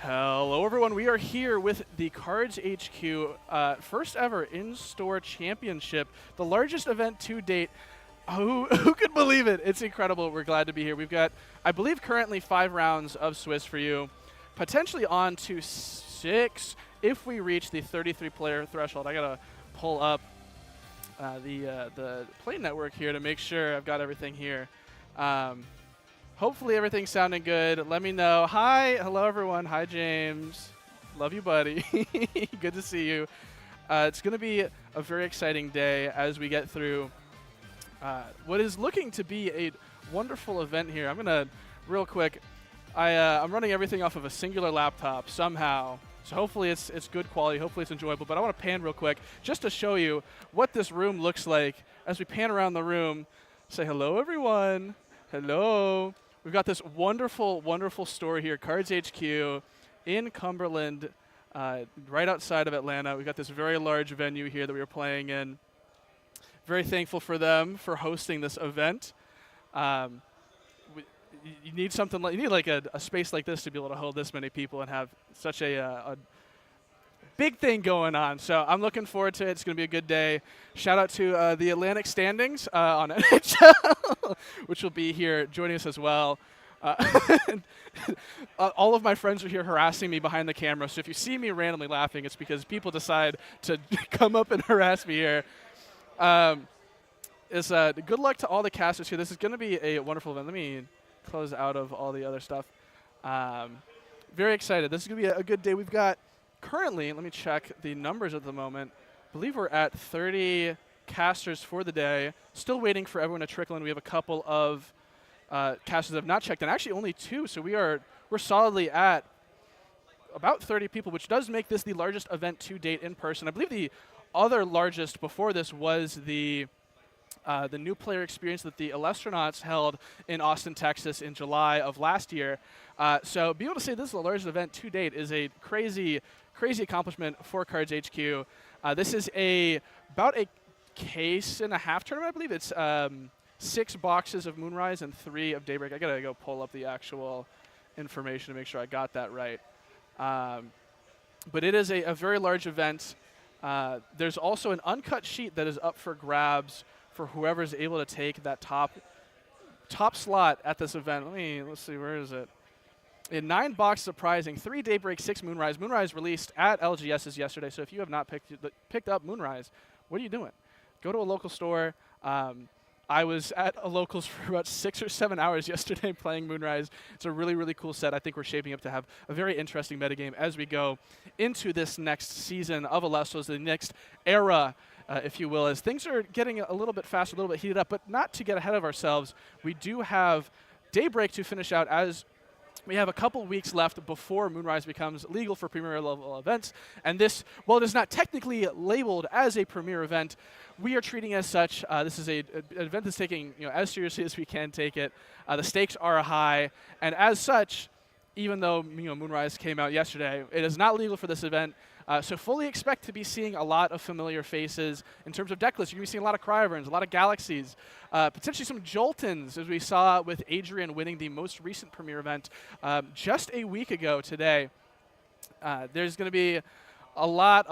Hello, everyone. We are here with the Cardshq first ever in-store championship, the largest event to date. Who could believe it? It's incredible. We're glad to be here. We've got, I believe, currently 5 rounds of Swiss for you, potentially on to 6 if we reach the 33-player threshold. I gotta pull up the play network here to make sure I've got everything here. Hopefully everything's sounding good. Let me know. Hi. Hello, everyone. Hi, James. Love you, buddy. Good to see you. It's going to be a very exciting day as we get through what is looking to be a wonderful event here. I'm going to, real quick, I'm running everything off of a singular laptop somehow. So hopefully it's good quality. Hopefully it's enjoyable. But I want to pan real quick just to show you what this room looks like as we pan around the room. Say hello, everyone. Hello. We've got this wonderful, wonderful store here, Cardshq, in Cumberland, right outside of Atlanta. We've got this very large venue here that we are playing in. Very thankful for them for hosting this event. You need something like a space like this to be able to hold this many people and have such a big thing going on. So I'm looking forward to it. It's going to be a good day. Shout out to the Atlantic standings on NHL, which will be here joining us as well. All of my friends are here harassing me behind the camera. So if you see me randomly laughing, it's because people decide to come up and harass me here. Good luck to all the casters here. This is going to be a wonderful event. Let me close out of all the other stuff. Very excited. This is going to be a good day. We've got currently, let me check the numbers at the moment. I believe we're at 30 casters for the day. Still waiting for everyone to trickle in. We have a couple of casters that have not checked in. Actually, only 2. So we're solidly at about 30 people, which does make this the largest event to date in person. I believe the other largest before this was the new player experience that the Elestrals held in Austin, Texas in July of last year. So being able to say this is the largest event to date is a crazy, crazy accomplishment for Cardshq. This is about a case and a half tournament, I believe. It's 6 boxes of Moonrise and 3 of Daybreak. I got to go pull up the actual information to make sure I got that right. But it is a very large event. There's also an uncut sheet that is up for grabs for whoever's able to take that top slot at this event. Let's see, where is it? In 9 boxes of prizing, 3 Daybreak, 6 Moonrise. Moonrise released at LGS's yesterday, so if you have not picked up Moonrise, what are you doing? Go to a local store. I was at a locals for about 6 or 7 hours yesterday playing Moonrise. It's a really, really cool set. I think we're shaping up to have a very interesting metagame as we go into this next season of Elestrals, the next era, if you will, as things are getting a little bit faster, a little bit heated up, but not to get ahead of ourselves. We do have Daybreak to finish out as we have a couple weeks left before Moonrise becomes legal for premier level events. And this, while it is not technically labeled as a premier event, we are treating it as such. This is an event that's taking as seriously as we can take it. The stakes are high, and as such, even though Moonrise came out yesterday, it is not legal for this event. So fully expect to be seeing a lot of familiar faces in terms of deck lists. You're going to be seeing a lot of Cryverns, a lot of Galaxies, potentially some Joltons, as we saw with Adrian winning the most recent premier event just a week ago today. There's going to be a lot.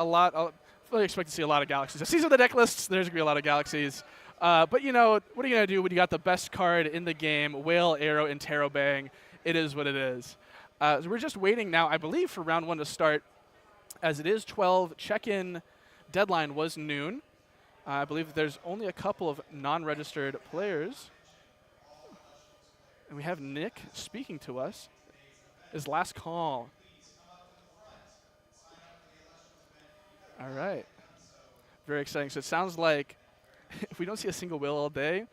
Fully expect to see a lot of Galaxies. As season of the deck lists, there's going to be a lot of Galaxies. But what are you going to do when you got the best card in the game, Whale, Arrow, and Tarot-Bang? It is what it is. So we're just waiting now, I believe, for round 1 to start. As it is 12, check-in deadline was noon. I believe there's only a couple of non-registered players. And we have Nick speaking to us. His last call. All right. Very exciting. So it sounds like if we don't see a single whale all day,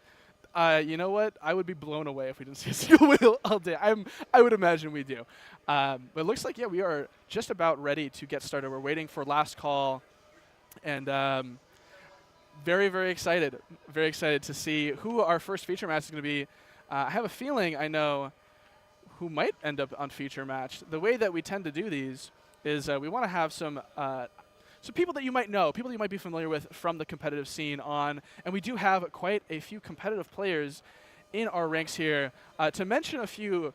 you know what? I would be blown away if we didn't see a single wheel all day. I would imagine we do. But it looks like, we are just about ready to get started. We're waiting for last call. And very, very excited. Very excited to see who our first feature match is going to be. I have a feeling I know who might end up on feature match. The way that we tend to do these is we want to have some people that you might know, people that you might be familiar with from the competitive scene on, and we do have quite a few competitive players in our ranks here. To mention a few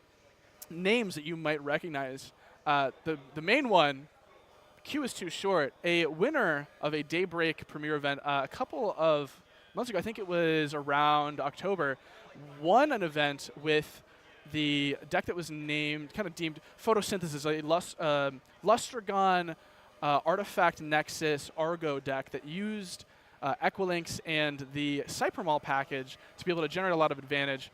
names that you might recognize, The main one, Q is too short. A winner of a Daybreak Premier event a couple of months ago, I think it was around October, won an event with the deck that was named, kind of deemed Photosynthesis, a Lustragon Artifact Nexus Argo deck that used Equilinx and the Cybermall package to be able to generate a lot of advantage.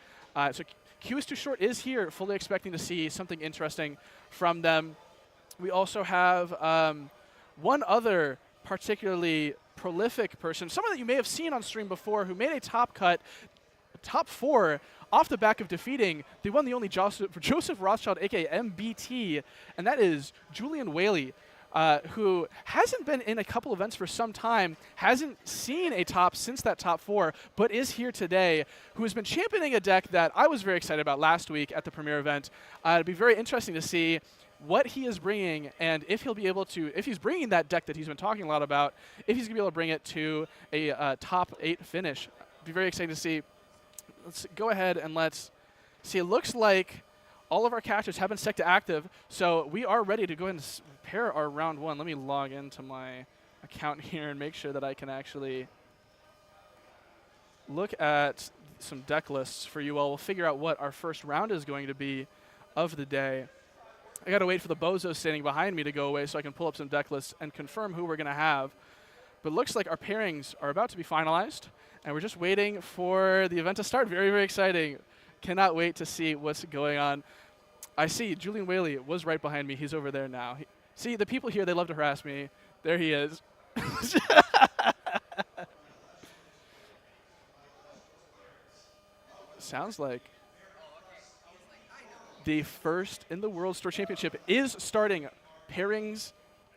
So Q is too short is here, fully expecting to see something interesting from them. We also have one other particularly prolific person, someone that you may have seen on stream before, who made a top 4 off the back of defeating the one, the only Joseph Rothschild, aka MBT, and that is Julian Whaley, who hasn't been in a couple events for some time, hasn't seen a top since that top 4, but is here today, who has been championing a deck that I was very excited about last week at the Premier event. It'd be very interesting to see what he is bringing, and if he'll be able to, if he's bringing that deck that he's been talking a lot about, if he's going to be able to bring it to a top 8 finish. Be very excited to see. Let's go ahead and let's see. It looks like all of our casters have been set to active, so we are ready to go ahead and pair our round 1. Let me log into my account here and make sure that I can actually look at some deck lists for you all. We'll figure out what our first round is going to be of the day. I got to wait for the bozos standing behind me to go away so I can pull up some deck lists and confirm who we're going to have. But it looks like our pairings are about to be finalized, and we're just waiting for the event to start. Very, very exciting. Cannot wait to see what's going on. I see Julian Whaley was right behind me. He's over there now. See, the people here, they love to harass me. There he is. Sounds like the first in the World Store Championship is starting. Pairings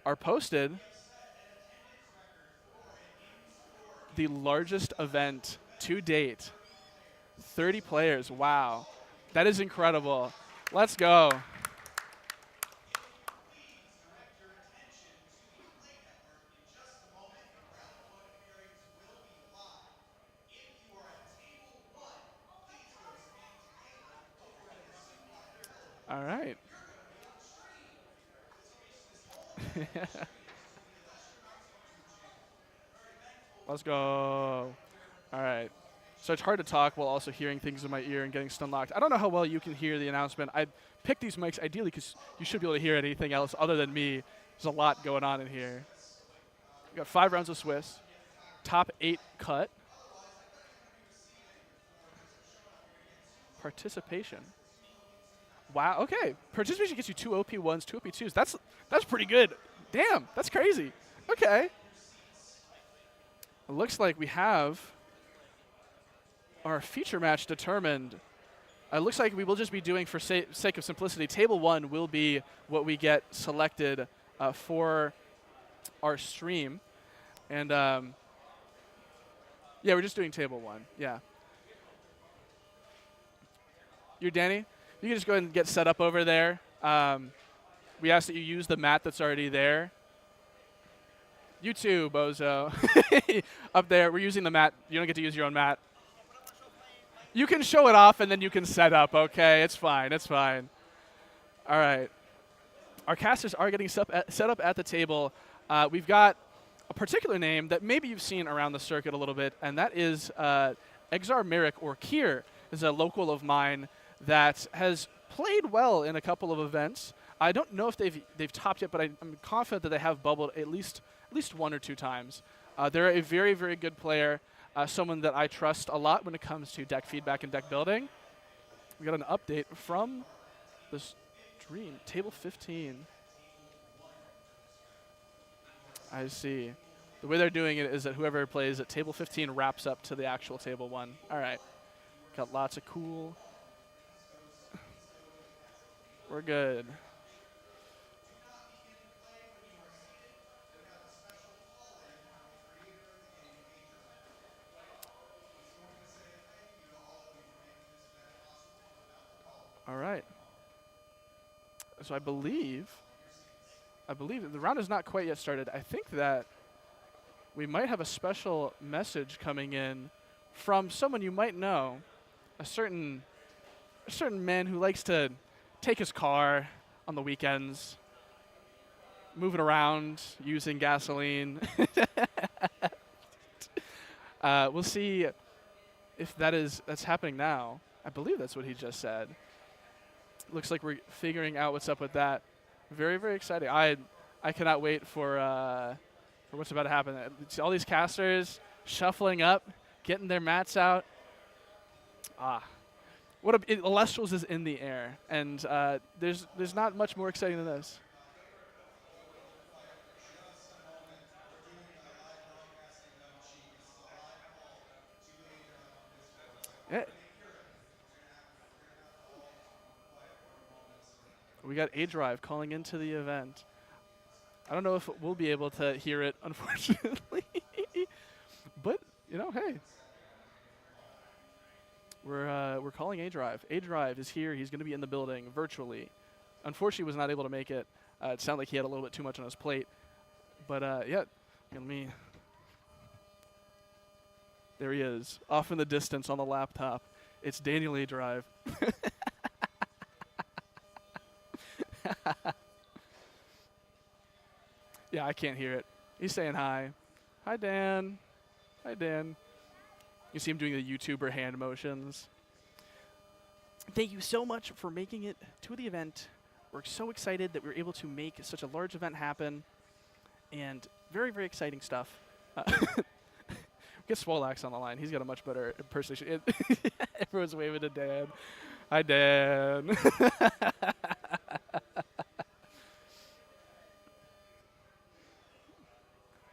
are posted. The largest event to date. 30 players. Wow. That is incredible. Let's go. All right. Let's go. All right. So it's hard to talk while also hearing things in my ear and getting stun locked. I don't know how well you can hear the announcement. I picked these mics ideally because you should be able to hear anything else other than me. There's a lot going on in here. We got 5 rounds of Swiss. Top 8 cut. Participation. Wow, okay. Participation gets you 2 OP1s, 2 OP2s. That's pretty good. Damn, that's crazy. Okay. It looks like we have our feature match determined. It looks like we will just be doing, for sake of simplicity, Table 1 will be what we get selected for our stream. And yeah, we're just doing Table 1, yeah. You're Danny? You can just go ahead and get set up over there. We ask that you use the mat that's already there. You too, bozo. Up there, we're using the mat. You don't get to use your own mat. You can show it off and then you can set up, okay? It's fine, it's fine. All right. Our casters are getting set up at the table. We've got a particular name that maybe you've seen around the circuit a little bit, and that is Exar Merrick, or Kier, is a local of mine that has played well in a couple of events. I don't know if they've topped yet, but I'm confident that they have bubbled at least 1 or 2 times. They're a very, very good player, someone that I trust a lot when it comes to deck feedback and deck building. We got an update from the stream, Table 15. I see. The way they're doing it is that whoever plays at Table 15 wraps up to the actual Table 1. All right. Got lots of cool. We're good. All right. So I believe the round is not quite yet started. I think that we might have a special message coming in from someone you might know, a certain man who likes to take his car on the weekends, moving around, using gasoline. We'll see if that's happening now. I believe that's what he just said. Looks like we're figuring out what's up with that. Very, very exciting. I cannot wait for what's about to happen. See all these casters shuffling up, getting their mats out. Elestrals is in the air, and there's not much more exciting than this. Yeah. We got A Drive calling into the event. I don't know if we'll be able to hear it, unfortunately. But, hey. We're calling A Drive. A Drive is here. He's going to be in the building virtually. Unfortunately, was not able to make it. It sounded like he had a little bit too much on his plate. But, yeah, let me... There he is, off in the distance on the laptop. It's Daniel A Drive. Yeah, I can't hear it. He's saying hi. Hi, Dan. Hi, Dan. You see him doing the YouTuber hand motions. Thank you so much for making it to the event. We're so excited that we were able to make such a large event happen. And very, very exciting stuff. Get Swolax on the line. He's got a much better impersonation. Everyone's waving to Dan. Hi, Dan.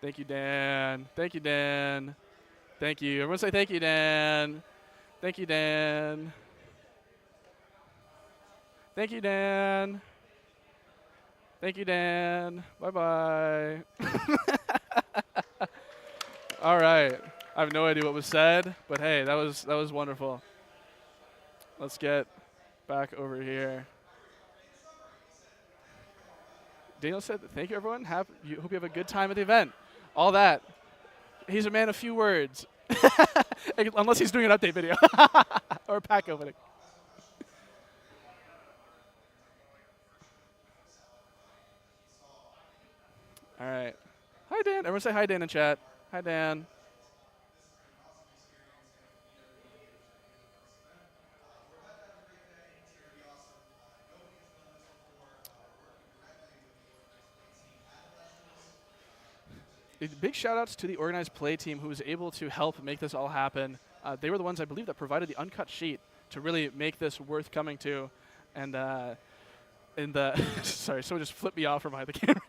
Thank you, Dan. Thank you, Dan. Thank you. Everyone say thank you, Dan. Thank you, Dan. Thank you, Dan. Thank you, Dan. Bye-bye. All right. I have no idea what was said, but hey, that was wonderful. Let's get back over here. Daniel said, thank you, everyone. Hope you have a good time at the event. All that. He's a man of few words. Unless he's doing an update video or a pack opening. All right. Hi, Dan. Everyone say hi, Dan, in chat. Hi, Dan. Big shout outs to the organized play team who was able to help make this all happen. They were the ones, I believe, that provided the uncut sheet to really make this worth coming to. And sorry, someone just flipped me off from behind the camera.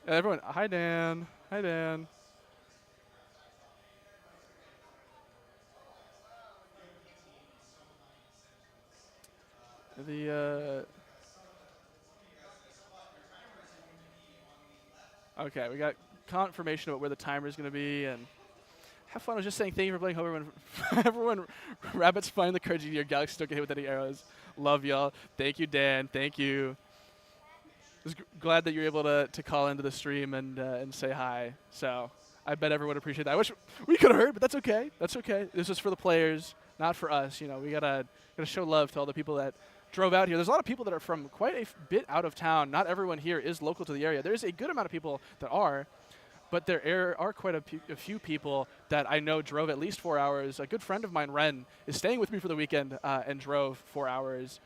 Everyone, hi, Dan. Hi, Dan. Okay, we got confirmation about where the timer is going to be, and have fun. I was just saying thank you for playing. Hope everyone rabbits find the Cardshq. Your galaxy don't get hit with any arrows. Love y'all. Thank you, Dan. Thank you. I was glad that you're able to call into the stream and say hi. So I bet everyone appreciate that. I wish we could have heard, but that's okay. That's okay. This is for the players, not for us. We gotta show love to all the people that drove out here. There's a lot of people that are from quite a bit out of town. Not everyone here is local to the area. There's a good amount of people that are, but there are quite a few people that I know drove at least 4 hours. A good friend of mine, Ren, is staying with me for the weekend and drove 4 hours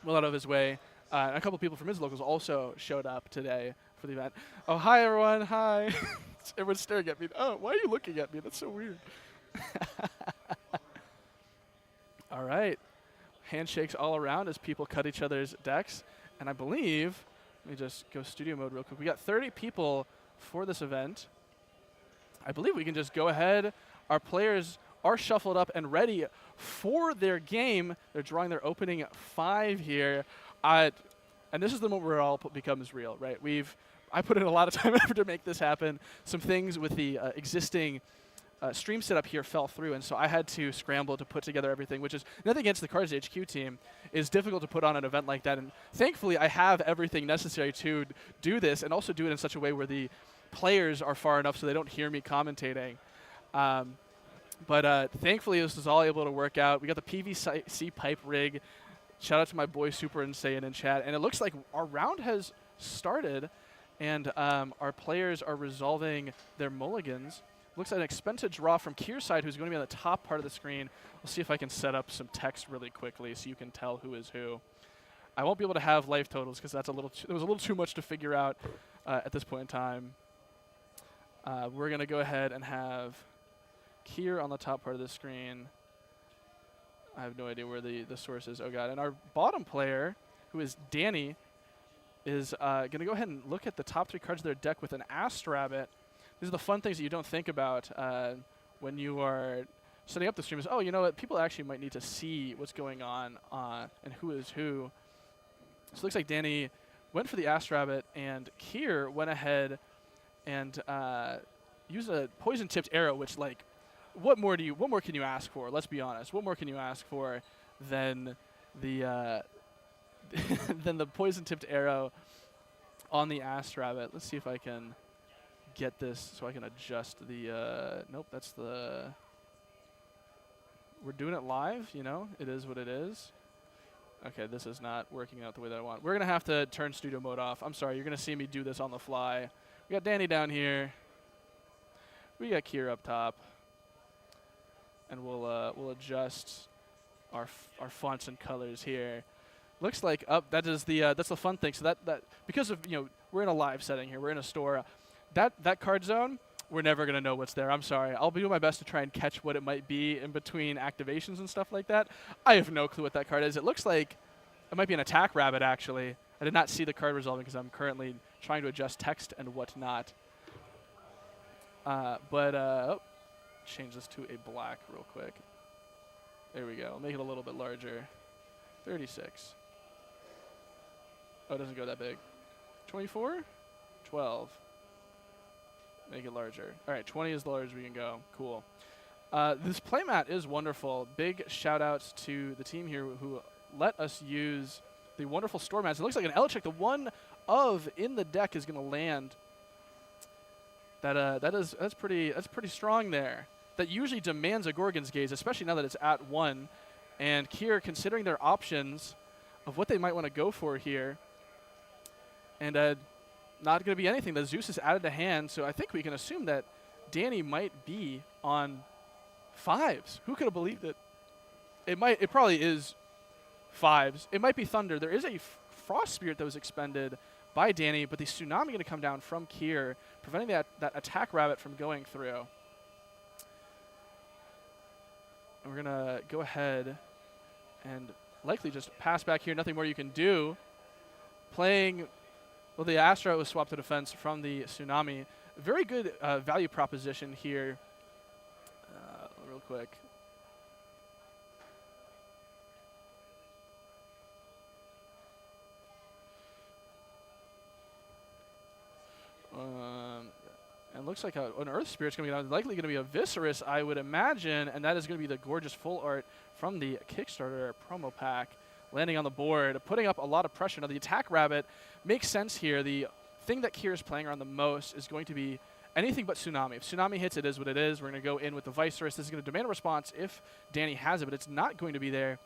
well out of his way. A couple people from his locals also showed up today for the event. Oh, hi, everyone. Hi. Everyone's staring at me. Oh, why are you looking at me? That's so weird. All right. Handshakes all around as people cut each other's decks. And I believe, let me just go studio mode real quick. We got 30 people for this event. I believe we can just go ahead. Our players are shuffled up and ready for their game. They're drawing their opening 5 here. And this is the moment where it all becomes real, right? I put in a lot of time and effort to make this happen. Some things with the existing stream setup here fell through, and so I had to scramble to put together everything, which is nothing against the Cardshq HQ team. It's difficult to put on an event like that, and thankfully I have everything necessary to do this and also do it in such a way where the players are far enough so they don't hear me commentating. But thankfully this is all able to work out. We got the PVC pipe rig Shout out to my boy Super Insane in chat. And it looks like our round has started, and our players are resolving their mulligans. Looks like an expensive draw from Kier's side, who's going to be on the top part of the screen. We'll see if I can set up some text really quickly so you can tell who is who. I won't be able to have life totals because that's it was a little too much to figure out at this point in time. We're going to go ahead and have Kier on the top part of the screen. I have no idea where the source is. Oh, God. And our bottom player, who is Danny, is going to go ahead and look at the top 3 cards of their deck with an Astrabbit. These are the fun things that you don't think about when you are setting up the stream. Is, oh, you know what? People actually might need to see what's going on and who is who. So it looks like Danny went for the Astrabbit, and Kier went ahead and used a poison-tipped arrow, which, like, what more can you ask for? Let's be honest. What more can you ask for than the than the poison-tipped arrow on the Astrabbit? Let's see if I can get this so I can adjust the. Nope, that's the. We're doing it live, you know. It is what it is. Okay, this is not working out the way that I want. We're gonna have to turn studio mode off. I'm sorry. You're gonna see me do this on the fly. We got Danny down here. We got Kier up top. And we'll adjust our fonts and colors here. Looks like that is the that's the fun thing. So that because of we're in a live setting here, we're in a store. That card zone, we're never gonna know what's there. I'm sorry. I'll be doing my best to try and catch what it might be in between activations and stuff like that. I have no clue what that card is. It looks like it might be an attack rabbit actually. I did not see the card resolving because I'm currently trying to adjust text and whatnot. Change this to a black real quick. There we go. Make it a little bit larger. 36. Oh, it doesn't go that big. 24? 12. Make it larger. All right, 20 is the largest we can go. Cool. This playmat is wonderful. Big shout outs to the team here who let us use the wonderful store mats. It looks like an Elestrals. The one of in the deck is going to land. That's pretty strong there. That usually demands a Gorgon's Gaze, especially now that it's at 1. And Kier, considering their options of what they might want to go for here, and not going to be anything. The Zeus is added to hand, so I think we can assume that Danny might be on 5s. Who could have believed it? It probably is 5s. It might be Thunder. There is a Frost Spirit that was expended by Danny, but the Tsunami going to come down from Kier, preventing that attack rabbit from going through. And we're going to go ahead and likely just pass back here. Nothing more you can do. Playing, well, the Astro was swapped to defense from the Tsunami. Very good value proposition here. Real quick. And looks like an Earth Spirit's going to be down. Likely going to be a Viscerus, I would imagine, and that is going to be the gorgeous full art from the Kickstarter promo pack, landing on the board, putting up a lot of pressure. Now, the attack rabbit makes sense here. The thing that Kier is playing around the most is going to be anything but Tsunami. If Tsunami hits, it is what it is. We're going to go in with the Viscerus. This is going to demand a response if Danny has it, but it's not going to be there.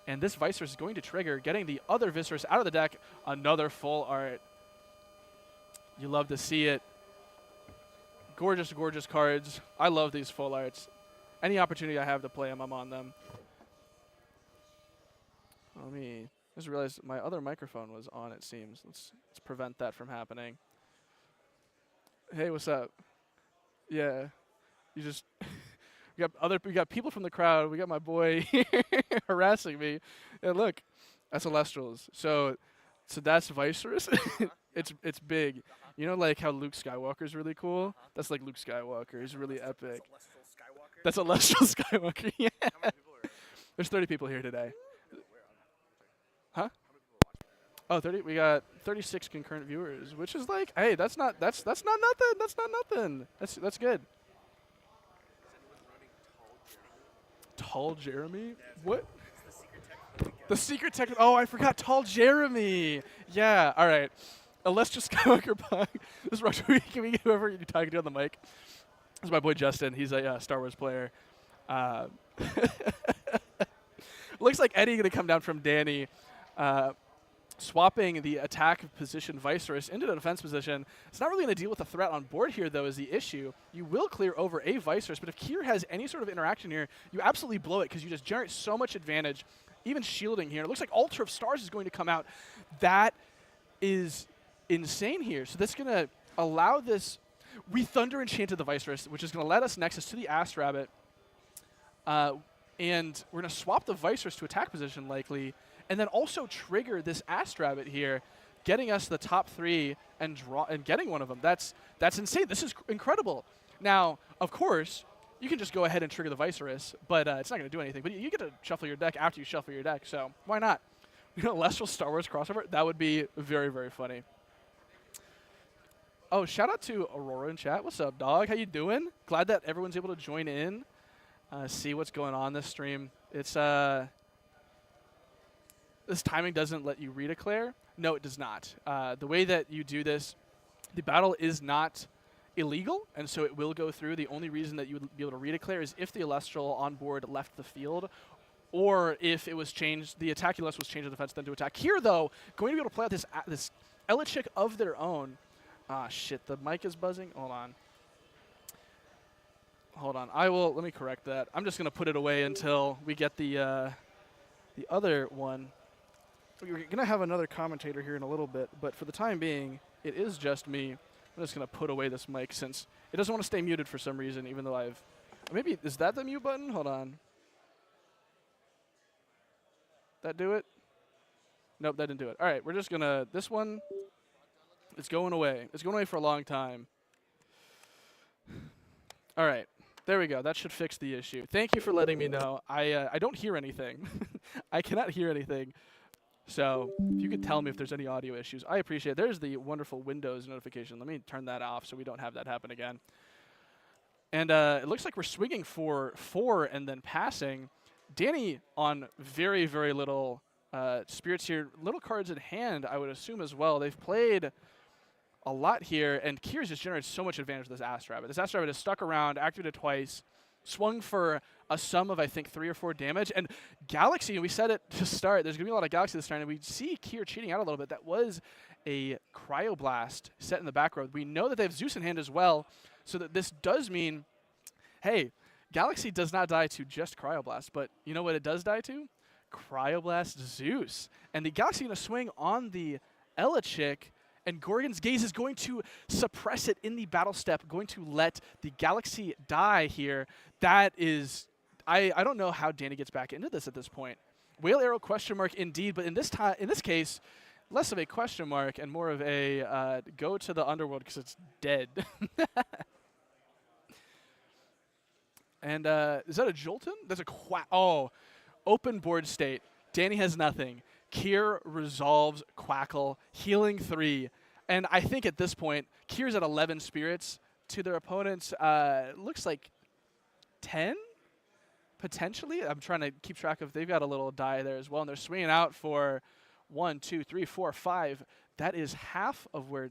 And this Viscerus is going to trigger, getting the other Viscerus out of the deck. Another full art. You love to see it. Gorgeous, gorgeous cards. I love these full arts. Any opportunity I have to play them, I'm on them. Let me just realize my other microphone was on, it seems. Let's prevent that from happening. Hey, what's up? Yeah. You just we got people from the crowd. We got my boy here harassing me. And look, that's Elestrals. So that's Viscerus. It's big. You know, like how Luke Skywalker's really cool? That's like Luke Skywalker. He's really epic. That's Celestial Skywalker. Yeah. There's 30 people here today. Huh? Oh, 30. We got 36 concurrent viewers, which is like, hey, that's not nothing. That's not nothing. That's good. Tall Jeremy? What? The secret tech. Oh, I forgot Tall Jeremy. Yeah. All right. Elestrals Skywalker Pug. This is Roger. Can we get whoever you're talking to on the mic? This is my boy Justin. He's a Star Wars player. Looks like Eddie going to come down from Danny, swapping the attack position Viserys into the defense position. It's not really going to deal with the threat on board here, though, is the issue. You will clear over a Viserys, but if Kier has any sort of interaction here, you absolutely blow it because you just generate so much advantage, even shielding here. It looks like Altar of Stars is going to come out. That is insane here. So that's going to allow this. We Thunder Enchanted the Viserys, which is going to let us Nexus to the Ass Rabbit. And we're going to swap the Viserys to attack position, likely, and then also trigger this Ass Rabbit here, getting us the top 3 and getting one of them. That's insane. This is incredible. Now, of course, you can just go ahead and trigger the Viserys, but it's not going to do anything. But you get to shuffle your deck after you shuffle your deck, so why not? You know, Elestrals Star Wars crossover, that would be very, very funny. Oh, shout out to Aurora in chat. What's up, dog? How you doing? Glad that everyone's able to join in, see what's going on this stream. It's this timing doesn't let you redeclare. No, it does not. The way that you do this, the battle is not illegal, and so it will go through. The only reason that you would be able to redeclare is if the Elestral on board left the field, or if it was changed, the attack list was changed to defense, then to attack. Here, though, going to be able to play out this Elechick of their own. Ah, shit, the mic is buzzing. Hold on. Hold on. Let me correct that. I'm just going to put it away until we get the other one. We're going to have another commentator here in a little bit, but for the time being, it is just me. I'm just going to put away this mic since it doesn't want to stay muted for some reason, even though I've... Maybe, is that the mute button? Hold on. That do it? Nope, that didn't do it. All right, we're just going to... This one, it's going away. It's going away for a long time. All right, there we go. That should fix the issue. Thank you for letting me know. I don't hear anything. I cannot hear anything. So if you could tell me if there's any audio issues, I appreciate it. There's the wonderful Windows notification. Let me turn that off so we don't have that happen again. And it looks like we're swinging for 4 and then passing. Danny on very, very little spirits here. Little cards in hand, I would assume, as well. They've played a lot here, and Kier's just generated so much advantage with this Ass Rabbit. This Ass Rabbit has stuck around, activated twice, swung for a sum of, I think, 3 or 4 damage. And Galaxy, we said it to start, there's going to be a lot of Galaxy this turn, and we see Kier cheating out a little bit. That was a Cryoblast set in the back row. We know that they have Zeus in hand as well, so that this does mean, hey, Galaxy does not die to just Cryoblast, but you know what it does die to? Cryoblast Zeus. And the Galaxy going to swing on the Elechick, and Gorgon's Gaze is going to suppress it in the battle step, going to let the Galaxy die here. That is, I don't know how Danny gets back into this at this point. Whale Arrow question mark indeed, but in this case, less of a question mark and more of a go to the underworld because it's dead. And is that a Jolton? That's a open board state. Danny has nothing. Kier resolves Quackle, healing 3. And I think at this point, Kier's at 11 spirits to their opponents. Looks like 10, potentially. I'm trying to keep track of, they've got a little die there as well. And they're swinging out for 1, 2, 3, 4, 5. That is half of where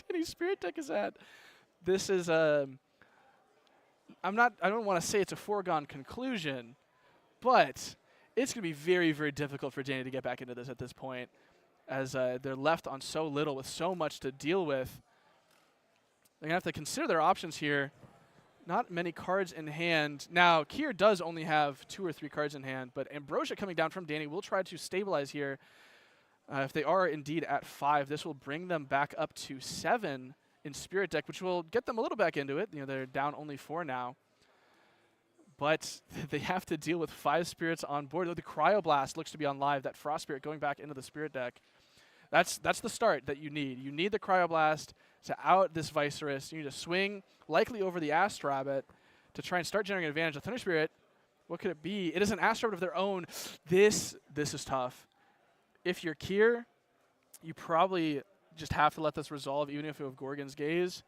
Danny's spirit deck is at. This is I don't want to say it's a foregone conclusion, but it's going to be very, very difficult for Danny to get back into this at this point, as they're left on so little with so much to deal with. They're going to have to consider their options here. Not many cards in hand. Now, Kier does only have 2 or 3 cards in hand, but Ambrosia coming down from Danny will try to stabilize here. If they are indeed at 5, this will bring them back up to 7 in Spirit Deck, which will get them a little back into it. You know, they're down only 4 now. But they have to deal with 5 spirits on board. The Cryoblast looks to be on live. That Frost Spirit going back into the Spirit Deck. That's the start that you need. You need the Cryoblast to out this Viserys. You need to swing, likely over the Ast Rabbit, to try and start generating advantage. The Thunder Spirit, what could it be? It is an Ast Rabbit of their own. This is tough. If you're Kier, you probably just have to let this resolve, even if you have Gorgon's Gaze.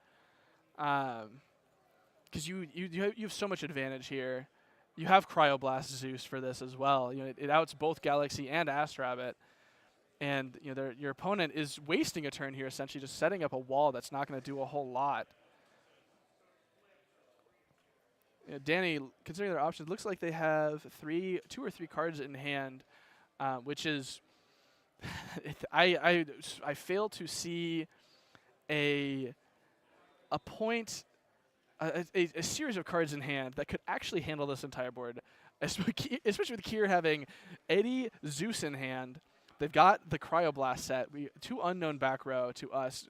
Because you have so much advantage here. You have Cryoblast Zeus for this as well. You know, it outs both Galaxy and Ast Rabbit. And you know, your opponent is wasting a turn here, essentially just setting up a wall that's not going to do a whole lot. Danny, considering their options, looks like they have two or three cards in hand, which is I fail to see a point, a series of cards in hand that could actually handle this entire board, especially with Kier having Eddie, Zeus in hand. They've got the Cryoblast set. Two unknown back row to us,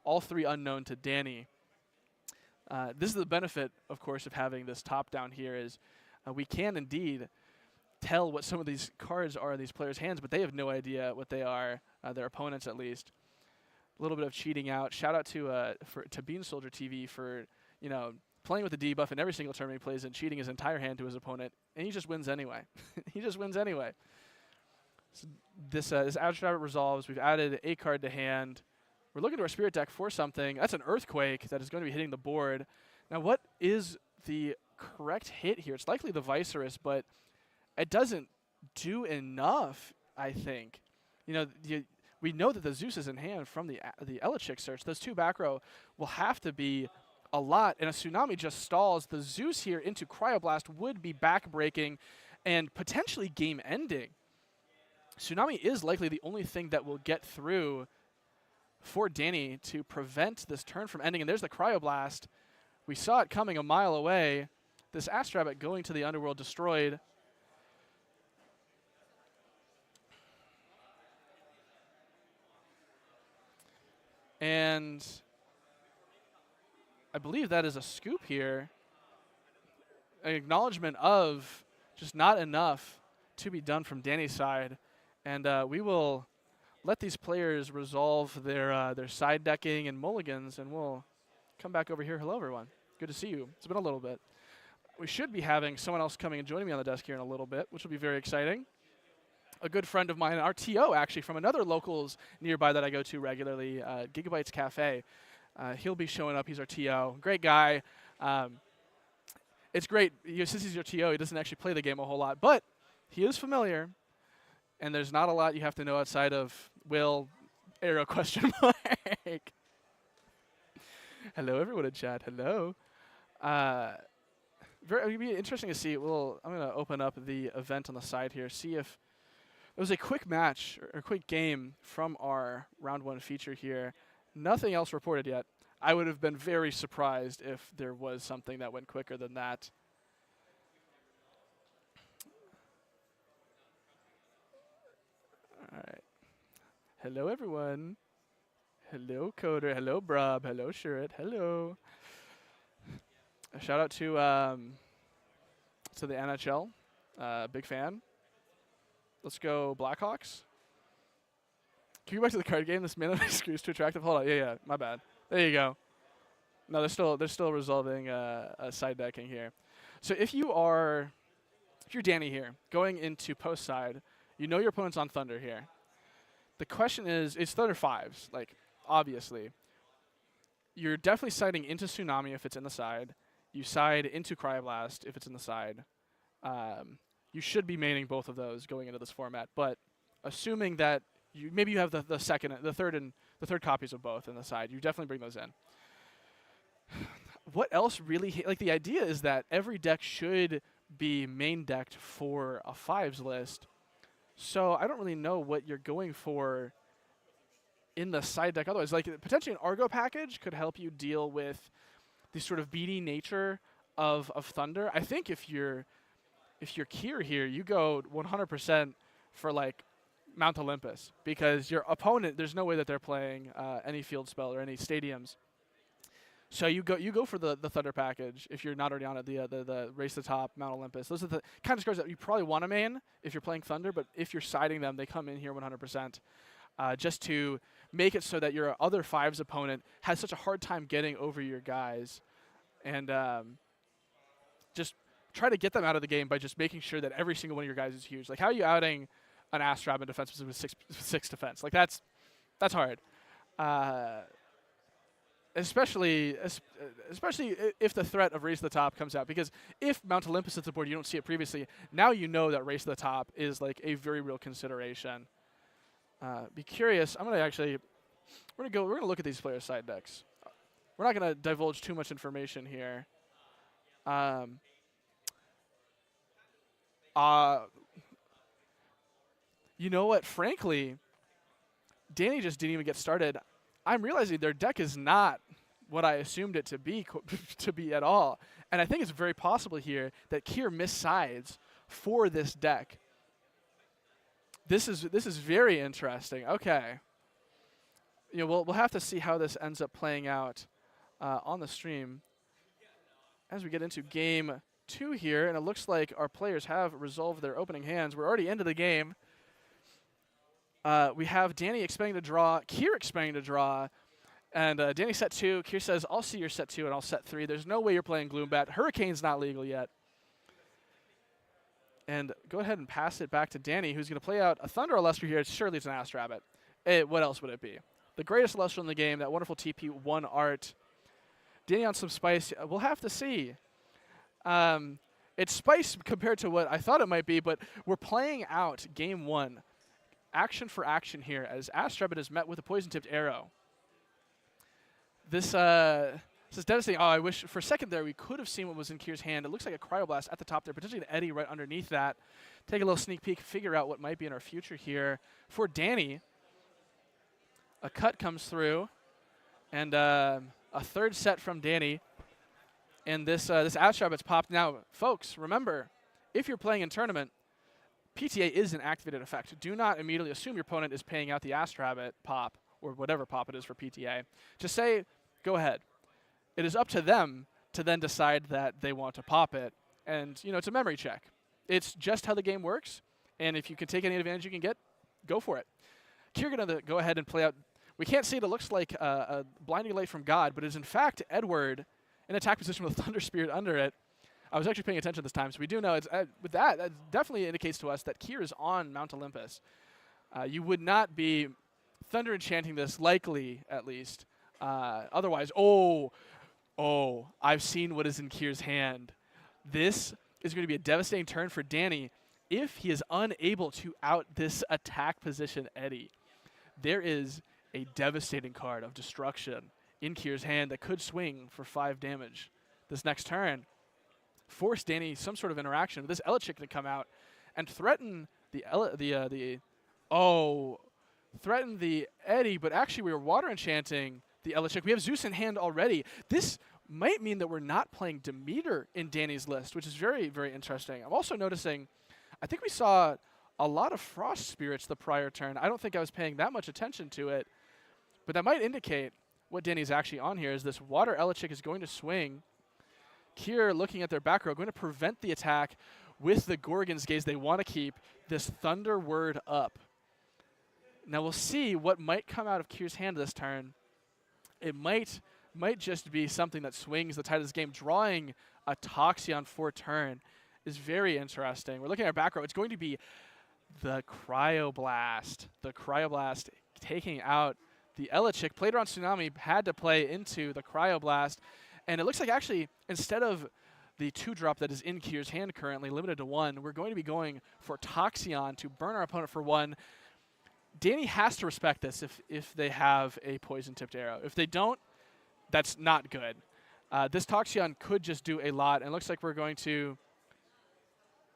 all three unknown to Danny. This is the benefit, of course, of having this top down here is we can indeed tell what some of these cards are in these players' hands, but they have no idea what they are, their opponents at least. A little bit of cheating out. Shout out to Bean Soldier TV for playing with the debuff in every single tournament he plays and cheating his entire hand to his opponent, and he just wins anyway. He just wins anyway. So this Ouch Rabbit resolves. We've added a card to hand. We're looking to our Spirit deck for something. That's an Earthquake that is going to be hitting the board. Now, what is the correct hit here? It's likely the Viserys, but it doesn't do enough, I think. We know that the Zeus is in hand from the Elestrals search. Those two back row will have to be a lot, and a Tsunami just stalls. The Zeus here into Cryoblast would be back-breaking and potentially game-ending. Tsunami is likely the only thing that will get through for Danny to prevent this turn from ending. And there's the Cryoblast. We saw it coming a mile away. This Astrabbit going to the Underworld destroyed. And I believe that is a scoop here. An acknowledgement of just not enough to be done from Danny's side. And we will let these players resolve their side decking and mulligans, and we'll come back over here. Hello, everyone. Good to see you. It's been a little bit. We should be having someone else coming and joining me on the desk here in a little bit, which will be very exciting. A good friend of mine, our TO actually, from another locals nearby that I go to regularly, Gigabytes Cafe. He'll be showing up. He's our TO. Great guy. It's great. Since he's your TO, he doesn't actually play the game a whole lot, but he is familiar. And there's not a lot you have to know outside of Will, arrow, question mark. Hello, everyone in chat. Hello. It'll be interesting to see. I'm going to open up the event on the side here, see if it was a quick match or a quick game from our round one feature here. Nothing else reported yet. I would have been very surprised if there was something that went quicker than that. All right. Hello, everyone. Hello, Coder. Hello, Brub. Hello, Shirt. Hello. A shout out to the NHL. Big fan. Let's go Blackhawks. Can you go back to the card game? This mana screw is too attractive. Hold on. Yeah. My bad. There you go. No, they're still resolving side decking here. So if you're Danny here, going into post side, you know your opponent's on Thunder here. The question is, it's Thunder 5s, like, obviously. You're definitely siding into Tsunami if it's in the side. You side into Cryoblast if it's in the side. You should be maining both of those going into this format, but assuming that maybe you have the third copies of both in the side, you definitely bring those in. What else really, like the idea is that every deck should be main decked for a 5s list. So I don't really know what you're going for in the side deck otherwise. Like potentially an Argo package could help you deal with the sort of beady nature of Thunder. I think if you're Kier here, you go 100% for like Mount Olympus, because your opponent, there's no way that they're playing any field spell or any stadiums. So you go for the Thunder package if you're not already on it, the Race to the Top, Mount Olympus. Those are the kind of cards that you probably want to main if you're playing Thunder, but if you're siding them, they come in here 100%. Just to make it so that your other 5's opponent has such a hard time getting over your guys. And just try to get them out of the game by just making sure that every single one of your guys is huge. Like, how are you outing an Astrab in defense with six defense? Like, that's hard. Especially if the threat of Race to the Top comes out. Because if Mount Olympus hits the board, you don't see it previously. Now you know that Race to the Top is like a very real consideration. Be curious. We're gonna look at these players' side decks. We're not gonna divulge too much information here. Uh, you know what? Frankly, Danny just didn't even get started. I'm realizing their deck is not what I assumed it to be to be at all. And I think it's very possible here that Kier missed sides for this deck. This is very interesting. Okay. We'll have to see how this ends up playing out on the stream as we get into game 2 here, and it looks like our players have resolved their opening hands. We're already into the game. We have Danny expecting to draw, Kier expecting to draw, and Danny set 2. Kier says, I'll see your set 2 and I'll set 3. There's no way you're playing Gloombat. Hurricane's not legal yet. And go ahead and pass it back to Danny, who's going to play out a Thunder Elestral here. Surely it's an Ass Rabbit. What else would it be? The greatest Elestral in the game, that wonderful TP1 art. Danny on some spice. We'll have to see. It's spice compared to what I thought it might be, but we're playing out game 1. Action for action here as Ass Rabbit is met with a poison-tipped arrow. This is devastating. Oh, I wish for a second there we could have seen what was in Kier's hand. It looks like a Cryoblast at the top there, potentially an Eddy right underneath that. Take a little sneak peek, figure out what might be in our future here. For Danny, a cut comes through, and a third set from Danny. And this Ass Rabbit's popped. Now, folks, remember, if you're playing in tournament, PTA is an activated effect. Do not immediately assume your opponent is paying out the Ass Rabbit pop, or whatever pop it is for PTA. Just say, go ahead. It is up to them to then decide that they want to pop it. And, it's a memory check. It's just how the game works. And if you can take any advantage you can get, go for it. Kier going to go ahead and play out. We can't see it. It looks like a Blinding Light from God, but it is in fact Edward in attack position with Thunder Spirit under it. I was actually paying attention this time, so we do know. With that definitely indicates to us that Kier is on Mount Olympus. You would not be Thunder Enchanting this, likely at least. Otherwise, I've seen what is in Kier's hand. This is going to be a devastating turn for Danny if he is unable to out this attack position Eddy. There is a devastating card of destruction in Kier's hand that could swing for 5 damage this next turn. Force Danny some sort of interaction with this Elestrals to come out and threaten threaten the Eddy, but actually we were water enchanting the Elestrals. We have Zeus in hand already. This might mean that we're not playing Demeter in Danny's list, which is very, very interesting. I'm also noticing, I think we saw a lot of Frost Spirits the prior turn. I don't think I was paying that much attention to it, but that might indicate what Danny's actually on here is this Water Elestrals is going to swing. Kier, looking at their back row, going to prevent the attack with the Gorgon's Gaze. They want to keep this Thunder Word up. Now we'll see what might come out of Kier's hand this turn. It might just be something that swings the tide of this game. Drawing a Toxie for turn is very interesting. We're looking at our back row. It's going to be the Cryoblast. The Cryoblast taking out the Elestrals. Played around Tsunami, had to play into the Cryoblast. And it looks like actually, instead of the 2-drop that is in Kier's hand currently, limited to 1, we're going to be going for Toxie to burn our opponent for 1. Danny has to respect this if they have a poison-tipped arrow. If they don't, that's not good. This Toxie could just do a lot, and it looks like we're going to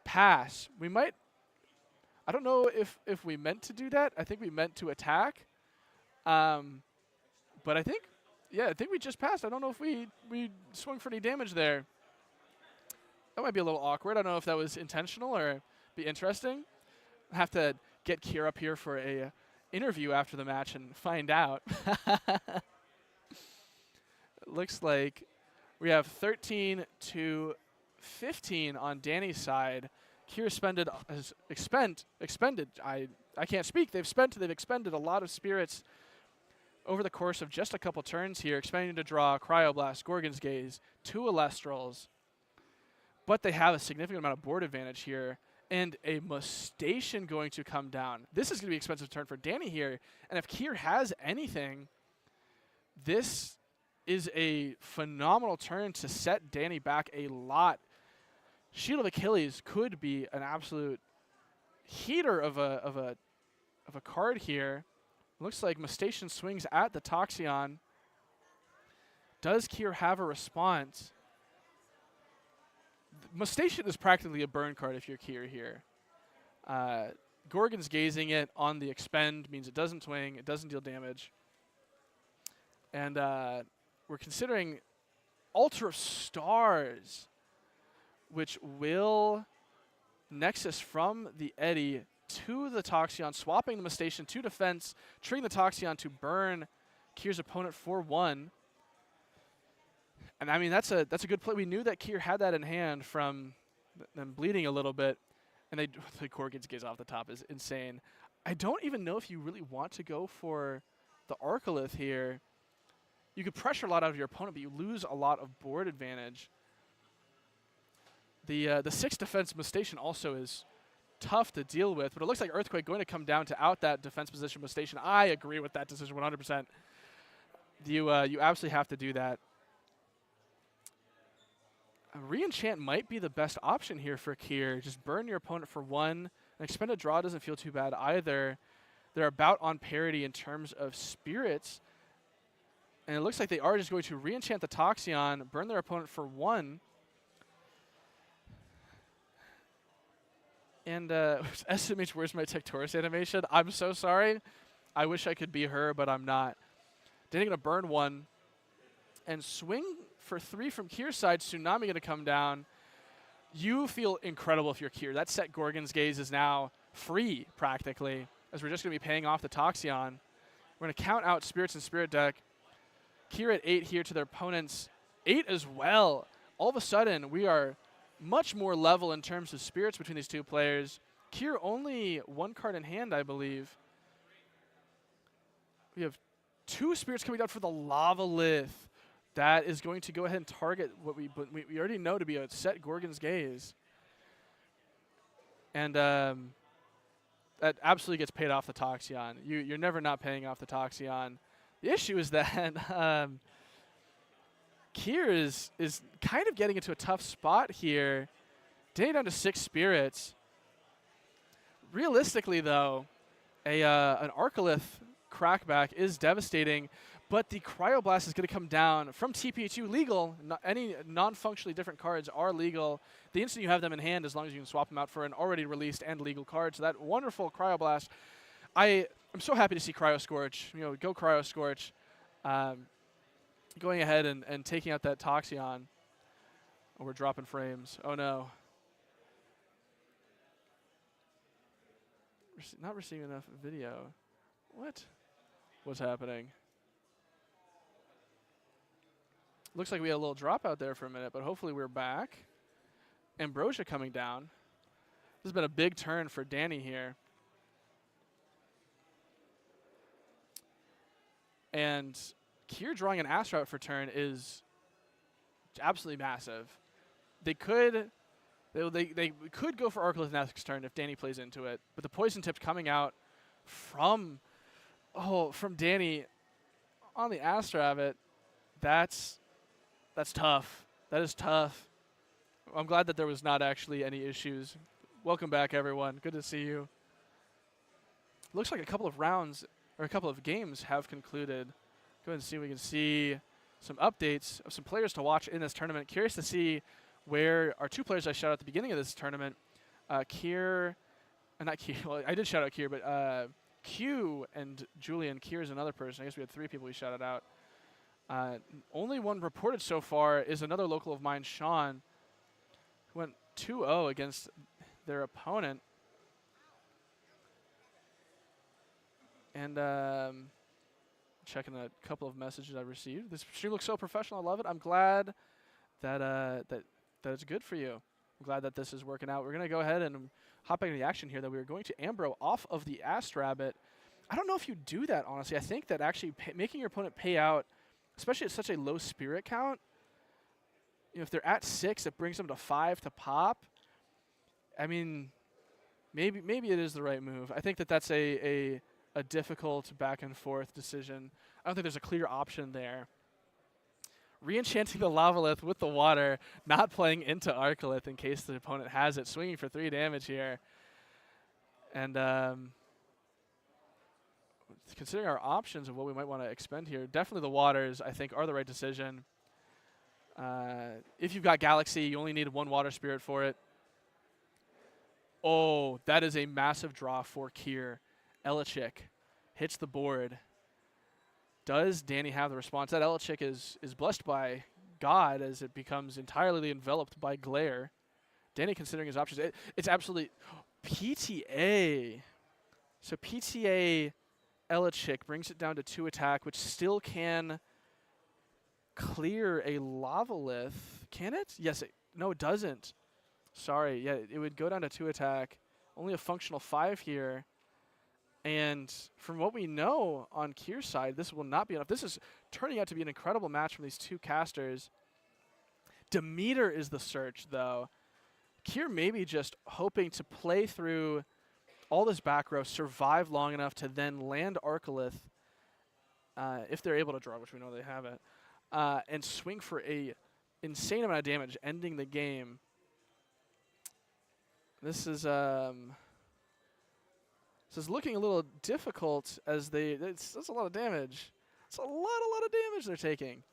pass. We might, I don't know if we meant to do that. I think we meant to attack. But I think we just passed. I don't know if we swung for any damage there. That might be a little awkward. I don't know if that was intentional or be interesting. I have to get Kier up here for a interview after the match and find out. Looks like we have 13 to 15 on Danny's side. Kier expended. I can't speak. They've expended a lot of spirits over the course of just a couple turns here, expecting to draw Cryoblast, Gorgon's Gaze, 2 Elestrals. But they have a significant amount of board advantage here, and a Mustache going to come down. This is going to be an expensive turn for Danny here, and if Kier has anything, this is a phenomenal turn to set Danny back a lot. Shield of Achilles could be an absolute heater of a card here. Looks like Mustache swings at the Toxie. Does Kier have a response? Mustation is practically a burn card if you're Kier here. Gorgon's Gazing it on the expend means it doesn't swing, it doesn't deal damage. And we're considering Altar of Stars, which will Nexus from the Eddy to the Toxion, swapping the Mustation to defense, triggering the Toxion to burn Kier's opponent for 1. And I mean, that's a good play. We knew that Kier had that in hand from them bleeding a little bit. And the Gorgon's Gaze off the top is insane. I don't even know if you really want to go for the Arcolith here. You could pressure a lot out of your opponent, but you lose a lot of board advantage. The 6 defense Mustation also is tough to deal with, but it looks like Earthquake going to come down to out that defense position Mustation. I agree with that decision 100%. You absolutely have to do that. Reenchant might be the best option here for Kier. Just burn your opponent for 1. An expended draw doesn't feel too bad either. They're about on parity in terms of spirits. And it looks like they are just going to reenchant the Toxion, burn their opponent for 1. And SMH, where's my Tectorus animation? I'm so sorry. I wish I could be her, but I'm not. Danny going to burn 1. And swing for 3 from Kier's side. Tsunami going to come down. You feel incredible if you're Kier. That set Gorgon's Gaze is now free, practically, as we're just going to be paying off the Toxion. We're going to count out Spirits and Spirit Deck. Kier at 8 here to their opponent's 8 as well. All of a sudden, we are much more level in terms of spirits between these two players. Kier only 1 card in hand, I believe. We have 2 spirits coming down for the Lavalith. That is going to go ahead and target what we already know to be a set Gorgon's Gaze. And that absolutely gets paid off the Toxion. You're never not paying off the Toxion. The issue is that Kier is kind of getting into a tough spot here. Day down to 6 spirits. Realistically, though, an Arcolith crackback is devastating, but the Cryoblast is going to come down from TPHU. Legal. Any non-functionally different cards are legal the instant you have them in hand, as long as you can swap them out for an already released and legal card. So that wonderful Cryoblast. I'm so happy to see Cryo Scorch. Go Cryo Scorch. Going ahead and taking out that Toxion. Oh, we're dropping frames. Oh no. Not receiving enough video. What's happening? Looks like we had a little dropout there for a minute, but hopefully we're back. Ambrosia coming down. This has been a big turn for Danny here. And Kier drawing an Astro out for turn is absolutely massive. They could go for Arcolith next turn if Danny plays into it, but the Poison Tip's coming out from Danny on the Astrabbit. That's tough. That is tough. I'm glad that there was not actually any issues. Welcome back, everyone. Good to see you. Looks like a couple of rounds or a couple of games have concluded. Go ahead and see if we can see some updates of some players to watch in this tournament. Curious to see where our 2 players I shot out at the beginning of this tournament, Kier, not Kier, well, I did shout out Kier, but Q and Julian. Kier is another person. I guess we had 3 people we shouted out. Only one reported so far is another local of mine, Sean, who went 2-0 against their opponent. And checking a couple of messages I received. This stream looks so professional. I love it. I'm glad that it's good for you. I'm glad that this is working out. We're going to go ahead and hop into the action here. That we are going to Ambro off of the Astrabbit. I don't know if you do that, honestly. I think that actually making your opponent pay out, especially at such a low spirit count, if they're at 6, it brings them to 5 to pop. I mean, maybe it is the right move. I think that that's a difficult back and forth decision. I don't think there's a clear option there. Reenchanting the Lavalith with the water, not playing into Arcolith in case the opponent has it, swinging for 3 damage here. And considering our options of what we might want to expend here, definitely the waters, I think, are the right decision. If you've got Galaxy, you only need 1 Water Spirit for it. Oh, that is a massive draw for Kier. Elestrals hits the board. Does Danny have the response? That Elestrals is blessed by God as it becomes entirely enveloped by glare. Danny considering his options. It's absolutely PTA. So PTA Elestrals brings it down to 2 attack, which still can clear a Lavalith. Can it? Yes. No, it doesn't. Sorry. Yeah, it would go down to 2 attack. Only a functional 5 here. And from what we know on Kier's side, this will not be enough. This is turning out to be an incredible match from these 2 casters. Demeter is the search, though. Kier maybe just hoping to play through all this back row, survive long enough to then land Arcolith, if they're able to draw, which we know they haven't, and swing for a insane amount of damage, ending the game. This is looking a little difficult as that's a lot of damage. It's a lot of damage they're taking.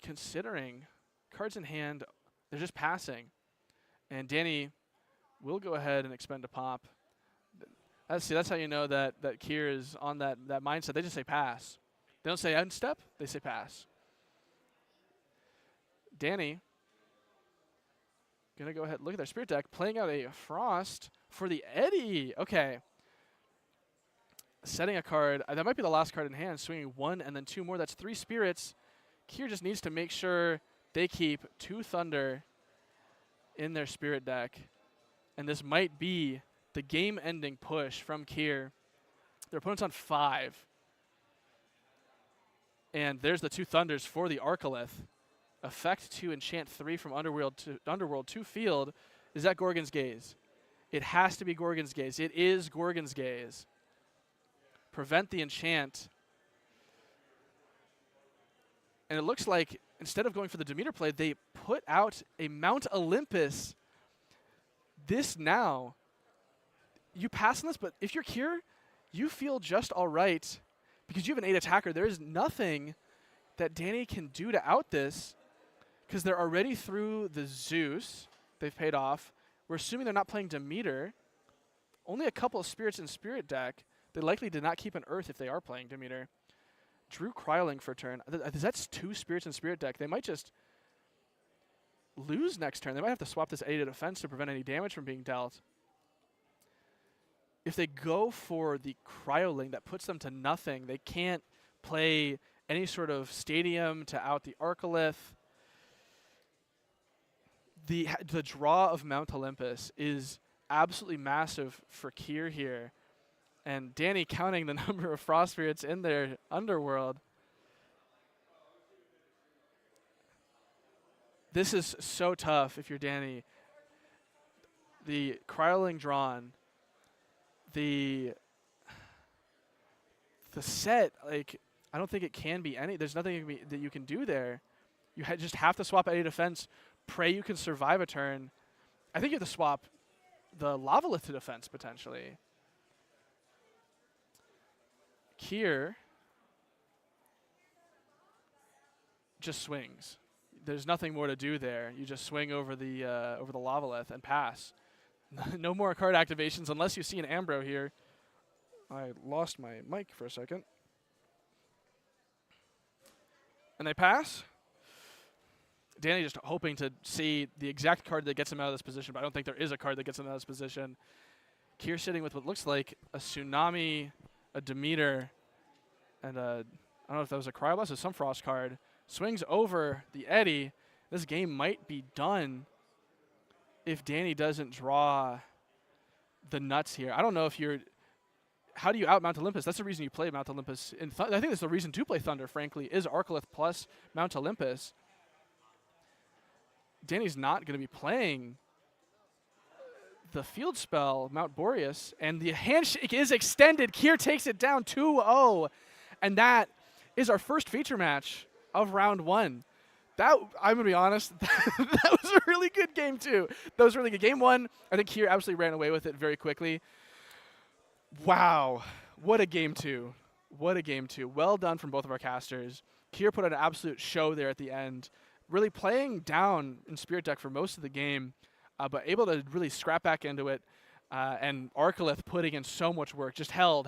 Considering cards in hand, they're just passing. And Danny will go ahead and expend a pop. That's how you know that Kier is on that mindset. They just say pass. They don't say end step, they say pass. Danny gonna go ahead, look at their spirit deck, playing out a Frost for the Eddie. Okay. Setting a card. That might be the last card in hand, swinging 1 and then 2 more. That's 3 spirits. Kier just needs to make sure they keep 2 Thunder in their spirit deck. And this might be the game-ending push from Kier. Their opponent's on 5. And there's the 2 Thunders for the Arcolith. Effect to enchant 3 from Underworld to field. Is that Gorgon's Gaze? It has to be Gorgon's Gaze. It is Gorgon's Gaze. Prevent the enchant. And it looks like instead of going for the Demeter play, they put out a Mount Olympus. This now, you pass on this, but if you're Kier, you feel just all right because you have an 8 attacker. There is nothing that Danny can do to out this because they're already through the Zeus. They've paid off. We're assuming they're not playing Demeter. Only a couple of spirits in spirit deck. They likely did not keep an Earth if they are playing Demeter. Drew Kryling for a turn. That's 2 spirits in spirit deck. They might just lose next turn. They might have to swap this 8 to defense to prevent any damage from being dealt. If they go for the Cryoling, that puts them to nothing. They can't play any sort of stadium to out the Arcolith. The draw of Mount Olympus is absolutely massive for Kier here. And Danny counting the number of Frost Spirits in their Underworld. This is so tough if you're Danny. The Cryoling drawn. The set, like, I don't think it can be any. There's nothing that you can do there. You just have to swap any defense. Pray you can survive a turn. I think you have to swap the Lavalith to defense potentially. Kier just swings. There's nothing more to do there. You just swing over the Lavalith and pass. No more card activations unless you see an Ambro here. I lost my mic for a second. And they pass. Danny just hoping to see the exact card that gets him out of this position, but I don't think there is a card that gets him out of this position. Kier sitting with what looks like a Tsunami, a Demeter, and I don't know if that was a Cryoblast or some Frost card. Swings over the Eddie. This game might be done if Danny doesn't draw the nuts here. I don't know if you're... How do you out Mount Olympus? That's the reason you play Mount Olympus. I think that's the reason to play Thunder, frankly, is Arcolith plus Mount Olympus. Danny's not going to be playing the field spell, Mount Boreas, and the handshake is extended. Kier takes it down 2-0, and that is our first feature match of round 1. That, I'm going to be honest, that was a really good game, too. That was really good. Game 1, I think Kier absolutely ran away with it very quickly. Wow, what a game 2. What a game 2. Well done from both of our casters. Kier put an absolute show there at the end, really playing down in Spirit Deck for most of the game, but able to really scrap back into it. And Arcolith putting in so much work, just held.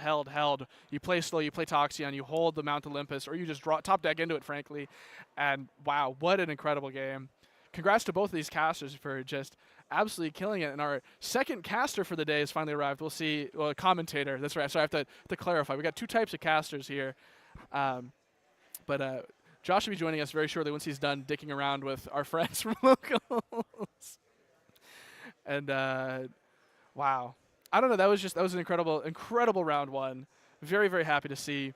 You play slow, you play Toxion, you hold the Mount Olympus, or you just draw top deck into it, frankly. And wow, what an incredible game. Congrats to both of these casters for just absolutely killing it. And our second caster for the day has finally arrived. We'll see, well, a commentator, that's right. So I have to clarify. We got 2 types of casters here. But Josh will be joining us very shortly once he's done dicking around with our friends from locals. And wow. I don't know. That was an incredible round 1. Very, very happy to see.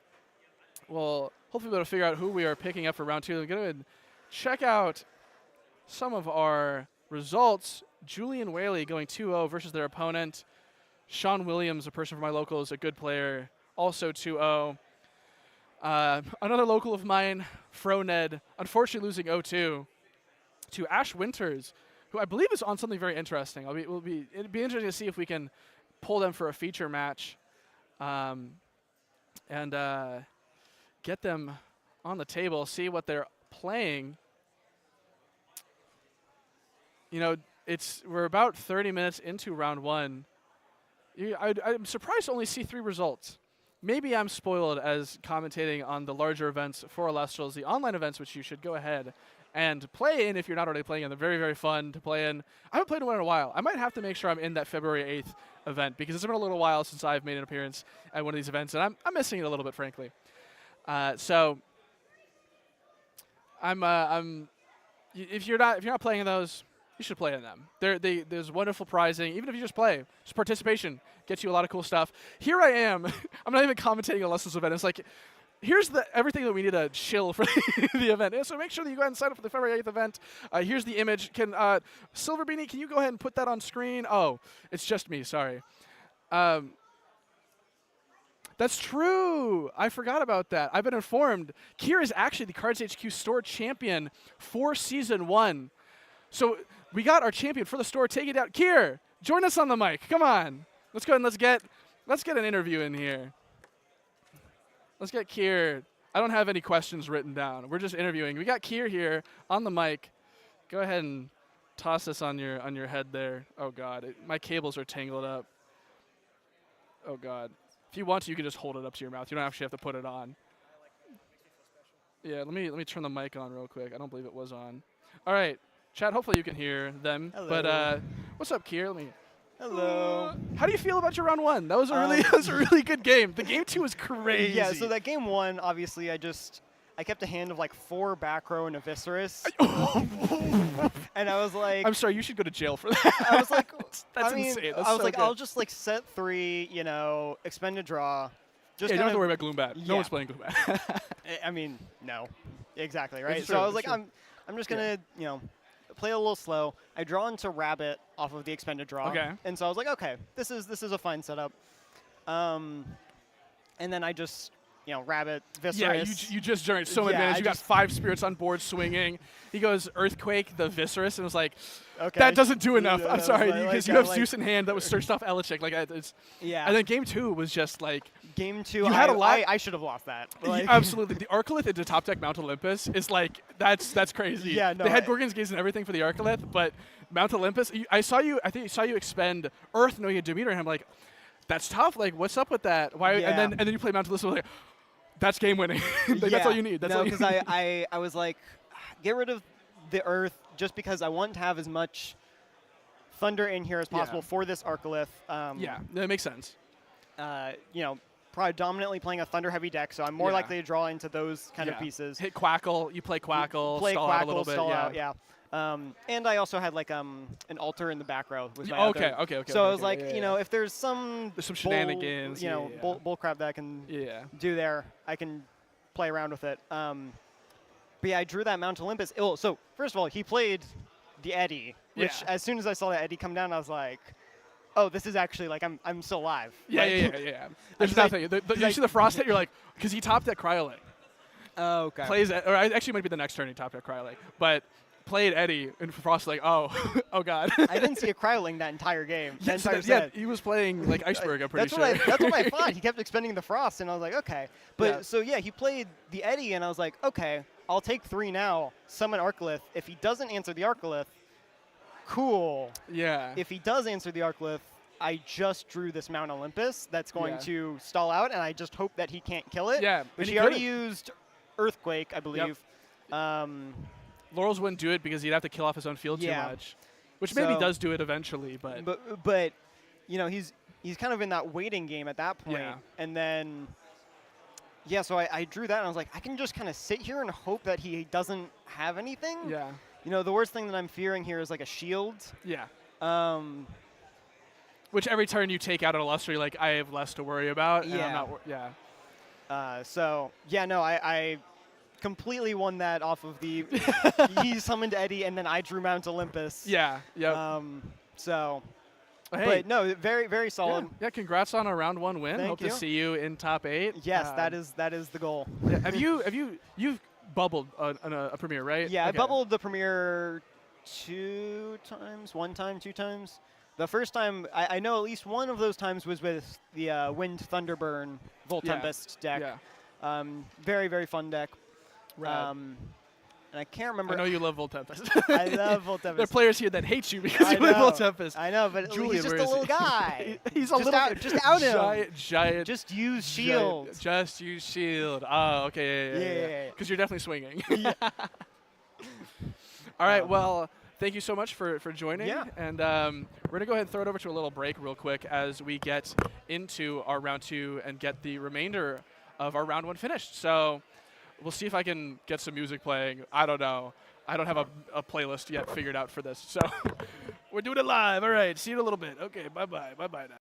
We'll hopefully be able to figure out who we are picking up for round 2. We're going to check out some of our results. Julian Whaley going 2-0 versus their opponent. Sean Williams, a person from my local, is a good player, also 2-0. Another local of mine, Froned, unfortunately losing 0-2 to Ash Winters, who I believe is on something very interesting. It'd be interesting to see if we can pull them for a feature match, and get them on the table, see what they're playing. You know, we're about 30 minutes into round 1. I'm surprised to only see 3 results. Maybe I'm spoiled as commentating on the larger events for Elestrals, the online events, which you should go ahead and play in if you're not already playing in. They're very, very fun to play in. I haven't played in one in a while. I might have to make sure I'm in that February 8th event because it's been a little while since I've made an appearance at one of these events, and I'm missing it a little bit, frankly. So if you're not playing in those, you should play in them. There's wonderful prizing. Even if you just play, just participation gets you a lot of cool stuff. Here I am. I'm not even commentating on Leslie's event. It's like, here's everything that we need to chill for the event. So make sure that you go ahead and sign up for the February 8th event. Here's the image. Silver Beanie, can you go ahead and put that on screen? Oh, it's just me. Sorry. That's true. I forgot about that. I've been informed. Kier is actually the Cardshq store champion for Season 1. So we got our champion for the store. Take it out. Kier, join us on the mic. Come on. Let's go ahead and let's get an interview in here. Let's get Kier. I don't have any questions written down. We're just interviewing. We got Kier here on the mic. Go ahead and toss this on your head there. Oh God, my cables are tangled up. Oh God. If you want to, you can just hold it up to your mouth. You don't actually have to put it on. Yeah, let me turn the mic on real quick. I don't believe it was on. All right, chat. Hopefully you can hear them. Hello. But what's up, Kier? Hello. How do you feel about your round 1? That was a really good game. The game 2 was crazy. Yeah. So that game 1, obviously, I kept a hand of like 4 back row and a Viscerus. And I was like, I'm sorry, you should go to jail for that. I was like, that's insane. That's I was so like, good. I'll just like set 3, expend a draw. Just you don't have to worry about Gloombat. Yeah. No one's playing Gloombat. I mean, no. Exactly, right? It's so true, I was it's like, true. I'm just going to, play a little slow. I draw into Rabbit off of the expended draw. Okay. And so I was like, okay, this is a fine setup. And then I just, Rabbit, Viscerus. Yeah, you just generate so many advantage. You got 5 spirits on board swinging. He goes Earthquake, the Viscerus, and was like, okay, that doesn't do enough. I'm sorry, because you have like, Zeus in hand that was searched off Elestrals. Yeah. And then game 2 was just like. Game 2, you had a lot. I should have lost that. Absolutely. The Arcolith into top deck Mount Olympus is like, that's crazy. Yeah, no. They had Gorgon's Gaze and everything for the Arcolith, but Mount Olympus, I think I saw you expend Earth, no, you had Demeter, and I'm like, that's tough. Like, what's up with that? Why? Yeah. And then you play Mount Olympus, like, that's game winning. That's all you need. No, because I was like, get rid of the Earth just because I want to have as much Thunder in here as possible for this Arcolith. Yeah, that makes sense. Predominantly playing a Thunder heavy deck, so I'm more likely to draw into those kind of pieces. Hit Quackle, you play Quackle, play stall Quackle, out a little bit. stall out, yeah. And I also had like an altar in the back row. Was my okay. So I was like, if there's some shenanigans, bull crap that I can do there, I can play around with it. But yeah, I drew that Mount Olympus. So first of all, he played the Eddy, which as soon as I saw that Eddy come down, I was like, oh, this is actually like I'm still alive. Yeah. There's nothing. You see the frost hit, you're like, because he topped that Cryolite. Oh, okay. Plays it, or actually it might be the next turn he topped that Cryolite. But played Eddie, and Frost like, oh, oh god. I didn't see a Cryoling that entire game. That Yes, entire yeah, set. he was playing like Iceberg. I'm pretty sure. That's what I thought. He kept expending the Frost, and I was like, okay. But Yeah. so yeah, he played the Eddie, and I was like, okay, I'll take 3 now. Summon Arcalith. If he doesn't answer the Arcalith, cool. Yeah. If he does answer the Arcalith, I just drew this Mount Olympus that's going Yeah. to stall out, and I just hope that he can't kill it. Yeah, Which and he already couldn't. used Earthquake, I believe. Laurels wouldn't do it because he'd have to kill off his own field too Yeah. much, which maybe So- does do it eventually. But But you know, he's kind of in that waiting game at that point. Yeah. And then, yeah, so I drew that, and I was like, I can just kind of sit here and hope that he doesn't have anything. yeah, You know, the worst thing that I'm fearing here is like a shield. yeah. Um, Which every turn you take out an Illustri, like I have less to worry about. And I'm Yeah. not. so, yeah, no, I completely won that off of the he summoned Eddie, and then I drew Mount Olympus. Yeah. Yeah. So, Hey. but no, very, very solid. Yeah, congrats on a round 1 win. Thank Hope you. to see you in top 8. Yes, that is the goal. Yeah, you've bubbled on a premiere, right? Yeah, Okay. I bubbled the premiere 2 times, 1 time, 2 times. The first time, I know at least one of those times was with the Wind Thunderburn Volt Yeah. Tempest deck. Yeah. Very, very fun deck. Rad. And I can't remember. I know you love Volt Tempest. I love Volt There are Tempest. players here that hate you because I you play know. Volt Tempest. I know, but Julian, he's just where a is little he? guy. He's a just little just out him. giant. Just use giant- shield. Just use shield. Oh, okay. Yeah. Because you're definitely swinging. Yeah. All right. Well, thank you so much for joining. Yeah. And we're gonna go ahead and throw it over to a little break real quick as we get into our round 2 and get the remainder of our round 1 finished. So we'll see if I can get some music playing. I don't know. I don't have a playlist yet figured out for this. So we're doing it live. All right. See you in a little bit. Okay. Bye-bye. Bye-bye now.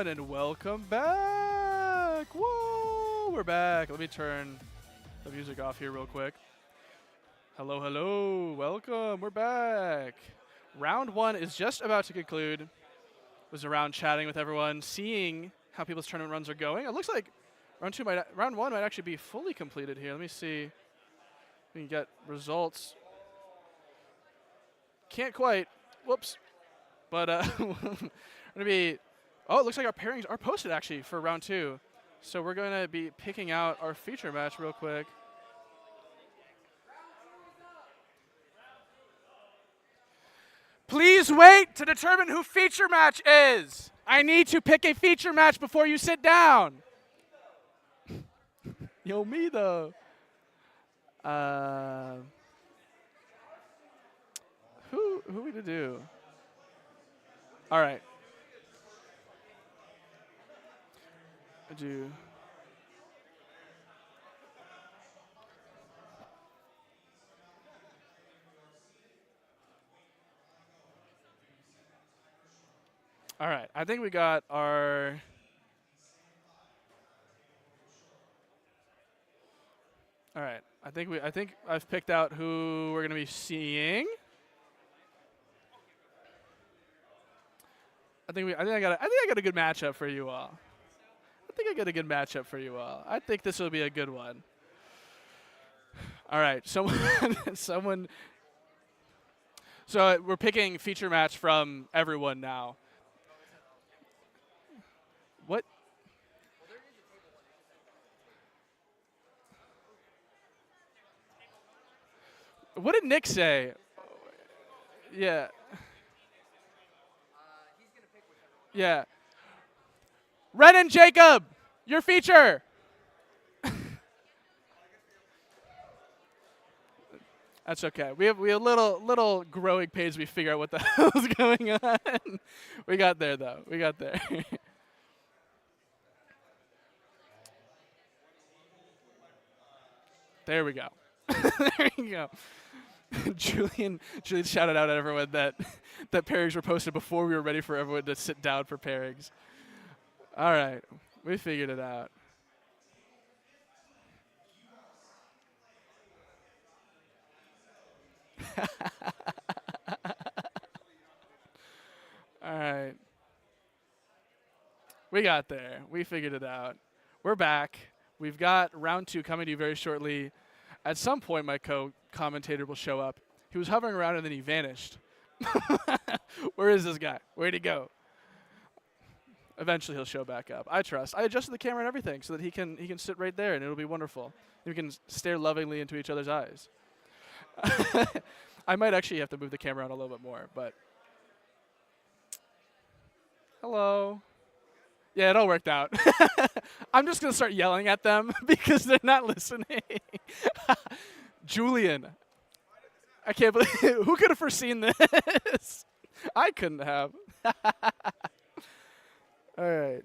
gentlemen, and welcome back. Whoa, we're back. Let me turn the music off here real quick. Hello, hello, welcome. We're back. Round 1 is just about to conclude. Was around chatting with everyone, seeing how people's tournament runs are going. It looks like round 1 might actually be fully completed here. Let me see if we can get results. Can't quite. Whoops. But gonna be. Oh, it looks like our pairings are posted actually for round 2. So we're going to be picking out our feature match real quick. Please wait to determine who feature match is. I need to pick a feature match before you sit down. Yo, me though. Who we to do? All right. All right. I think we got our. All right. I think I've picked out who we're gonna be seeing. I think I got a good matchup for you all. I think this will be a good one. All right, someone. So we're picking feature match from everyone now. What? What did Nick say? Yeah. Yeah. Ren and Jacob, your feature. That's okay. We have a little growing pains. We figure out what the hell's going on. We got there though. We got there. There we go. There you go. Julian shouted out at everyone that pairings were posted before we were ready for everyone to sit down for pairings. All right, we figured it out. All right. We got there. We figured it out. We're back. We've got round 2 coming to you very shortly. At some point, my co-commentator will show up. He was hovering around and then he vanished. Where is this guy? Where'd he go? Eventually, he'll show back up. I trust. I adjusted the camera and everything so that he can sit right there and it'll be wonderful. We can stare lovingly into each other's eyes. I might actually have to move the camera on a little bit more, but. Hello. Yeah, it all worked out. I'm just going to start yelling at them because they're not listening. Julian. I can't believe who could have foreseen this? I couldn't have. All right.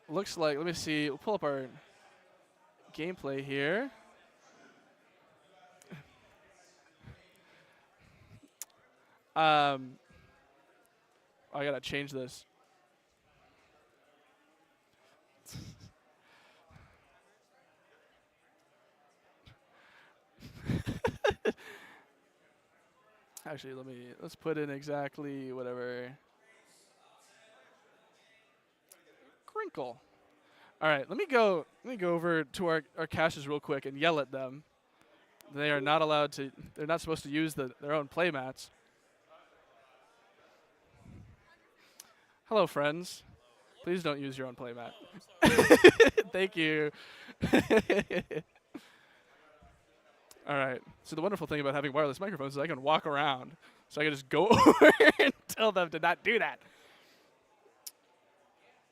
Looks like, let me see. We'll pull up our gameplay here. I gotta change this. Actually, let's put in exactly whatever. Crinkle. All right, let me go over to our caches real quick and yell at them. They are not allowed to. They're not supposed to use their own playmats. Hello, friends. Please don't use your own playmat. Thank you. All right. So the wonderful thing about having wireless microphones is I can walk around. So I can just go over and tell them to not do that.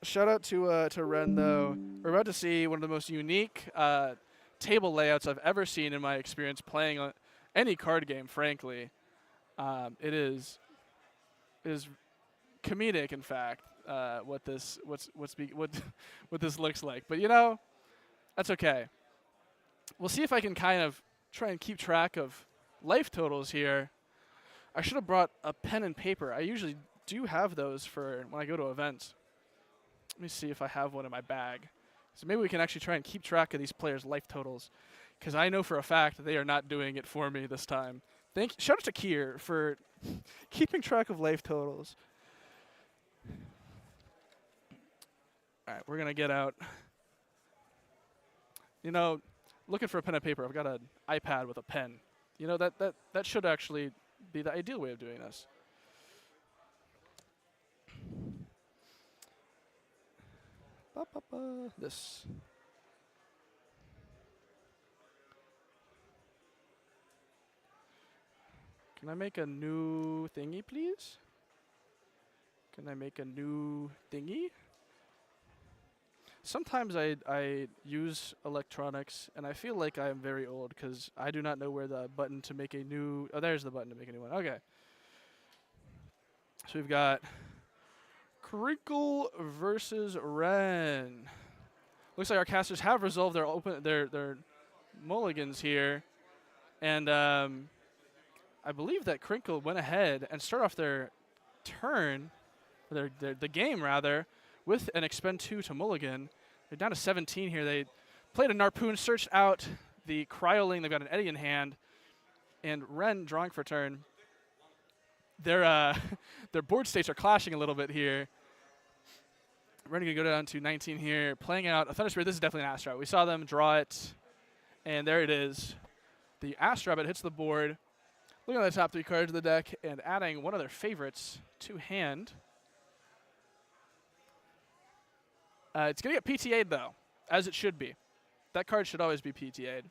Shout out to Ren, though. We're about to see one of the most unique table layouts I've ever seen in my experience playing on any card game, frankly. It is comedic, in fact, what this looks like. But you know, that's okay. We'll see if I can kind of try and keep track of life totals here. I should have brought a pen and paper. I usually do have those for when I go to events. Let me see if I have one in my bag. So maybe we can actually try and keep track of these players' life totals, because I know for a fact that they are not doing it for me this time. Shout out to Kier for keeping track of life totals. All right, we're going to get out. You know, looking for a pen and paper, I've got an iPad with a pen. You know, that should actually be the ideal way of doing this. This. Can I make a new thingy, please? Can I make a new thingy? Sometimes I use electronics, and I feel like I am very old because I do not know where the button to make a new... Oh, there's the button to make a new one. Okay. So we've got Crinkle versus Ren. Looks like our casters have resolved their mulligans here. And I believe that Crinkle went ahead and started off their turn, the game rather, with an expend 2 to mulligan. They're down to 17 here. They played a Narpoon, searched out the Cryoling. They've got an Eddy in hand. And Ren drawing for turn. Their board states are clashing a little bit here. Ren going to go down to 19 here, playing out a Thunder Spirit. This is definitely an Astro. We saw them draw it, and there it is. The Astro Rabbit hits the board. Looking at the top 3 cards of the deck and adding one of their favorites to hand. It's going to get PTA'd, though, as it should be. That card should always be PTA'd.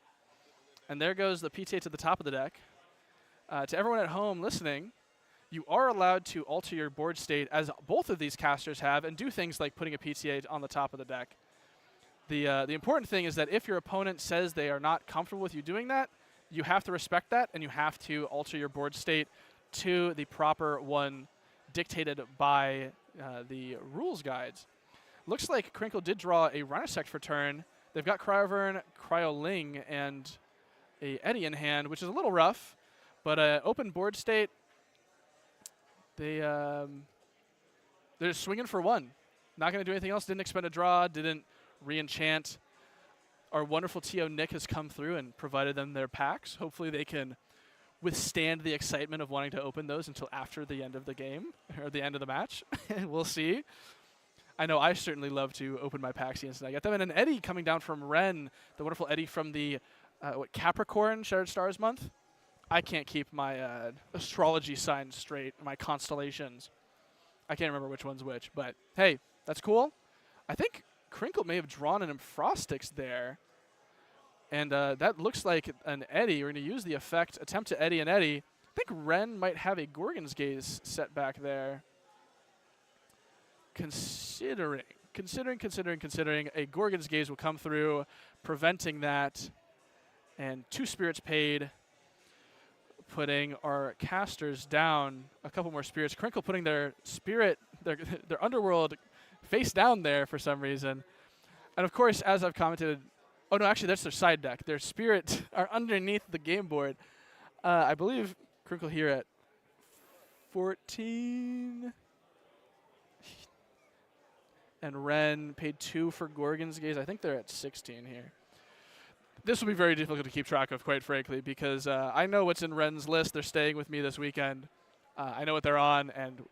And there goes the PTA to the top of the deck. To everyone at home listening, you are allowed to alter your board state, as both of these casters have, and do things like putting a PTA on the top of the deck. The important thing is that if your opponent says they are not comfortable with you doing that, you have to respect that, and you have to alter your board state to the proper one dictated by the rules guides. Looks like Crinkle did draw a Rhinosect for turn. They've got Cryovern, Cryoling, and a Eddy in hand, which is a little rough, but open board state. They're just swinging for one. Not going to do anything else. Didn't expend a draw. Didn't re-enchant. Our wonderful TO Nick has come through and provided them their packs. Hopefully they can withstand the excitement of wanting to open those until after the end of the game, or the end of the match. We'll see. I know I certainly love to open my packs the instant I get them. And an Eddy coming down from Ren, the wonderful Eddy from the Capricorn Shattered Stars month. I can't keep my astrology signs straight, my constellations. I can't remember which one's which, but hey, that's cool. I think Crinkle may have drawn an Frostix there, and that looks like an Eddy. We're going to use the effect, attempt to Eddy an Eddy. I think Ren might have a Gorgon's Gaze set back there. Considering, a Gorgon's Gaze will come through, preventing that, and 2 spirits paid. Putting our casters down a couple more spirits. Crinkle putting their spirit, their underworld face down there for some reason. And of course, as I've commented, oh no, actually that's their side deck. Their spirit are underneath the game board. I believe Crinkle here at 14. And Ren paid 2 for Gorgon's Gaze. I think they're at 16 here. This will be very difficult to keep track of, quite frankly, because I know what's in Ren's list. They're staying with me this weekend. I know what they're on, and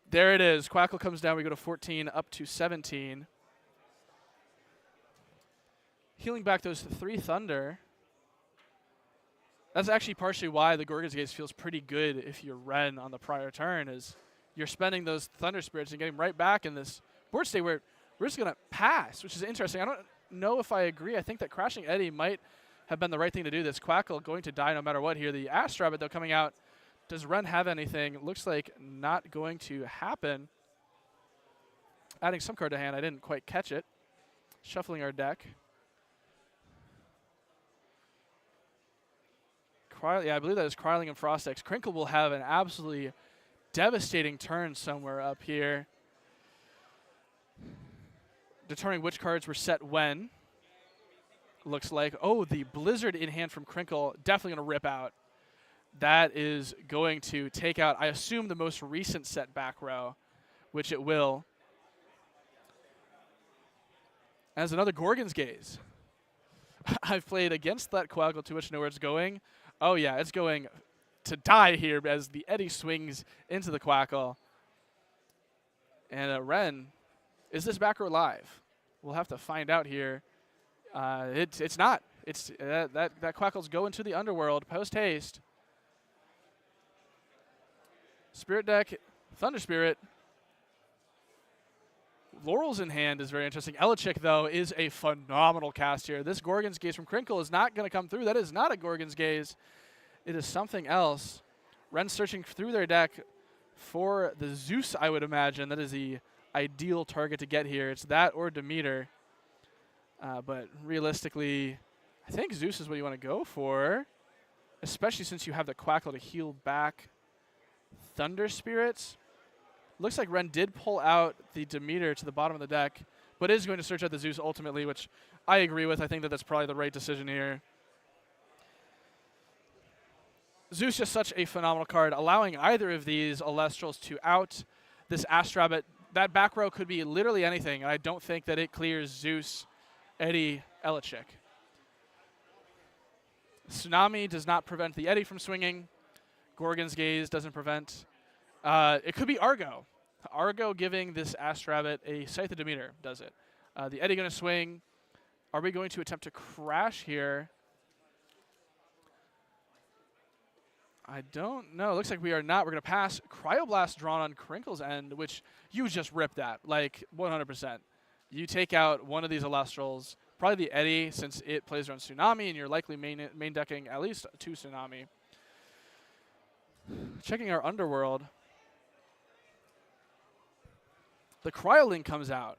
there it is. Quackle comes down. We go to 14 up to 17. Healing back those 3 Thunder. That's actually partially why the Gorgon's Gaze feels pretty good if you're Ren on the prior turn, is you're spending those Thunder Spirits and getting right back in this board state where we're just going to pass, which is interesting. I don't know if I agree. I think that crashing Eddy might have been the right thing to do. This Quackle going to die no matter what here. The Astro Rabbit, though, coming out. Does Ren have anything? Looks like not going to happen. Adding some card to hand. I didn't quite catch it. Shuffling our deck. Yeah, I believe that is Cryoling and Frostix. Crinkle will have an absolutely devastating turn somewhere up here. Determining which cards were set when. Looks like, oh, the Blizzard in hand from Crinkle, definitely going to rip out. That is going to take out, I assume, the most recent set back row. which it will. As another Gorgon's Gaze. I've played against that Quackle too much to know where it's going. Oh yeah, it's going to die here as the Eddy swings into the Quackle. And Ren, is this back row live? We'll have to find out here. It's not. It's that Quackle's going to the underworld post haste. Spirit deck, Thunder Spirit. Laurel's in hand is very interesting. Elestrals, though, is a phenomenal cast here. This Gorgon's Gaze from Crinkle is not going to come through. That is not a Gorgon's Gaze. It is something else. Ren's searching through their deck for the Zeus, I would imagine. That is the ideal target to get here. It's that or Demeter. But realistically, I think Zeus is what you want to go for, especially since you have the Quackle to heal back Thunder Spirits. Looks like Ren did pull out the Demeter to the bottom of the deck, but is going to search out the Zeus ultimately, which I agree with. I think that that's probably the right decision here. Zeus is such a phenomenal card, allowing either of these Elestrals to out this Astrabbit. That back row could be literally anything, and I don't think that it clears Zeus, Eddy, Elestrals. Tsunami does not prevent the Eddy from swinging. Gorgon's Gaze doesn't prevent. It could be Argo. Argo giving this Astrabbit a Scythe of Demeter does it. The Eddy going to swing. Are we going to attempt to crash here? I don't know. Looks like we are not. We're going to pass. Cryoblast drawn on Crinkle's end, which you just ripped that, like 100%. You take out one of these Elestrals, probably the Eddy, since it plays around Tsunami, and you're likely main decking at least 2 Tsunami. Checking our Underworld. The Cryolink comes out.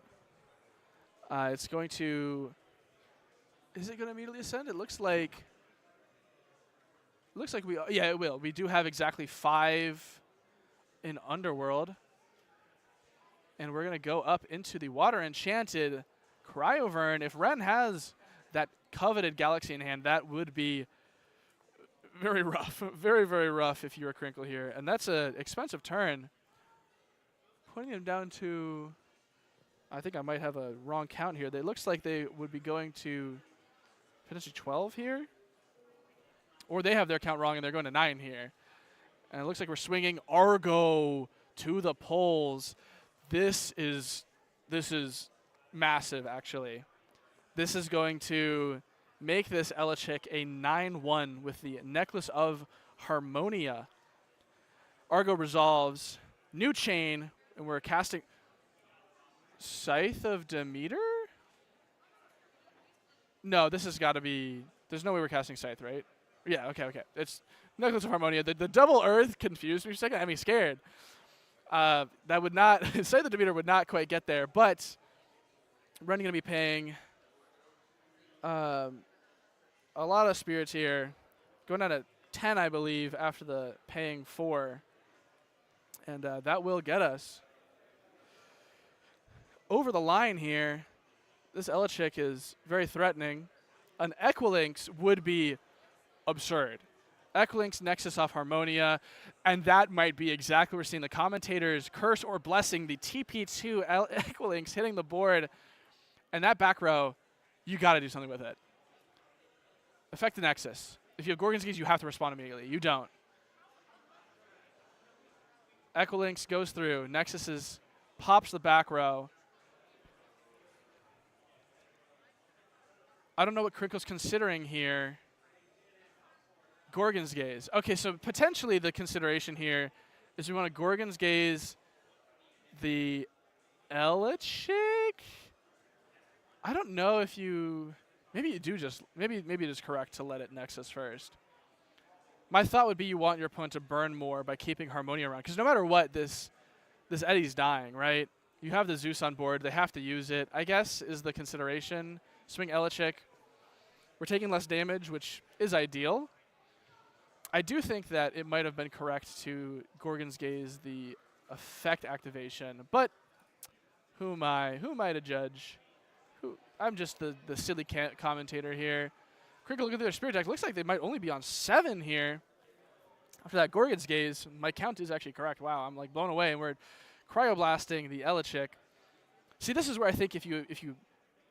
It's going to... Is it going to immediately ascend? It looks like we... Yeah, it will. We do have exactly 5 in Underworld. And we're going to go up into the Water Enchanted Cryovern. If Ren has that coveted Galaxy in hand, that would be very rough. Very, very rough if you were Crinkle here. And that's an expensive turn. Putting him down to... I think I might have a wrong count here. It looks like they would be going to potentially 12 here. Or they have their count wrong and they're going to 9 here. And it looks like we're swinging Argo to the poles. This is massive, actually. This is going to make this Elestrals a 9-1 with the Necklace of Harmonia. Argo resolves. New chain, and we're casting Scythe of Demeter? No, this has got to be... There's no way we're casting Scythe, right? Yeah, okay. It's Necklace of Harmonia. The double Earth confused me for a second. I had me scared. That would not... Scythe of Demeter would not quite get there, but Ren going to be paying a lot of spirits here. Going down to 10, I believe, after the paying 4. And that will get us over the line here. This Elestrals is very threatening. An Equilinx would be absurd. Equilinx, Nexus off Harmonia, and that might be exactly what we're seeing. The commentators curse or blessing the TP2 Equilinx hitting the board. And that back row, you got to do something with it. Affect the Nexus. If you have Gorgon's Gaze, you have to respond immediately. You don't. Equilinx goes through. Nexus pops the back row. I don't know what Crinkle's considering here. Gorgon's Gaze. Okay, so potentially the consideration here is we want to Gorgon's Gaze the Elestrals. I don't know if you... Maybe you do just... Maybe it is correct to let it Nexus first. My thought would be you want your opponent to burn more by keeping Harmonia around. Because no matter what, this Eddy's dying, right? You have the Zeus on board. They have to use it, I guess, is the consideration. Swing Elestrals. We're taking less damage, which is ideal. I do think that it might have been correct to Gorgon's Gaze the effect activation. But who am I? Who am I to judge? I'm just the silly commentator here. Crinkle, look at their spirit deck. Looks like they might only be on 7 here. After that Gorgon's Gaze, my count is actually correct. Wow, I'm like blown away. And we're cryoblasting the Elestrals. See, this is where I think if you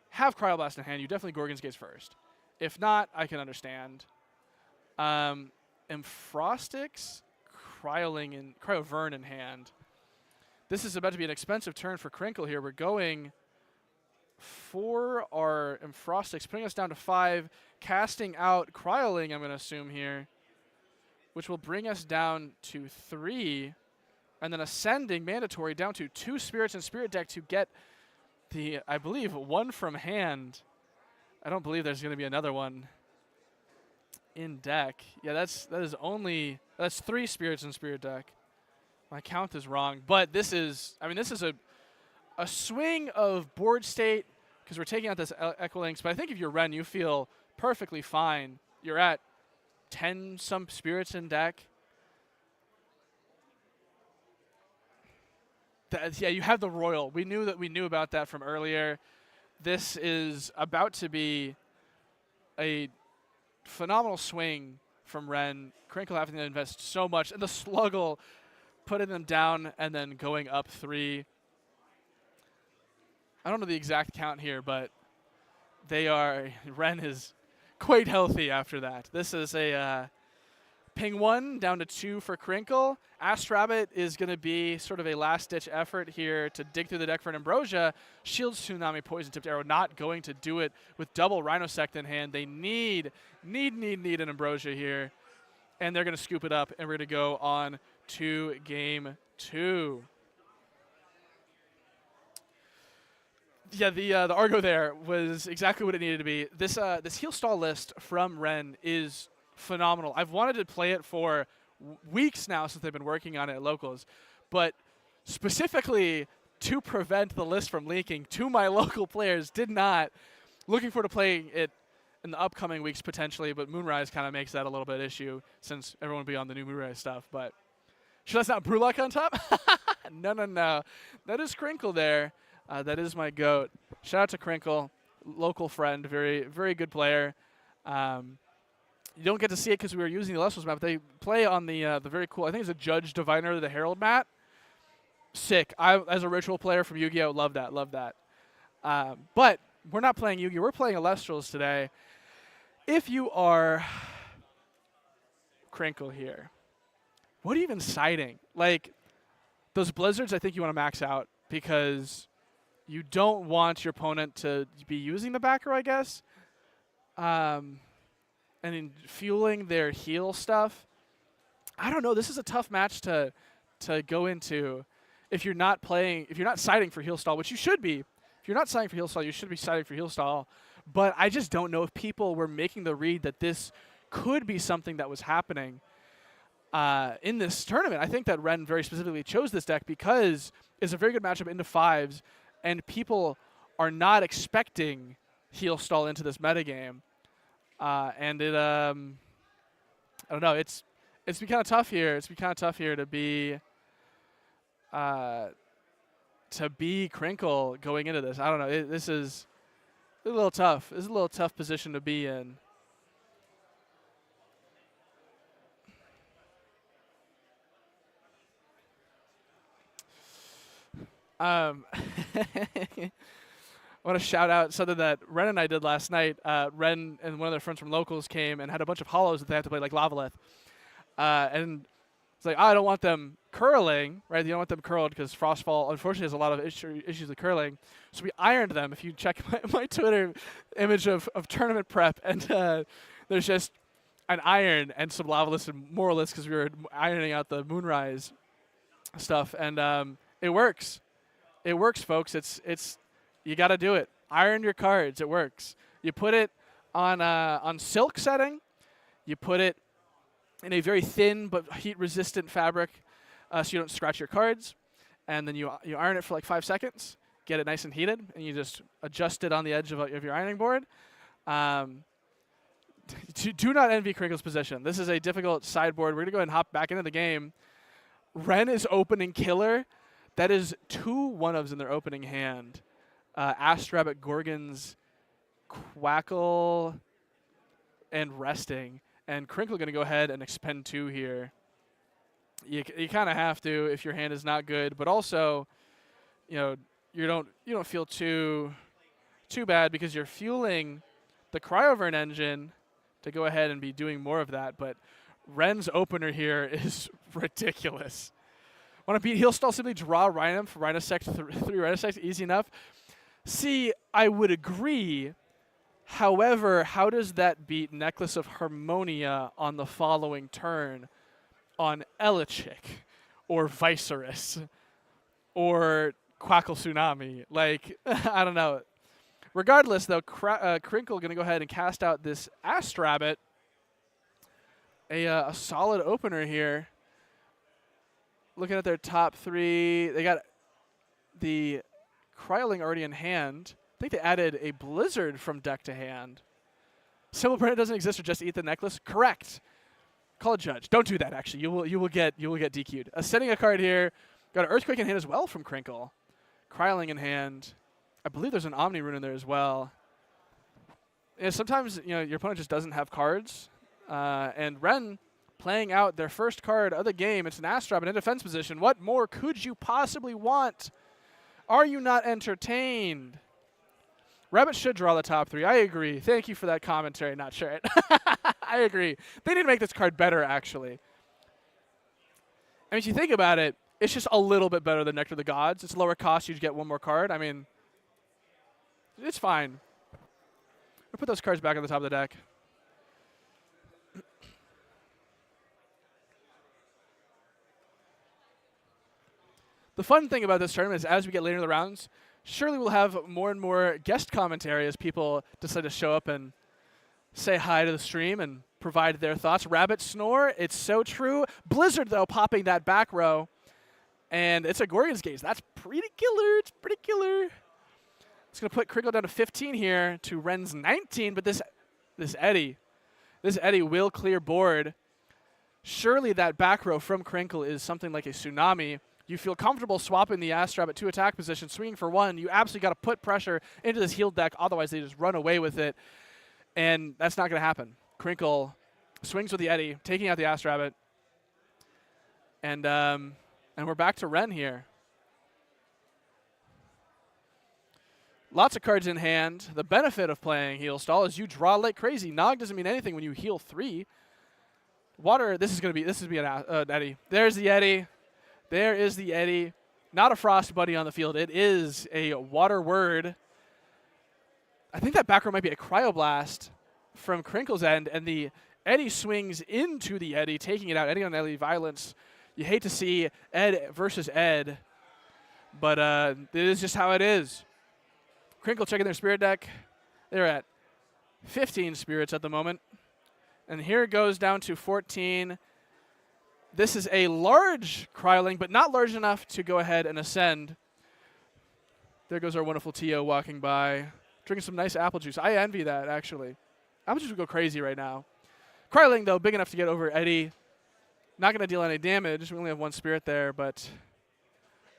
have cryoblast in hand, you definitely Gorgon's Gates first. If not, I can understand. Emfrostics, Cryovern in hand. This is about to be an expensive turn for Crinkle here. We're going for our Emfrostics, putting us down to 5, casting out Cryoling, I'm going to assume here, which will bring us down to 3, and then ascending mandatory down to 2 Spirits in Spirit Deck to get the, I believe, 1 from hand. I don't believe there's going to be another one in deck. Yeah, that's 3 Spirits in Spirit Deck. My count is wrong, but this is a swing of board state because we're taking out this Echolinks. But I think if you're Ren, you feel perfectly fine. You're at 10 some spirits in deck. Yeah, you have the Royal. We knew about that from earlier. This is about to be a phenomenal swing from Ren. Crinkle having to invest so much, and the Sluggle putting them down and then going up 3. I don't know the exact count here, but Ren is quite healthy after that. This is a ping 1 down to 2 for Crinkle. Astrabbit is going to be sort of a last-ditch effort here to dig through the deck for an Ambrosia. Shield Tsunami, Poison Tipped Arrow, not going to do it with double Rhinosect in hand. They need an Ambrosia here, and they're going to scoop it up, and we're going to go on to game 2. Yeah, the Argo there was exactly what it needed to be. This heal stall list from Ren is phenomenal. I've wanted to play it for weeks now since they've been working on it at locals, but specifically to prevent the list from leaking to my local players, did not. Looking forward to playing it in the upcoming weeks potentially, but Moonrise kind of makes that a little bit issue since everyone will be on the new Moonrise stuff. But should I not Brulok on top? No. That is Crinkle there. That is my GOAT. Shout out to Crinkle, local friend, very, very good player. You don't get to see it because we were using the Elestrals map. They play on the very cool, I think it's a Judge Diviner, the Herald mat. Sick. I, as a Ritual player from Yu-Gi-Oh, love that. But we're not playing Yu-Gi-Oh, we're playing Elestrals today. If you are Crinkle here, what are you even siding? Like, those Blizzards, I think you want to max out because you don't want your opponent to be using the back row, I guess. And in fueling their heal stuff. I don't know. This is a tough match to go into if you're not siding for heal stall, which you should be. If you're not siding for heal stall, you should be siding for heal stall. But I just don't know if people were making the read that this could be something that was happening in this tournament. I think that Ren very specifically chose this deck because it's a very good matchup into 5s, and people are not expecting heal stall into this metagame. And it, I don't know. It's been kind of tough here. It's been kind of tough here to be Crinkle going into this. I don't know. This is a little tough. This is a little tough position to be in. I want to shout out something that Ren and I did last night. Ren and one of their friends from locals came and had a bunch of hollows that they had to play, like Lavaleth. And it's like, I don't want them curling, right? You don't want them curled because Frostfall, unfortunately, has a lot of issues with curling. So we ironed them. If you check my Twitter image of tournament prep, and there's just an iron and some Lavaleth and Moralist because we were ironing out the Moonrise stuff. And it works. It works, folks. It's you got to do it. Iron your cards. It works. You put it on silk setting. You put it in a very thin but heat-resistant fabric so you don't scratch your cards. And then you iron it for like 5 seconds, get it nice and heated, and you just adjust it on the edge of your ironing board. Do not envy Crinkle's position. This is a difficult sideboard. We're going to go ahead and hop back into the game. Ren is opening killer. That is 2 one-ofs in their opening hand. Astrabbit, Gorgons, Quackle, and Resting. And Crinkle going to go ahead and expend 2 here. You kind of have to if your hand is not good, but also, you don't feel too bad because you're fueling the Cryovern engine to go ahead and be doing more of that. But Ren's opener here is ridiculous. Want to beat Healstall, simply draw Rhinem for Rhinosect 3 Rhinosect, easy enough. See, I would agree. However, how does that beat Necklace of Harmonia on the following turn on Elestrals or Viserys or Quackle Tsunami? Like, I don't know. Regardless, though, Crinkle going to go ahead and cast out this Astrabbit. A solid opener here. Looking at their top 3, they got the Kryling already in hand. I think they added a Blizzard from deck to hand. Symbol Print doesn't exist or just eat the necklace? Correct. Call a judge. Don't do that, actually. You will get DQ'd. Sending a card here. Got an Earthquake in hand as well from Crinkle. Kryling in hand. I believe there's an Omni Rune in there as well. Yeah, sometimes your opponent just doesn't have cards. And Ren playing out their first card of the game. It's an Astrabbit in defense position. What more could you possibly want? Are you not entertained? Rabbit should draw the top 3. I agree. Thank you for that commentary. Not sure. I agree. They need to make this card better, actually. I mean, if you think about it, it's just a little bit better than Nectar of the Gods. It's lower cost. You get one more card. I mean, it's fine. We'll put those cards back on the top of the deck. The fun thing about this tournament is as we get later in the rounds, surely we'll have more and more guest commentary as people decide to show up and say hi to the stream and provide their thoughts. Rabbit Snore, it's so true. Blizzard, though, popping that back row. And it's a Gorgon's Gaze. That's pretty killer. It's pretty killer. It's going to put Crinkle down to 15 here to Ren's 19, but this Eddie will clear board. Surely that back row from Crinkle is something like a Tsunami. You feel comfortable swapping the Astrabbit to attack position, swinging for 1. You absolutely got to put pressure into this healed deck, otherwise they just run away with it. And that's not going to happen. Crinkle swings with the Eddie, taking out the Astrabbit. And we're back to Ren here. Lots of cards in hand. The benefit of playing Healstall is you draw like crazy. Nog doesn't mean anything when you heal 3. Water, this is going to be an Eddie. There's the Eddie. There is the Eddie. Not a Frost Buddy on the field. It is a Water Word. I think that back row might be a Cryoblast from Crinkle's end, and the Eddie swings into the Eddie, taking it out. Eddie on Eddie violence. You hate to see Ed versus Ed, but it is just how it is. Crinkle checking their spirit deck. They're at 15 spirits at the moment. And here it goes down to 14. This is a large Kryling, but not large enough to go ahead and ascend. There goes our wonderful Tio walking by, drinking some nice apple juice. I envy that, actually. Apple juice would go crazy right now. Kryling, though, big enough to get over Eddie. Not going to deal any damage. We only have 1 spirit there, but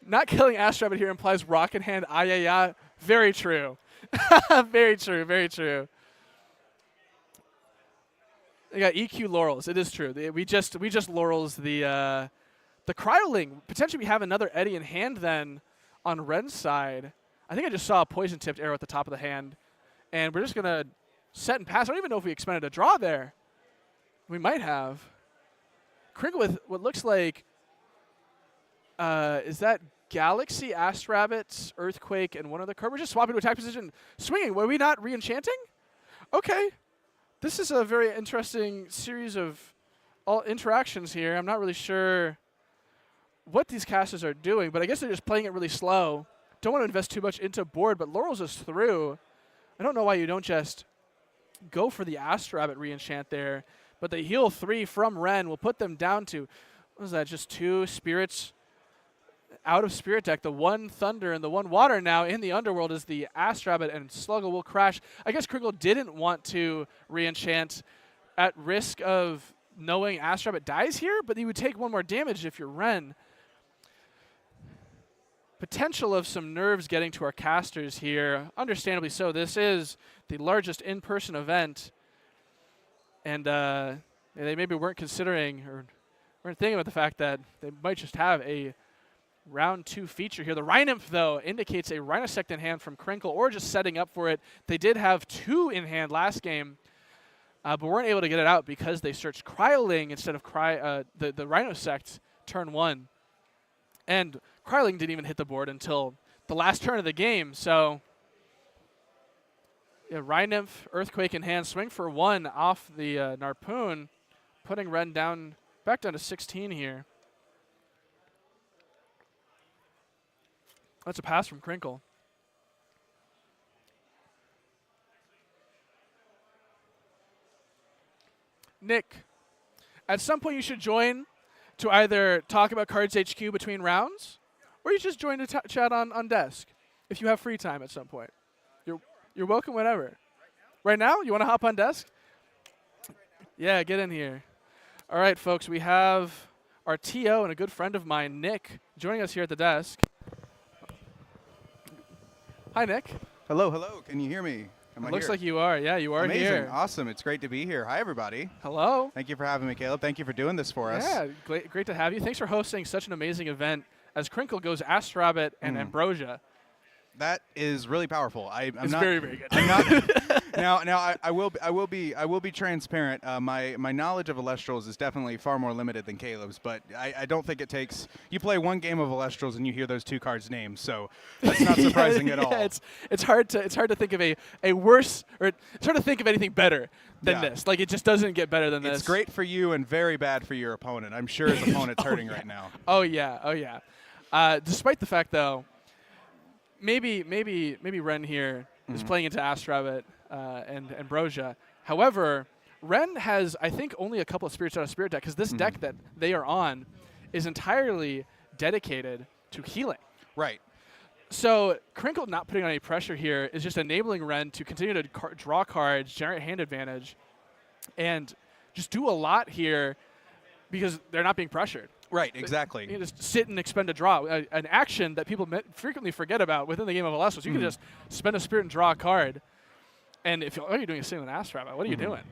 not killing Astrabbit here implies Rock in hand. Yeah. Very true. Very true, very true. They got EQ Laurels. It is true. We just Laurels the Cryoling. Potentially we have another Eddie in hand then on Ren's side. I think I just saw a poison-tipped arrow at the top of the hand. And we're just going to set and pass. I don't even know if we expended a draw there. We might have. Crinkle with what looks like, is that Galaxy, Astrabbit, Earthquake, and one other card? We're just swapping to attack position. Swinging. Were we not re-enchanting? Okay. This is a very interesting series of all interactions here. I'm not really sure what these casters are doing, but I guess they're just playing it really slow. Don't want to invest too much into board, but Laurels is through. I don't know why you don't just go for the Astrabbit re-enchant there, but the heal 3 from Ren will put them down to, what is that, just 2 spirits out of spirit deck. The 1 Thunder and the 1 Water now in the Underworld is the Astrabbit, and Sluggle will crash. I guess Crinkle didn't want to re-enchant at risk of knowing Astrabbit dies here, but he would take 1 more damage if you're Ren. Potential of some nerves getting to our casters here. Understandably so. This is the largest in-person event, and they maybe weren't considering or we're thinking about the fact that they might just have a round 2 feature here. The Rhinymph, though, indicates a Rhinosect in hand from Crinkle, or just setting up for it. They did have 2 in hand last game, but weren't able to get it out because they searched Cryoling instead of the Rhinosect turn 1. And Cryoling didn't even hit the board until the last turn of the game, so yeah, Rhinymph, Earthquake in hand, swing for 1 off the Narpoon, putting Ren back down to 16 here. That's a pass from Crinkle. Nick, at some point you should join to either talk about Cardshq between rounds, or you just join to chat on desk if you have free time at some point. You're welcome whenever. Right now? You want to hop on desk? Yeah, get in here. All right, folks, we have our TO and a good friend of mine, Nick, joining us here at the desk. Hi, Nick. Hello, hello. Can you hear me? Looks like you are. Yeah, you are Amazing. here. Awesome. It's great to be here. Hi, everybody. Hello. Thank you for having me, Caleb. Thank you for doing this for us. Yeah, great to have you. Thanks for hosting such an amazing event as Crinkle goes Astrabbit and Ambrosia. That is really powerful. It's very, very good. I'm not. Now, I will be transparent. My knowledge of Elestrals is definitely far more limited than Caleb's, but I don't think it takes. You play one game of Elestrals and you hear those 2 cards' names, so that's not surprising at all. It's hard to think of a worse, or it's hard to think of anything better than this. Like, it just doesn't get better than this. It's great for you and very bad for your opponent. I'm sure his opponent's hurting right now. Oh yeah. Despite the fact, though, maybe Ren here is playing into Astrabbit and Ambrosia. However, Ren has, I think, only a couple of spirits out of Spirit deck, because this deck that they are on is entirely dedicated to healing. Right. So Crinkle not putting on any pressure here is just enabling Ren to continue to draw cards, generate hand advantage, and just do a lot here because they're not being pressured. Right, exactly. You can just sit and expend a draw, an action that people frequently forget about within the game of Elestrals. You can just spend a spirit and draw a card, and if all you're doing is sitting with an Astrabbit, what are you doing?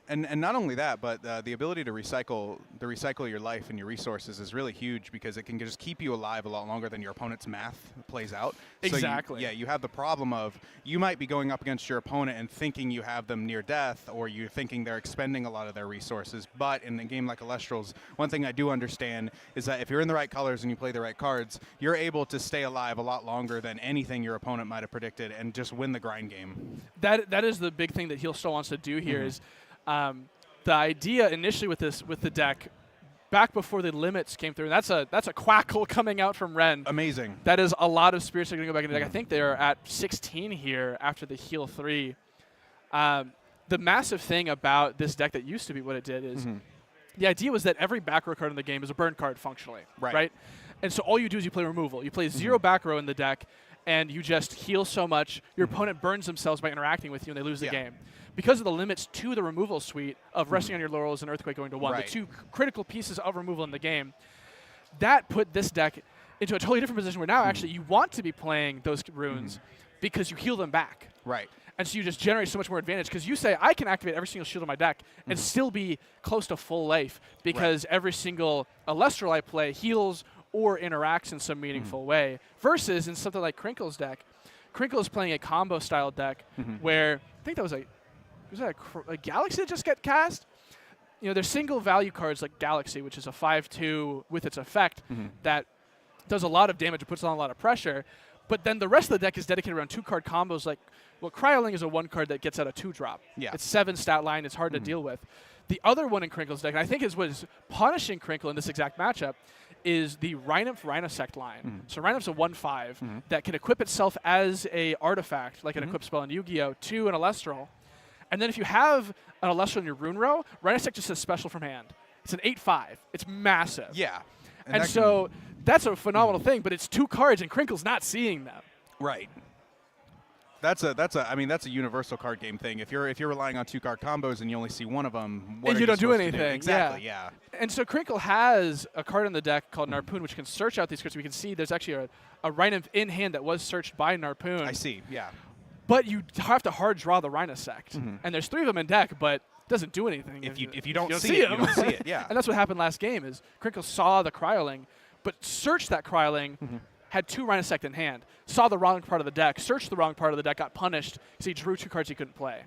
And not only that, but the ability to recycle your life and your resources is really huge, because it can just keep you alive a lot longer than your opponent's math plays out. Exactly. So you have the problem of you might be going up against your opponent and thinking you have them near death, or you're thinking they're expending a lot of their resources. But in a game like Elestrals, one thing I do understand is that if you're in the right colors and you play the right cards, you're able to stay alive a lot longer than anything your opponent might have predicted and just win the grind game. That is the big thing that Heal still wants to do here is. The idea initially with the deck, back before the limits came through, that's a Quackle coming out from Ren. Amazing. That is a lot of spirits that are going to go back in the deck. I think they are at 16 here after the Heal 3. The massive thing about this deck that used to be what it did is the idea was that every back row card in the game is a burn card functionally, right? And so all you do is you play removal. You play 0 back row in the deck, and you just heal so much, your opponent burns themselves by interacting with you, and they lose the game. Because of the limits to the removal suite of Resting on Your Laurels and Earthquake going to 1, the 2 critical pieces of removal in the game, that put this deck into a totally different position where now actually you want to be playing those runes because you heal them back. Right. And so you just generate so much more advantage, because you say, I can activate every single shield on my deck and still be close to full life, because every single Elestral I play heals or interacts in some meaningful way, versus in something like Crinkle's deck. Crinkle is playing a combo-style deck where, I think that was a Galaxy that just got cast? You know, there's single value cards like Galaxy, which is a 5/2 with its effect that does a lot of damage and puts on a lot of pressure. But then the rest of the deck is dedicated around 2-card combos like, well, Cryoling is a 1 card that gets out a 2-drop. Yeah. It's 7 stat line. It's hard to deal with. The other one in Crinkle's deck, and I think is what is punishing Crinkle in this exact matchup, is the Rhinymph Rhinosect line. So Rhinymph's a 1/5 that can equip itself as a artifact, like an equip spell in Yu-Gi-Oh! To an Elestral. And then if you have an Elestral in your rune row, Rhinosect just says special from hand. It's an 8/5. It's massive. Yeah. And so that's a phenomenal thing, but it's 2 cards, and Crinkle's not seeing them. Right. That's a universal card game thing. If you're relying on 2-card combos and you only see one of them, what and are you don't do supposed anything. to do? Exactly. Yeah. And so Crinkle has a card in the deck called Narpoon, which can search out these cards. We can see there's actually a Rhinymph in hand that was searched by Narpoon. I see. Yeah. But you have to hard draw the Rhinosect. And there's 3 of them in deck, but doesn't do anything. If you don't see it, you don't see it. Yeah. And that's what happened last game is Crinkle saw the Cryoling, but searched that Cryoling, had 2 Rhinosect in hand, saw the wrong part of the deck, searched the wrong part of the deck, got punished because he drew 2 cards he couldn't play.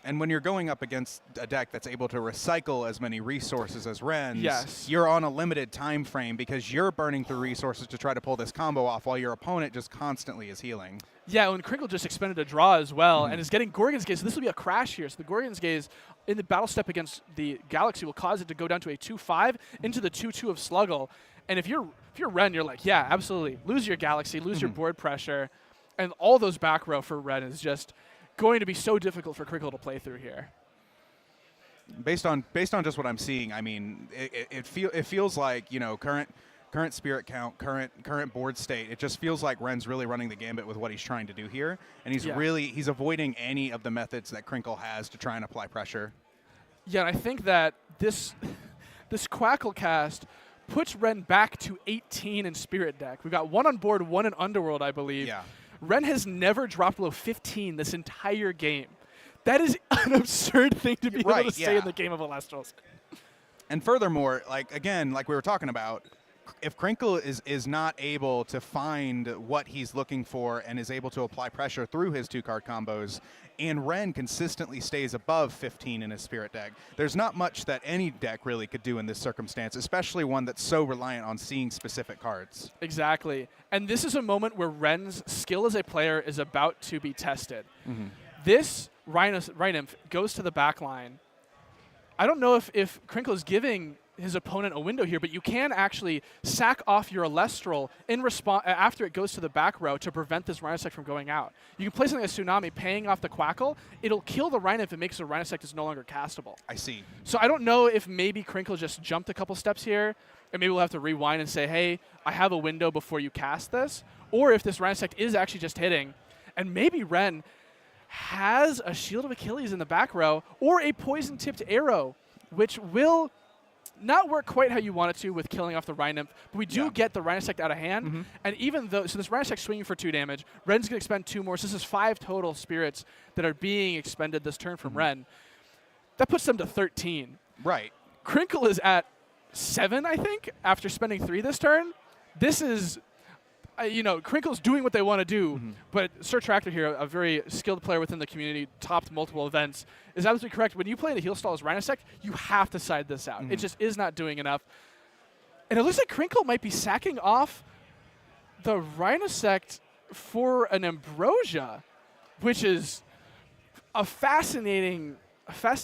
And when you're going up against a deck that's able to recycle as many resources as Ren's, yes, you're on a limited time frame because you're burning through resources to try to pull this combo off while your opponent just constantly is healing. Yeah, and Crinkle just expended a draw as well and is getting Gorgon's Gaze. So this will be a crash here. So the Gorgon's Gaze in the battle step against the Galaxy will cause it to go down to a 2-5 into the 2-2 of Sluggle. And if you're Ren, you're like, yeah, absolutely. Lose your Galaxy, lose your board pressure. And all those back row for Ren is just going to be so difficult for Crinkle to play through here. Based on just what I'm seeing, I mean, it feels like, current spirit count, current board state. It just feels like Ren's really running the gambit with what he's trying to do here, and he's avoiding any of the methods that Crinkle has to try and apply pressure. Yeah, and I think that this Quackle cast puts Ren back to 18 in Spirit deck. We've got 1 on board, 1 in Underworld, I believe. Yeah. Ren has never dropped below 15 this entire game. That is an absurd thing to be able to say in the game of Elestrals. And furthermore, like we were talking about, if Crinkle is not able to find what he's looking for and is able to apply pressure through his 2-card combos, and Ren consistently stays above 15 in his Spirit deck, there's not much that any deck really could do in this circumstance, especially one that's so reliant on seeing specific cards. Exactly. And this is a moment where Ren's skill as a player is about to be tested. This Rhinymph goes to the back line. I don't know if Crinkle is giving his opponent a window here, but you can actually sack off your Elestral in response after it goes to the back row to prevent this Rhinosect from going out. You can play something like Tsunami, paying off the Quackle. It'll kill the Rhinymph and makes the Rhinosect is no longer castable. I see. So I don't know if maybe Crinkle just jumped a couple steps here, and maybe we'll have to rewind and say, hey, I have a window before you cast this, or if this Rhinosect is actually just hitting, and maybe Ren has a Shield of Achilles in the back row, or a poison-tipped arrow, which will not work quite how you want it to with killing off the Rhinymph, but we do get the Rhinosect out of hand. And even though, so this Rhinosect swinging for 2 damage, Ren's going to expend 2 more, so this is 5 total spirits that are being expended this turn from Ren. That puts them to 13. Right. Crinkle is at 7, I think, after spending 3 this turn. This is, Crinkle's doing what they want to do, but Sir Tractor here, a very skilled player within the community, topped multiple events, is absolutely correct. When you play the heal stall as Rhinosect, you have to side this out. It just is not doing enough. And it looks like Crinkle might be sacking off the Rhinosect for an Ambrosia, which is a fascinating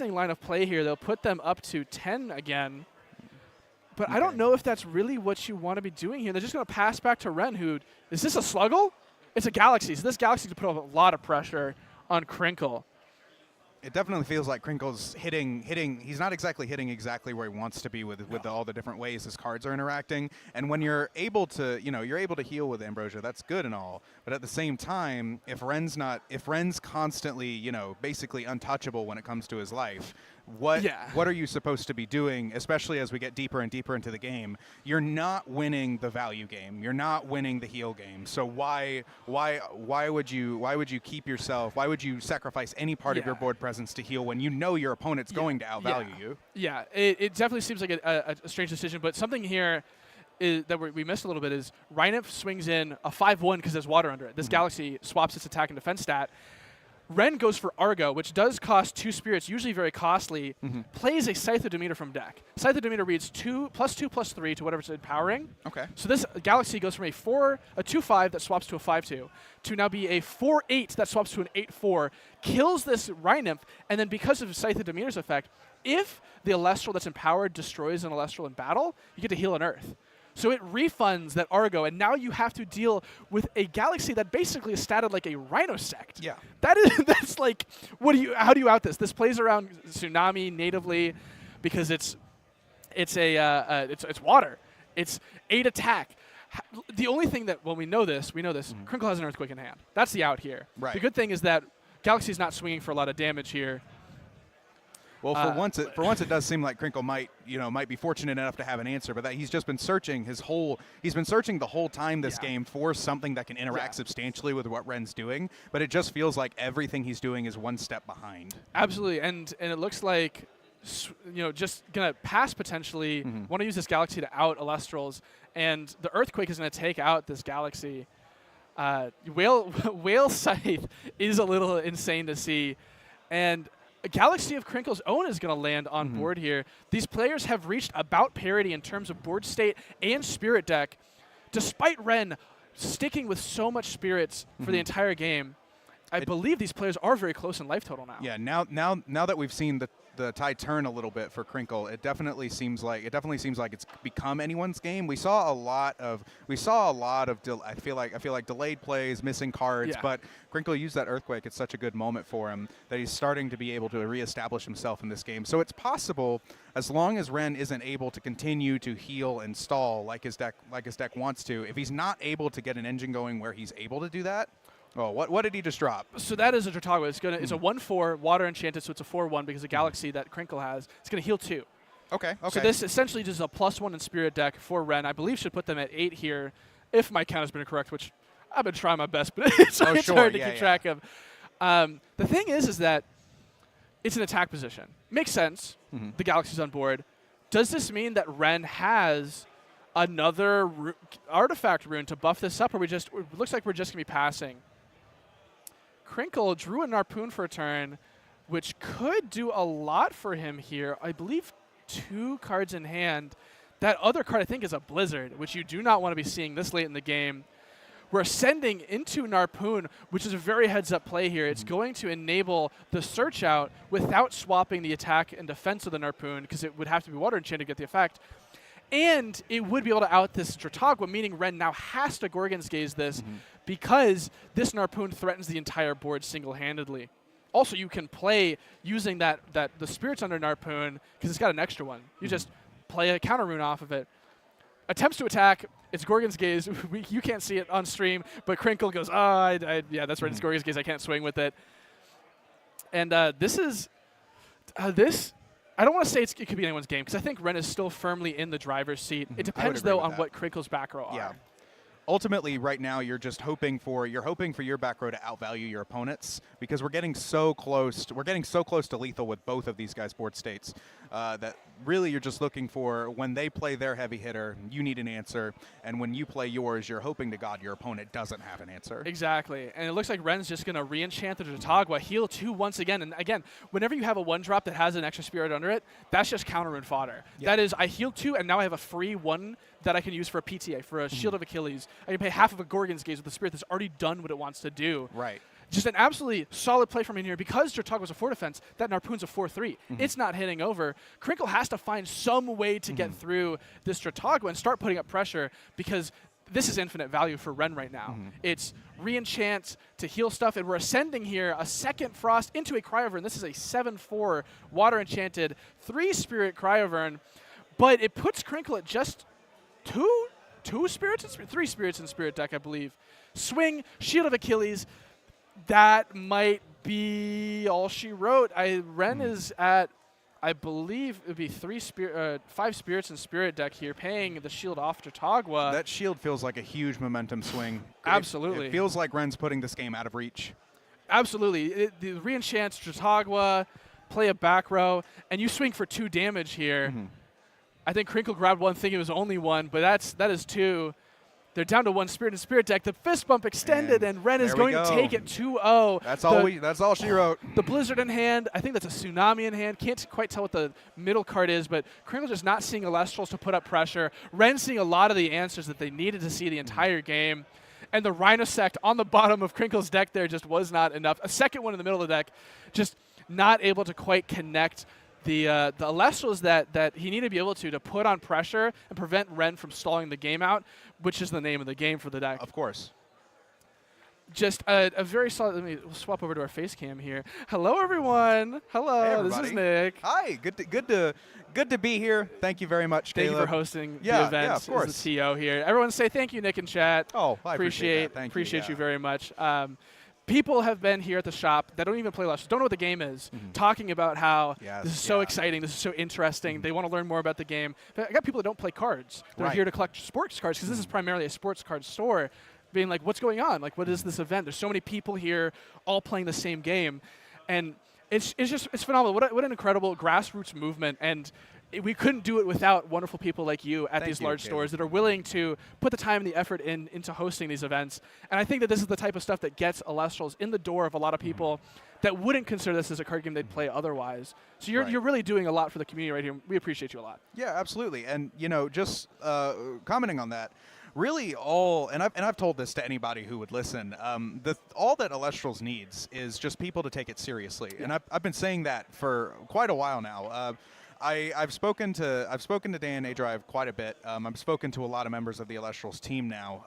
line of play here. They'll put them up to 10 again. But I don't know if that's really what you want to be doing here. They're just going to pass back to Ren, who, is this a Sluggle? It's a Galaxy. So this Galaxy could put up a lot of pressure on Crinkle. It definitely feels like Crinkle's hitting. He's not exactly hitting exactly where he wants to be with all the different ways his cards are interacting. And when you're able to, you're able to heal with Ambrosia, that's good and all. But at the same time, if Ren's constantly, basically untouchable when it comes to his life, what are you supposed to be doing, especially as we get deeper and deeper into the game? You're not winning the value game. You're not winning the heal game. So why would you keep yourself? Why would you sacrifice any part of your board presence to heal when you know your opponent's going to outvalue you? Yeah, it definitely seems like a strange decision, but something here that we missed a little bit is Rhinymph swings in a 5-1 because there's water under it. This Galaxy swaps its attack and defense stat. Ren goes for Argo, which does cost 2 spirits, usually very costly, plays a Scythe of Demeter from deck. Scythe of Demeter reads +2/+3 to whatever it's empowering. Okay. So this Galaxy goes from a 2/5 that swaps to a 5/2 to now be a 4/8 that swaps to an 8/4, kills this Rhinymph, and then because of Scythe of Demeter's effect, if the Elestral that's empowered destroys an Elestral in battle, you get to heal an Earth. So it refunds that Argo, and now you have to deal with a Galaxy that basically is statted like a Rhinosect. Yeah. That's like, how do you out this? This plays around Tsunami natively because it's water. It's 8 attack. The only thing that, we know this, Crinkle has an Earthquake in hand. That's the out here. Right. The good thing is that Galaxy's not swinging for a lot of damage here. Well, for once, it does seem like Crinkle might be fortunate enough to have an answer, but that he's just been searching the whole time this game for something that can interact substantially with what Ren's doing. But it just feels like everything he's doing is one step behind. Absolutely, and it looks like just going to pass potentially, want to use this Galaxy to out Elestrals, and the Earthquake is going to take out this Galaxy. Whale Scythe is a little insane to see, and a Galaxy of Crinkle's own is going to land on board here. These players have reached about parity in terms of board state and spirit deck, despite Ren sticking with so much spirits for the entire game. I believe these players are very close in life total now. Yeah, now that we've seen the tide turn a little bit for Crinkle, it definitely seems like it's become anyone's game. We saw a lot of I feel like delayed plays, missing cards, but Crinkle used that Earthquake. It's such a good moment for him that he's starting to be able to reestablish himself in this game. So it's possible, as long as Ren isn't able to continue to heal and stall like his deck wants to, if he's not able to get an engine going where he's able to do that. Oh, what did he just drop? So that is a Dratagua. It's a 1/4 water enchanted, so it's a 4/1 because the Galaxy that Crinkle has. It's going to heal 2. Okay. So this essentially just a +1 in Spirit deck for Ren. I believe should put them at 8 here, if my count has been correct, which I've been trying my best, but it's hard to keep track of. The thing is that it's an attack position. Makes sense. The Galaxy's on board. Does this mean that Ren has another artifact rune to buff this up, or it looks like we're just going to be passing? Crinkle drew a Narpoon for a turn, which could do a lot for him here. I believe 2 cards in hand. That other card, I think, is a Blizzard, which you do not want to be seeing this late in the game. We're ascending into Narpoon, which is a very heads-up play here. It's going to enable the search out without swapping the attack and defense of the Narpoon, because it would have to be water enchanted to get the effect. And it would be able to out this Dratagua, meaning Ren now has to Gorgon's Gaze this because this Narpoon threatens the entire board single-handedly. Also, you can play using the spirits under Narpoon because it's got an extra one. You just play a counter rune off of it. Attempts to attack. It's Gorgon's Gaze. You can't see it on stream, but Crinkle goes, yeah, that's right. It's Gorgon's Gaze. I can't swing with it. And this is this. I don't want to say it could be anyone's game because I think Ren is still firmly in the driver's seat. It depends, though, on what Crinkle's back row are. Yeah. Ultimately, right now, you're just hoping for your back row to outvalue your opponents because we're getting so close. We're getting so close to lethal with both of these guys' board states that really you're just looking for when they play their heavy hitter, you need an answer, and when you play yours, you're hoping to God your opponent doesn't have an answer. Exactly, and it looks like Ren's just going to re-enchant the Dratagua, heal 2 once again, and again, whenever you have a 1-drop that has an extra spirit under it, that's just counter rune fodder. Yep. That is, I heal 2, and now I have a free 1 that I can use for a PTA, for a Shield of Achilles. I can pay half of a Gorgon's Gaze with a spirit that's already done what it wants to do. Right. Just an absolutely solid play from in here. Because Dratagwa's a 4 defense, that Narpoon's a 4/3. It's not hitting over. Crinkle has to find some way to get through this Dratagua and start putting up pressure because this is infinite value for Ren right now. It's re-enchant to heal stuff, and we're ascending here a second Frost into a Cryovern. This is a 7/4 water enchanted 3-spirit Cryovern, but it puts Crinkle at just 3 spirits in spirit deck, I believe. Swing, Shield of Achilles. That might be all she wrote. Ren is at, I believe it would be 5 spirits in spirit deck here, paying the shield off Dratagua. That shield feels like a huge momentum swing. Absolutely. It feels like Ren's putting this game out of reach. Absolutely. The re-enchants Dratagua, play a back row, and you swing for 2 damage here. I think Crinkle grabbed 1 thinking it was only 1, but that is 2. They're down to 1 spirit in spirit deck. The fist bump extended, and Ren is going to take it 2-0. That's all she wrote. The Blizzard in hand. I think that's a Tsunami in hand. Can't quite tell what the middle card is, but Crinkle just not seeing Elestrals to put up pressure. Ren seeing a lot of the answers that they needed to see the entire game. And the Rhinosect on the bottom of Crinkle's deck there just was not enough. A second one in the middle of the deck, just not able to quite connect the Elestrals that he needed to be able to put on pressure and prevent Ren from stalling the game out, which is the name of the game for the deck. Of course. Just a very solid. We'll swap over to our face cam here. Hello, everyone. Hello, hey, this is Nick. Hi, good to be here. Thank you very much, Thank Caleb. you for hosting the event. Yeah, of course. As the TO here. Everyone say thank you, Nick, in chat. Oh, I appreciate that. Appreciate you very much. People have been here at the shop that don't even play Elestrals, don't know what the game is, talking about how this is so exciting, this is so interesting, they want to learn more about the game. I got people that don't play cards. They're here to collect sports cards because this is primarily a sports card store, being like, what's going on? Like, what is this event? There's so many people here all playing the same game. And it's phenomenal. What an incredible grassroots movement, and we couldn't do it without wonderful people like you at these large stores that are willing to put the time and the effort into hosting these events. And I think that this is the type of stuff that gets Elestrals in the door of a lot of people that wouldn't consider this as a card game they'd play otherwise. So you're really doing a lot for the community right here. We appreciate you a lot. Yeah, absolutely. And just commenting on that, really all, and I've told this to anybody who would listen, all that Elestrals needs is just people to take it seriously. Yeah. And I've been saying that for quite a while now. I've spoken to Dan A-Drive quite a bit. I've spoken to a lot of members of the Elestrals team now,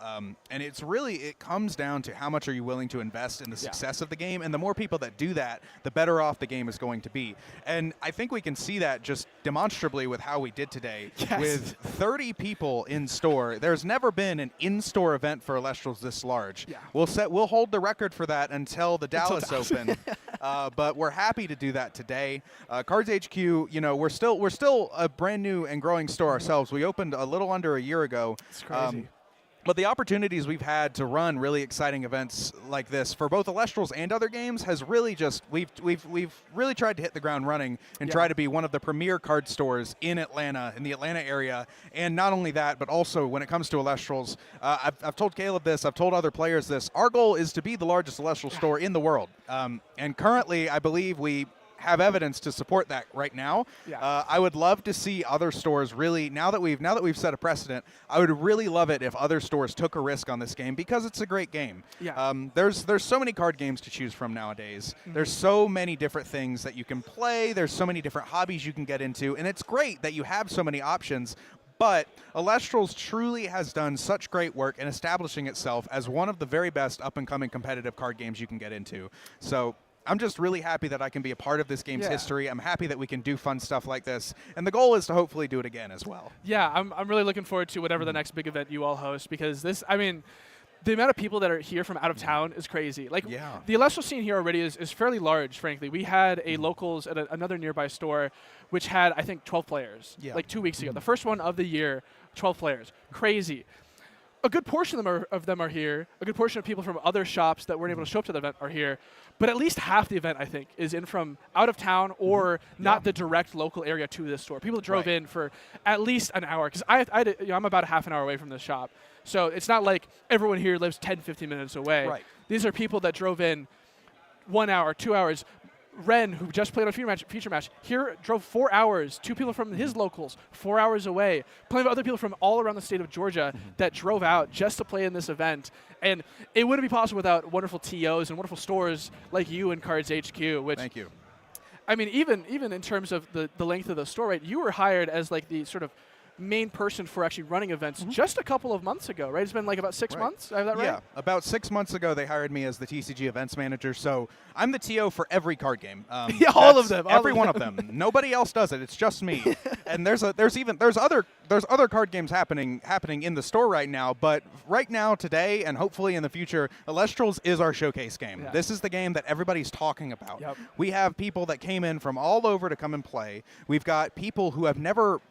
and it comes down to how much are you willing to invest in the success of the game, and the more people that do that, the better off the game is going to be. And I think we can see that just demonstrably with how we did today. Yes. With 30 people in store. There's never been an in-store event for Elestrals this large. Yeah. We'll hold the record for that until the Dallas Open, but we're happy to do that today. Cardshq, we're still a brand new and growing store ourselves. We opened a little under a year ago. It's crazy. But the opportunities we've had to run really exciting events like this for both Elestrals and other games has really just we've really tried to hit the ground running and try to be one of the premier card stores in Atlanta, in the Atlanta area. And not only that, but also when it comes to Elestrals, I've told Caleb this, I've told other players this. Our goal is to be the largest Elestral store in the world. And currently, I believe we have evidence to support that right now. Yeah. I would love to see other stores really, now that we've set a precedent, I would really love it if other stores took a risk on this game because it's a great game. Yeah. There's so many card games to choose from nowadays. Mm-hmm. There's so many different things that you can play. There's so many different hobbies you can get into, and it's great that you have so many options. But Elestrals truly has done such great work in establishing itself as one of the very best up-and-coming competitive card games you can get into. So I'm just really happy that I can be a part of this game's history. I'm happy that we can do fun stuff like this. And the goal is to hopefully do it again as well. Yeah, I'm really looking forward to whatever the next big event you all host, because the amount of people that are here from out of town is crazy. Like, the Elestral scene here already is fairly large, frankly. We had a locals at another nearby store, which had, I think, 12 players, like 2 weeks ago. The first one of the year, 12 players. Crazy. A good portion of them are here. A good portion of people from other shops that weren't able to show up to the event are here. But at least half the event, I think, is in from out of town or not the direct local area to this store. People drove in for at least an hour, because I'm about a half an hour away from the shop. So it's not like everyone here lives 10, 15 minutes away. Right. These are people that drove in 1 hour, 2 hours. Ren, who just played on feature match, here drove 4 hours. 2 people from his locals, 4 hours away. Plenty of other people from all around the state of Georgia that drove out just to play in this event. And it wouldn't be possible without wonderful TOs and wonderful stores like you and Cardshq. Which, thank you. I mean, even in terms of the length of the store, right? You were hired as like the sort of main person for actually running events just a couple of months ago, right? It's been like about 6 months. I have that right? Yeah, about 6 months ago they hired me as the TCG events manager. So I'm the TO for every card game. Yeah, all of them. Every one of them. Nobody else does it. It's just me. And there's other card games happening in the store right now. But right now, today, and hopefully in the future, Elestrals is our showcase game. Yeah. This is the game that everybody's talking about. Yep. We have people that came in from all over to come and play. We've got people who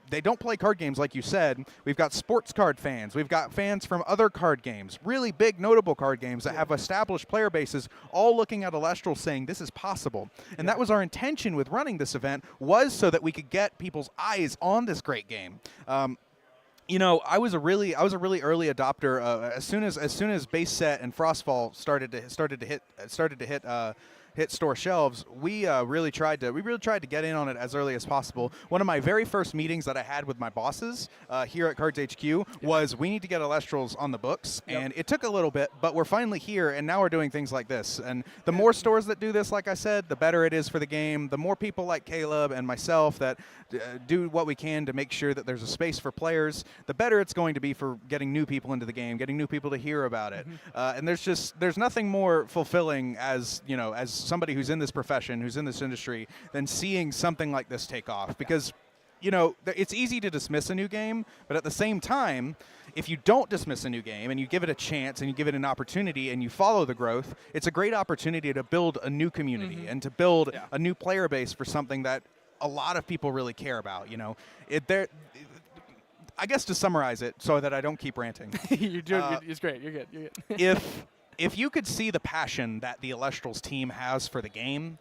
they don't play card games like you said. We've got sports card fans. We've got fans from other card games, really big, notable card games that have established player bases, all looking at Elestrals saying this is possible. And that was our intention with running this event, was so that we could get people's eyes on this great game. I was a really early adopter. As soon as Base Set and Frostfall started to hit store shelves, we really tried to get in on it as early as possible. One of my very first meetings that I had with my bosses here at Cardshq was, we need to get Elestrals on the books, and it took a little bit, but we're finally here, and now we're doing things like this. And the more stores that do this, like I said, the better it is for the game. The more people like Caleb and myself that do what we can to make sure that there's a space for players, the better it's going to be for getting new people into the game, getting new people to hear about it. And there's nothing more fulfilling as somebody who's in this profession, who's in this industry, than seeing something like this take off. Because, it's easy to dismiss a new game, but at the same time, if you don't dismiss a new game and you give it a chance and you give it an opportunity and you follow the growth, it's a great opportunity to build a new community and to build a new player base for something that a lot of people really care about. I guess to summarize it so that I don't keep ranting. You're doing it's great. You're good. If you could see the passion that the Elestrals team has for the game,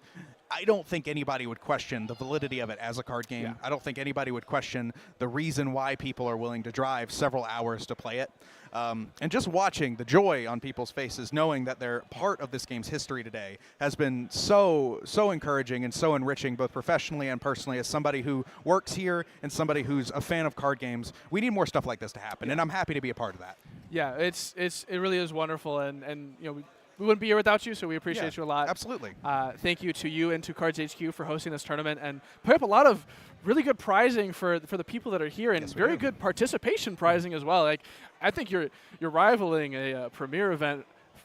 I don't think anybody would question the validity of it as a card game. Yeah. I don't think anybody would question the reason why people are willing to drive several hours to play it. And just watching the joy on people's faces, knowing that they're part of this game's history today, has been so encouraging and so enriching, both professionally and personally, as somebody who works here and somebody who's a fan of card games. We need more stuff like this to happen, and I'm happy to be a part of that. Yeah, it really is wonderful, and you know, we wouldn't be here without you, so we appreciate you a lot. Absolutely. Thank you to you and to Cardshq for hosting this tournament and put up a lot of really good prizing for the people that are here, and very good participation prizing as well. Like, I think you're rivaling a premier event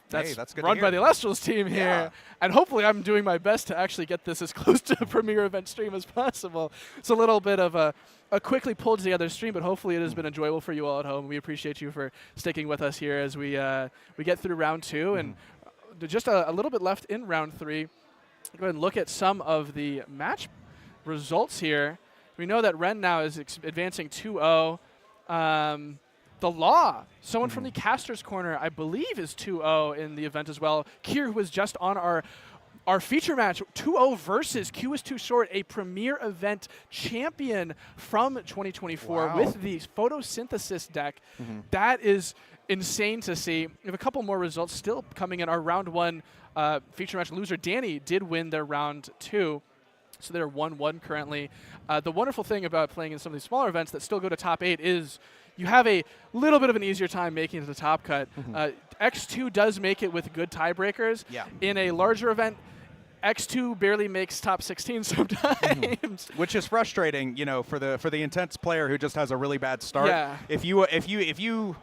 that's good run by the Elestrals team here, and hopefully I'm doing my best to actually get this as close to a premier event stream as possible. It's a little bit of a quickly pulled together stream, but hopefully it has been enjoyable for you all at home. We appreciate you for sticking with us here as we get through round 2, and just a little bit left in round 3. Go ahead and look at some of the match results here. We know that Ren now is advancing 2-0. The Law, someone from the caster's corner, I believe is 2-0 in the event as well. Kier, who was just on our feature match, 2-0 versus Q is Too Short, a premier event champion from 2024 with the photosynthesis deck. That is insane to see. We have a couple more results still coming in. Our round 1 feature match loser, Danny, did win their round 2. So they're 1-1 currently. The wonderful thing about playing in some of these smaller events that still go to top 8 is you have a little bit of an easier time making it to the top cut. X2 does make it with good tiebreakers. In a larger event, X2 barely makes top 16 sometimes, which is frustrating, you know, for the intense player who just has a really bad start. Yeah. If you go X2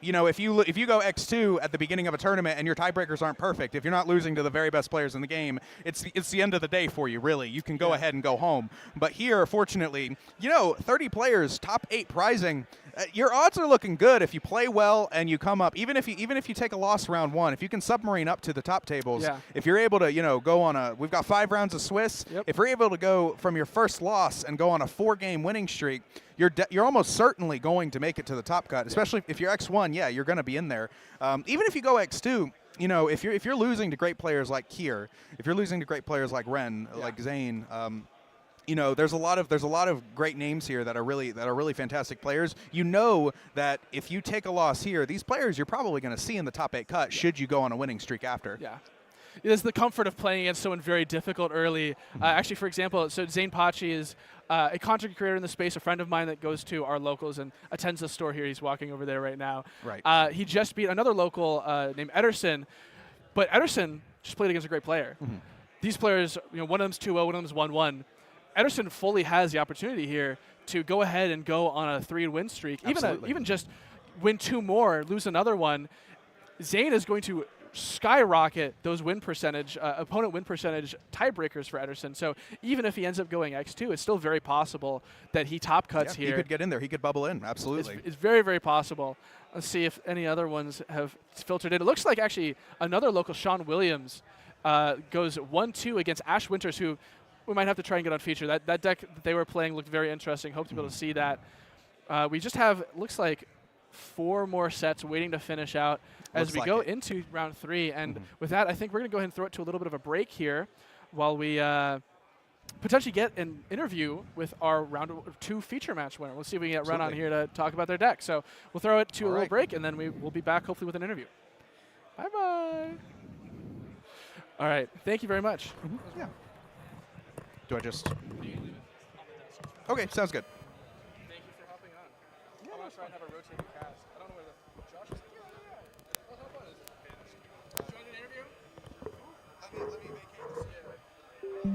at the beginning of a tournament and your tiebreakers aren't perfect, if you're not losing to the very best players in the game, it's the end of the day for you. Really, you can go ahead and go home. But here, fortunately, 30 players, top 8 prizing. Your odds are looking good if you play well and you come up. Even if you take a loss round 1, if you can submarine up to the top tables, if you're able to go on we've got 5 rounds of Swiss. If you're able to go from your first loss and go on a 4-game winning streak, you're almost certainly going to make it to the top cut. Especially if you're X1, you're going to be in there. Even if you go X2. If you're losing to great players like Kier, if you're losing to great players like Ren, like Zane, there's a lot of great names here that are really fantastic players. You know that if you take a loss here, these players you're probably going to see in the top 8 cut should you go on a winning streak after. Yeah. It is the comfort of playing against someone very difficult early. Actually, for example, so Zane Pachi is a content creator in the space, a friend of mine that goes to our locals and attends the store here. He's walking over there right now. Right. He just beat another local named Ederson, but Ederson just played against a great player. These players, one of them's 2-0, one of them's 1-1. Ederson fully has the opportunity here to go ahead and go on a 3-win streak. Even just win 2 more, lose another one. Zane is going to skyrocket those opponent win percentage tiebreakers for Ederson. So even if he ends up going X2, it's still very possible that he top cuts here. He could get in there. He could bubble in. Absolutely. It's very, very possible. Let's see if any other ones have filtered in. It looks like actually another local, Sean Williams, goes 1-2 against Ash Winters, who we might have to try and get on feature. That deck that they were playing looked very interesting. Hope to be able to see that. We just have, looks like, 4 more sets waiting to finish out as we go into round 3. And with that, I think we're going to go ahead and throw it to a little bit of a break here while we potentially get an interview with our round 2 feature match winner. We'll see if we can get Ren on here to talk about their deck. So we'll throw it to a little break, and then we'll be back hopefully with an interview. Bye-bye. All right. Thank you very much. Yeah. Do I just? Okay, sounds good. Thank you for hopping on. I'm going to try and have a rotating cast. I don't know where Josh is. Well, how about it? Join an interview? Let me vacate this. Yeah.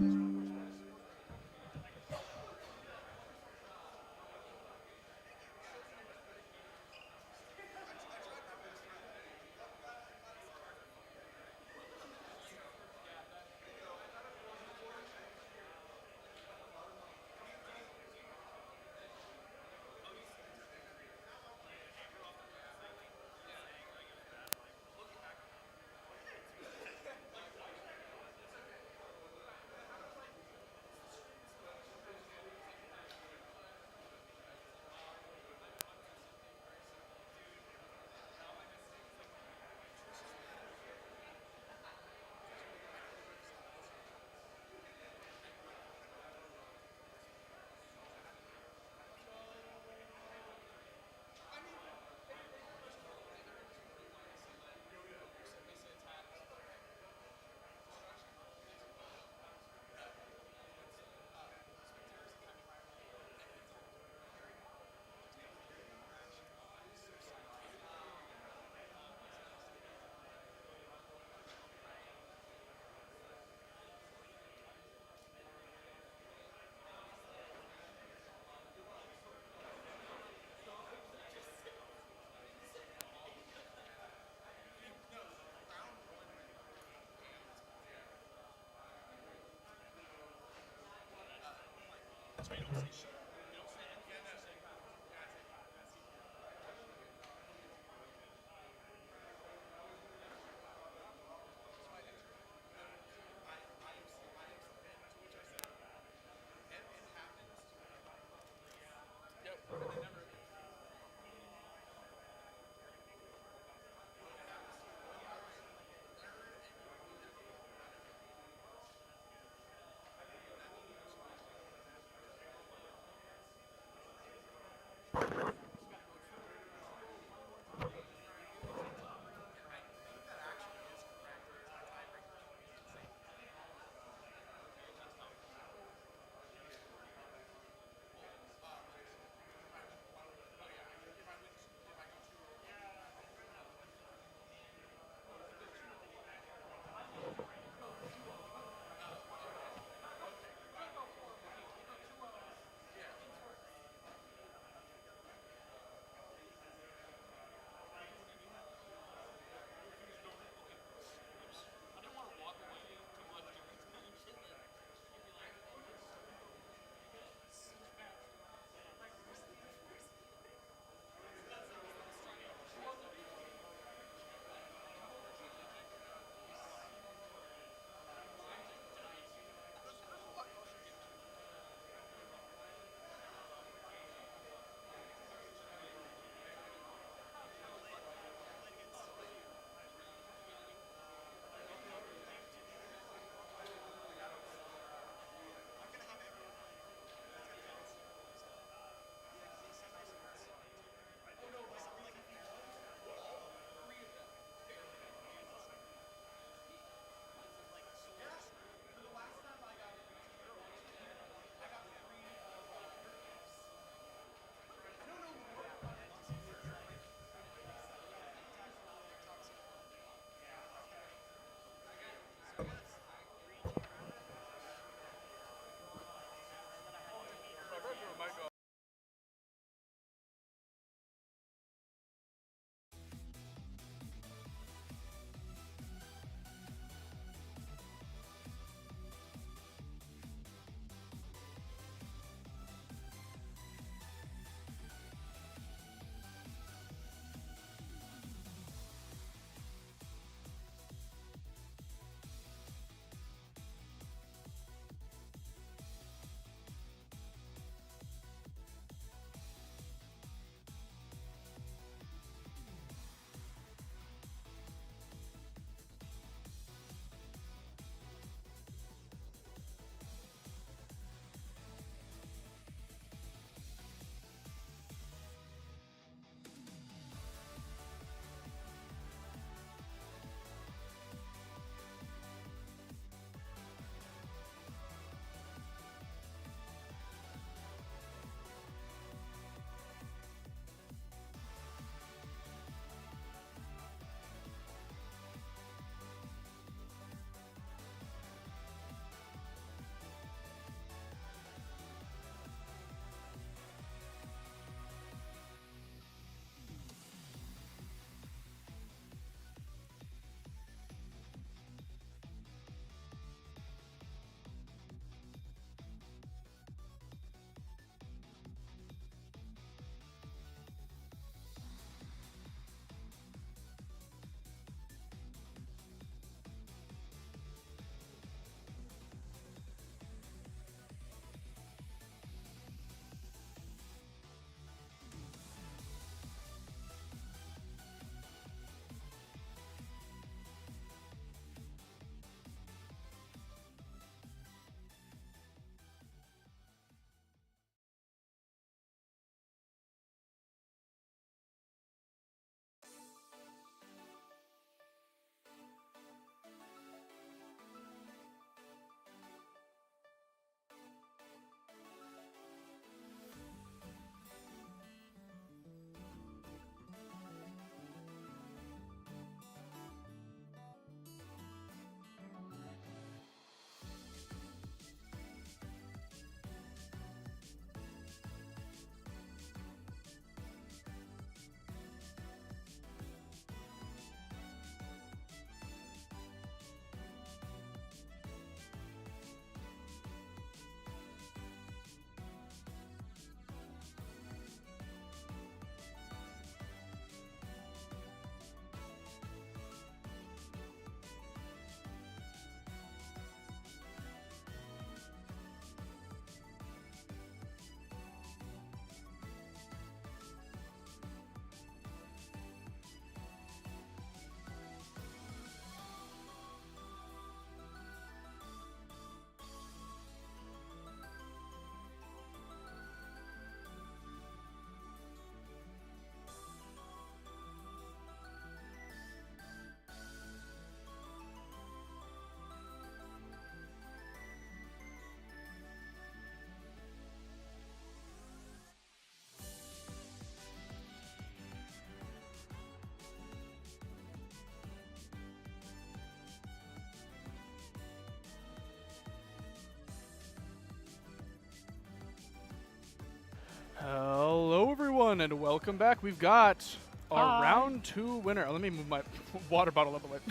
everyone, and welcome back. We've got our round 2 winner. Let me move my water bottle up a bit.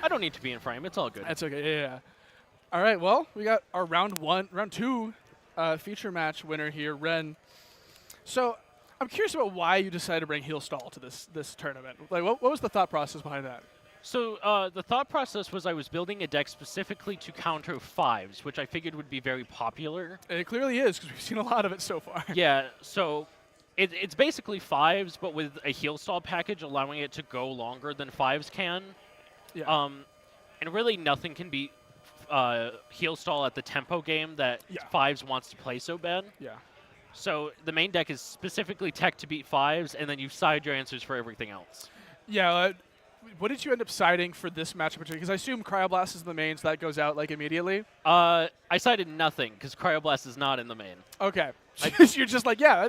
I don't need to be in frame. It's all good. That's okay. Yeah. All right. Well, we got our round 2 feature match winner here, Ren. So I'm curious about why you decided to bring Heal Stall to this tournament. Like, what was the thought process behind that? So the thought process was I was building a deck specifically to counter 5s, which I figured would be very popular. And it clearly is, because we've seen a lot of it so far. Yeah, so it's basically 5s, but with a Heal Stall package allowing it to go longer than 5s can. Yeah. And really nothing can beat Heal Stall at the tempo game that 5s wants to play so bad. Yeah. So the main deck is specifically tech to beat 5s, and then you side your answers for everything else. Yeah. What did you end up siding for this matchup? Because I assume Cryoblast is the main, so that goes out like immediately. I sided nothing because Cryoblast is not in the main. Okay. You're just like, yeah,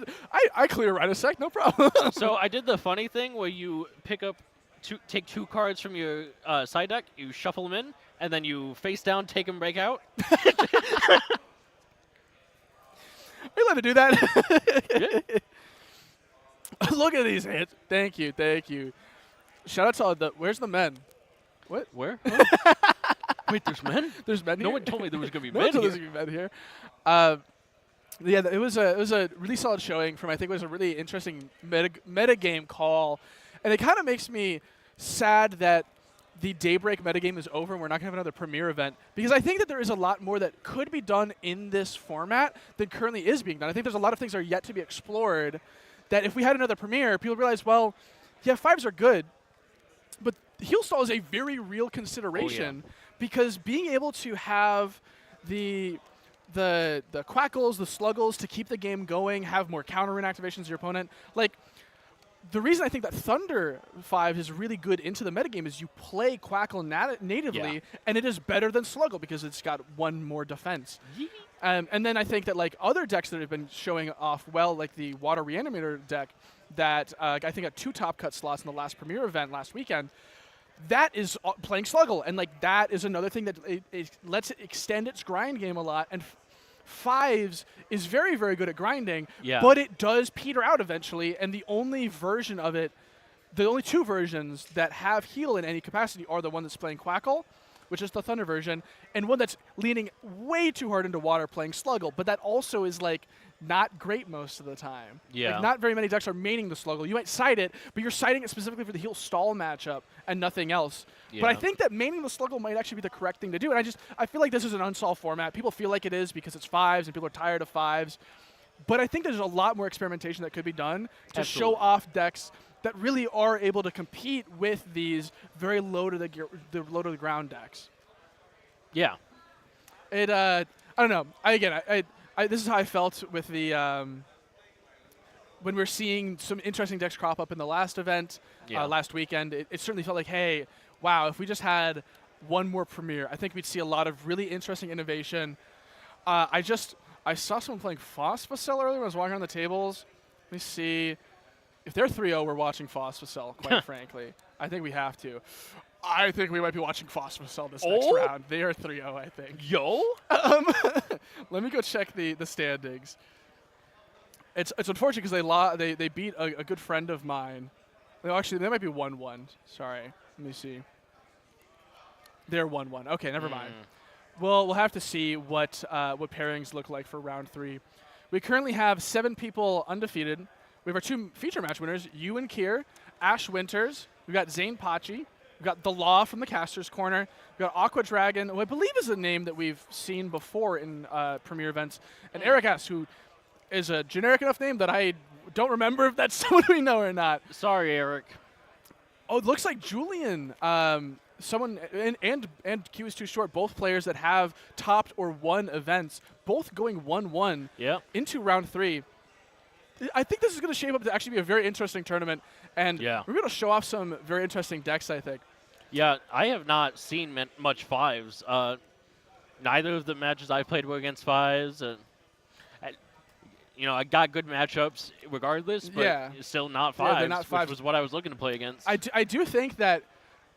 I clear right a sec, no problem. So I did the funny thing where you take 2 cards from your side deck, you shuffle them in, and then you face down, take them back out. Are you allowed to do that? Yeah. Look at these hits. Thank you. Shout out to all the. Where's the men? What? Where? Wait, there's men? There's men here? No one told me there was going to be No one men told us here. there was gonna be men here. Yeah, it was a really solid showing from, I think it was a really interesting metagame call. And it kind of makes me sad that the Daybreak metagame is over and we're not going to have another premiere event, because I think that there is a lot more that could be done in this format than currently is being done. I think there's a lot of things that are yet to be explored that if we had another premiere, people realize, well, yeah, 5s are good, but Heal Stall is a very real consideration because being able to have the Quackles, the Sluggles to keep the game going, have more counter inactivations of your opponent, like, the reason I think that Thunder 5 is really good into the metagame is you play Quackle natively, and it is better than Sluggle because it's got 1 more defense. And then I think that like other decks that have been showing off well, like the Water Reanimator deck that I think got 2 top cut slots in the last premiere event last weekend, that is playing Sluggle. And like that is another thing that it lets it extend its grind game a lot. And 5s is very, very good at grinding, but it does peter out eventually, and the only version of it, the only 2 versions that have heal in any capacity are the one that's playing Quackle, which is the Thunder version, and one that's leaning way too hard into Water playing Sluggle, but that also is like not great most of the time. Yeah. Like, not very many decks are maining the Sluggle. You might side it, but you're siding it specifically for the Heal Stall matchup and nothing else. Yeah. But I think that maining the Sluggle might actually be the correct thing to do, and I feel like this is an unsolved format. People feel like it is because it's 5s and people are tired of 5s, but I think there's a lot more experimentation that could be done to show off decks that really are able to compete with these very low to the ground decks. Yeah. I don't know. This is how I felt with the when we're seeing some interesting decks crop up in the last event last weekend. It certainly felt like, hey, wow, if we just had 1 more premiere, I think we'd see a lot of really interesting innovation. I saw someone playing Phosphocell earlier when I was walking around the tables. Let me see. If they're 3-0, we're watching Phosphocell, quite frankly. I think we have to. I think we might be watching Phosphocell this next round. They are 3-0, I think. Yo? Let me go check the standings. It's unfortunate because they beat a good friend of mine. No, actually, they might be 1-1. Sorry. Let me see. They're 1-1. Okay, never mind. Well, we'll have to see what pairings look like for round 3. We currently have 7 people undefeated. We have our 2 feature match winners, you and Kier, Ash Winters. We've got Zane Pachi. We've got The Law from the Caster's Corner. We've got Aqua Dragon, who I believe is a name that we've seen before in premiere events. And Eric S., who is a generic enough name that I don't remember if that's someone we know or not. Sorry, Eric. Oh, it looks like Julian, someone, and Q is Too Short, both players that have topped or won events, both going 1-1 into round 3. I think this is going to shape up to actually be a very interesting tournament, and we're going to show off some very interesting decks, I think. Yeah, I have not seen much 5s. Neither of the matches I played were against 5s. I got good matchups regardless, but still not 5s, not 5s, which was what I was looking to play against. I do think that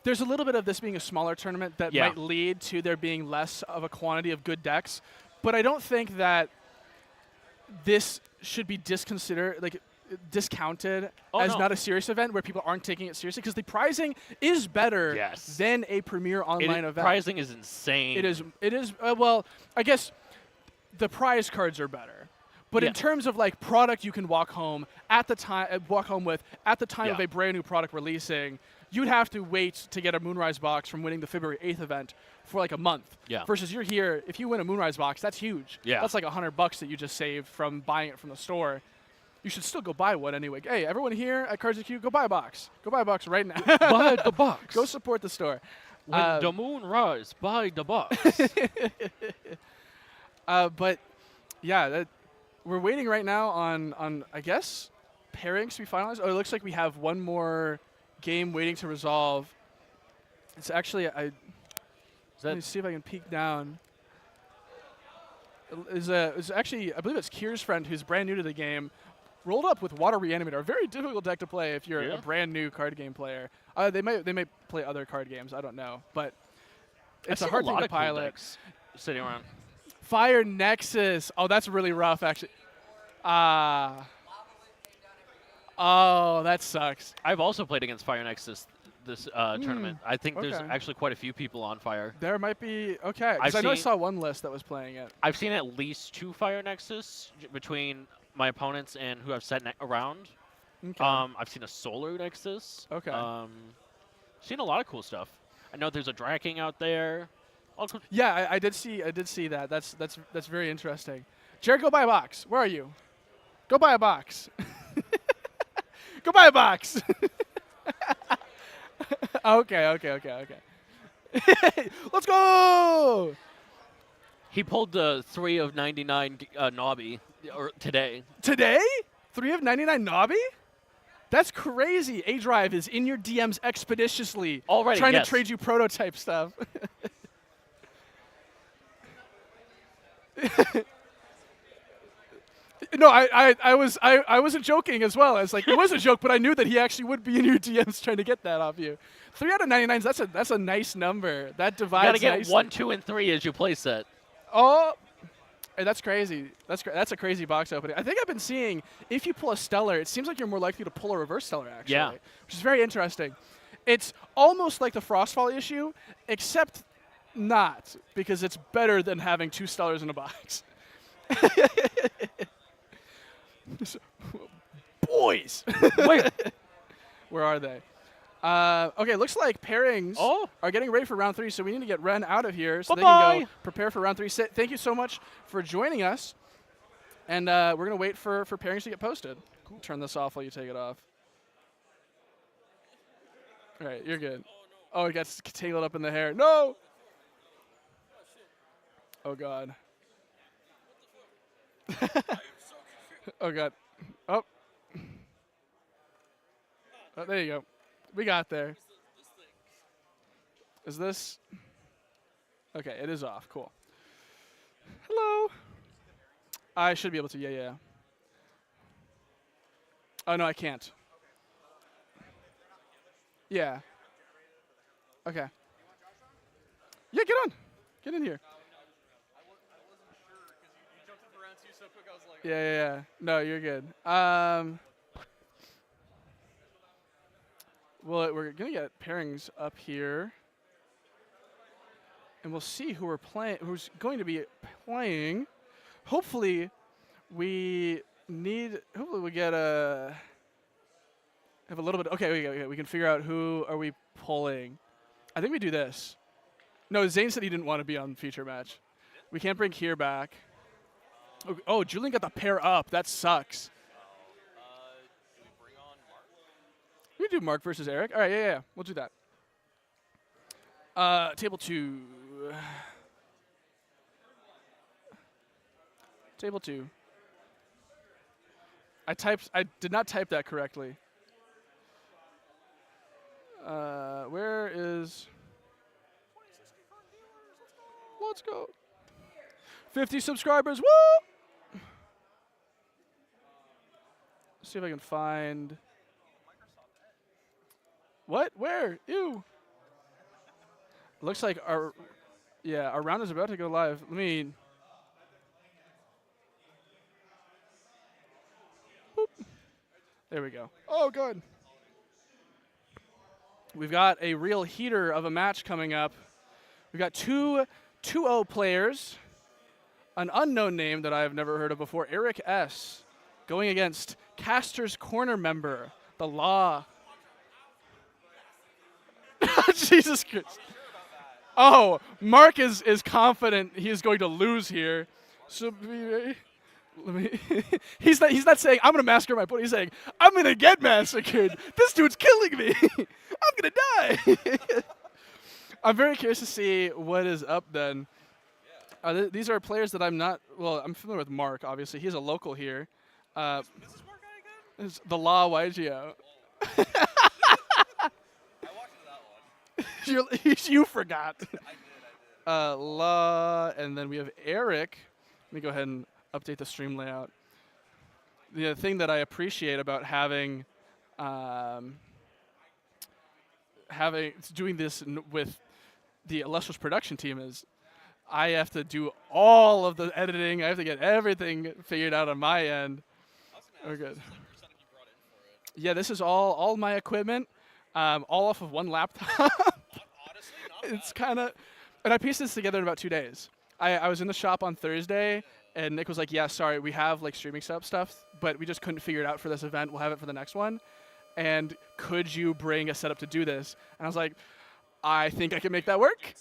there's a little bit of this being a smaller tournament that might lead to there being less of a quantity of good decks, but I don't think that this should be disconsidered. Like, discounted Oh, as no. not a serious event where people aren't taking it seriously because the prizing is better Yes. than a premier online event. Pricing is insane. It is. It is. Well, I guess the prize cards are better, but in Yeah. terms of like product you can walk home at the time, with at the time of Yeah. a brand new product releasing, you'd have to wait to get a Moonrise box from winning the February 8th event for like a month. Yeah. Versus you're here, if you win a Moonrise box, that's huge. Yeah. That's like $100 that you just saved from buying it from the store. You should still go buy one anyway. Hey, everyone here at Cardshq, go buy a box. Go buy a box right now. Buy the box. Go support the store. When the moon rise, buy the box. But yeah, we're waiting right now on I guess pairings to be finalized. Oh, it looks like we have one more game waiting to resolve. It's actually let me see if I can peek down. It's actually I believe it's Kier's friend who's brand new to the game. Rolled up with Water Reanimator, a very difficult deck to play if you're a brand new card game player. They might play other card games, I don't know, but it's a hard thing to pilot. Cool sitting around. Fire Nexus. Oh, that's really rough, actually. Oh, that sucks. I've also played against Fire Nexus this tournament. I think there's okay. actually quite a few people on Fire. There might be okay. Because I know I saw one list that was playing it. I've seen at least 2 Fire Nexus between my opponents and who I've set around. Okay. I've seen a Solar Nexus. Okay. Seen a lot of cool stuff. I know there's a Draking out there. All cool. Yeah, I did see that. That's very interesting. Jared, go buy a box. Where are you? Go buy a box. Go buy a box. Okay. Let's go. He pulled the 3 of 99 Nobby today. Today? 3 of 99 Nobby? That's crazy. A-Drive is in your DMs expeditiously. Already, trying yes. to trade you prototype stuff. No, I wasn't joking as well. I was like, it was a joke, but I knew that he actually would be in your DMs trying to get that off you. 3 out of 99s, that's a nice number. That divides You gotta get nicely. 1, 2, and 3 as you play set. Oh, hey, that's crazy. That's a crazy box opening. I think I've been seeing if you pull a stellar, it seems like you're more likely to pull a reverse stellar, actually. Yeah. Which is very interesting. It's almost like the Frostfall issue, except not, because it's better than having 2 stellars in a box. Boys! Wait. Where are they? Okay, looks like pairings are getting ready for round 3, so we need to get Ren out of here so they can go prepare for round 3. Thank you so much for joining us, and we're going to wait for pairings to get posted. Cool. Turn this off while you take it off. All right, you're good. Oh, it got tangled up in the hair. No! Oh, God. Oh, God. Oh. Oh, there you go. We got there. Is this? Okay, it is off. Cool. Hello. I should be able to. Yeah. Oh, no, I can't. Yeah. Okay. Yeah, get on. Get in here. Yeah. No, you're good. Well, we're gonna get pairings up here, and we'll see who we're playing. Who's going to be playing? Hopefully, we get a have a little bit. Okay, we can figure out who are we pulling. I think we do this. No, Zane said he didn't want to be on feature match. We can't bring Kier back. Oh, Julian got the pair up. That sucks. Do we bring on Mark? We can do Mark versus Eric. All right, yeah. We'll do that. Table 2. Table 2. I did not type that correctly. Where is... Let's go. 50 subscribers, woo! See if I can find... What? Where? Ew. Looks like our round is about to go live. Let me... Boop. There we go. Oh, good. We've got a real heater of a match coming up. We've got two 2-0 players. An unknown name that I have never heard of before, Eric S., going against Caster's Corner member, the Law. Jesus Christ. Oh, Mark is confident he is going to lose here. So he's not saying I'm gonna massacre my opponent. He's saying I'm gonna get massacred. This dude's killing me. I'm gonna die. I'm very curious to see what is up then. These are players that I'm not. Well, I'm familiar with Mark. Obviously, he's a local here. This is Mark guy again? It's the Law YGO. I walked into that one. You forgot. I did. Law, and then we have Eric. Let me go ahead and update the stream layout. The thing that I appreciate about having doing this with the Elestrals production team is I have to do all of the editing. I have to get everything figured out on my end. We're good. Yeah, this is all my equipment, all off of one laptop. Honestly, not It's kind of, and I pieced this together in about 2 days. I was in the shop on Thursday, and Nick was like, "Yeah, sorry, we have like streaming setup stuff, but we just couldn't figure it out for this event. We'll have it for the next one. And could you bring a setup to do this?" And I was like, "I think I can make that work."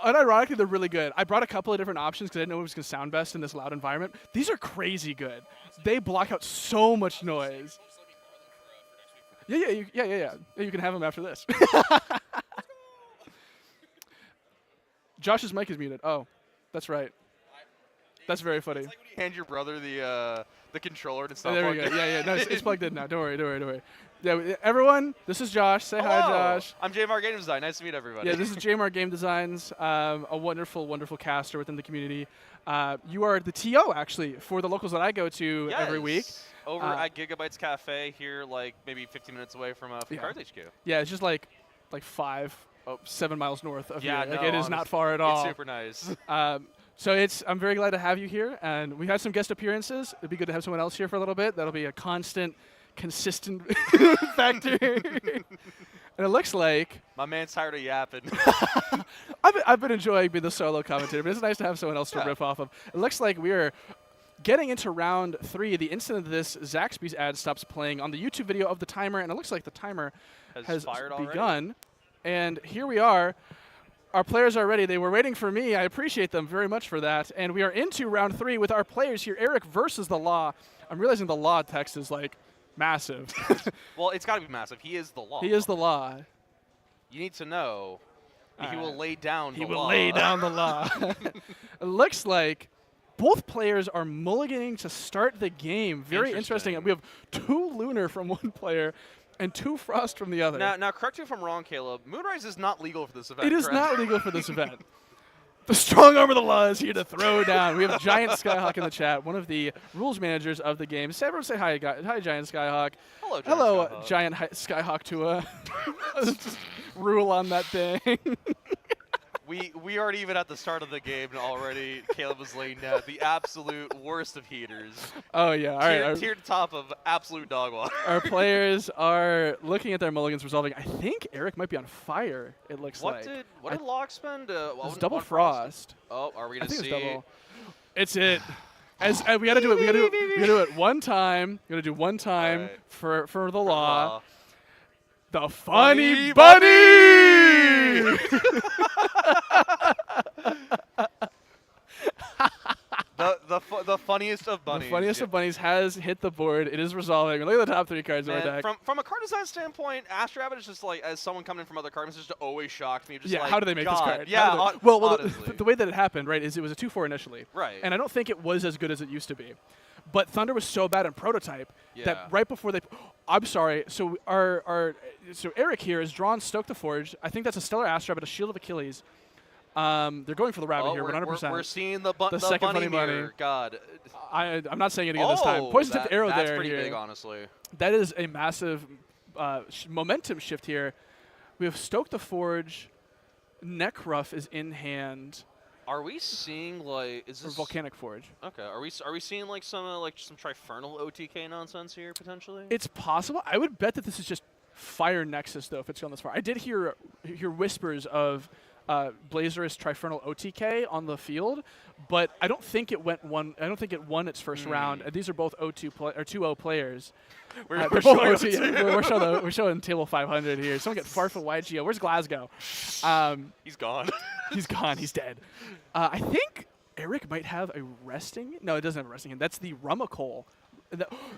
Unironically, they're really good. I brought a couple of different options because I didn't know it was going to sound best in this loud environment. These are crazy good. They block out so much noise. Yeah. You can have them after this. Josh's mic is muted. Oh, that's right. That's very funny. It's like when you hand your brother the controller and stuff. Oh, there we go. Yeah. No, it's plugged in now. Don't worry. Yeah, everyone, this is Josh. Say hi, Josh. I'm JMR Game Design. Nice to meet everybody. Yeah, this is JMR Game Designs, a wonderful, wonderful caster within the community. You are the TO, actually, for the locals that I go to every week. Over at Gigabytes Cafe here, like maybe 15 minutes away from Cardshq. Yeah, it's just like 7 miles north of here. Like, it is not far at all. It's super nice. So I'm very glad to have you here, and we've had some guest appearances. It'd be good to have someone else here for a little bit. That'll be a consistent factor. And it looks like my man's tired of yapping. I've been enjoying being the solo commentator, but it's nice to have someone else to riff off of. It looks like we're getting into round 3. The instant of this, Zaxby's ad stops playing on the YouTube video of the timer, and it looks like the timer has begun. And here we are. Our players are ready. They were waiting for me. I appreciate them very much for that. And we are into round 3 with our players here. Eric versus the Law. I'm realizing the Law text is like massive. Well, it's got to be massive. He is the Law. He is the Law. You need to know he will lay down the law. He will lay down the law. It looks like both players are mulliganing to start the game. Very interesting. We have 2 Lunar from one player and 2 Frost from the other. Now, correct me if I'm wrong, Caleb. Moonrise is not legal for this event. It is not legal for this event. The strong arm of the law is here to throw down. We have Giant Skyhawk in the chat, one of the rules managers of the game. Everyone say hi, hi, Giant Skyhawk. Hello, Giant Skyhawk to rule on that thing. We aren't even at the start of the game, and already Caleb was laying down the absolute worst of heaters. Oh, yeah. All right. Tiered to top of absolute dog water. Our players are looking at their mulligans resolving. I think Eric might be on fire, it looks like. What did Locke spend? It's double Frost. Oh, are we going to see? It's double. It's it. We got to do it. We got to do it one time. We got to do one time for the Law. The Funny Bunny! the funniest of bunnies. The funniest of bunnies has hit the board. It is resolving. Look at the top 3 cards of our deck. From a card design standpoint, Astro Rabbit is just like, as someone coming in from other cards, it's just always shocked me. Just how do they make this card? Yeah, well, the way that it happened, right, is it was a 2/4 initially. Right. And I don't think it was as good as it used to be. But Thunder was so bad in Prototype that right before they... I'm sorry. So so Eric here has drawn Stoke the Forge. I think that's a Stellar Astro Rabbit, a Shield of Achilles. They're going for the rabbit here, 100%. We're seeing the second bunny bunny. mirror. God. I'm not saying it again this time. Poison Tipped Arrow that's there. That's pretty here. big, honestly. That is a massive momentum shift here. We have Stoke the Forge. Neckruff is in hand. Are we seeing like is Or this Volcanic Forge. Okay. Are we seeing like some Trifernal OTK nonsense here potentially? It's possible. I would bet that this is just Fire Nexus though. If it's gone this far, I did hear whispers of Blazerous Trifernal OTK on the field, but I don't think it went one. I don't think it won its first round. These are both 2-0 players. We're both showing OT. We're showing table 500 here. Someone get Farfa YGO. Where's Glasgow? He's gone. He's gone. He's dead. I think Eric might have a resting. No, it doesn't have a resting hand. That's the Rumacole.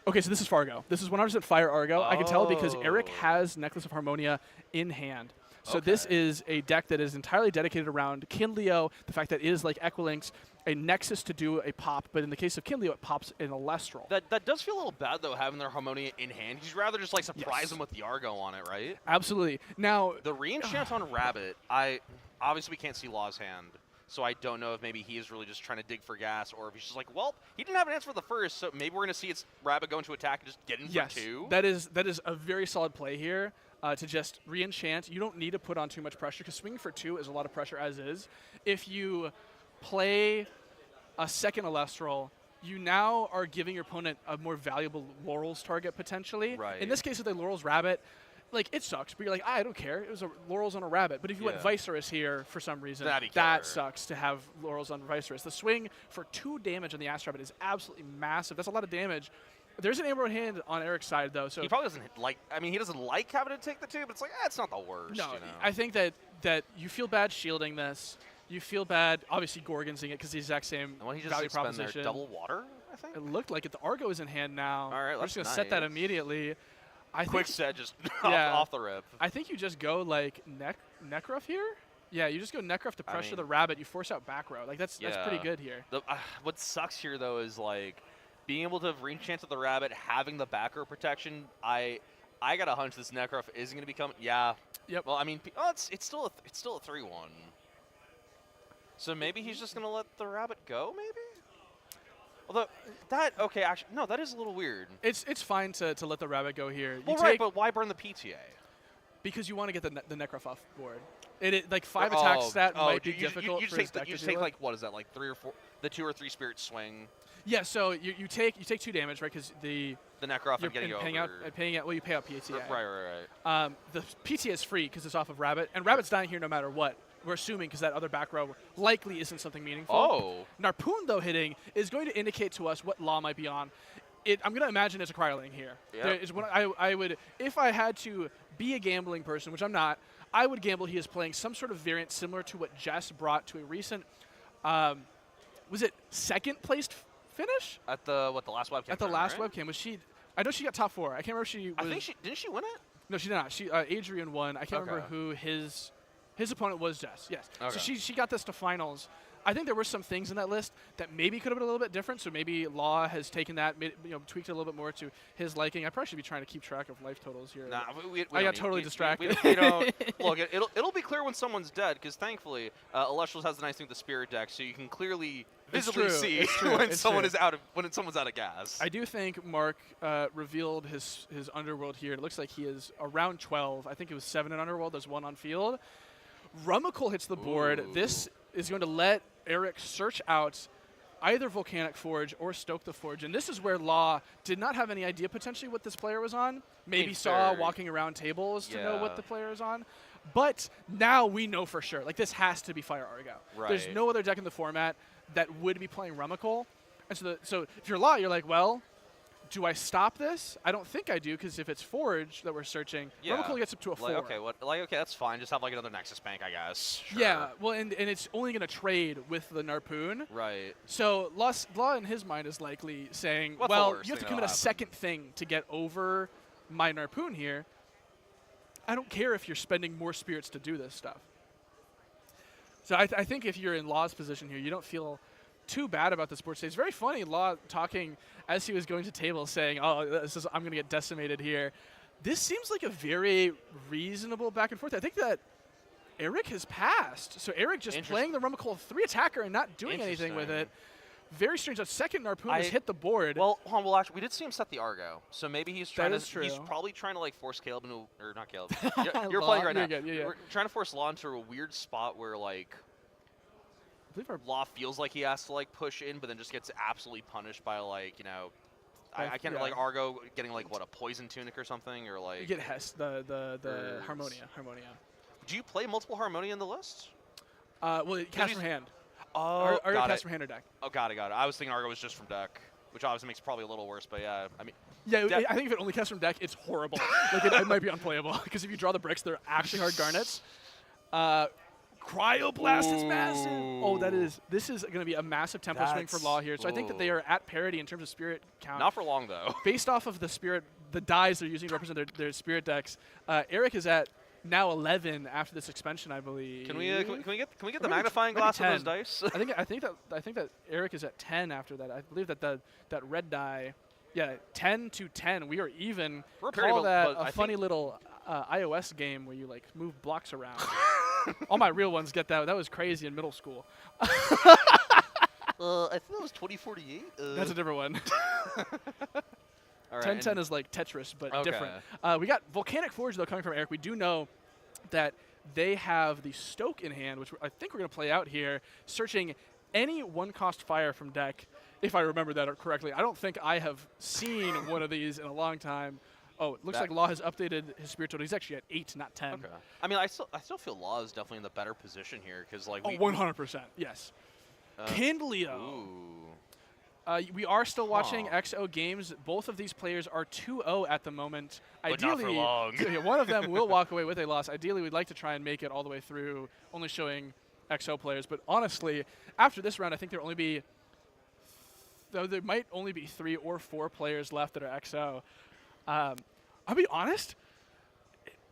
Okay, so this is Fargo. This is 100% Fire Argo. I can tell because Eric has Necklace of Harmonia in hand. So this is a deck that is entirely dedicated around Kinleo, the fact that it is like Equilinx, a Nexus to do a pop, but in the case of Kinleo, it pops an Elestral. That does feel a little bad, though, having their Harmonia in hand. You'd rather just, like, surprise them with the Argo on it, right? Absolutely. Now, the reenchant on Rabbit, obviously we can't see Law's hand, so I don't know if maybe he is really just trying to dig for gas, or if he's just like, well, he didn't have an answer for the first, so maybe we're going to see its Rabbit go into attack and just get in for two. That is a very solid play here. To just re-enchant. You don't need to put on too much pressure because swinging for 2 is a lot of pressure as is. If you play a second Elestral, you now are giving your opponent a more valuable Laurel's target potentially. Right. In this case with the Laurel's Rabbit, like it sucks, but you're like, I don't care. It was a Laurel's on a Rabbit. But if you went Viserys here for some reason, that sucks to have Laurel's on Viserys. The swing for 2 damage on the Ass Rabbit is absolutely massive. That's a lot of damage. There's an Emerald hand on Eric's side, though. So he probably doesn't like. I mean, he doesn't like having to take the 2, but it's like, it's not the worst. No, you know? I think that you feel bad shielding this. You feel bad, obviously, Gorgonsing it because the exact same and he just value spend proposition. Their double water, I think. It looked like it. The Argo is in hand now. All right, we're just gonna set that immediately. Quick set, just off the rip. I think you just go like Necruff here. Yeah, you just go Necruff to pressure the Rabbit. You force out back row. Like that's pretty good here. What sucks here though is like, being able to have reenchanted the Rabbit, having the back row protection, I got a hunch this Necruff isn't going to become. Yeah. Yep. Well, I mean, it's still a 3-1. So maybe he's just going to let the Rabbit go. Maybe. Although actually no, that is a little weird. It's fine to let the Rabbit go here. Well, right, but why burn the PTA? Because you want to get the Necruff off board. It like 5 attack stat might be difficult. You just take like what is that, like 3 or 4, the 2 or 3 spirit swing. Yeah, so you take 2 damage, right? Because the Necroff and getting paying over. Well, you pay out PTA. Right. The PTA is free because it's off of Rabbit, and Rabbit's dying here no matter what. We're assuming because that other back row likely isn't something meaningful. Oh. Narpoon, though, hitting is going to indicate to us what Law might be on. I'm going to imagine it's a Cryoling here. Yep. I would, if I had to be a gambling person, which I'm not, I would gamble he is playing some sort of variant similar to what Jess brought to a recent, was it second placed finish? At the last webcam. At the last webcam. Was she? I know she got top 4. I can't remember if she was. I think didn't she win it? No, she did not. Adrian won. I can't remember who his opponent was. Jess. Yes. Okay. So she got this to finals. I think there were some things in that list that maybe could have been a little bit different. So maybe Law has taken that, tweaked it a little bit more to his liking. I probably should be trying to keep track of life totals here. Nah, I got totally distracted. We don't, look, it'll be clear when someone's dead, because thankfully, Elestrals has the nice thing with the Spirit deck, so you can clearly visibly see when someone's out of gas. I do think Mark revealed his Underworld here. It looks like he is around 12. I think it was 7 in Underworld. There's 1 on field. Rummacle hits the board. Ooh. This is going to let Eric search out either Volcanic Forge or Stoke the Forge. And this is where Law did not have any idea potentially what this player was on. Maybe saw walking around tables to know what the player is on. But now we know for sure. Like, this has to be Fire Argo. Right. There's no other deck in the format that would be playing Rummacle. And so if you're Law, you're like, well, do I stop this? I don't think I do, because if it's Forge that we're searching, Rummacle gets up to a 4. Okay, that's fine. Just have like another Nexus Bank, I guess. Sure. Yeah, well, and it's only going to trade with the Narpoon. Right. So Law in his mind is likely saying, What's well, the worst you have to thing commit a that'll second thing to get over my Narpoon here. I don't care if you're spending more spirits to do this stuff. So I think if you're in Law's position here, you don't feel too bad about the sports stage. It's very funny, Law talking as he was going to table, saying, oh, I'm going to get decimated here. This seems like a very reasonable back and forth. I think that Eric has passed. So Eric just playing the Rummacle 3 attacker and not doing anything with it. Very strange. That second Narpoon has hit the board. Well, actually, we did see him set the Argo, so maybe he's trying He's probably trying to like force Caleb into, or not Caleb. You're playing right now. We're trying to force Law into a weird spot where like believe our Law feels like he has to like push in, but then just gets absolutely punished by like I can't like Argo getting like what, a poison tunic or something, or like you get Hess the Harmonia. Do you play multiple Harmonia in the list? Well, cast from hand. Oh, Argo got cast it. from hand or deck. Oh, got it. I was thinking Argo was just from deck, which obviously makes it probably a little worse. But yeah, I mean, yeah, I think if it only casts from deck, it's horrible. Like it might be unplayable because if you draw the bricks, they're actually hard garnets. Cryoblast is massive. Oh, this is going to be a massive tempo swing for Law here. So I think that they are at parity in terms of spirit count. Not for long though. Based off of the dies they're using to represent their spirit decks, Eric is at now 11 after this expansion, I believe. Can we get the magnifying glass on those dice? I think that Eric is at 10 after that. I believe that red die, 10 to 10. We are even. We're Call that a funny little iOS game where you like move blocks around. All my real ones get that. That was crazy in middle school. I think that was 2048. That's a different one. All right, 1010 is like Tetris, but different. We got Volcanic Forge, though, coming from Eric. We do know that they have the Stoke in hand, which I think we're going to play out here, searching any one-cost fire from deck, if I remember that correctly. I don't think I have seen one of these in a long time. Oh, it looks like Law has updated his spirit total. He's actually at 8, not 10. Okay. I mean, I still feel Law is definitely in the better position here because like 100%, yes. Kindleo. We are still watching XO games. Both of these players are 2-0 at the moment. But ideally, not for long. One of them will walk away with a loss. Ideally, we'd like to try and make it all the way through, only showing XO players. But honestly, after this round, I think there might only be 3 or 4 players left that are XO. I'll be honest.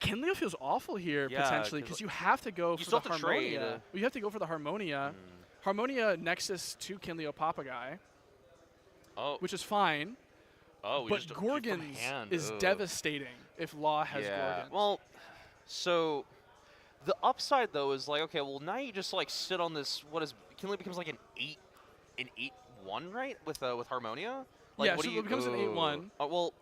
Kindleo feels awful here potentially because you have to go for the Harmonia. You have to go for the Harmonia. Harmonia Nexus to Kindleo Papa guy. Oh. Which is fine. Oh, but Gorgons is devastating if Law has Gorgons. Well, so the upside though is like, okay, well now you just like sit on this. Kindleo becomes like an 8-1, right? With Harmonia. Like, yeah, so it becomes an 8-1. Well,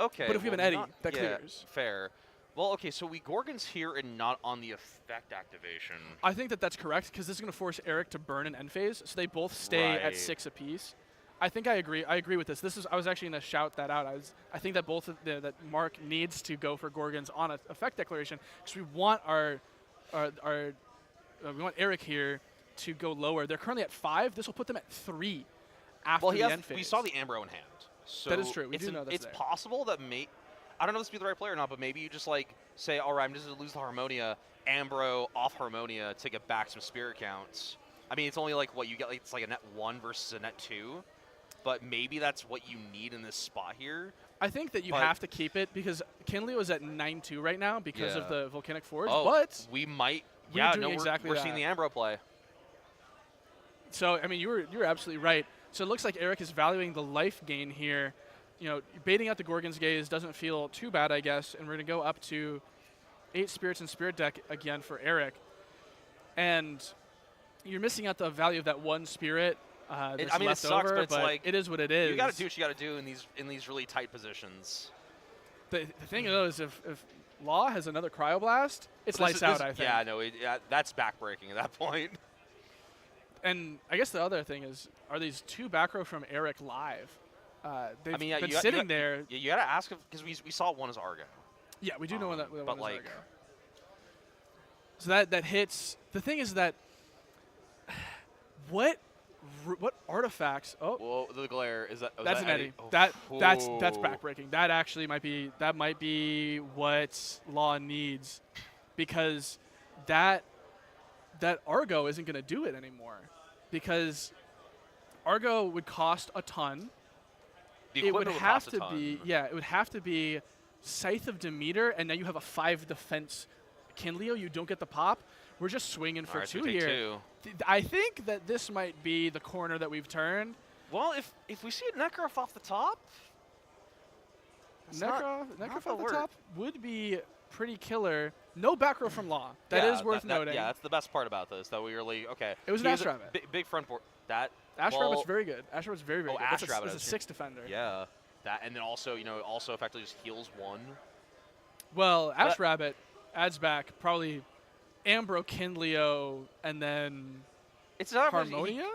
okay. But if we have an Eddie, that clears. Fair. Well, okay, so we Gorgons here and not on the effect activation. I think that's correct because this is going to force Eric to burn an end phase, so they both stay at 6 apiece. I think I agree. I agree with this. I was actually going to shout that out. I think that that Mark needs to go for Gorgons on an effect declaration because we want we want Eric here to go lower. They're currently at 5. This will put them at 3 after the end phase. We saw the Ambro in hand. So that is true. We do know that's it's possible that I don't know if this would be the right player or not, but maybe you just like say, all right, I'm just going to lose the Harmonia, Ambro off Harmonia to get back some spirit counts. I mean, it's only like what you get. Like, it's like a net 1 versus a net 2. But maybe that's what you need in this spot here. I think that you have to keep it because Kindleo is at 9-2 right now because of the Volcanic Forge. Oh, but we might. We're seeing the Ambro play. So I mean, you were absolutely right. So it looks like Eric is valuing the life gain here. You know, baiting out the Gorgon's Gaze doesn't feel too bad, I guess. And we're gonna go up to 8 spirits in Spirit deck again for Eric. And you're missing out the value of that 1 spirit. I mean, it sucks, but it's like it is what it is. You got to do what you got to do in these really tight positions. The thing though is, if Law has another Cryoblast, it's lights out. I think. Yeah, no, that's backbreaking at that point. And I guess the other thing is, are these 2 back row from Eric live? They've been you sitting there. Yeah, you got to ask because we saw one as Argo. Yeah, we do know one that one is like, Argo. So that hits. The thing is that what artifacts? Oh, well, the glare is that. That's an Eddie. Oh. That's backbreaking. That actually might be what Law needs, because that Argo isn't going to do it anymore, because Argo would cost a ton. It would have to be it would have to be Scythe of Demeter, and now you have a 5 defense Kindleo. You don't get the pop. We're just swinging for 2 here. I think that this might be the corner that we've turned. Well, if we see a Necrof off the top, Necrof off the top would be pretty killer. No back row from Law. That is worth noting. Yeah, that's the best part about this. That we really It was an Ash Rabbit. Big front board. Ash Rabbit's very good. Ash Rabbit's very good. Ash Rabbit is a 6 defender. Yeah, and then also effectively just heals 1. Well, Ash Rabbit adds back probably Ambro, Kindleo, and then It's not Harmonia?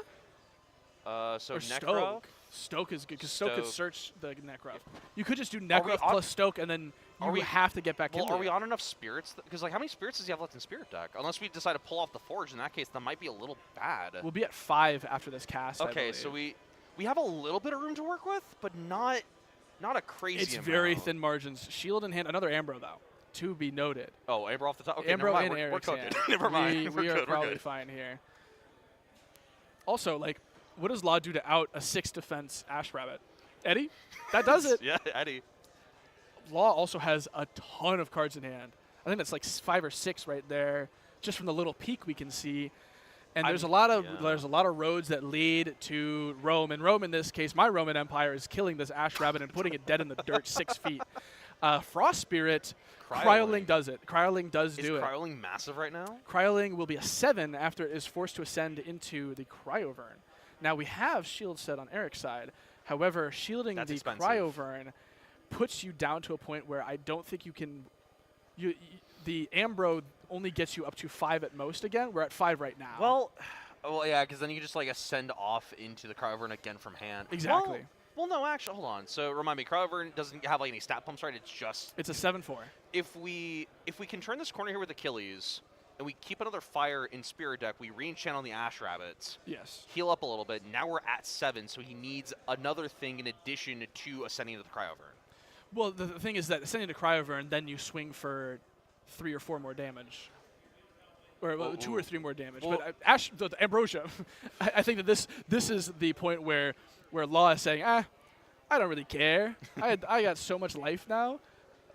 So Or Necro. Stoke. Stoke is good because Stoke could Stoke. search the Necro. You could just do Necro on- plus Stoke, and then you would have to get back Well, into are we it. on enough spirits? Because like, how many spirits does he have left in Spirit deck? Unless we decide to pull off the Forge, in that case, that might be a little bad. We'll be at 5 after this cast. I Okay, so believe. we have a little bit of room to work with, but not a crazy It's amount. very thin margins. Shield in hand. Another Ambro though, to be noted. Oh, Amber off the top. Okay, Ambro never mind. in We're Eric's cooking. hand. Never mind. We We're are good. probably We're good. fine here. Also, like, what does Law do to out a 6 defense Ash Rabbit? Eddie? That does it. Yeah, Eddie. Law also has a ton of cards in hand. I think that's like 5 or 6 right there, just from the little peek we can see. And there's a lot of roads that lead to Rome. And Rome, in this case, my Roman Empire is killing this Ash Rabbit and putting it dead in the dirt 6 feet. Frost Spirit, Cryoling does it. Cryoling does do it. Is Cryoling massive right now? Cryoling will be a 7 after it is forced to ascend into the Cryovern. Now we have shield set on Eric's side. However, shielding That's the expensive. Cryovern puts you down to a point where I don't think you can. The Ambro only gets you up to 5 at most again. We're at 5 right now. Well, yeah, because then you can just like ascend off into the Cryovern again from hand. Exactly. Well, no, actually, hold on. So remind me, Cryovern doesn't have like any stat pumps, right? It's a 7/4. If we can turn this corner here with Achilles, and we keep another fire in Spirit deck, we re-enchant on the Ash Rabbits. Yes. Heal up a little bit. Now we're at 7, so he needs another thing in addition to ascending to the Cryovern. Well, the thing is that ascending to Cryovern, then you swing for 3 or 4 more damage. Or 2 or 3 more damage. Well, but the Ambrosia, I think that this is the point where Law is saying, I don't really care. I got so much life now.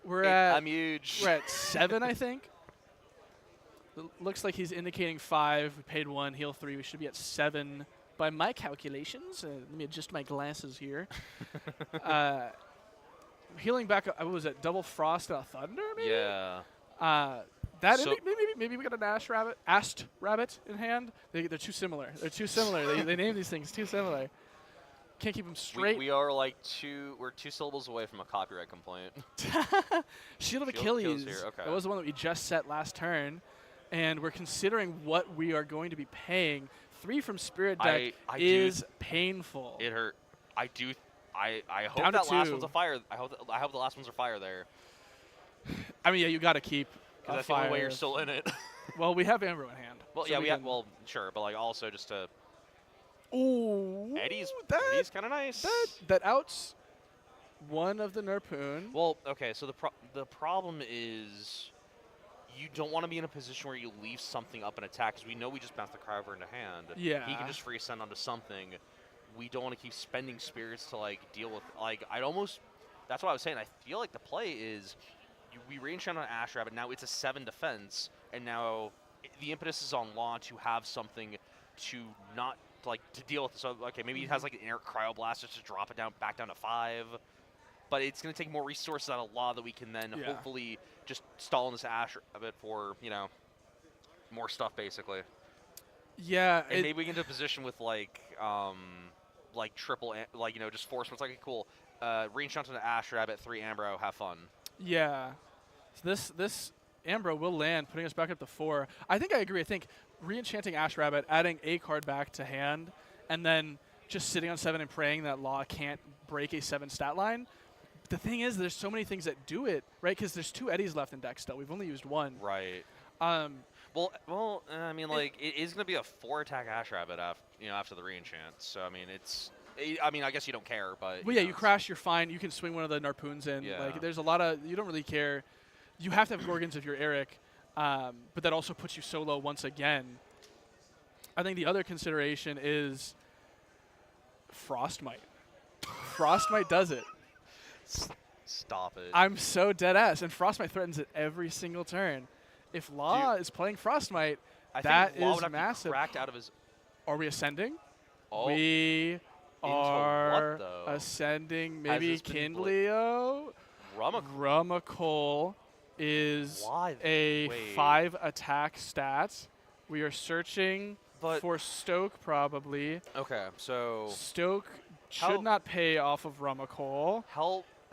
I'm huge. We're at 7, I think. Looks like he's indicating 5. We paid 1, heal 3. We should be at 7 by my calculations. Let me adjust my glasses here. Healing back, what was it? Double Frost and a Thunder, maybe? Yeah. Maybe we got an Ast Rabbit in hand. They're too similar. They're too similar. they name these things too similar. Can't keep them straight. We are like we're 2 syllables away from a copyright complaint. Shield of Achilles. Here. Okay. That was the one that we just set last turn. And we're considering what we are going to be paying. 3 from Spirit deck is painful. It hurt. I hope Down to that last 2. one's a fire. I hope the last one's a fire there. I mean, yeah, you got to keep Because that's the only way you're still in it. Well, we have Ambro in hand. Well, so yeah, we have. Well, sure, but like also just to. Ooh. Eddie's kind of nice. That outs one of the Nerpoon. Well, okay, so the problem is you don't want to be in a position where you leave something up and attack, because we know we just bounced the Cryovern into hand. Yeah. He can just free ascend onto something. We don't want to keep spending spirits to like deal with, like, that's what I was saying. I feel like the play is we re-enchant on Ash Rabbit. Now it's a 7 defense, and now the impetus is on Law to have something to not, like, to deal with. So, okay, maybe he has like an Air Cryoblast just to drop it back down to 5. But it's going to take more resources out of Law that we can then hopefully just stall in this Ash Rabbit for, more stuff, basically. Yeah. And maybe we get into a position with, like triple, just force. It's like, okay, cool. Re-enchant on the Ash Rabbit, 3 Ambro, have fun. Yeah. So this Ambro will land, putting us back up to 4. I think I agree. I think re-enchanting Ash Rabbit, adding a card back to hand, and then just sitting on 7 and praying that Law can't break a 7 stat line. The thing is, there's so many things that do it, right? Because there's 2 Eddies left in deck still. We've only used 1. Right. Well, I mean, like, it is going to be a 4-attack Ash Rabbit after the re-enchant. So, I mean, I guess you don't care, but... Well, yeah, you crash, you're fine. You can swing one of the Narpoons in. Yeah. Like, there's a lot of... You don't really care. You have to have Gorgons if you're Eric, but that also puts you so low once again. I think the other consideration is Frostmite. Frostmite does it. Stop it. I'm so dead ass, and Frostmite threatens it every single turn. If Law is playing Frostmite, that is massive. Cracked out of his... Are we ascending? Oh. We are what, though? ascending. Maybe Has this been Kindleo. Rumacole is a 5 attack stat. We are searching for Stoke, probably. Okay, so... Stoke should not pay off of Rumacole.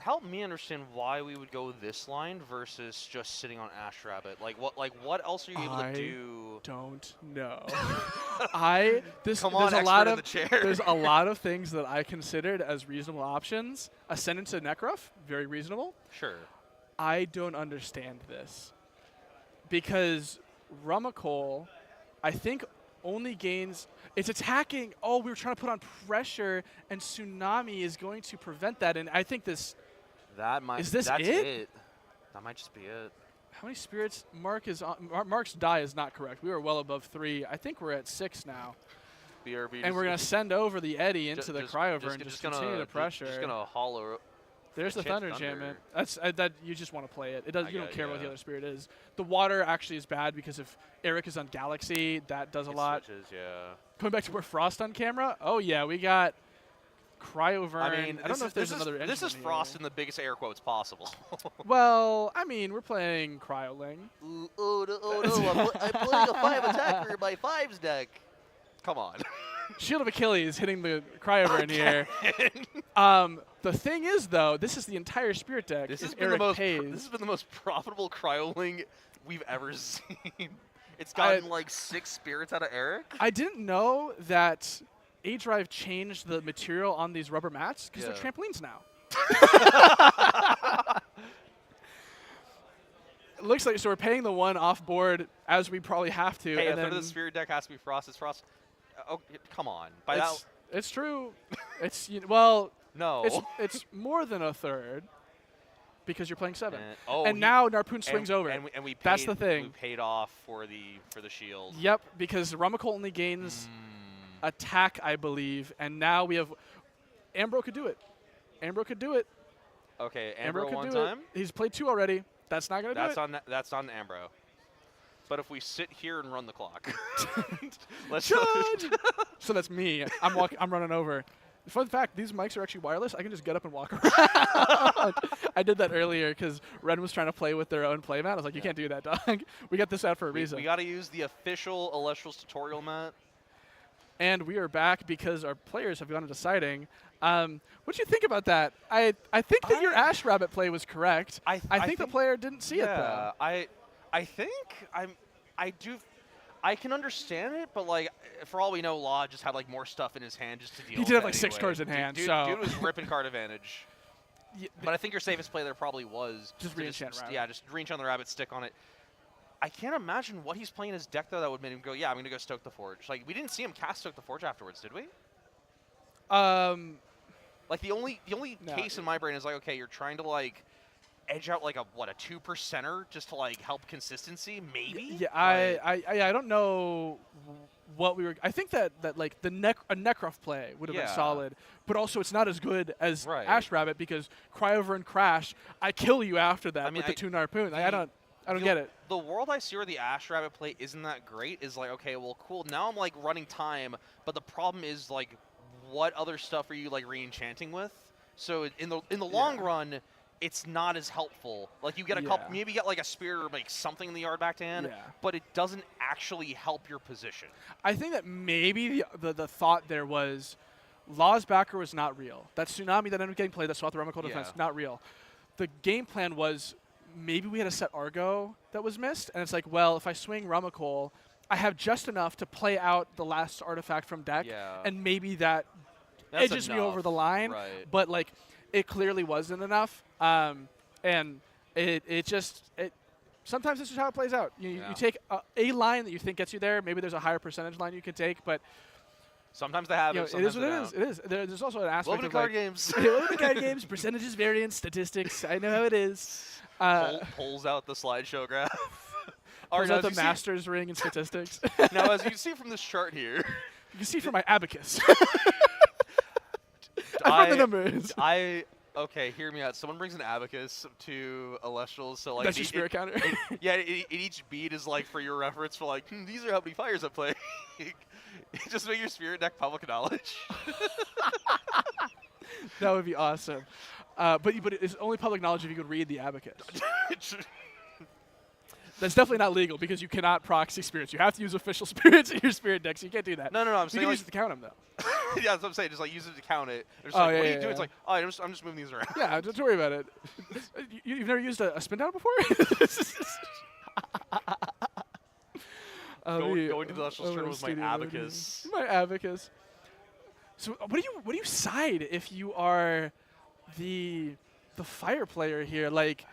help me understand why we would go this line versus just sitting on Ash Rabbit. Like what else are you able to do? Don't know. Come on, there's a lot expert in of the chair. there's a lot of things that I considered as reasonable options. Ascendant to Necrof, very reasonable. Sure. I don't understand this because Rumacol, I think, only gains. It's attacking. Oh, we were trying to put on pressure, and Tsunami is going to prevent that. And I think this. That might. Is this that's it? That might just be it. How many spirits? Mark is on. Mark's die is not correct. We were well above 3. I think we're at 6 now. BRB. And we're gonna send over the Eddy into the cryover and just continue the pressure. Just gonna hollow. There's the Thunder Enchantment. That's that you just want to play it. It does. You don't care what the yeah. other spirit is. The water actually is bad because if Eric is on Galaxy, that does a lot. Switches, yeah. Coming back to where Frost on camera. Oh yeah, we got Cryoburn. I mean, I don't know if there's another. This is engine Frost here. in the biggest air quotes possible. Well, I mean, we're playing Cryoling. Oh no! I'm playing a 5 attacker in my 5's deck. Come on. Shield of Achilles hitting the Cryoburn here. The thing is, though, this is the entire Spirit deck. This has Eric been Pays. the most profitable Cryoling we've ever seen. It's gotten like 6 spirits out of Eric. I didn't know that A-Drive changed the material on these rubber mats because they're trampolines now. It looks like, so we're paying the one off board as we probably have to. Hey, and a third then of the spirit deck has to be Frost. It's Frost. Oh, come on. it's true. It's well. No. It's more than a third because you're playing 7. And, and now Narpoon swings over. And we paid, that's the thing. We paid off for the shield. Yep, because Rumacol only gains attack, I believe, and now we have Ambro could do it. Ambro could do it. Okay, Ambro could one do time. it. He's played 2 already. That's not gonna do it. That's on Ambro. But if we sit here and run the clock, let's Judge! So that's me. I'm running over. Fun fact: these mics are actually wireless. I can just get up and walk around. I did that earlier because Ren was trying to play with their own playmat. I was like, "You can't do that, dog. We got this out for a reason." We got to use the official Elestrals tutorial mat. And we are back because our players have gone into siding. What do you think about that? I think that your Ash Rabbit play was correct. I think the player didn't see it though. I think I can understand it, but like for all we know, Law just had like more stuff in his hand just to deal with. He did have like anyway. 6 cards in hand, dude was ripping card advantage. Yeah, but I think your safest play there probably was just re-enchant rabbit. Yeah, just re-enchant the rabbit, stick on it. I can't imagine what he's playing in his deck though that would make him go, yeah, I'm gonna go Stoke the Forge. Like we didn't see him cast Stoke the Forge afterwards, did we? Like the only case in my brain is like, okay, you're trying to like edge out like a 2%er just to like help consistency, maybe. Yeah, I don't know what we were. I think that like a Necrof play would have been solid, but also it's not as good as Ash Rabbit because Cryover and Crash, I kill you after that with the 2 Narpoon. I don't get it. The world I see where the Ash Rabbit play isn't that great is like, okay, well, cool. Now I'm like running time, but the problem is like, what other stuff are you like re-enchanting with? So in the long run, it's not as helpful. Like you get a couple, maybe you get like a spear or like something in the yard back to hand, but it doesn't actually help your position. I think that maybe the thought there was, Law's backer was not real. That Tsunami that ended up getting played that swapped the Rumacol defense, not real. The game plan was maybe we had a set Argo that was missed, and it's like, well, if I swing Rumacol, I have just enough to play out the last artifact from deck, and maybe that edges me over the line. But like, it clearly wasn't enough, and it just sometimes this is how it plays out. You take a line that you think gets you there. Maybe there's a higher percentage line you can take, but sometimes they have it. It is what it is. It is. There's also an aspect of card games. Limited card games, percentages, variance, statistics. I know how it is. Pulls out the slideshow graph. Pulls out the master's ring and statistics. Now, as you can see from this chart here, you can see from my abacus. I found the numbers. Okay, hear me out. Someone brings an abacus to Elestrals, so like that's your spirit counter. Each bead is like for your reference for like these are how many fires I play. Just make your spirit deck public knowledge. That would be awesome. But it's only public knowledge if you could read the abacus. That's definitely not legal because you cannot proxy spirits. You have to use official spirits in your spirit deck, so you can't do that. No. I'm you saying can like, use it to count them though. Yeah, that's what I'm saying. Just like use it to count it. It's like, what are you doing? It's like, oh, I'm just moving these around. Yeah, don't worry about it. You've never used a spin down before? Going to the Elestrals tournament with my abacus. My abacus. So what do you side if you are the fire player here? Like,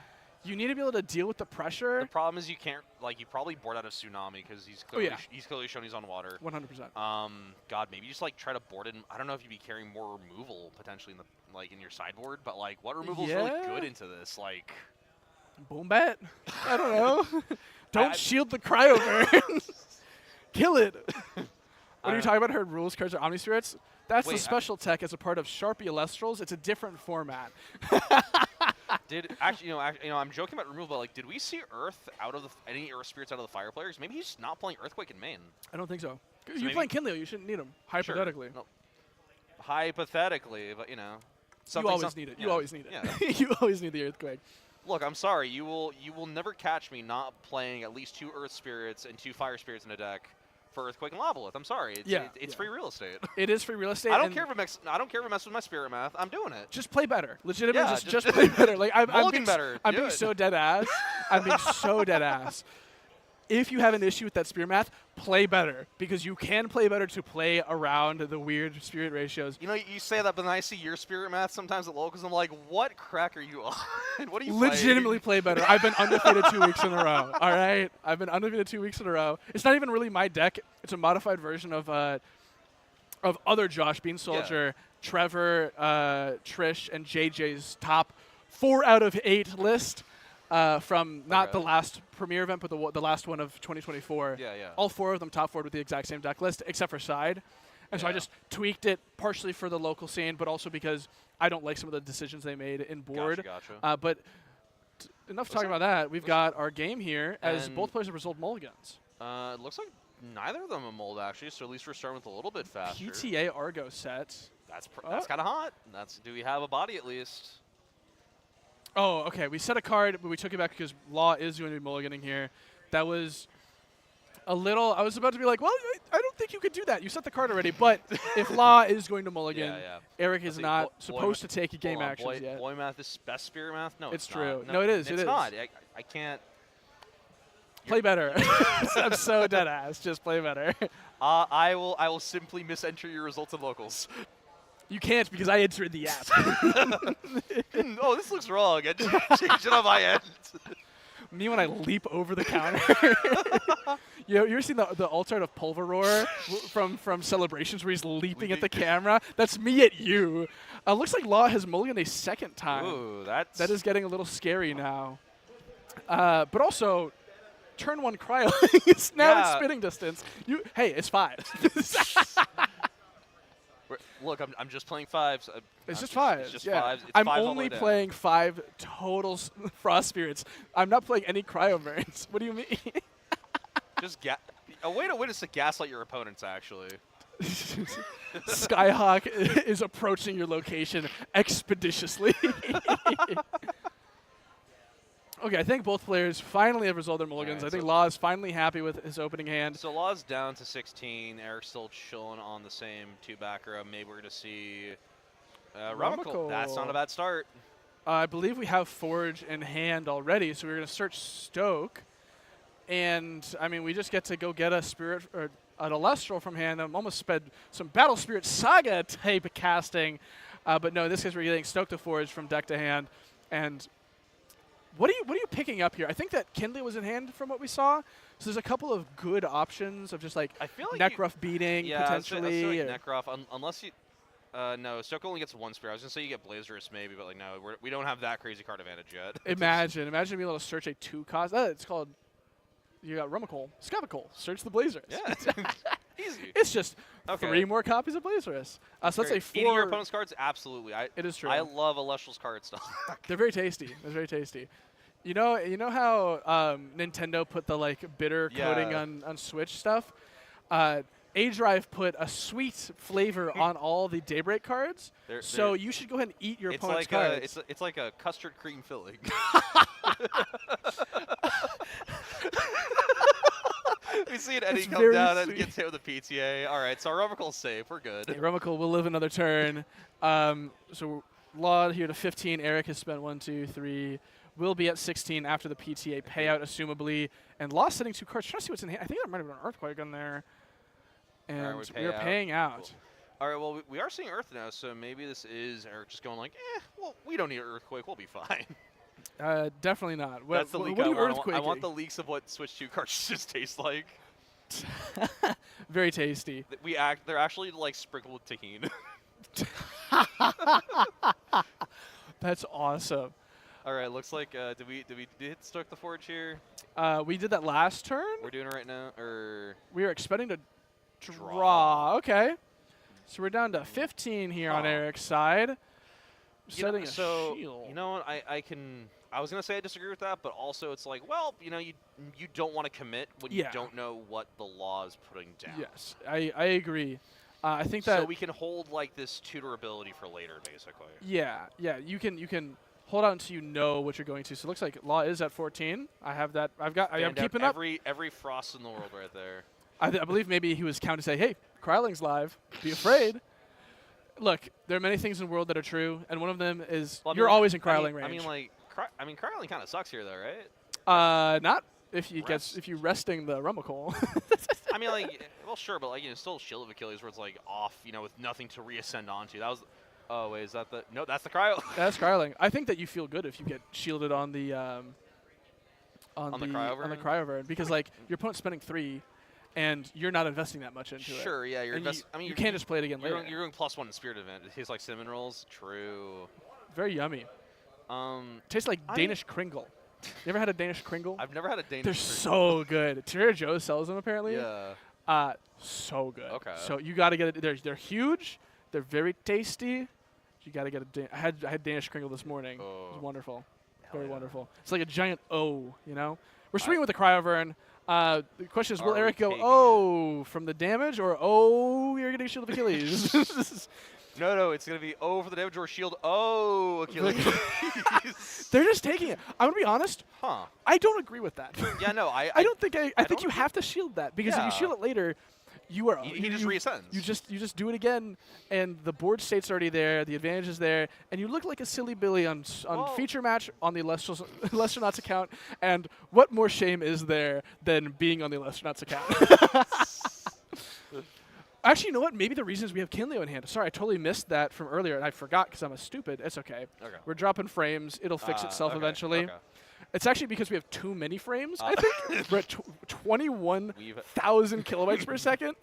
you need to be able to deal with the pressure. The problem is you can't, like, you probably board out of Tsunami because he's clearly shown he's on water. 100%. God, maybe just like try to board it. I don't know if you'd be carrying more removal potentially in your sideboard, but like, what removal is really good into this? Like, Boom Bat? I don't know. Don't shield the cryo burn. Kill it. What are you talking about? Her rules cards are Omni Spirits? That's the special tech as a part of Sharpie Elestrals. It's a different format. I'm joking about removal, but like, did we see Earth out of any Earth Spirits out of the Fire players? Maybe he's not playing Earthquake in main. I don't think so. You're playing Kinley, you shouldn't need him. Hypothetically. Sure. No. Hypothetically, but you know. You always need it. Yeah. You always need it. Yeah. You always need the Earthquake. Look, I'm sorry. You will never catch me not playing at least 2 Earth Spirits and 2 Fire Spirits in a deck for Earthquake and Lavalith. I'm sorry. It's free real estate. It is free real estate. I don't care if it messes with my Spirit Math. I'm doing it. Just play better. Legitimately, just play better. Like I'm being so dead ass. I'm being so dead ass. If you have an issue with that Spirit Math, play better, because you can play better to play around the weird spirit ratios. You know, you say that, but then I see your Spirit Math sometimes at locals. I'm like, what crack are you on? What are you legitimately playing? play better? I've been undefeated 2 weeks in a row. All right, I've been undefeated 2 weeks in a row. It's not even really my deck. It's a modified version of other Josh Bean Soldier, Trevor, Trish, and JJ's top 4 out of 8 list. From not the last premiere event, but the last one of 2024. Yeah. All 4 of them top 4 with the exact same deck list, except for side. And so I just tweaked it partially for the local scene, but also because I don't like some of the decisions they made in board. Gotcha. But enough talking about that. We've got our game here as both players have resolved mulligans. It looks like neither of them are mold, actually, so at least we're starting with a little bit faster. PTA Argo set. That's kind of hot. Do we have a body at least? Oh, okay. We set a card, but we took it back because Law is going to be mulliganing here. That was a little... I was about to be like, well, I don't think you could do that. You set the card already. But if Law is going to mulligan, Eric is not supposed to take game actions yet. Boy Math is best Spirit Math? No, it's true. Not. No, it is. It's not. I can't... Play better. I'm so dead ass. Just play better. I will simply misenter your results in locals. You can't, because I entered the app. Oh, this looks wrong. I changed it on my end. Me when I leap over the counter. You ever seen the alt art of Pulveror from Celebrations where he's leaping at the camera? That's me at you. Looks like Law has mulliganed a second time. Ooh, that is getting a little scary now. But also, turn 1 cryo. It's now in spitting distance. Hey, it's 5. Look, I'm just playing 5s. It's just 5s. It's just yeah. 5s. It's I'm 5s only playing 5 total Frost Spirits. I'm not playing any Cryo Burns. What do you mean? Just a way to gaslight your opponents, actually. Skyhawk is approaching your location expeditiously. Okay, I think both players finally have resolved their mulligans. I think Law is finally happy with his opening hand. So Law's down to 16. Eric's still chilling on the same 2-back row. Maybe we're going to see Rummikle. That's not a bad start. I believe we have Forge in hand already, so we're going to search Stoke. And, I mean, we just get to go get a Spirit or an Elestral from hand. I'm almost sped some Battle Spirit Saga type casting. But no, in this case we're getting Stoke to Forge from deck to hand. And what are you picking up here? I think that Kindly was in hand from what we saw. So there's a couple of good options of just like, I feel like Neckruff beating potentially. I feel like Neckruff, unless you... no, Stoke only gets 1 Spirit. I was going to say you get Blazerous maybe, but like no, we don't have that crazy card advantage yet. Imagine being able to search a 2-cost. It's called... You got Rummikle, Scavicle, search the Blazers. Yeah, easy. It's just 3 more copies of Blazerous. So that's a 4. Eating your opponent's cards, absolutely. It is true. I love Elestrals card stuff. They're very tasty. They're very tasty. You know how Nintendo put the like bitter coating on Switch stuff? A-Drive put a sweet flavor on all the Daybreak cards. So you should go ahead and eat your opponent's cards. It's like a custard cream filling. We see it Eddie It's comes very down and sweet. gets hit with the PTA. All right, so our Rumicle's safe. We're good. Okay, Rummikle will live another turn. So Law here to 15. Eric has spent 1, 2, 3. Will be at 16 after the PTA payout, assumably. And Law sitting 2 cards. Trying to see what's in hand. I think there might have been an Earthquake in there. And All right, we are paying out. Cool. All right, well, we are seeing Earth now, so maybe this is Eric just going like, well, we don't need an Earthquake. We'll be fine. Definitely not. That's the what leak are I you want. Earthquaking? I want the leaks of what Switch 2 cartridges taste like. Very tasty. They're actually like sprinkled with tahini. That's awesome. All right, looks like did we hit Stoke the Forge here? We did that last turn. We're doing it right now, or We are expecting to draw. Okay. So we're down to 15 here on Huh. Eric's side. You know, Setting a so shield. you know what? I was gonna say I disagree with that, but also it's like, well, you don't want to commit when you Yeah. don't know what the law is putting down. Yes, I agree. I think that So we can hold like this tutor ability for later, basically. yeah, you can hold out until you know what you're going to. So it looks like Law is at 14. I have that. I am Stand up keeping up. every frost in the world right there. I believe maybe he was counting to say, hey, Kryling's live. Be afraid. Look, there are many things in the world that are true, and one of them is Well, I you're mean, always in I Kryling mean, range. Kryling kind of sucks here, though, right? Not if you Rest. if you resting the Rummikle. I mean, like, well, sure, but like, still Shield of Achilles, where it's like off, with nothing to reascend onto. That was. Oh wait, is that the? No, that's the cryo. That's Kryling. I think that you feel good if you get shielded on the On the Cryovern? Cryovern because like your opponent's spending 3, and you're not investing that much into it. Sure, yeah, you're And I mean, you can't just play it again you're later. going +1 in Spirit Event. It tastes like cinnamon rolls. True. Very yummy. Tastes like Danish Kringle. You ever had a Danish Kringle? I've never had a Danish. They're so good. Trader Joe's sells them apparently. Yeah. So good. Okay. So you got to get it. They're huge. They're very tasty. You got to get a. I had Danish Kringle this morning. It was wonderful. Very wonderful. It's like a giant O. We're swinging with the Cryovern. The question is, will Are Eric we go taking from the damage, or you're getting Shield of Achilles? No, it's gonna be for the damage or shield. Achilles. They're just taking it. I'm gonna be honest. Huh. I don't agree with that. Yeah, no, I don't think I think you have to shield that because if you Yeah. shield it later, you are He just reascends. You just do it again, and the board state's already there. The advantage is there, and you look like a silly Billy on feature match on the Elestrals account. And what more shame is there than being on the Elestrals account? Actually, you know what? Maybe the reason is we have Kinleo in hand. Sorry, I totally missed that from earlier, and I forgot because I'm a stupid. It's okay. Okay. We're dropping frames. It'll fix itself okay, eventually. okay. It's actually because we have too many frames, I think. We're at 21,000 kilobytes per second.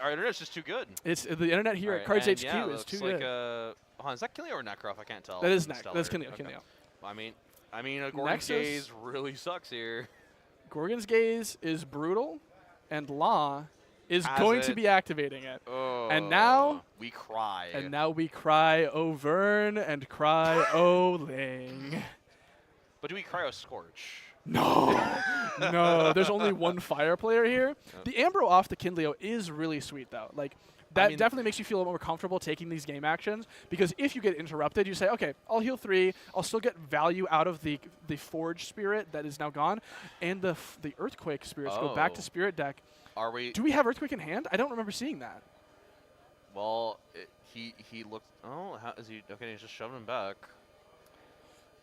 Our internet's just too good. It's the internet here All at right, Cardshq and is too like, good. is that Kinleo or Necroff? I can't tell. That is Stellar. That's Kinleo. Okay. Kinleo. I mean, a Gorgon's Nexus? Gaze really sucks here. Gorgon's Gaze is brutal, and Law is Has going to it. be activating it. Oh. And now we cry. And now we cry O Vern and cry O Ling. But do we cryo Scorch? No, no. There's only one fire player here. The Ambro off the Kinleo is really sweet though. Like that definitely makes you feel a little more comfortable taking these game actions because if you get interrupted, you say, okay, I'll heal 3. I'll still get value out of the Forge Spirit that is now gone, and the Earthquake Spirits go back to Spirit deck. Are we? Do we have Earthquake in hand? I don't remember seeing that. Well, he looked. Oh, how is he? Okay, he's just shoving him back.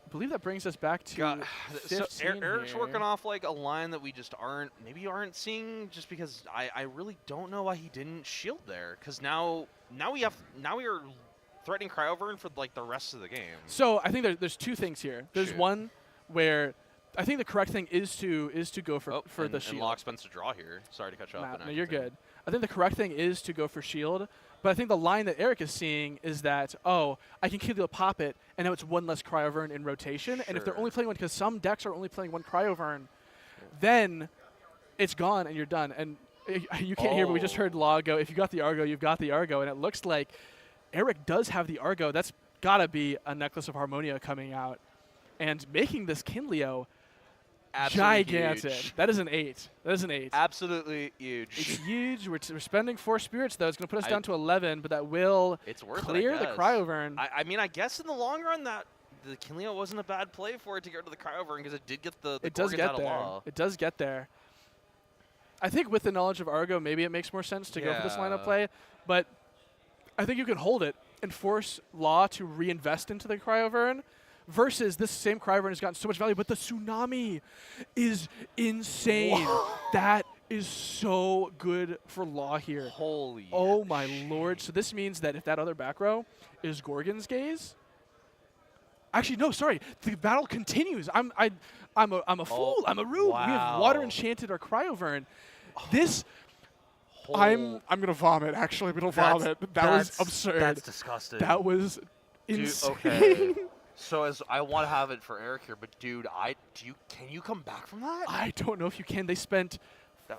I believe that brings us back to 15 so Eric's here. working off like a line that we just aren't seeing just because I really don't know why he didn't shield there because now we are threatening Cryovern for like the rest of the game. So I think there's 2 things here. There's Shoot. one where I think the correct thing is to go for the and shield. Law expense to draw here. Sorry to cut you off. No, you're good. I think the correct thing is to go for shield, but I think the line that Eric is seeing is that, I can Kinleo pop it, and now it's 1 less Cryovern in rotation, and if they're Sure. only playing 1, because some decks are only playing 1 Cryovern, then it's gone and you're done. And you can't hear, but we just heard Law go, if you got the Argo, you've got the Argo, and it looks like Eric does have the Argo. That's got to be a Necklace of Harmonia coming out, and making this Kinleo Absolutely gigantic. huge. That is an 8. That is an 8. Absolutely huge. It's huge. We're spending 4 spirits, though. It's going to put us down to 11, but that will It's worth clear it, I the guess. Cryovern. I mean, I guess in the long run that the Kinleo wasn't a bad play for it to get rid of the Cryovern because it did get the It does Gorgons get out of there. Law. It does get there. I think with the knowledge of Argo, maybe it makes more sense to go for this lineup play. But I think you can hold it and force Law to reinvest into the Cryovern versus this same Cryovern has gotten so much value, but the Tsunami is insane. That is so good for Law here. Holy Oh my lord. So this means that if that other back row is Gorgon's Gaze, actually no, sorry. The battle continues. I'm a fool. I'm a rube. Wow. We have Water Enchanted our Cryovern. This I'm gonna vomit. Actually, I'm gonna vomit. That was absurd. That's disgusting. That was Dude, insane. okay. So as I want to have it for Eric here, but dude, can you come back from that? I don't know if you can. They spent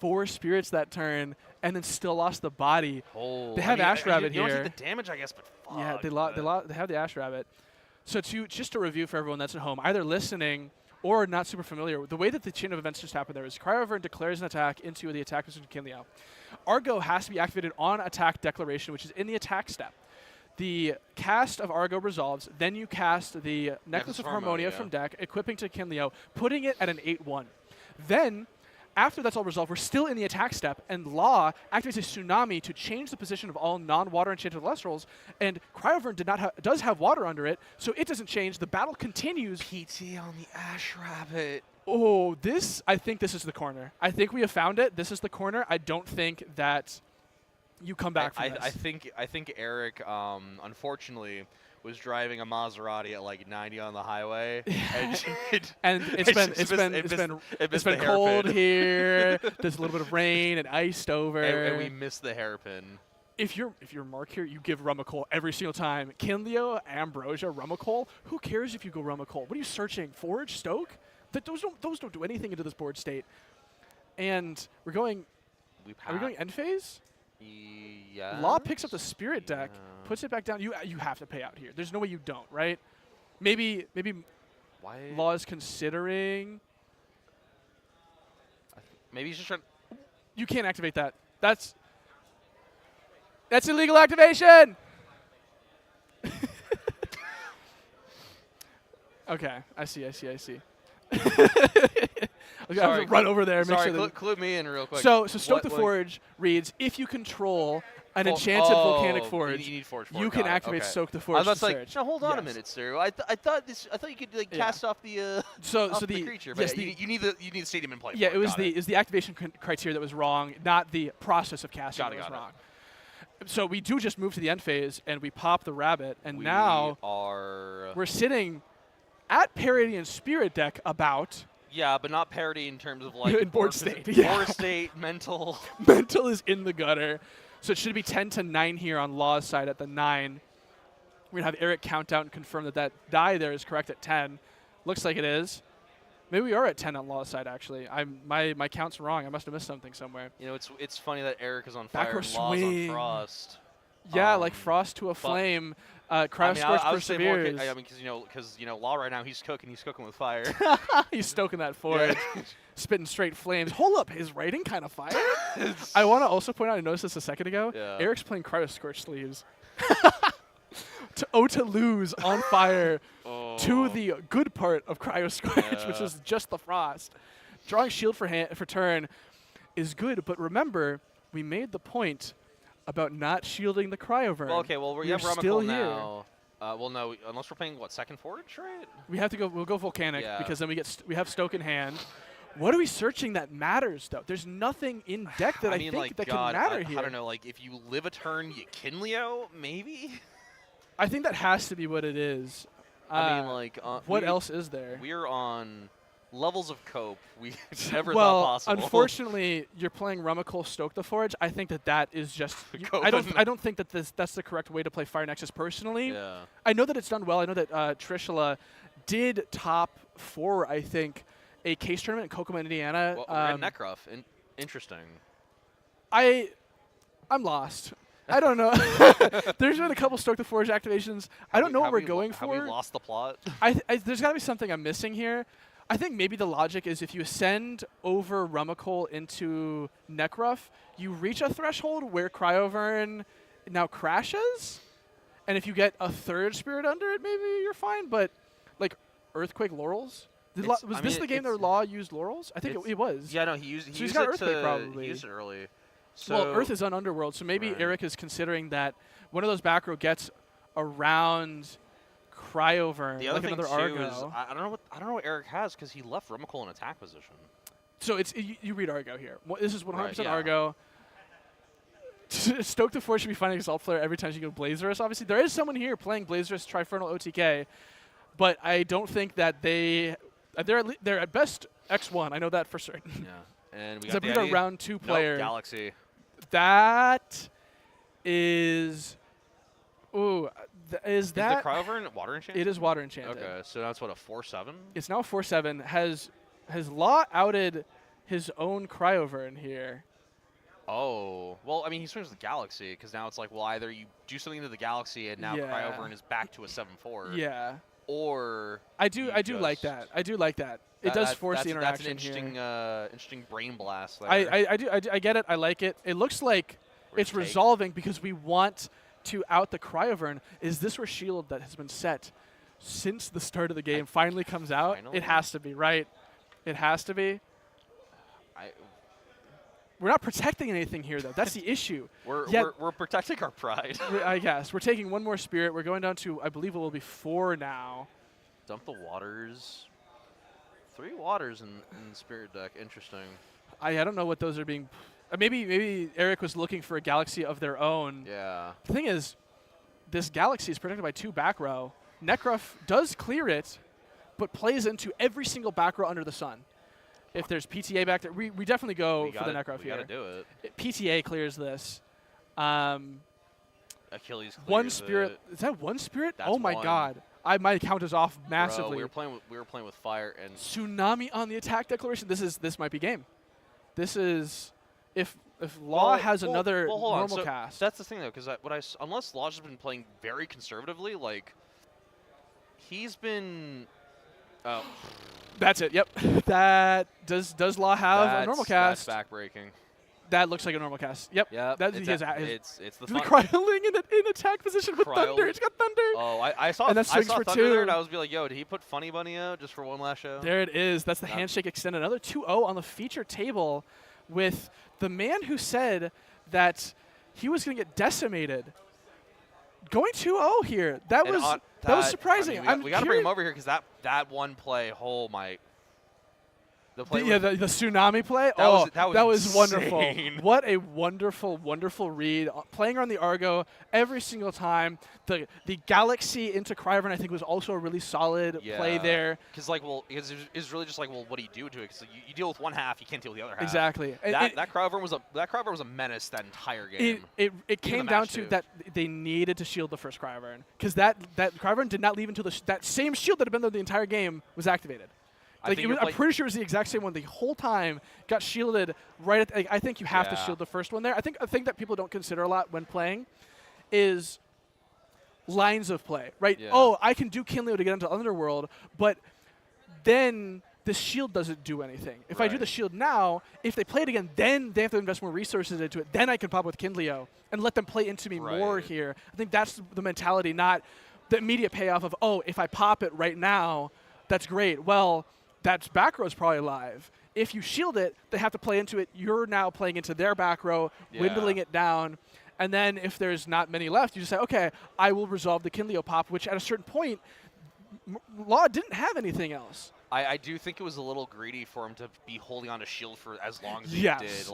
4 spirits that turn and then still lost the body. Oh, They have Ash Rabbit you here. don't take the damage, I guess, but fuck. Yeah, they have the Ash Rabbit. So just to review for everyone that's at home, either listening or not super familiar, the way that the chain of events just happened there is Cryovern declares an attack into the attack position Kinleo. Argo has to be activated on attack declaration, which is in the attack step. The cast of Argo resolves, then you cast the Necklace of Harmonia from deck, equipping to Kinleo, putting it at an 8-1. Then, after that's all resolved, we're still in the attack step, and Law activates a Tsunami to change the position of all non-water enchanted Elestrals, and Cryovern does have water under it, so it doesn't change. The battle continues. PT on the Ash Rabbit. Oh, I think this is the corner. I think we have found it. This is the corner. I don't think that you come back from this. I think Eric, unfortunately, was driving a Maserati at like 90 on the highway, and it's been cold here. There's a little bit of rain and iced over, and we missed the hairpin. If you're Mark here, you give Rumacol every single time. Kinleo, Ambrosia, Rumacol. Who cares if you go Rumacol? What are you searching? Forge, Stoke? Those don't do anything into this board state. And we're going. Are we going end phase? Yeah. Law picks up the Spirit deck, puts it back down. You have to pay out here. There's no way you don't, right? Maybe Why? Law is considering. Maybe he's just trying. You can't activate that. That's illegal activation. Okay, I see. I have to run over there and make sure that clue me in real quick. So Stoke the Forge reads, if you control an enchanted volcanic forge, you need Forge. You can activate okay. Stoke the Forge. I was to like, search. no, hold on a minute, sir. I thought you could like cast off the the creature, but you need the stadium in play. Yeah, it was the activation criteria that was wrong, not the process of casting that was wrong. So we do just move to the end phase and we pop the rabbit, and now we're sitting at parity and Spirit deck about. Yeah, but not parity in terms of like in board state. Board state, mental. Mental is in the gutter. So it should be 10-9 here on Law's side at the 9. We're going to have Eric count out and confirm that die there is correct at 10. Looks like it is. Maybe we are at 10 on Law's side, actually. My count's wrong. I must have missed something somewhere. You know, it's funny that Eric is on fire and Law's on Frost. Yeah, like Frost to a flame. Cryo Scorch perseveres. Because Law right now, he's cooking with fire. He's stoking that forge, spitting straight flames. Hold up, his writing kind of fire. I want to also point out, I noticed this a second ago. Yeah. Eric's playing Cryo Scorch sleeves. to lose on fire to the good part of Cryo Scorch, which is just the frost. Drawing shield for turn is good, but remember, we made the point about not shielding the Cryovern. Well, okay, well, we have still Rumacol here. now. Well, no, unless we're playing, second Forge, right? We have to go. We'll go Volcanic because then we have Stoke in hand. What are we searching that matters, though? There's nothing in deck that I think that can matter here. I don't know. Like, if you live a turn, you Kinleo, maybe? I think that has to be what it is. What else is there? We're on levels of cope we never well, thought possible. Unfortunately, you're playing Rumacol Stoke the Forge. I think that is just. I don't think that that's the correct way to play Fire Nexus personally. Yeah. I know that it's done well. I know that Trishula did top 4, I think, a case tournament in Kokomo, Indiana. Well, Necroff. Interesting. I'm lost. I don't know. There's been a couple Stoke the Forge activations. I don't know what we're going for. Have we lost the plot? There's got to be something I'm missing here. I think maybe the logic is if you ascend over Rumacol into Necroff, you reach a threshold where Cryovern now crashes, and if you get a third spirit under it, maybe you're fine. But like Earthquake Laurels, Was this the game that Law used Laurels? I think it was. Yeah, no, he used he's got it Earthquake probably. He used it early. So well, Earth is on Underworld, so maybe Eric is considering that one of those back row gets around Cryovern, the other like thing another too Argo. is I don't know what Eric has because he left Rummikul in attack position. So you read Argo here. This is 100% yeah. Argo. Stoke the Force should be finding Exalt Flare every time you go Blazerous. Obviously, there is someone here playing Blazerous Trifernal OTK, but I don't think that they're at best X1. I know that for certain. Yeah, and we got the a round 2 player. Galaxy. That is. Ooh, is that. Is the Cryovern water enchanted? It is water enchanted. Okay, so that's what, a 4/7? It's now a 4/7. Has Law outed his own Cryovern here? Oh, well, I mean, he swings the Galaxy because now it's like, well, either you do something to the Galaxy and now Cryovern is back to a 7/4. Yeah. Or I do like that. I do like that. It does force the interaction. That's an interesting, interesting brain blast there. I get it. I like it. It looks like it's resolving because we want to out the Cryovern. Is this where Shield that has been set since the start of the game finally comes out? It has to be, right? It has to be. We're not protecting anything here, though. That's the issue. We're protecting our pride. I guess. We're taking one more Spirit. We're going down to, I believe it will be 4 now. Dump the waters. 3 waters in the Spirit deck. Interesting. I don't know what those are being. Maybe Eric was looking for a Galaxy of their own. Yeah. The thing is, this Galaxy is protected by 2 back row. Nekruff does clear it, but plays into every single back row under the sun. If there's PTA back there, we definitely go for the Nekruff here. We gotta do it. PTA clears this. Achilles clears one Spirit. Is that 1 Spirit? That's oh my one. God. My count is off massively. Bro, we were playing with fire and Tsunami on the attack declaration. This might be game. This is if Law has another normal cast. That's the thing though, because unless Law's has been playing very conservatively, like he's been. Oh. That's it. Yep. That does Law have a normal cast? That's backbreaking. That looks like a normal cast. Yep. Yeah. It's the Cryoling in attack position with Thunder. It's got Thunder. Oh, I saw. And that swings I saw for Thunder 2. there, and I was like, yo, did he put Funny Bunny out just for one last show? There it is. That's the handshake extended. Another 2-0 on the feature table, with the man who said that he was going to get decimated. Going 2-0 here. That was surprising. I mean, we got to bring him over here because that one play, oh my. The tsunami play. That was wonderful. What a wonderful, wonderful read. Playing around the Argo every single time. The Galaxy into Cryovern, I think, was also a really solid play there. Because it's really just like, well, what do you do to it? Because you deal with one half, you can't deal with the other half. Exactly. That Cryovern was a menace that entire game. It came down to that they needed to shield the first Cryovern, because that Cryovern did not leave until that same shield that had been there the entire game was activated. I'm pretty sure it was the exact same one the whole time. Got shielded right at. I think you have to shield the first one there. I think a thing that people don't consider a lot when playing is lines of play, right? Yeah. Oh, I can do Kinleo to get into Underworld, but then the shield doesn't do anything. If I do the shield now, if they play it again, then they have to invest more resources into it. Then I can pop with Kinleo and let them play into me more here. I think that's the mentality, not the immediate payoff of, oh, if I pop it right now, that's great. Well, that back row is probably live. If you shield it, they have to play into it. You're now playing into their back row, dwindling it down. And then if there's not many left, you just say, okay, I will resolve the Kinleo pop, which at a certain point, Law didn't have anything else. I do think it was a little greedy for him to be holding on to shield for as long as he did.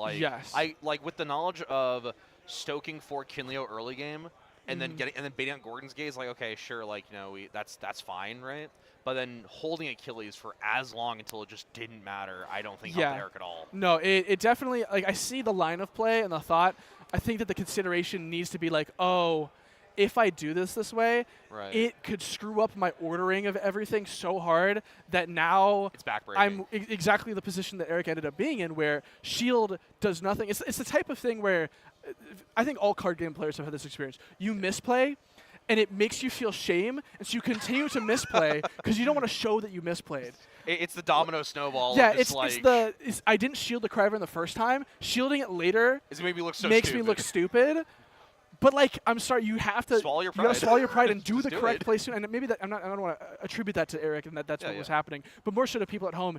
Like with the knowledge of stoking for Kinleo early game and then baiting out Gordon's gaze, like, okay, sure, like, that's fine, right? But then holding Achilles for as long until it just didn't matter, I don't think helped Eric at all. No, it definitely, like, I see the line of play and the thought. I think that the consideration needs to be like, oh, if I do this way, it could screw up my ordering of everything so hard that now it's backbreaking. I'm exactly the position that Eric ended up being in, where shield does nothing. It's the type of thing where I think all card game players have had this experience. You misplay, and it makes you feel shame, and so you continue to misplay because you don't want to show that you misplayed. It's the domino snowball. Yeah, I didn't shield the Cryovern the first time. Shielding it later makes me look stupid. But like, I'm sorry, you have to Swallow your You gotta pride. swallow your pride and do Just the do correct it. placement. And maybe that I don't want to attribute that to Eric and that's what was happening. But more so to people at home.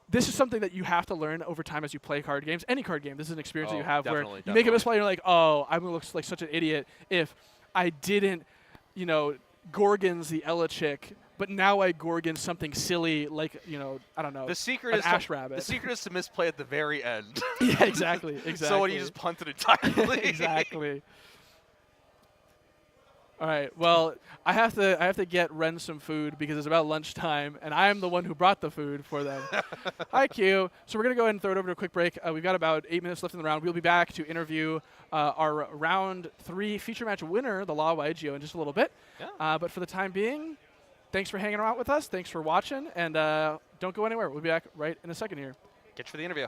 This is something that you have to learn over time as you play card games. Any card game. This is an experience that you have where you make a misplay and you're like, oh, I'm gonna look like such an idiot if I didn't, Gorgons the Elestrals, but now I Gorgon something silly like, I don't know. The secret an is Ash Rabbit. The secret is to misplay at the very end. Yeah, exactly. So when you just punt it entirely. Exactly. All right. Well, I have to get Ren some food because it's about lunchtime, and I am the one who brought the food for them. Hi, Q. So we're gonna go ahead and throw it over to a quick break. We've got about 8 minutes left in the round. We'll be back to interview our round 3 feature match winner, the Law YGO, in just a little bit. Yeah. But for the time being, thanks for hanging out with us. Thanks for watching, and don't go anywhere. We'll be back right in a second here. Get you for the interview.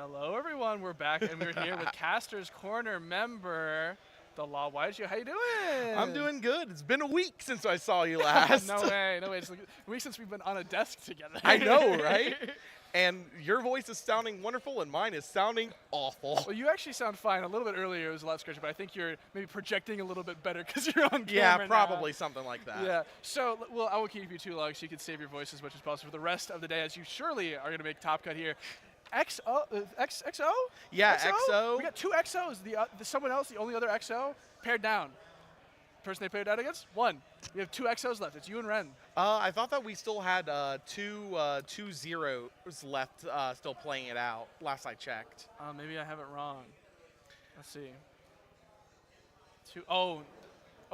Hello, everyone. We're back, and we're here with Caster's Corner member, the Law YG. How you doing? I'm doing good. It's been a week since I saw you last. No way. It's like a week since we've been on a desk together. I know, right? And your voice is sounding wonderful, and mine is sounding awful. Well, you actually sound fine. A little bit earlier, it was a lot scratchy, but I think you're maybe projecting a little bit better because you're on Yeah, camera probably now. something like that. Yeah. So, well, I won't keep you too long so you can save your voice as much as possible for the rest of the day, as you surely are going to make Top Cut here. XO? Yeah, XO. We got 2 XOs. Someone else, the only other XO, paired down. Person they paired down against? 1. We have 2 XOs left. It's you and Ren. I thought that we still had two zeros left still playing it out, last I checked. Maybe I have it wrong. Let's see. 2. Oh,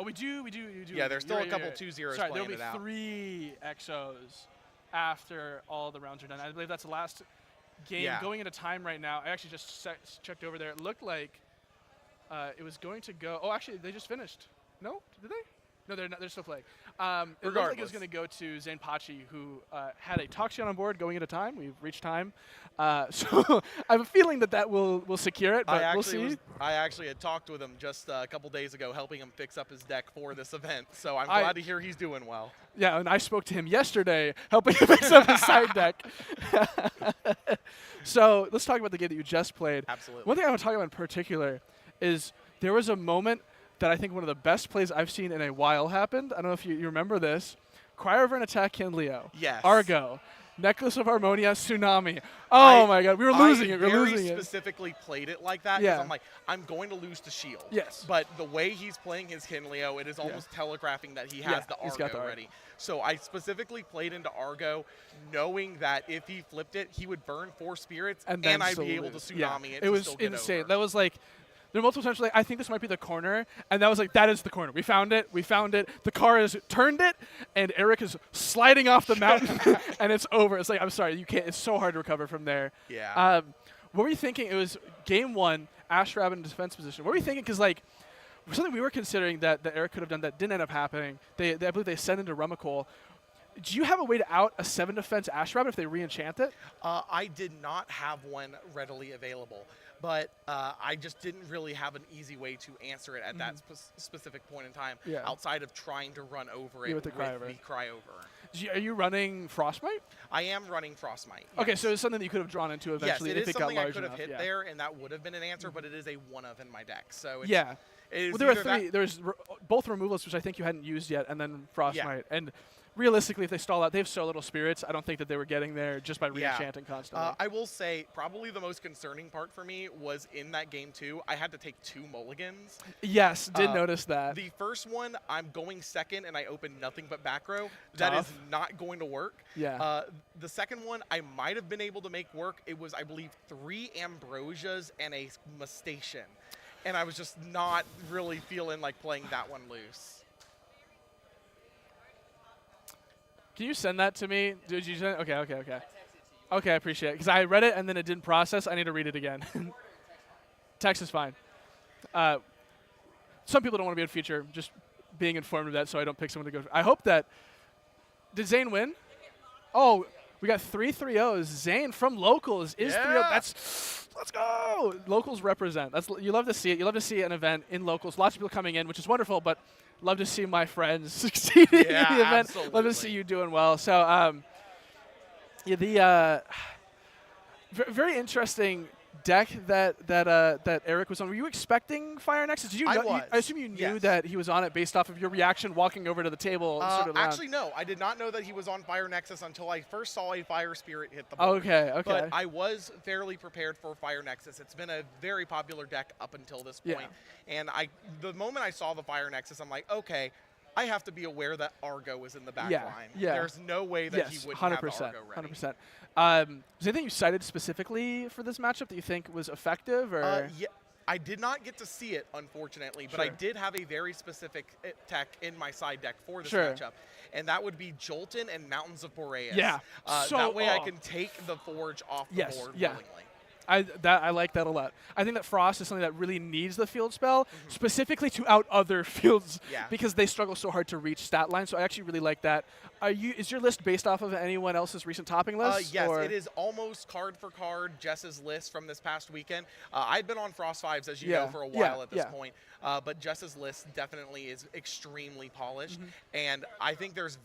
we do. Yeah, there's still You're a couple right. 2 zeros Sorry, playing there'll it out. be 3 XOs after all the rounds are done. I believe that's the last game. Yeah. Going into time right now. I actually just checked over there. It looked like it was going to go. Oh, actually, they just finished. No? Did they? No, they're not. They're still playing. It looked like it was going to go to Zane Pachi, who had a talk sheet on board going into time. We've reached time. So I have a feeling that will secure it, but we'll see. I actually had talked with him just a couple days ago, helping him fix up his deck for this event. So I'm glad to hear he's doing well. Yeah, and I spoke to him yesterday, helping him fix up his side deck. So let's talk about the game that you just played. Absolutely. One thing I want to talk about in particular is there was a moment that I think one of the best plays I've seen in a while happened. I don't know if you remember this. Cryover and Attack Kinleo. Yes. Argo. Necklace of Harmonia, Tsunami. Oh my god, we were losing it. We were losing I it. very specifically played it like that because Yeah. I'm like, I'm going to lose to Shield. Yes. But the way he's playing his Kinleo, it is almost telegraphing that he has the he's got the Argo Argo. ready. So I specifically played into Argo, knowing that if he flipped it, he would burn 4 spirits, and then I'd still be able to lose. Tsunami it. It was to still get insane. over. That was like, there were multiple times where, like, I think this might be the corner, and that was like, that is the corner. We found it. The car has turned it, and Eric is sliding off the mountain, and it's over. It's like, I'm sorry, you can't. It's so hard to recover from there. Yeah. What were you thinking? It was game 1, Ash Rabbit in defense position. What were you thinking? Because like, something we were considering that Eric could have done that didn't end up happening. I believe they sent into Rumacol. Do you have a way to out a 7 defense Ash Rabbit if they re-enchant it? I did not have one readily available, but I just didn't really have an easy way to answer it at that specific point in time, outside of trying to run over it with the cryover. Are you running Frostbite? I am running Frostmite. Okay, yes. so it's something that you could have drawn into eventually yes, if it is it got something I large could have enough. hit there, and that would have been an answer, but it is a 1-of in my deck. So it's, Yeah. it is Well, there were either 3. There's both removals, which I think you hadn't used yet, and then Frostmite. Yeah. And realistically, if they stall out, they have so little spirits. I don't think that they were getting there just by Yeah. re-enchanting constantly. I will say probably the most concerning part for me was in that game 2, I had to take 2 mulligans. Yes, did notice that. The first one, I'm going second, and I open nothing but back row. That Tough. is not going to work. Yeah. The second one, I might have been able to make work. It was, I believe, 3 Ambrosias and a Mustation. And I was just not really feeling like playing that one loose. Can you send that to me? Did you send? Okay. Okay, I appreciate it. Because I read it and then it didn't process. I need to read it again. Text is fine. Some people don't want to be in future. Just being informed of that so I don't pick someone to go. I hope that. Did Zane win? Oh, we got 3 3-0s. Zane from Locals is 3-0. Let's go. Locals represent. You love to see it. You love to see an event in Locals. Lots of people coming in, which is wonderful, but love to see my friends succeeding in the event. Absolutely. Love to see you doing well. So, very interesting deck that Eric was on. Were you expecting Fire Nexus? Did you? I was. I assume you knew Yes. that he was on it based off of your reaction walking over to the table. And sort of Actually, no. I did not know that he was on Fire Nexus until I first saw a Fire Spirit hit the board. Okay. But I was fairly prepared for Fire Nexus. It's been a very popular deck up until this point. And the moment I saw the Fire Nexus, I'm like, okay, I have to be aware that Argo is in the back line. Yeah. There's no way that he wouldn't have the Argo ready. 100%. Is there anything you cited specifically for this matchup that you think was effective? Or Yeah, I did not get to see it, unfortunately, but I did have a very specific tech in my side deck for this matchup, and that would be Jolton and Mountains of Boreas. Yeah. That way I can take the Forge off the board willingly. I like that a lot. I think that Frost is something that really needs the field spell, specifically to out other fields, because they struggle so hard to reach stat line. So I actually really like that. Is your list based off of anyone else's recent topping list? Yes, it is almost card for card Jess's list from this past weekend. I've been on Frost 5s, as you know, for a while at this point. But Jess's list definitely is extremely polished, and I think there's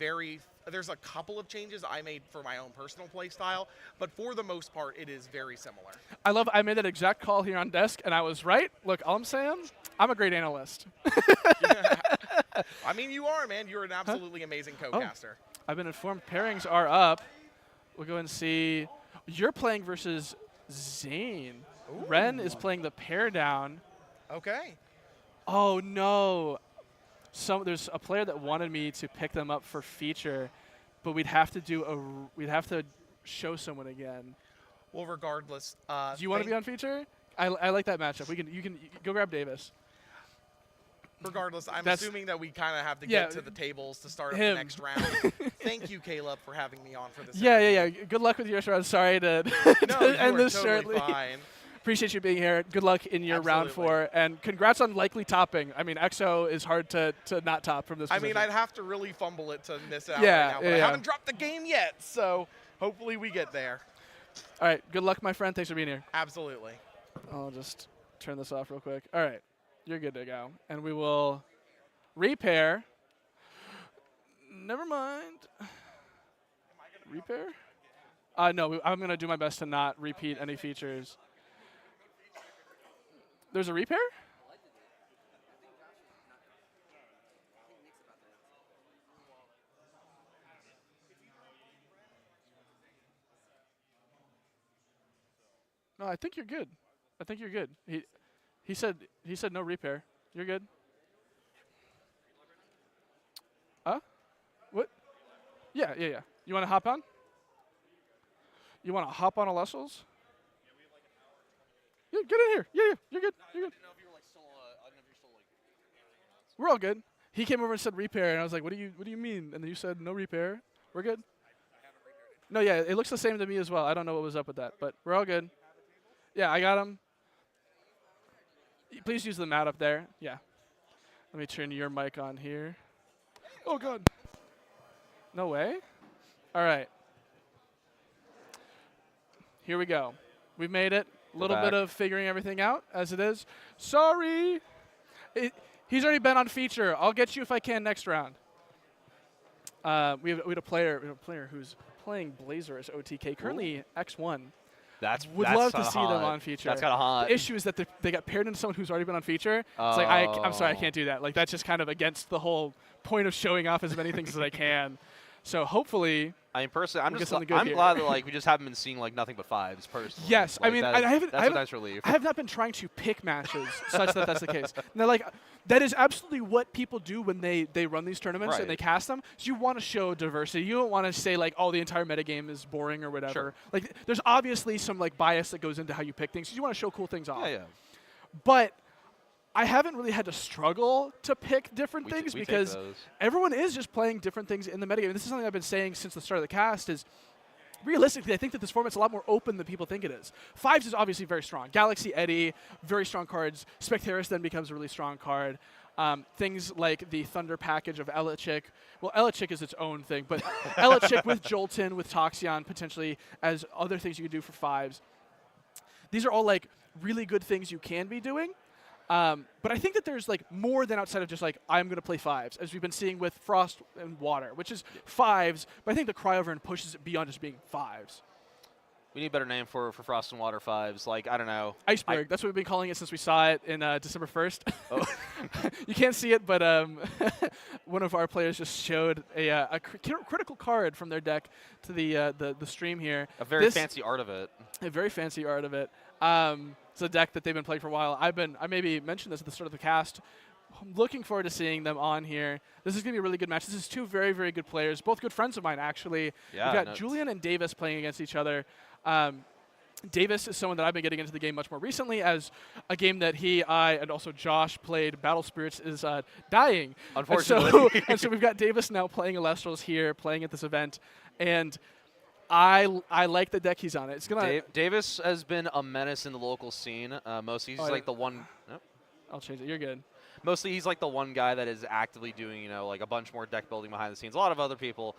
a couple of changes I made for my own personal play style, but for the most part, it is very similar. I made that exact call here on desk, and I was right. Look, all I'm saying, I'm a great analyst. I mean, you are, man. You're an absolutely amazing co-caster. I've been informed pairings are up. We'll go and see. You're playing versus Zane. Ooh. Ren is playing the pair down. Okay. Oh, no. There's a player that wanted me to pick them up for feature, but we'd have to show someone again. Well, regardless, do you want to be on feature? I like that matchup. You can go grab Davis. Regardless, I'm assuming that we kind of have to get to the tables to start the next round. Thank you, Caleb, for having me on for this. Yeah. Good luck with your round. Sorry to, end this totally shortly. Fine. Appreciate you being here. Good luck in your round 4, and congrats on likely topping. I mean, EXO is hard to not top from this position. I mean, I'd have to really fumble it to miss out right now, but I haven't dropped the game yet, so hopefully we get there. All right, good luck, my friend. Thanks for being here. Absolutely. I'll just turn this off real quick. All right, you're good to go. And we will repair. Never mind. Repair? No, I'm going to do my best to not repeat any features. There's a repair? No, I think you're good. He said no repair. You're good. What? Yeah. You want to hop on? You want to hop on Elestrals? Yeah, get in here. Yeah, you're good. You're good. We're all good. He came over and said repair, and I was like, what do you mean? And then you said no repair. We're good. No, yeah, it looks the same to me as well. I don't know what was up with that, but we're all good. Yeah, I got him. Please use the mat up there. Yeah. Let me turn your mic on here. Oh, God. No way. All right. Here we go. We've made it. A little bit of figuring everything out as it is. Sorry. He's already been on feature. I'll get you if I can next round. We had a player who's playing Blazer as OTK, currently X1. Would love to see them on feature. That's kind of hot. The issue is that they got paired into someone who's already been on feature. It's like, I'm sorry, I can't do that. Like, that's just kind of against the whole point of showing off as many things as I can. So hopefully, I mean, personally, I'm here. glad that we just haven't been seeing nothing but 5s personally. Yes, like, I mean, that's a nice relief. I have not been trying to pick matches such that that's the case. Now, like, that is absolutely what people do when they run these tournaments and they cast them. So you want to show diversity. You don't want to say like, oh, the entire metagame is boring or whatever. Sure. Like, there's obviously some like bias that goes into how you pick things. So you want to show cool things off. Yeah. But I haven't really had to struggle to pick different things because everyone is just playing different things in the metagame. And this is something I've been saying since the start of the cast is, realistically, I think that this format's a lot more open than people think it is. 5s is obviously very strong. Galaxy Eddie, very strong cards. Spectaris then becomes a really strong card. Things like the Thunder package of Elestrals. Well, Elestrals is its own thing, but Elestrals with Jolton, with Toxion, potentially as other things you could do for 5s. These are all like really good things you can be doing. But I think that there's like more than outside of just like, I'm going to play 5s, as we've been seeing with Frost and Water, which is 5s, but I think the cryover pushes it beyond just being 5s. We need a better name for Frost and Water 5s. Like, I don't know. Iceberg. That's what we've been calling it since we saw it in December 1st. Oh. You can't see it, but one of our players just showed a critical card from their deck to the stream here. A very fancy art of it. A very fancy art of it. It's a deck that they've been playing for a while. I maybe mentioned this at the start of the cast. I'm looking forward to seeing them on here. This is going to be a really good match. This is two very, very good players, both good friends of mine, actually. Yeah, We've got Julian and Davis playing against each other. Davis is someone that I've been getting into the game much more recently, as a game that I, and also Josh played, Battle Spirits, is dying. Unfortunately. And so we've got Davis now playing Elestrals here, playing at this event. And I like the deck he's on. It's gonna. Davis has been a menace in the local scene. Mostly, he's like the one. I'll change it. You're good. Mostly, he's like the one guy that is actively doing, like a bunch more deck building behind the scenes. A lot of other people,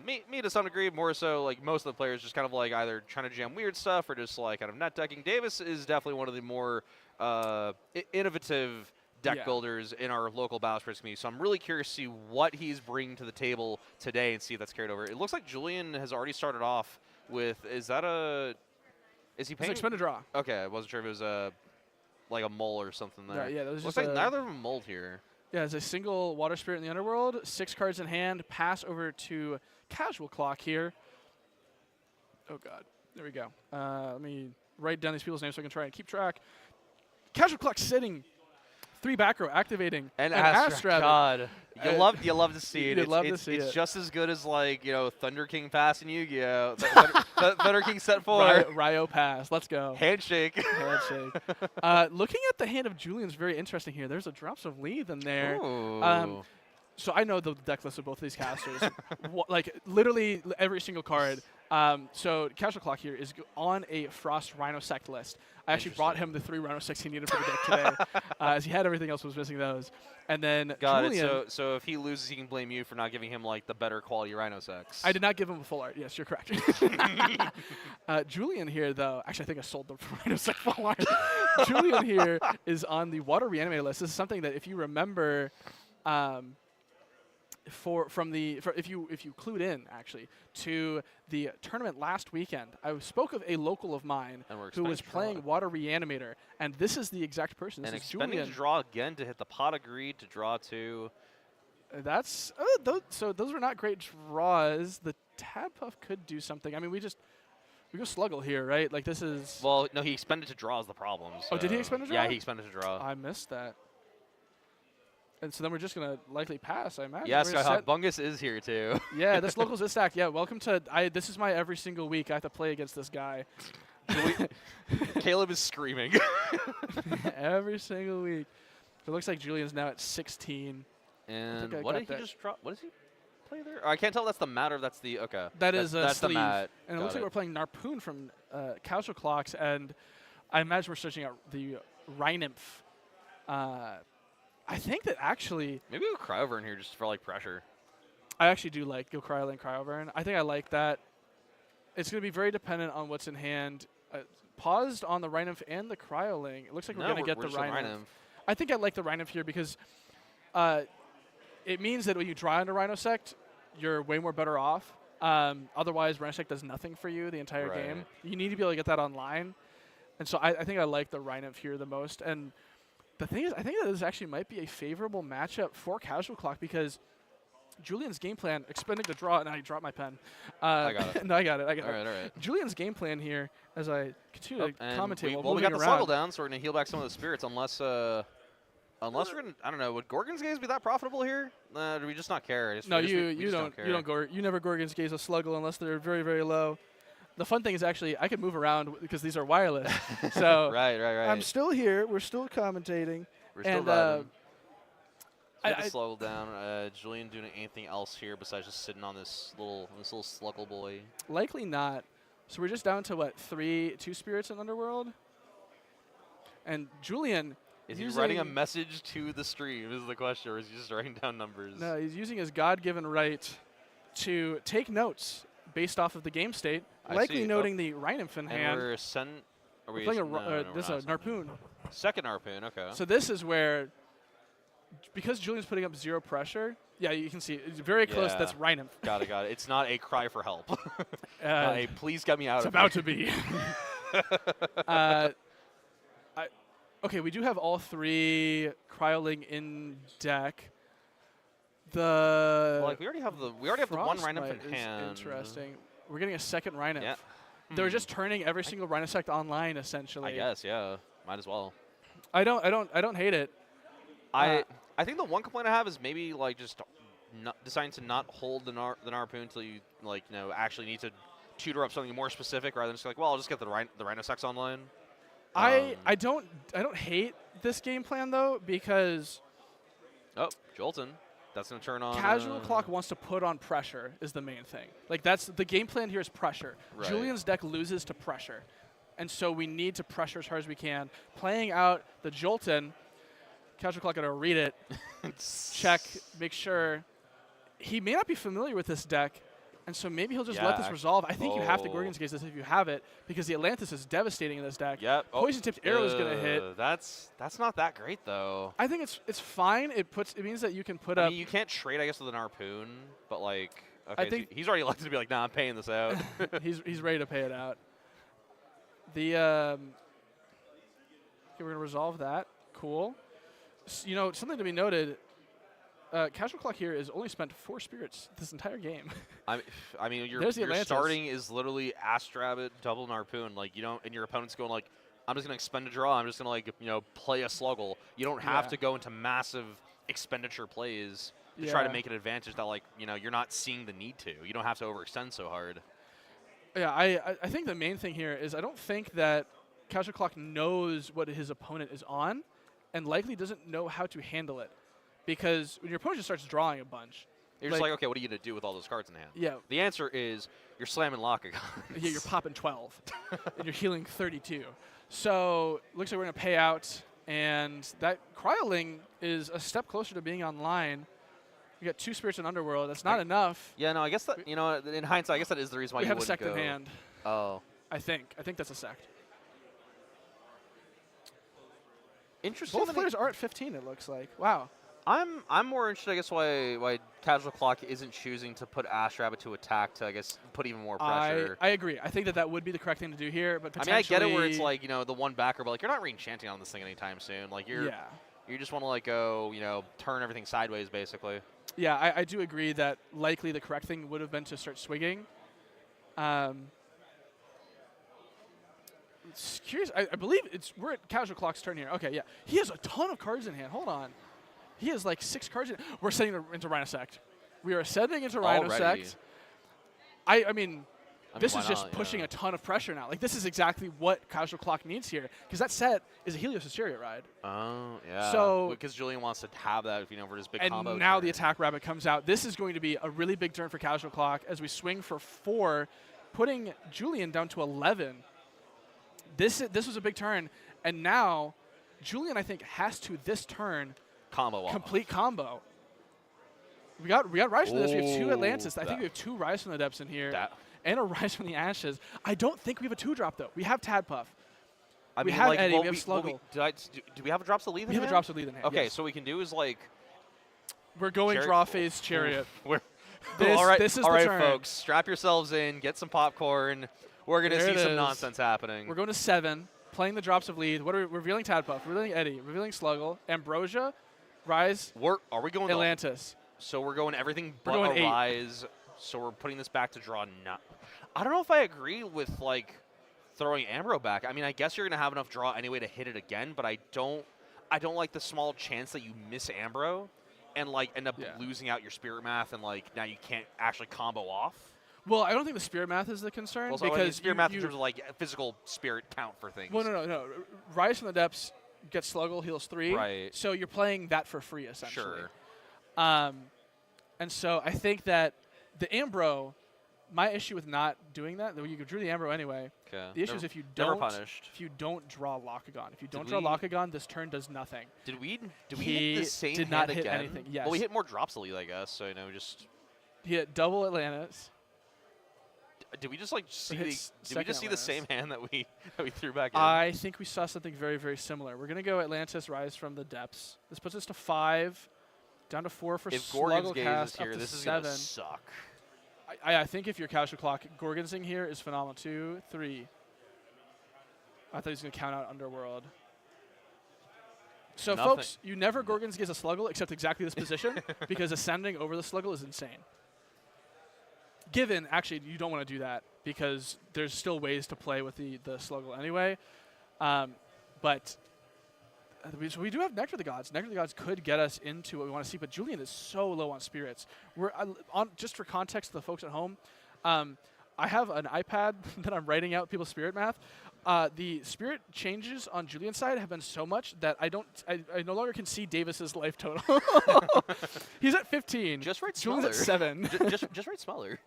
me to some degree, more so like most of the players, just kind of like either trying to jam weird stuff or just like kind of net decking. Davis is definitely one of the more innovative deck builders in our local Battle Spirits community. So I'm really curious to see what he's bringing to the table today and see if that's carried over. It looks like Julian has already started off with. Is he paying? It's like spin a draw. Okay, I wasn't sure if it was like a mole or something there. Yeah, there's looks just like neither of them mold here. Yeah, it's a single Water Spirit in the Underworld, 6 cards in hand, pass over to Cardshq here. Oh, God. There we go. Let me write down these people's names so I can try and keep track. Cardshq sitting, 3 back row, activating. And Astra. God. You love to see it. You'd love to see it. It's just as good as, like, Thunder King Pass in Yu-Gi-Oh! Thunder King set 4. Ryo Pass. Let's go. Handshake. Looking at the hand of Julian's very interesting here. There's a Drops of Leave in there. So I know the deck list of both of these casters. Like, literally every single card. So Cardshq here is on a Frost Rhino Sect list. I actually brought him the 3 Rhino Sects he needed for the deck today, as he had everything else was missing those. And then Julian, So if he loses, he can blame you for not giving him like the better quality Rhino Sects. I did not give him a full art. Yes, you're correct. Julian here, though, actually I think I sold the Rhino Sect full art. Julian here is on the Water Reanimator list. This is something that if you remember. If you clued in actually to the tournament last weekend, I spoke of a local of mine who was playing Water Reanimator, and this is the exact person. This is expending Julian. To draw again to hit the pot of greed to draw 2. That's so those are not great draws. The Tab Puff could do something. I mean, we go Sluggle here, right? Like this is. Well, no, he expended to draw is the problem. So. Oh, did he expend to draw? Yeah, he expended to draw. I missed that. And so then we're just going to likely pass, I imagine. Yeah, Skyhawk Bungus is here, too. Yeah, this local's this stack. Yeah, welcome to this is my every single week I have to play against this guy. Caleb is screaming. Every single week. So it looks like Julian's now at 16. And what did he just drop? What does he play there? Oh, I can't tell if that's the mat or that's the, okay. That's the mat. And it looks like we're playing Narpoon from Cardshq, and I imagine we're searching out the Rhynymph. I think that actually. Maybe we'll Cryovern here just for like pressure. I actually do like Go Cryolink Cryovern. I think I like that. It's going to be very dependent on what's in hand. Paused on the Rhynymph and the Cryolink. It looks like we're going to get the Rhynymph. I think I like the Rhynymph here because it means that when you draw into Rhinosect, you're way more better off. Otherwise, Rhinosect does nothing for you the entire game. You need to be able to get that online. And so I think I like the Rhynymph here the most. And the thing is, I think that this actually might be a favorable matchup for Cardshq because Julian's game plan, expending to draw, and I dropped my pen. I got it. No, I got it. All right. Julian's game plan here, as I continue to commentate we got the Sluggle down, so we're going to heal back some of the spirits unless we're going to, I don't know, would Gorgon's Gaze be that profitable here? Do we just not care? No, you never Gorgon's Gaze a Sluggle unless they're very, very low. The fun thing is actually I can move around because these are wireless. So right. I'm still here. We're still commentating. We're still vibing. I slow down. Julian doing anything else here besides just sitting on this little Sluggle boy? Likely not. So we're just down to what, 2 spirits in Underworld? And Julian is he writing a message to the stream is the question, or is he just writing down numbers? No, he's using his God-given right to take notes based off of the game state, likely noting the Rhynymph in hand. We're playing this is a Narpoon. Second Narpoon, okay. So this is where, because Julian's putting up 0 pressure, yeah, you can see it's very close. That's Rhynymph. Got it. It's not a cry for help. Please get me out of here. It's about to be. Okay, we do have all 3 Cryoling in deck. We already have the one Rhynymph in hand. Interesting. We're getting a second Rhynymph. Yeah. They're just turning every single Rhinosect online, essentially. I guess, yeah. Might as well. I don't hate it. I think the one complaint I have is maybe like just deciding to not hold the Narpoon until you actually need to tutor up something more specific rather than just like, well, I'll just get the Rhinosects online. I don't hate this game plan though because Jolton. That's going to turn on. Casual Clock wants to put on pressure is the main thing. Like, that's the game plan here is pressure. Right. Julian's deck loses to pressure. And so we need to pressure as hard as we can. Playing out the Jolton, Casual Clock got to read it, check, make sure. He may not be familiar with this deck, and so maybe he'll just let this resolve. I think you have to Gorgon's Gaze this if you have it, because the Atlantis is devastating in this deck. Yep. Poison-tipped arrow is going to hit. That's not that great, though. I think it's fine. It means that you can put up. Mean, you can't trade, I guess, with an Harpoon, but like, okay, I think he's already elected to be like, nah, I'm paying this out. he's ready to pay it out. The okay, we're gonna resolve that. Cool. You know, something to be noted. Casual Clock here has only spent 4 spirits this entire game. I mean, your starting is literally Astrabbit, double and Harpoon. Like, you don't, and your opponent's going like, I'm just gonna expend a draw. I'm just gonna like, play a Sluggle. You don't have to go into massive expenditure plays to try to make an advantage that like, you're not seeing the need to. You don't have to overextend so hard. Yeah, I think the main thing here is I don't think that Casual Clock knows what his opponent is on, and likely doesn't know how to handle it. Because when your opponent just starts drawing a bunch, you're just like, okay, what are you going to do with all those cards in hand? Yeah. The answer is you're slamming Lockagon. Yeah, you're popping 12, and you're healing 32. So looks like we're going to pay out, and that Cryoling is a step closer to being online. We got 2 spirits in Underworld. That's not enough. Yeah, no, I guess that, in hindsight, I guess that is the reason why we you have a wouldn't sect in hand. Oh. I think that's a sect. Interesting. Both players are at 15, it looks like. Wow. I'm more interested, I guess, why Casual Clock isn't choosing to put Astrabbit to attack to, I guess, put even more pressure. I agree. I think that would be the correct thing to do here, but potentially. I mean, I get it where it's like, the one backer, but like you're not re-enchanting on this thing anytime soon. Like you just want to like go, turn everything sideways basically. Yeah, I do agree that likely the correct thing would have been to start swinging. It's curious. I believe we're at Casual Clock's turn here. Okay, yeah. He has a ton of cards in hand. Hold on. He has like 6 cards in hand. We're setting into Rhinosect. We are setting into Rhinosect. I mean, this is just pushing a ton of pressure now. Like, this is exactly what Casual Clock needs here. Because that set is a Helios' Chariot Ride. Oh, yeah. So, because Julian wants to have that, for his big and combo. And now turn. the Attack Rabbit comes out. This is going to be a really big turn for Casual Clock as we swing for 4, putting Julian down to 11. This was a big turn. And now, Julian, I think, has to, this turn, complete combo. We got Rise from the Depths. We have 2 Atlantis. I think we have 2 Rise from the Depths in here. And a Rise from the Ashes. I don't think we have a 2-drop, though. We have Tadpuff. We have Eddie. We have Sluggle. Do we have a Drops of Lead in hand? We have a Drops of Lead in hand, Okay, yes. so what we can do is, like... We're going draw phase Chariot. This is the right, turn. folks. Strap yourselves in. Get some popcorn. We're going to see some nonsense happening. We're going to 7. Playing the Drops of Lead. What are we revealing? Tadpuff. Revealing Eddie. Revealing Sluggle. Ambrosia. Rise. Are we going Atlantis? So we're going everything but going a Rise. So we're putting this back to draw. I don't know if I agree with like throwing Ambro back. I mean, I guess you're going to have enough draw anyway to hit it again, but I don't like the small chance that you miss Ambro and like end up losing out your Spirit Math and like now you can't actually combo off. Well, I don't think the Spirit Math is the concern because Spirit Math in terms of like physical spirit count for things. Well, no. Rise from the Depths gets Sluggle, heals 3. Right. So you're playing that for free essentially. Sure. And so I think that the Ambro, my issue with not doing that, you drew the Ambro anyway. Okay. The issue is if you don't draw Lockagon. If you don't draw Lockagon, this turn does nothing. Did we hit the same did not hand hit again? anything. Yes. Well, we hit more Drops of Lead, I guess. So just. He hit double Atlantis. Did we just like see the same hand that we threw back in? I think we saw something very, very similar. We're gonna go Atlantis Rise from the Depths. This puts us to 5, down to 4 for if Gorgon's Sluggle Gaze cast, is here, up to this is 7. gonna suck. I think if you're Casual Clock, Gorgonsing here is phenomenal. 2, 3. I thought he was gonna count out Underworld. So folks, you never Gorgon's Gaze a Sluggle except exactly this position because ascending over the Sluggle is insane. Given, actually, you don't want to do that because there's still ways to play with the Sluggle anyway. But so we do have Nectar of the Gods. Nectar of the Gods could get us into what we want to see, but Julian is so low on spirits. We're just for context to the folks at home, I have an iPad that I'm writing out people's spirit math. The spirit changes on Julian's side have been so much that I no longer can see Davis's life total. He's at 15. Just right Julian's at Smeller. 7. just right Smeller.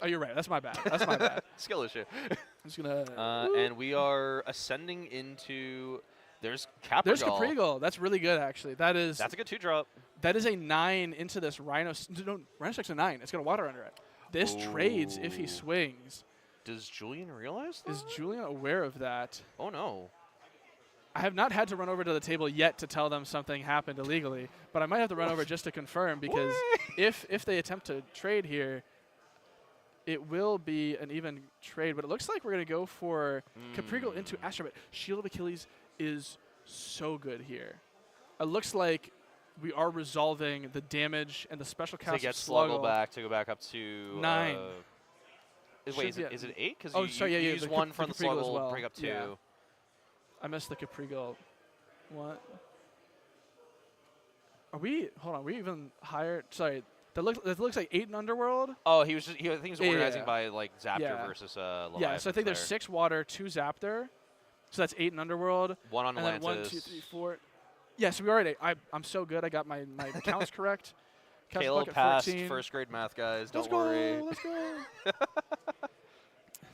Oh, you're right. That's my bad. That's my bad. Skill issue. I'm just gonna. And we are ascending into. There's Caprigal. There's Caprigal. That's really good, actually. That's a good 2-drop. That is a 9 into this Rhino. No, Rhino Sec's a 9. It's got a water under it. This trades if he swings. Does Julian realize that? Is Julian aware of that? Oh, no. I have not had to run over to the table yet to tell them something happened illegally, but I might have to run over just to confirm, because if they attempt to trade here, it will be an even trade. But it looks like we're going to go for Caprigal into Astrobit. Shield of Achilles is so good here. It looks like we are resolving the damage and the special cast. To get Sluggle back to go back up to 9. Wait, is it 8? Because you use 1 from the Caprigal as Sluggle, well. bring up 2. Yeah. I missed the Caprigal. What? Are we? Hold on. Are we even higher? Sorry. That looks like 8 in Underworld. Oh, I think he was organizing by like Zaptor Yeah. versus Leviathan. Yeah. So I think there's 6 water, 2 Zaptor. So that's 8 in Underworld. 1 on and Atlantis. then 1, 2, 3, 4. Yeah. So we are at 8. I'm so good. I got my counts correct. Caleb passed first grade math, guys. Don't worry. Let's go.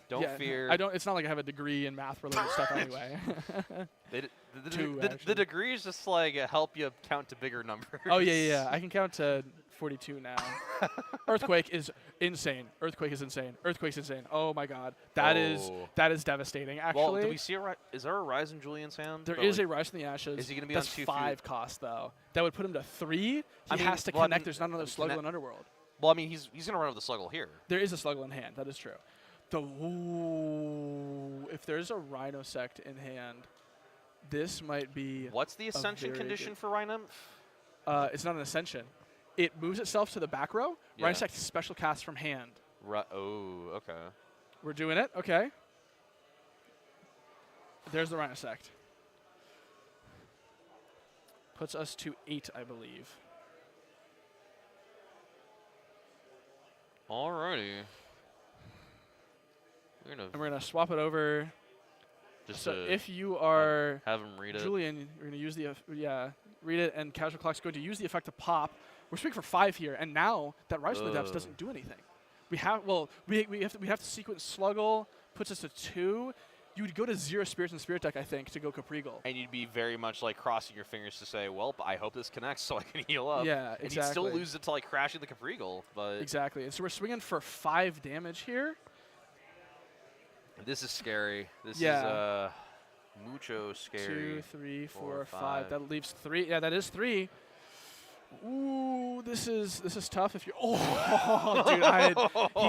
Don't fear. It's not like I have a degree in math related stuff anyway. The degree is just like help you count to bigger numbers. Oh yeah. I can count to 42 now. Earthquake is insane. Earthquake's insane. Oh my god. That is devastating, actually. Well, do we see is there a rise in Julian's hand? There is a rise in the ashes. Is he going to be That's on 2 5 cost though. That would put him to 3. He mean, has to connect. There's not another Sluggle in Underworld. Well, I mean, he's going to run over the Sluggle here. There is a Sluggle in hand. That is true. If there's a Rhino Sect in hand, this might be. What's the ascension condition for Rhino? It's not an ascension. It moves itself to the back row. Yeah. Rhino Sect special cast from hand. Oh, okay. We're doing it. Okay. There's the Rhino Sect. Puts us to 8, I believe. Alrighty. And we're gonna swap it over. Just so if you are have him read it. Julian, you're gonna use the read it, and Casual Clock's going to use the effect to pop. We're swinging for 5 here, and now that Rise from the Depths doesn't do anything. We have to sequence Sluggle, puts us to 2. You would go to 0 spirits in Spirit Deck, I think, to go Caprigal. And you'd be very much like crossing your fingers to say, well, I hope this connects so I can heal up. Yeah, and exactly. you'd still lose it to like crashing the Caprigal, but exactly. And so we're swinging for 5 damage here. This is scary. This is mucho scary. 2, 3, 4, 5. That leaves 3. Yeah, that is 3. Ooh, this is tough. If you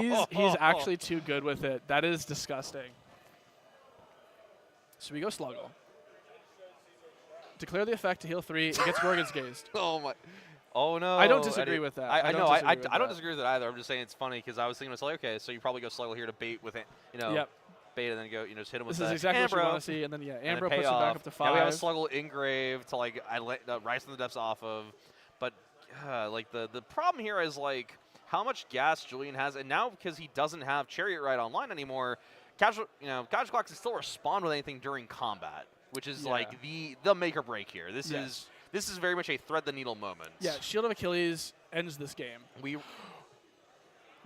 dude, he's actually too good with it. That is disgusting. So we go Sluggle. Declare the effect to heal 3. It gets Gorgon's Gazed. Oh my. Oh no. I don't disagree with that. I don't disagree with it either. I'm just saying it's funny because I was thinking it's like, okay, so you probably go Sluggle here to bait with it, bait and then go, just hit him with that. This is exactly what you want to see, and then Ambro puts it back up to 5. Now we have a Sluggle engraved to like Rise from the Depths off of, but like the problem here is like how much gas Julian has, and now because he doesn't have Chariot Ride online anymore, Casual Clock can still respond with anything during combat, which is like the make or break here. This is very much a thread the needle moment. Yeah, Shield of Achilles ends this game.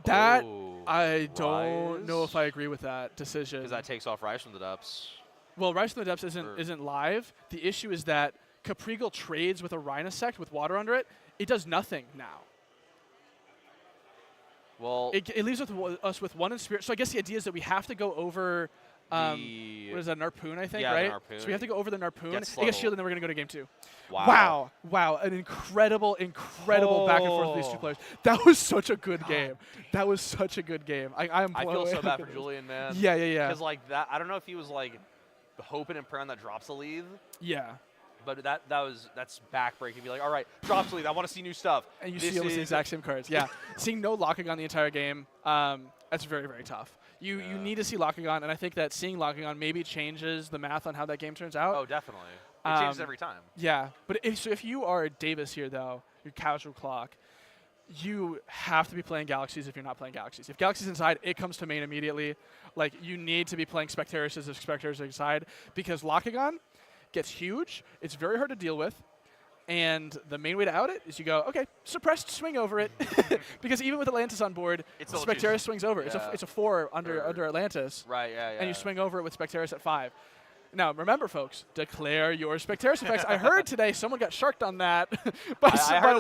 I don't know if I agree with that decision. Because that takes off Rise from the Depths. Well, Rise from the Depths isn't live. The issue is that Caprigal trades with a Rhinosect with water under it. It does nothing now. Well, it leaves us with 1 in Spirit. So I guess the idea is that we have to go over. What is that, Narpoon, I think, right? Narpoon. So we have to go over the Narpoon. It gets Shield, and then we're going to go to game 2. Wow. An incredible back and forth with these 2 players. That was such a good game. I feel so bad for Julian, man. Yeah. Because like that, I don't know if he was like hoping and praying that drops the lead. Yeah. But that's backbreaking. Be like, all right, drops the lead. I want to see new stuff. And you see almost the exact same cards. Yeah. Seeing no locking on the entire game, that's very, very tough. You need to see locking on, and I think that seeing locking on maybe changes the math on how that game turns out. Oh, definitely. It changes every time. Yeah, but if you are Davis here, though, your Casual Clock, you have to be playing Galaxies if you're not playing Galaxies. If Galaxies inside, it comes to main immediately. Like, you need to be playing Specteris if Specteris inside, because Lockagon gets huge. It's very hard to deal with. And the main way to out it is you go, okay, suppressed, swing over it. Because even with Atlantis on board, Specteris swings over. Yeah. It's a 4 under Atlantis. Right, yeah. And you swing over it with Specteris at 5. Now, remember, folks, declare your Specteris effects. I heard today someone got sharked on that by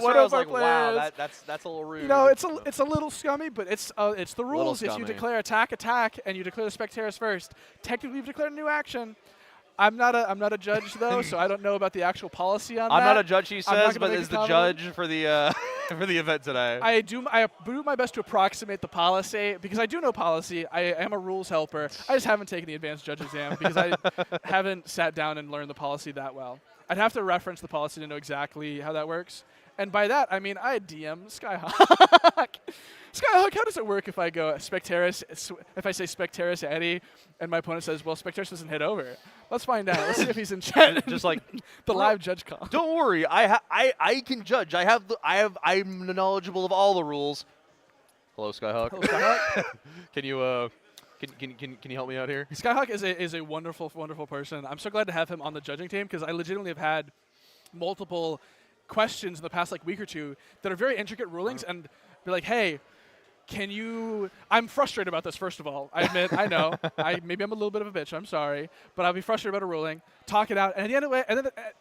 one of our players. Wow, that's a little rude. You know, it's a little scummy, but it's the rules. If you declare attack, and you declare the Specteris first, technically you've declared a new action. I'm not a judge though, so I don't know about the actual policy on that. I'm not a judge, he says, but is the judge for the for the event today. I do my best to approximate the policy because I do know policy. I am a rules helper. I just haven't taken the advanced judge exam because I haven't sat down and learned the policy that well. I'd have to reference the policy to know exactly how that works. And by that, I mean I DM Skyhawk. Skyhawk, how does it work if I go Specteris, if I say Specteris Eddie, and my opponent says, well, Specteris doesn't hit over? Let's find out. Let's see if he's in chat. Just like the live judge call. Don't worry, I can judge. I'm knowledgeable of all the rules. Hello, Skyhawk. Hello, Skyhawk. Can you can you help me out here? Skyhawk is a wonderful, wonderful person. I'm so glad to have him on the judging team because I legitimately have had multiple questions in the past week or two that are very intricate rulings and be like, hey, can you? I'm frustrated about this. First of all, I admit, I know, maybe I'm a little bit of a bitch. I'm sorry, but I'll be frustrated about a ruling. Talk it out, and at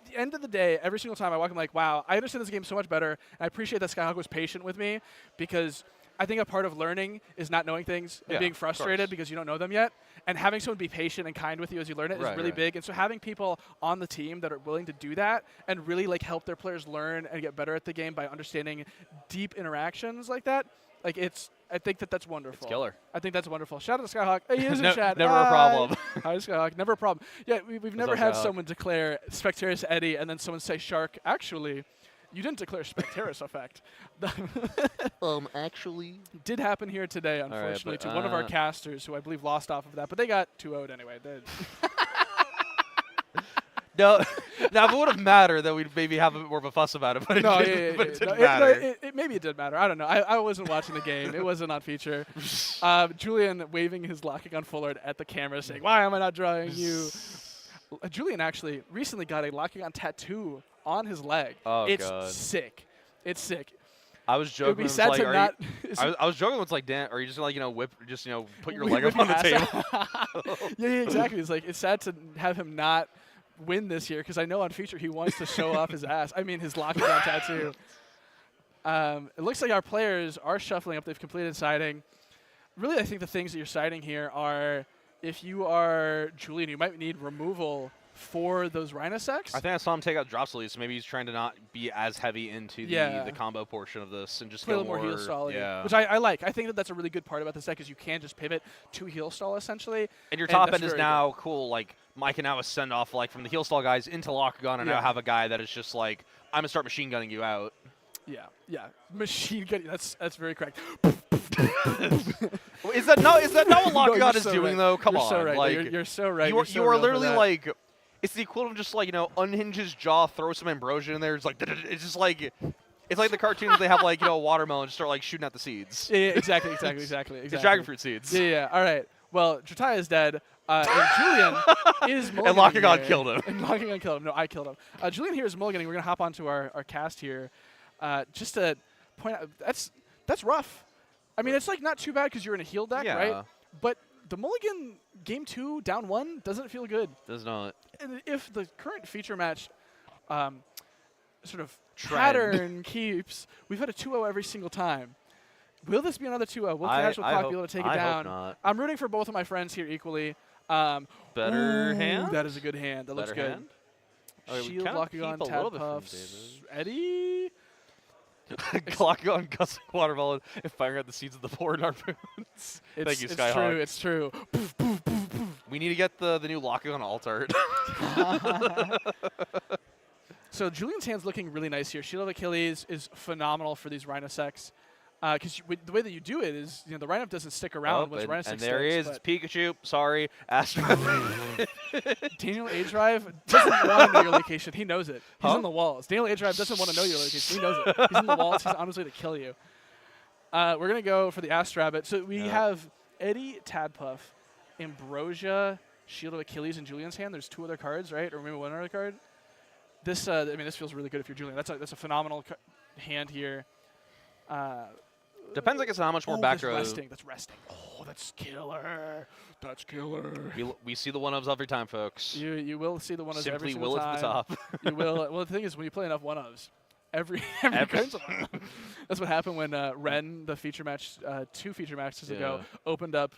the end of the day, every single time I walk, I'm like, wow, I understand this game so much better. And I appreciate that Skyhawk was patient with me because I think a part of learning is not knowing things and being frustrated because you don't know them yet. And having someone be patient and kind with you as you learn it is really big. And so having people on the team that are willing to do that and really help their players learn and get better at the game by understanding deep interactions like that, I think that's wonderful. It's killer. I think that's wonderful. Shout out to Skyhawk. Hey, he is in chat. Never a problem. Hi, Skyhawk. Never a problem. Yeah, we've never had someone declare Specteris Eddie and then someone say Shark. Actually, you didn't declare Specteris effect. Actually. Did happen here today, unfortunately, to one of our casters who I believe lost off of that. But they got 2-0'd anyway. No, now if it would have mattered, then we'd maybe have a bit more of a fuss about it. But it didn't matter. Maybe it did matter. I don't know. I wasn't watching the game. It wasn't on feature. Julian waving his locking on full art at the camera saying, why am I not drawing you? Julian actually recently got a locking on tattoo on his leg. Oh, it's God. sick. It's sick. I was joking. It would be sad to not. I was joking. It's like, Dan, are you just gonna whip, put your leg up on the table? yeah, exactly. It's sad to have him not win this year because I know on feature he wants to show off his ass. I mean, his locking on tattoo. It looks like our players are shuffling up. They've completed siding. Really, I think the things that you're siding here are if you are Julian, you might need removal for those Rhinosects. I think I saw him take out Drops Elite, so maybe he's trying to not be as heavy into the combo portion of this and just play a go little more heal stall. Yeah. Which I like. I think that's a really good part about this deck is you can just pivot to heal stall essentially. And your top end is now cool. I can now ascend off from the heal stall guys into Lockagon and now have a guy that is just I'm gonna start machine gunning you out. Yeah. Machine gunning. That's very correct. Is that not what Lockagon is doing though? Come on. So right. You're so right. You are literally it's the equivalent of just unhinge his jaw, throw some ambrosia in there. It's just it's like the cartoons they have a watermelon just start shooting at the seeds. Yeah, exactly. The dragon fruit seeds. Yeah. All right. Well, Drataya is dead. And Julian is mulliganing. And Lockagon killed him. And Lockagon killed him. No, I killed him. Julian here is mulliganing. We're going to hop onto our cast here. Just to point out, that's rough. I mean, it's not too bad because you're in a heal deck, right? But the mulligan game 2 down 1 doesn't feel good. Does not. And if the current feature match sort of pattern keeps, we've had a 2-0 every single time. Will this be another 2-0? Will Cardshq Clock be able to take it down? Hope not. I'm rooting for both of my friends here equally. Better hand? That is a good hand. That looks good. Hand? Shield, Lockagon, Tad Puffs, Eddie. Lockagon, Gussing Watermelon, and firing at the seeds of the poor harpoons. Thank you, Skyhawk. It's true. We need to get the new Lockagon alt art. So Julian's hand's looking really nice here. Shield of Achilles is phenomenal for these Rhinosects. Because the way that you do it is, the Rhino doesn't stick around once Rhinosect and there he is. It's Pikachu. Sorry. Astro. Daniel A. Drive doesn't want to know your location. He knows it. He's in the walls. Daniel A. Drive doesn't want to know your location. He knows it. He's in the walls. He's on his way to kill you. We're going to go for the Ass Rabbit. So we have Eddie, Tadpuff, Ambrosia, Shield of Achilles in Julian's hand. There's 2 other cards, right? Or maybe 1 other card. This, I mean, this feels really good if you're Julian. That's a phenomenal hand here. Depends, I guess, on how much more back row. That's resting. Oh, that's killer. That's killer. We see the 1-ofs every time, folks. You will see the 1-ofs every single will time. at the top. You will. Well, the thing is, when you play enough 1-ofs, every that's what happened when Ren, the feature match, 2 feature matches ago, opened up,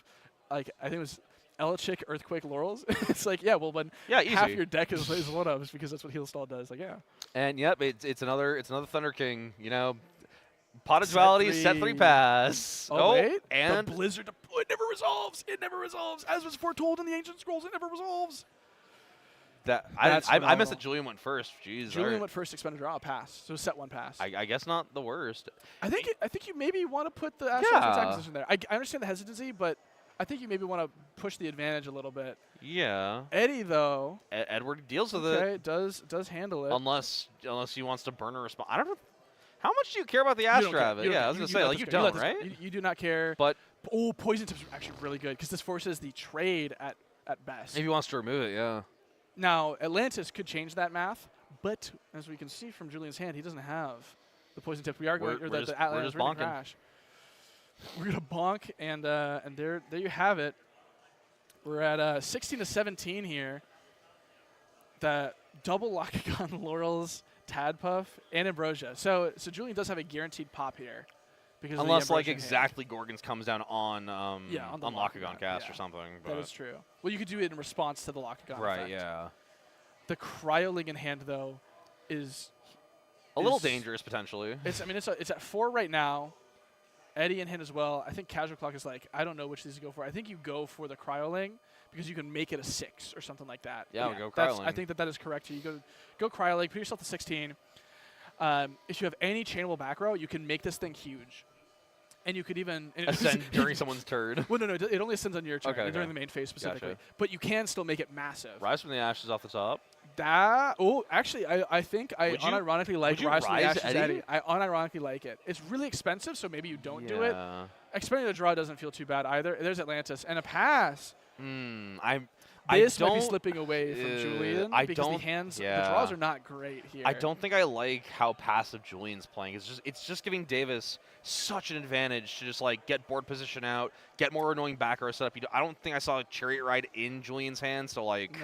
like, I think it was Elestrals, Earthquake, Laurels. It's like, yeah, well, when half your deck is 1-ofs, because that's what Heal Stall does. Like, yeah. And yep, it's another Thunder King. You know, Pot of Duality, set 3 pass. Oh, wait. And the Blizzard. Oh, it never resolves. It never resolves. As was foretold in the Ancient Scrolls, it never resolves. I missed that Julian went first. Jeez. Julian went first, expended draw, pass. So set 1 pass. I guess not the worst. I think you maybe want to put the Astral attack position there. I understand the hesitancy, but I think you maybe want to push the advantage a little bit. Yeah. Eddie, though. Edward deals with it. Does handle it. Unless he wants to burn a response. I don't know. How much do you care about the Astra? Yeah, I was going to say, like, you don't, right? You do not care. But Poison Tip's actually really good because this forces the trade at best. If he wants to remove it, yeah. Now, Atlantis could change that math, but as we can see from Julian's hand, he doesn't have the Poison Tip. We are going we're just bonking. Crash. We're going to bonk, and there you have it. We're at 16 to 17 here. The double Lockagon Laurels, Tadpuff, and Ambrosia. So Julian does have a guaranteed pop here. Because unless, like, exactly Gorgons comes down on Lockagon cast or something. But that is true. Well, you could do it in response to the Lockagon right, effect. Yeah. The Cryoling in hand, though, is a little dangerous, potentially. It's at 4 right now. Eddie in hand as well. I think Casual Clock is like, I don't know which of these to go for. I think you go for the Cryoling because you can make it a 6 or something like that. Yeah, we'll go Cryoling. I think that is correct. You go Cryoling, put yourself to 16. If you have any chainable back row, you can make this thing huge. And you could even ascend during someone's turn. Well, no, it only ascends on your turn during the main phase specifically. Gotcha. But you can still make it massive. Rise from the Ashes off the top. Actually, I think I unironically like Rise from the Ashes Eddie. I unironically like it. It's really expensive, so maybe you don't do it. Expending the draw doesn't feel too bad either. There's Atlantis and a pass. This might be slipping away from Julian because the draws are not great here. I don't think I like how passive Julian's playing. It's just giving Davis such an advantage to just like get board position out, get more annoying back row setup. I don't think I saw a Chariot Ride in Julian's hand, so like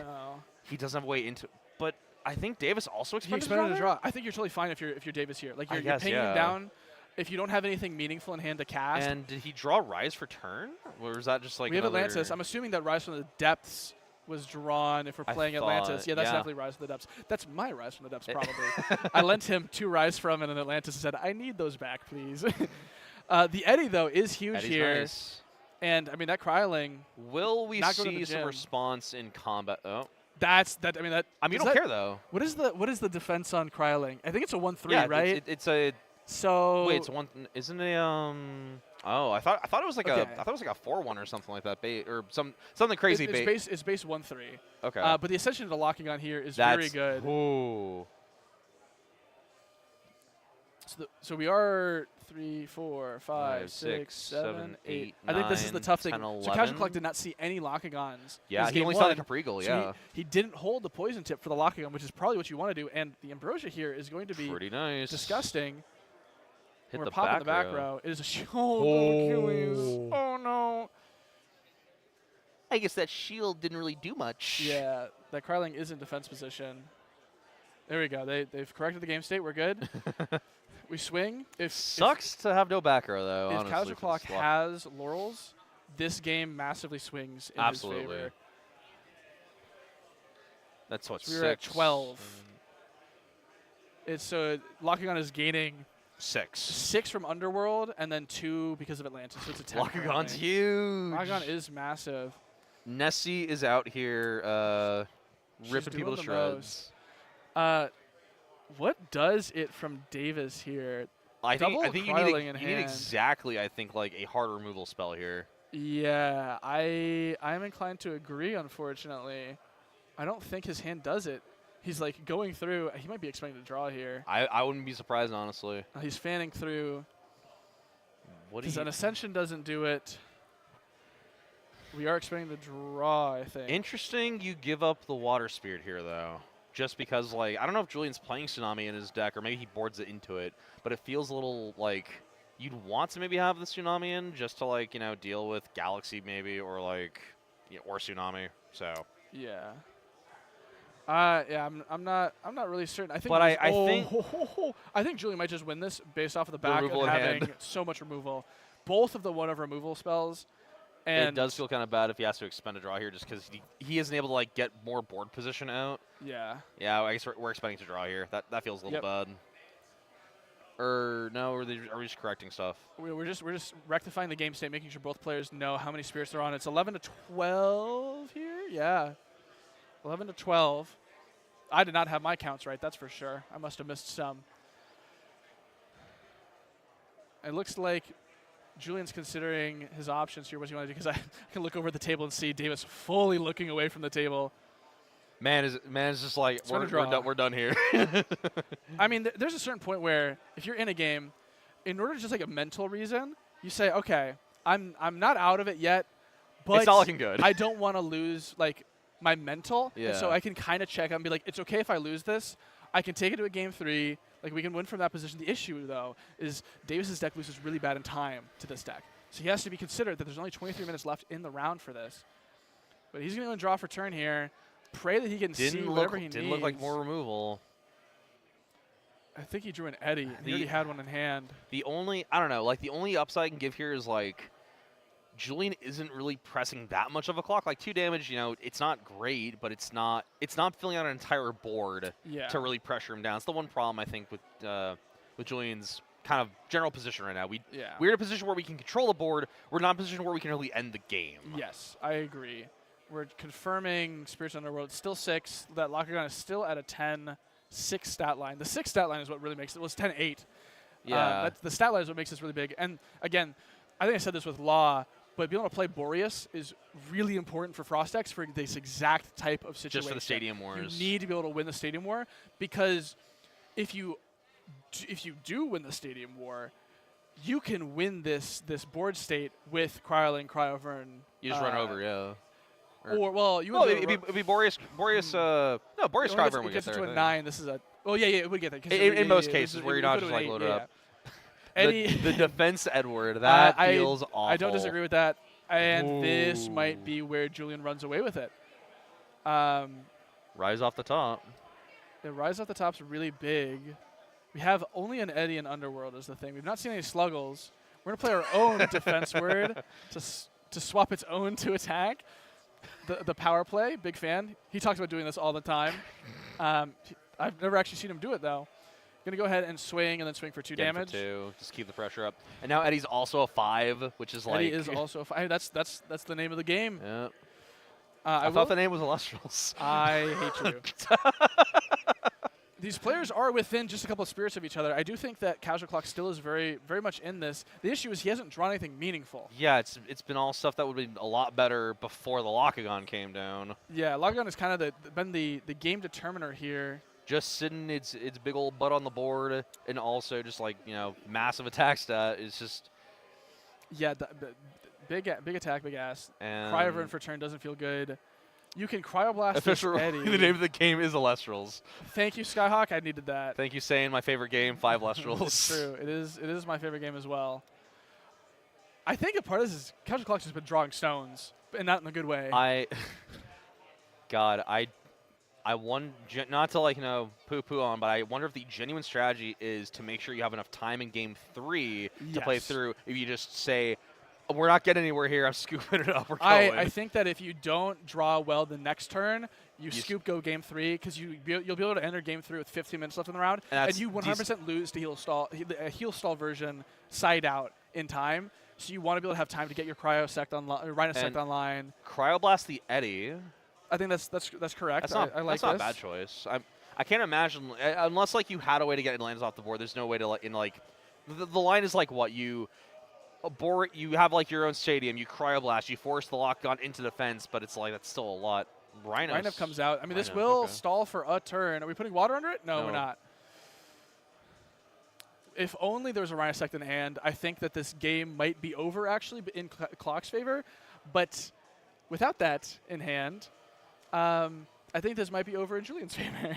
he doesn't have a way into. But I think Davis also expended a draw. I think you're totally fine if you're Davis here. Like you're pinging him down. If you don't have anything meaningful in hand to cast. And did he draw Rise for turn, or was that just like we have Atlantis? I'm assuming that Rise from the Depths was drawn if we're playing Atlantis. Yeah, that's definitely Rise from the Depths. That's my Rise from the Depths, probably. I lent him 2 Rise from and an Atlantis and said, I need those back, please. The Eddie, though, is huge Eddie's here. Nice. And, I mean, that Cryoling. Will we see some response in combat? Oh. You don't care, though. What is the defense on Cryoling? I think it's a 1-3, yeah, right? It's a. So. Wait, it's one. Isn't it Oh, I thought it was like a 4-1 or something like that bait or something crazy bait. It's base 1-3. Okay. But the Ascension of the Lockagon here is very good. Ooh. So we are 3, 4, 5, 6, 7, 8. I think this is the tough 10, thing. 11. So Casual Clock did not see any Lockagons. Yeah, he only saw the Caprigal, so he didn't hold the Poison Tip for the Lockagon, which is probably what you want to do. And the Ambrosia here is going to be pretty nice. Disgusting. Hit we're the popping the back row. It is a shield. Oh, no. I guess that shield didn't really do much. Yeah, that Cryoling is in defense position. There we go. They've corrected the game state. We're good. We swing. Sucks to have no back row, though, if honestly. Casual Clock has Laurels, this game massively swings in his favor. That's what, we're at 12. Lockagon is gaining 6 from Underworld, and then 2 because of Atlantis. So it's a 10. Lockagon's huge. Lockagon is massive. Nessie is out here ripping people to shreds. What does it from Davis here? I think you need exactly, I think, like a hard removal spell here. Yeah, I'm inclined to agree, unfortunately. I don't think his hand does it. He's like going through. He might be expecting to draw here. I wouldn't be surprised, honestly. He's fanning through. Because an Ascension doesn't do it. We are expecting the draw, I think. Interesting you give up the Water Spirit here, though. Just because, like, I don't know if Julian's playing Tsunami in his deck, or maybe he boards it into it, but it feels a little like you'd want to maybe have the Tsunami in just to, like, you know, deal with Galaxy maybe, or, like, or Tsunami, so. Yeah. Yeah, I'm not really certain. I think. But I think I think Julian might just win this based off of the back of removal in having hand. so much removal. Both of the one of removal spells. And it does feel kind of bad if he has to expend a draw here, just because he isn't able to, like, get more board position out. Yeah. Yeah, I guess we're expecting to draw here. That feels a little bad. Or no, are we just correcting stuff? We're just rectifying the game state, making sure both players know how many spirits they're on. It's 11 to 12 here. Yeah. 11 to 12. I did not have my counts right, that's for sure. I must have missed some. It looks like Julian's considering his options here. What do you want to do? Because I can look over the table and see Davis fully looking away from the table. Man is just like, we're done here. I mean, there's a certain point where if you're in a game, in order to just like a mental reason, you say, okay, I'm not out of it yet, but it's not looking good. I don't want to lose like my mental. Yeah. And so I can kind of check out and be like, it's okay if I lose this. I can take it to a game 3. Like, we can win from that position. The issue, though, is Davis's deck loses really bad in time to this deck. So he has to be considered that there's only 23 minutes left in the round for this. But he's going to draw for turn here. Pray that he can see whatever he needs. Didn't look like more removal. I think he drew an Eddy. He already had one in hand. The only upside I can give here is, like, Julian isn't really pressing that much of a clock. Like, 2 damage, you know, it's not great, but it's not filling out an entire board to really pressure him down. It's the one problem, I think, with Julian's kind of general position right now. We're in a position where we can control the board. We're not in a position where we can really end the game. Yes, I agree. We're confirming Spirits Underworld. It's still 6. That Lockagon is still at a 10-6 stat line. The 6 stat line is what really makes it. Well, it's 10-8. Yeah. The stat line is what makes this really big. And, again, I think I said this with Law, but being able to play Boreas is really important for Frost decks for this exact type of situation. Just for the Stadium Wars. You need to be able to win the Stadium War, because if you do win the Stadium War, you can win this board state with Cryoling, Cryovern. You just run over, yeah. It'd be Boreas. Boreas Cryovern would get get to there. a 9. This is a. Oh yeah, it would get there. In most cases, where you're not just like loaded up. The defense Edward, that feels awful. I don't disagree with that. And this might be where Julian runs away with it. Rise off the top. The Rise off the top's really big. We have only an Eddy in Underworld is the thing. We've not seen any Sluggles. We're going to play our own defense word to swap its own to attack. The power play, big fan. He talks about doing this all the time. I've never actually seen him do it, though. Going to go ahead and swing, and then swing for 2 damage. For 2, just keep the pressure up. And now Eddy's also a 5, which is like... Eddy is also a 5. That's the name of the game. Yeah. I thought the name was Elestrals. I hate you. These players are within just a couple of spirits of each other. I do think that Casual Clock still is very, very much in this. The issue is he hasn't drawn anything meaningful. Yeah, it's been all stuff that would be a lot better before the Lockagon came down. Yeah, Lockagon has kind of been the game determiner here. Just sitting its big old butt on the board, and also just, like, you know, massive attack stat is just... Yeah, the big attack, big ass. Cryovern for turn doesn't feel good. You can Cryoblast this Eddy. The name of the game is Elestrals. Thank you, Skyhawk. I needed that. Thank you, saying my favorite game, 5 Elestrals. It's true. It is my favorite game as well. I think a part of this is Casual Clock's has been drawing stones, and not in a good way. I not to, like, you know, poo-poo on, but I wonder if the genuine strategy is to make sure you have enough time in game 3 to play through. If you just say, we're not getting anywhere here, I'm scooping it up, we're going. I think that if you don't draw well the next turn, you scoop go game 3, because you'll be able to enter game 3 with 15 minutes left in the round, and you 100% lose to heal stall version side out in time. So you want to be able to have time to get your Cryo Sect online, Rhino Sect online. Cryoblast the Eddy. I think that's correct. That's I like not this. a bad choice. I can't imagine, unless, like, you had a way to get lands off the board. There's no way to, like, the line is like what you have, like, your own stadium. You Cryoblast. You force the Lockagon into defense, but it's like that's still a lot. Rhino comes out. I mean, this will stall for a turn. Are we putting water under it? No, we're not. if only there was a Rhinosect in hand, I think that this game might be over actually in Clock's favor. But without that in hand, I think this might be over in Julian's favor.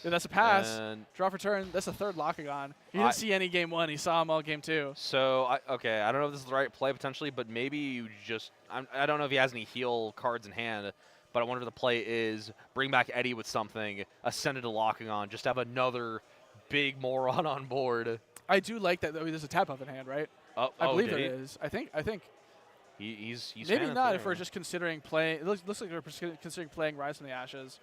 That's a pass. And Draw for turn. That's a third Lockagon. He didn't see any game 1. He saw them all game 2. So, okay, I don't know if this is the right play potentially, but maybe you just I don't know if he has any heal cards in hand, but I wonder if the play is bring back Eddie with something, ascend it to Lockagon, just have another big moron on board. I do like that. There's a tap up in hand, right? I believe there is. I think. He's maybe not if we're just considering playing. It looks like we're considering playing Rise from the Ashes.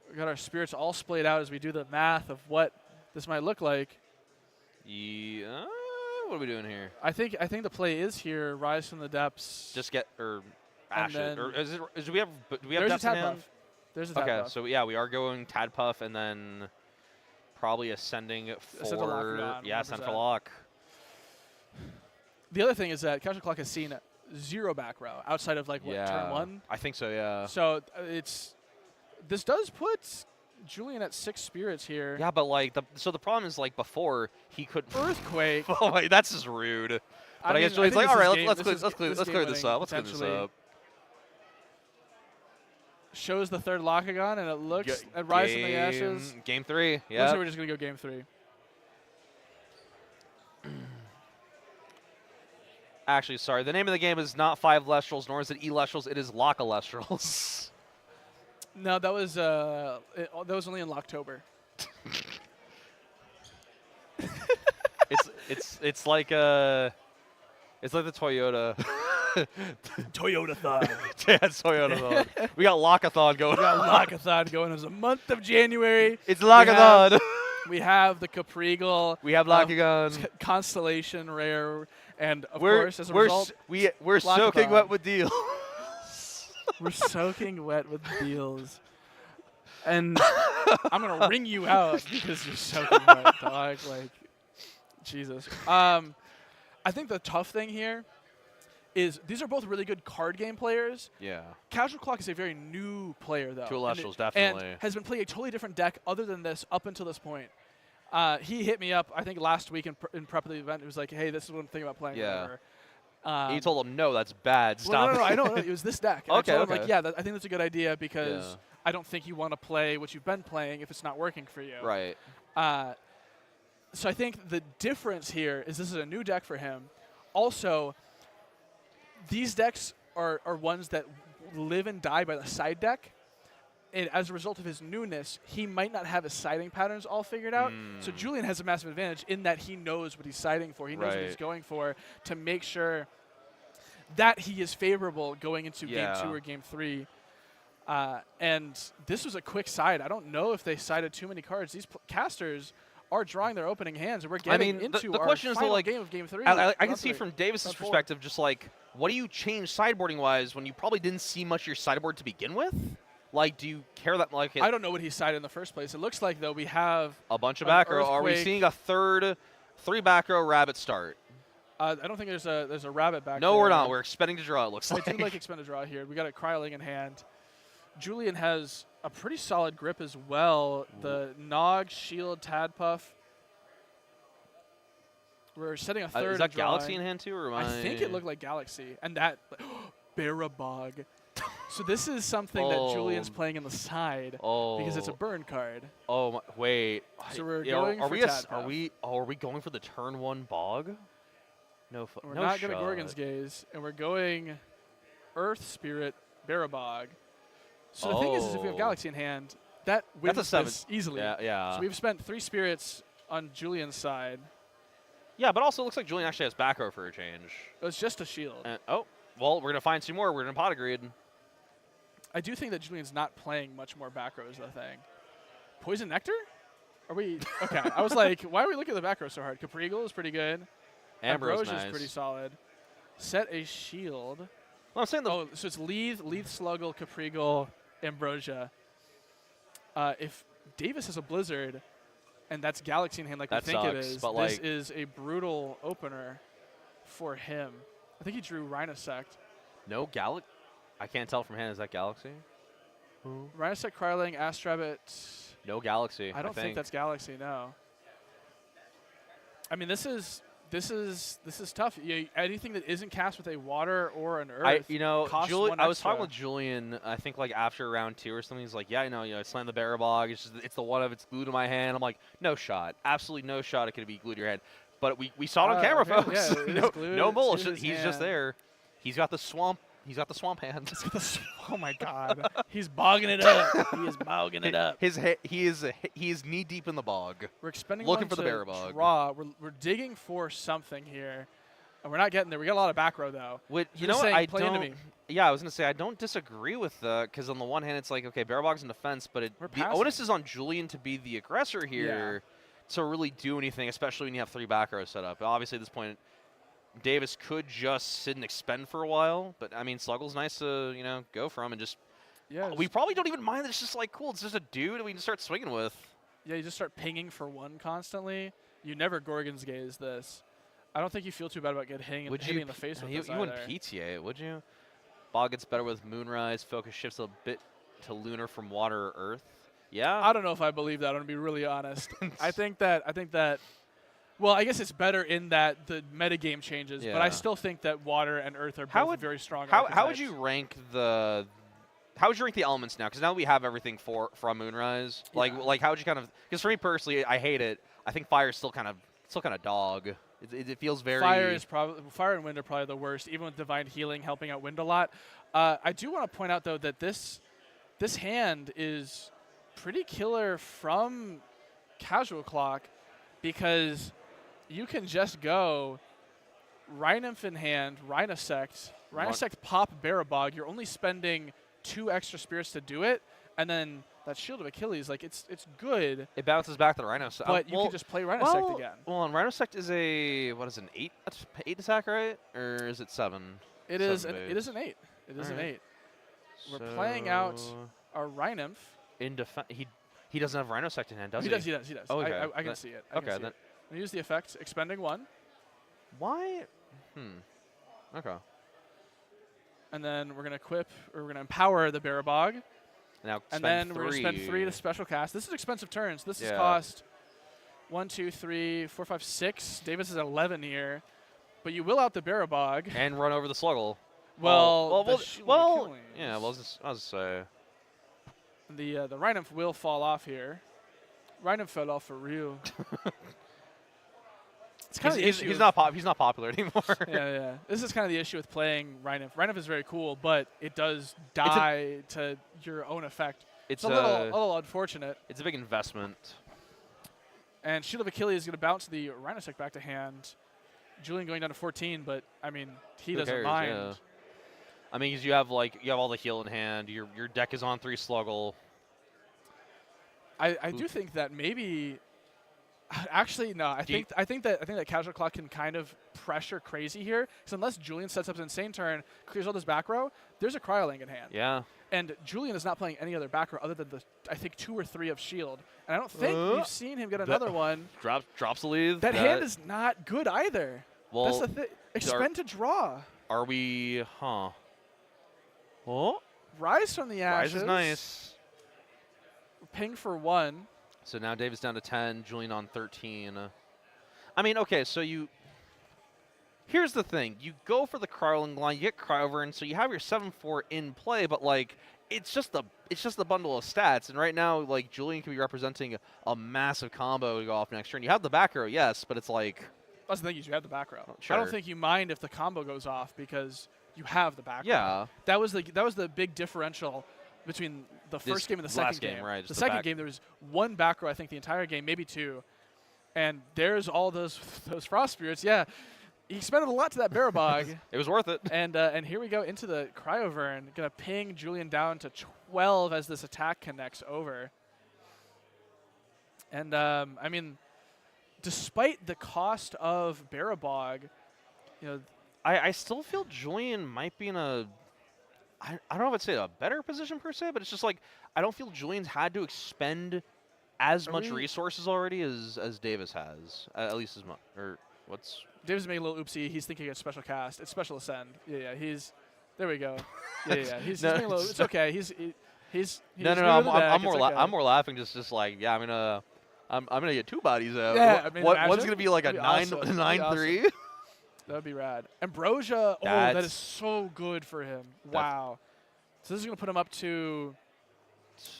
We got our spirits all splayed out as we do the math of what this might look like. Yeah, what are we doing here? I think the play is here. Rise from the Depths. Just get Ashes. Or do we have there's Depths a in tap hand? buff. There's a tap buff. Okay, so yeah, we are going Tadpuff and then probably ascending for Ascend to Lockagon, ascend for 100%. lock. The other thing is that Cardshq has seen 0 back row outside of turn 1. I think so. Yeah. So this does put Julian at 6 spirits here. Yeah, but the problem is before he could Earthquake. Oh wait, that's just rude. But I guess Julian's think all this right, is let's game- clear this up. Let's clear this potentially. up. Shows the third Lockagon, and it looks at Rise from the Ashes. Game 3. Looks Yeah. like we're just gonna go game 3. Actually, sorry. The name of the game is not 5 Elestrals, nor is it Elestrals. It is Lock Elestrals. No, that was only in Locktober. It's like the Toyota. Toyota-thon. Yeah, it's Toyota. We got Lockathon going. We got Lockathon going. It was a month of January. It's Lockathon. We have the Capreagle. We have Lockagon. Constellation rare, and of course, as a result, we're soaking wet with deals. We're soaking wet with deals. And I'm going to ring you out because you're soaking wet, dog. Jesus. I think the tough thing here is these are both really good card game players. Yeah. Cardshq is a very new player, though. To Elestrals, definitely. And has been playing a totally different deck other than this up until this point. He hit me up, I think, last week in prep of the event. He was like, hey, this is what I'm thinking about playing. Yeah. Whatever. You told him, no, that's bad. Stop. No, I know. It was this deck. And Okay, I told him, okay. yeah, I think that's a good idea because I don't think you want to play what you've been playing if it's not working for you. Right. So I think the difference here is this is a new deck for him. Also, these decks are ones that live and die by the side deck. And as a result of his newness, he might not have his siding patterns all figured out. So Julian has a massive advantage in that he knows what he's siding for. He knows what he's going for to make sure that he is favorable going into game 2 or game 3. And this was a quick side. I don't know if they sided too many cards. These casters are drawing their opening hands, and we're getting into the our question is, final game of game 3. I can see from Davis's perspective, just what do you change sideboarding-wise when you probably didn't see much of your sideboard to begin with? Do you care that much? I don't know what he sided in the first place. It looks like, though, we have a bunch of back row. Are we seeing a 3 back row rabbit start? I don't think there's a rabbit back No, there. we're not. We're expending to draw, it looks like. I do like expend to draw here. We got a Cryling in hand. Julian has a pretty solid grip as well. The Nog, Shield, Tadpuff. We're setting a third. Is that drawing. Galaxy in hand too, or am I think it looked like Galaxy, and that Barabog. So this is something that Julian's playing in the side because it's a burn card. Oh, wait. So we're going for Tadpuff. Are we going for the turn 1 bog? No. We're not going to Gorgon's Gaze, and we're going Earth Spirit Barabog. So the thing is if we have Galaxy in hand, that wins that's a 7 this easily. Yeah. So we've spent 3 spirits on Julian's side. Yeah, but also it looks like Julian actually has back row for a change. It's just a shield. Well, we're going to find 2 more. We're going to pot agreed. I do think that Julian's not playing much more back rows, though, thing. Poison Nectar? Are we? Okay. I was like, why are we looking at the back row so hard? Capreagle is pretty good. Ambrose is pretty solid. Set a shield. Well, I'm saying so it's Leith, Sluggle, Capreagle, Ambrosia. If Davis has a Blizzard, and that's Galaxy in hand like we think it is, this is a brutal opener for him. I think he drew Rhinosect. No Galaxy? I can't tell from hand. Is that Galaxy? Rhinosect, Cryling, Astrabbit. No Galaxy. I don't think that's Galaxy, no. I mean, this is tough. Anything that isn't cast with a water or an earth. I was extra. talking with Julian. I think like after round 2 or something. He's like, yeah, I slammed the Barabog. It's the one of it's glued to my hand. I'm like, no shot, absolutely no shot. It could be glued to your head. But we saw it on camera, folks. Yeah, no bullshit. He's just there. He's got the swamp. He's got the swamp hand. Oh my God, he's bogging it up. He is bogging it up. He is knee deep in the bog. We're expending looking one for the to Barabog. Draw. We're digging for something here. And we're not getting there. We got a lot of back row though. You know what? I play into don't. me. Yeah, I was gonna say I don't disagree with because on the one hand it's like okay, Barabog's in defense, but the onus is on Julian to be the aggressor here to really do anything, especially when you have 3 back rows set up. Obviously, at this point, Davis could just sit and expend for a while, but I mean, Sluggle's nice to go from and just. Yeah. We probably don't even mind that it's just like cool. It's just a dude we can start swinging with. Yeah, you just start pinging for 1 constantly. You never Gorgon's gaze this. I don't think you feel too bad about getting hitting in the face with this you wouldn't PTA it, would you? Bog gets better with Moonrise. Focus shifts a bit to Lunar from Water or Earth. Yeah. I don't know if I believe that. I'm gonna be really honest. I think that. Well, I guess it's better in that the metagame changes, but I still think that Water and Earth are both very strong. How would you rank the? How would you rank the elements now? Because now we have everything from Moonrise. Like how would you kind of? Because for me personally, I hate it. I think Fire is still kind of dog. It feels very. Fire and Wind are probably the worst, even with Divine Healing helping out Wind a lot. I do want to point out though that this hand is pretty killer from Casual Clock, because you can just go Rhinymph in hand, Rhinosect pop Barabog. You're only spending 2 extra spirits to do it, and then that Shield of Achilles, like it's good. It bounces back to the Rhinosect. But you can just play Rhinosect again. Well, and Rhinosect is an 8 attack, right? Or is it 7? It is an 8. It is an 8. We're playing out our Rhinymph. In defense, he doesn't have Rhinosect in hand, does he? He does. Oh, okay. I can see it. Okay, then. We use the effect, expending 1. Why? Okay. And then we're gonna we're gonna empower the Barabog. Now and then we're gonna spend 3 to special cast. This is expensive turns. This is cost 1, 2, 3, 4, 5, 6. Davis is 11 here, but you will out the Barabog and run over the Sluggle. Well, yeah. Well, I was say the Rhinymph will fall off here. Rhinymph fell off for real. It's kind of the issue. He's not popular anymore. Yeah. This is kind of the issue with playing Rhinymph. Rhinymph is very cool, but it does die to your own effect. It's a little unfortunate. It's a big investment. And Shield of Achilles is going to bounce the Rhinosect back to hand. Julian going down to 14, but I mean he doesn't mind. Yeah. I mean, because you have all the heal in hand. Your deck is on 3 Sluggle. I do think that maybe. Actually, no. I think that Casual Clock can kind of pressure crazy here, because unless Julian sets up an insane turn, clears all this back row, there's a Cryoling in hand. Yeah. And Julian is not playing any other back row other than I think 2 or 3 of Shield, and I don't think we've seen him get another one. Drops the lead. That hand is not good either. Well, that's the thing. Expend to draw. Are we? Huh. Oh. Rise from the ashes. Rise is nice. Ping for 1. So now Davis down to 10, Julian on 13. I mean, okay, so here's the thing. You go for the Cryoling line, you get Cryover, so you have your 7-4 in play, but like it's just the bundle of stats. And right now, like Julian can be representing a massive combo to go off next turn. You have the back row, yes, but it's like that's the thing, is you have the back row. Sure. I don't think you mind if the combo goes off because you have the back row. Yeah. That was the big differential between the first game and the second game. Right, the second game, there was 1 back row, I think, the entire game, maybe 2. And there's all those Frost Spirits. Yeah, he expended a lot to that Barabog. It was worth it. And here we go into the Cryovern. Going to ping Julian down to 12 as this attack connects over. And, I mean, despite the cost of Barabog, I still feel Julian might be in a... I don't know if I'd say a better position per se, but it's just like I don't feel Julian's had to expend as much resources already as Davis has, at least as much. Or what's Davis made a little oopsie. He's thinking it's special cast. It's special ascend. Yeah. There we go. Yeah. He's making a little. It's okay. He's no. I'm more laughing. Just like I'm I'm gonna get 2 bodies out. Yeah, I mean, One's gonna be like a That'd be 9-3. awesome. That would be rad. Ambrosia, that is so good for him. Wow. So this is going to put him up to,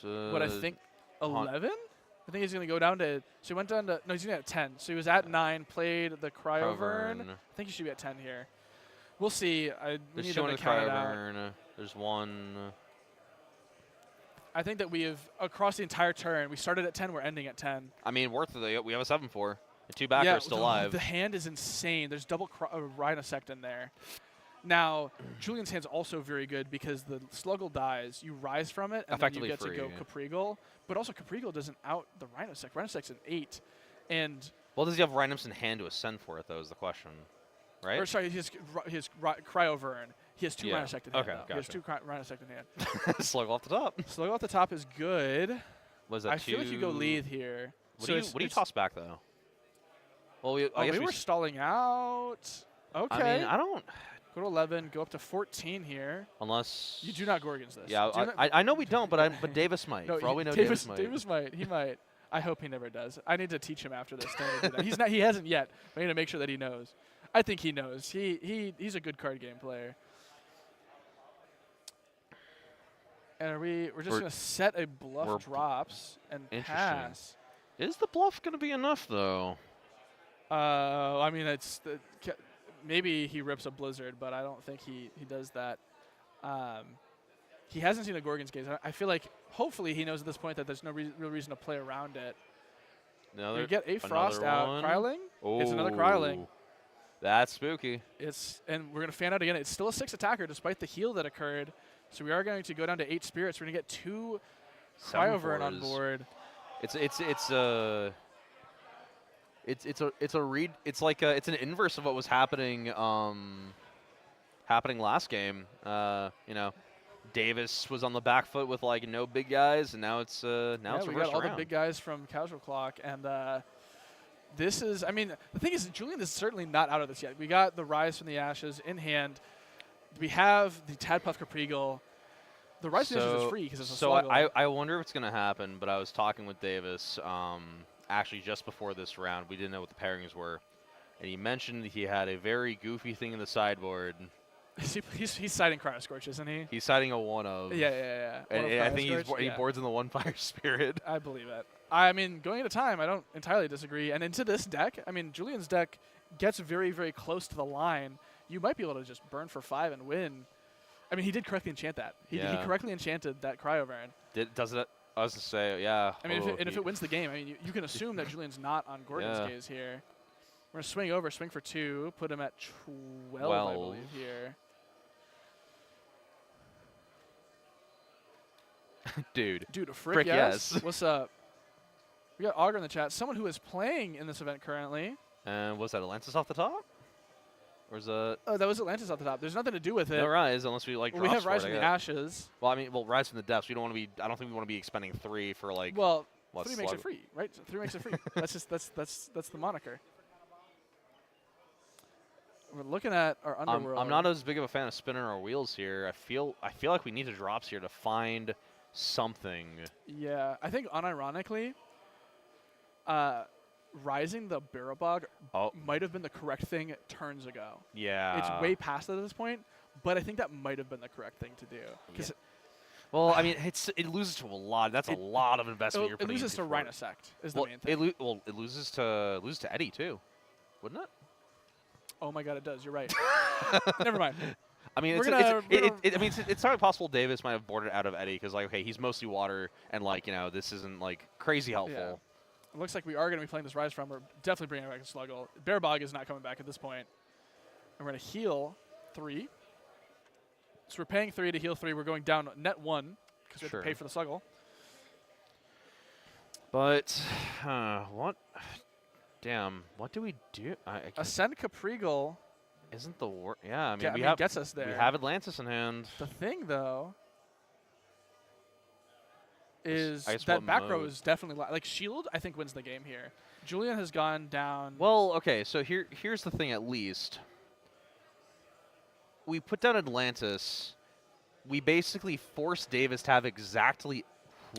what I think, 11? I think he's going to go down to, so he went down to, no, he's going to be at 10. So he was at 9, played the Cryovern. I think he should be at 10 here. We'll see. We need to count it out. There's one. I think that we have, across the entire turn, we started at 10, we're ending at 10. I mean, worth it. We have a 7-4. The 2 backers still alive. The hand is insane. There's double Rhinosect in there. Now, Julian's hand's also very good because the Sluggle dies, you rise from it, and then you get to go Caprigal. But also, Caprigal doesn't out the Rhinosect. Rhinosect's an 8. And well, does he have Rhinoms in hand to ascend for it, though, is the question. Right? Or sorry, he has Cryovern. He has 2 Rhinosect in hand. Okay, gotcha. He has 2 Rhinosect in hand. Sluggle off the top. Sluggle off the top is good. Was that I feel like you go Lead here. What do you toss back, though? Well, I guess we were stalling out. Okay. I mean, I don't. Go to 11. Go up to 14 here. Unless you do not Gorgons this. Yeah, I know we don't, but Davis might. No, for all we know, Davis might. He might. I hope he never does. I need to teach him after this. He's not. He hasn't yet. I need to make sure that he knows. I think he knows. He's a good card game player. And we're just gonna set a bluff drops and pass. Is the bluff gonna be enough though? I mean, maybe he rips a Blizzard, but I don't think he does that. He hasn't seen a Gorgon's Gaze. I feel like hopefully he knows at this point that there's no real reason to play around it. You get a Frost out. Kryling? Oh, it's another Kryling. That's spooky. And we're going to fan out again. It's still a 6 attacker despite the heal that occurred. So we are going to go down to 8 spirits. We're going to get 2 Cryovern on board. It's an inverse of what was happening last game. You know, Davis was on the back foot with like no big guys, and now it's we got all the big guys from Casual Clock, and this is, I mean, the thing is, Julian is certainly not out of this yet. We got the Rise from the Ashes in hand. We have the Tadpuff Caprigal. The Rise from the Ashes is free because it's a Sluggle. I wonder if it's going to happen, but I was talking with Davis actually just before this round. We didn't know what the pairings were, and he mentioned he had a very goofy thing in the sideboard. He's siding Cryoscorch, isn't he? He's siding a 1 of. Yeah. And I think he boards in the 1 Fire Spirit. I believe it. I mean, going into time, I don't entirely disagree. And into this deck, I mean, Julian's deck gets very, very close to the line. You might be able to just burn for 5 and win. I mean, he did correctly enchant that. He correctly enchanted that Cryovern. Does it? I was going to say, yeah. I mean, if it wins the game, I mean, you can assume that Julian's not on Gorgon's Gaze here. We're going to swing for 2, put him at 12, I believe, here. Dude, a frick yes. What's up? We got Augur in the chat. Someone who is playing in this event currently. And was that Atlantis off the top? Or is that? Oh, that was Atlantis off the top. There's nothing to do with it. No Rise, unless we like. Well, we have Rise from the Ashes. Well, I mean, Rise from the Depths. We don't want to be. I don't think we want to be expending 3 for like. Well, 3 makes it free, right? 3 makes it free. That's the moniker. We're looking at our Underworld. I'm not as big of a fan of spinning our wheels here. I feel like we need the drops here to find something. Yeah, I think unironically, rising the Barabog might have been the correct thing turns ago. Yeah. It's way past it at this point, but I think that might have been the correct thing to do. Yeah. Well, I mean, it loses to a lot. That's a lot of investment you're putting into. It loses to Rhinosect is the main thing. It loses to Eddie too, wouldn't it? Oh my God, it does. You're right. Never mind. I mean, it's entirely possible Davis might have boarded out of Eddie because, like, okay, he's mostly water, and, like, you know, this isn't, like, crazy helpful. Yeah. It looks like we are going to be playing this Rise from. We're definitely bringing back a Sluggle. Barabog is not coming back at this point. And we're going to heal 3. So we're paying 3 to heal 3. We're going down net 1 because we have to pay for the Sluggle. But, what? Damn, what do we do? Ascend Caprigal. Isn't the worst? Yeah, I mean, gets us there. We have Atlantis in hand. The thing, though, is that back row is definitely like Shield. I think wins the game here. Julian has gone down. Well, okay, so here's the thing. At least we put down Atlantis. We basically forced Davis to have exactly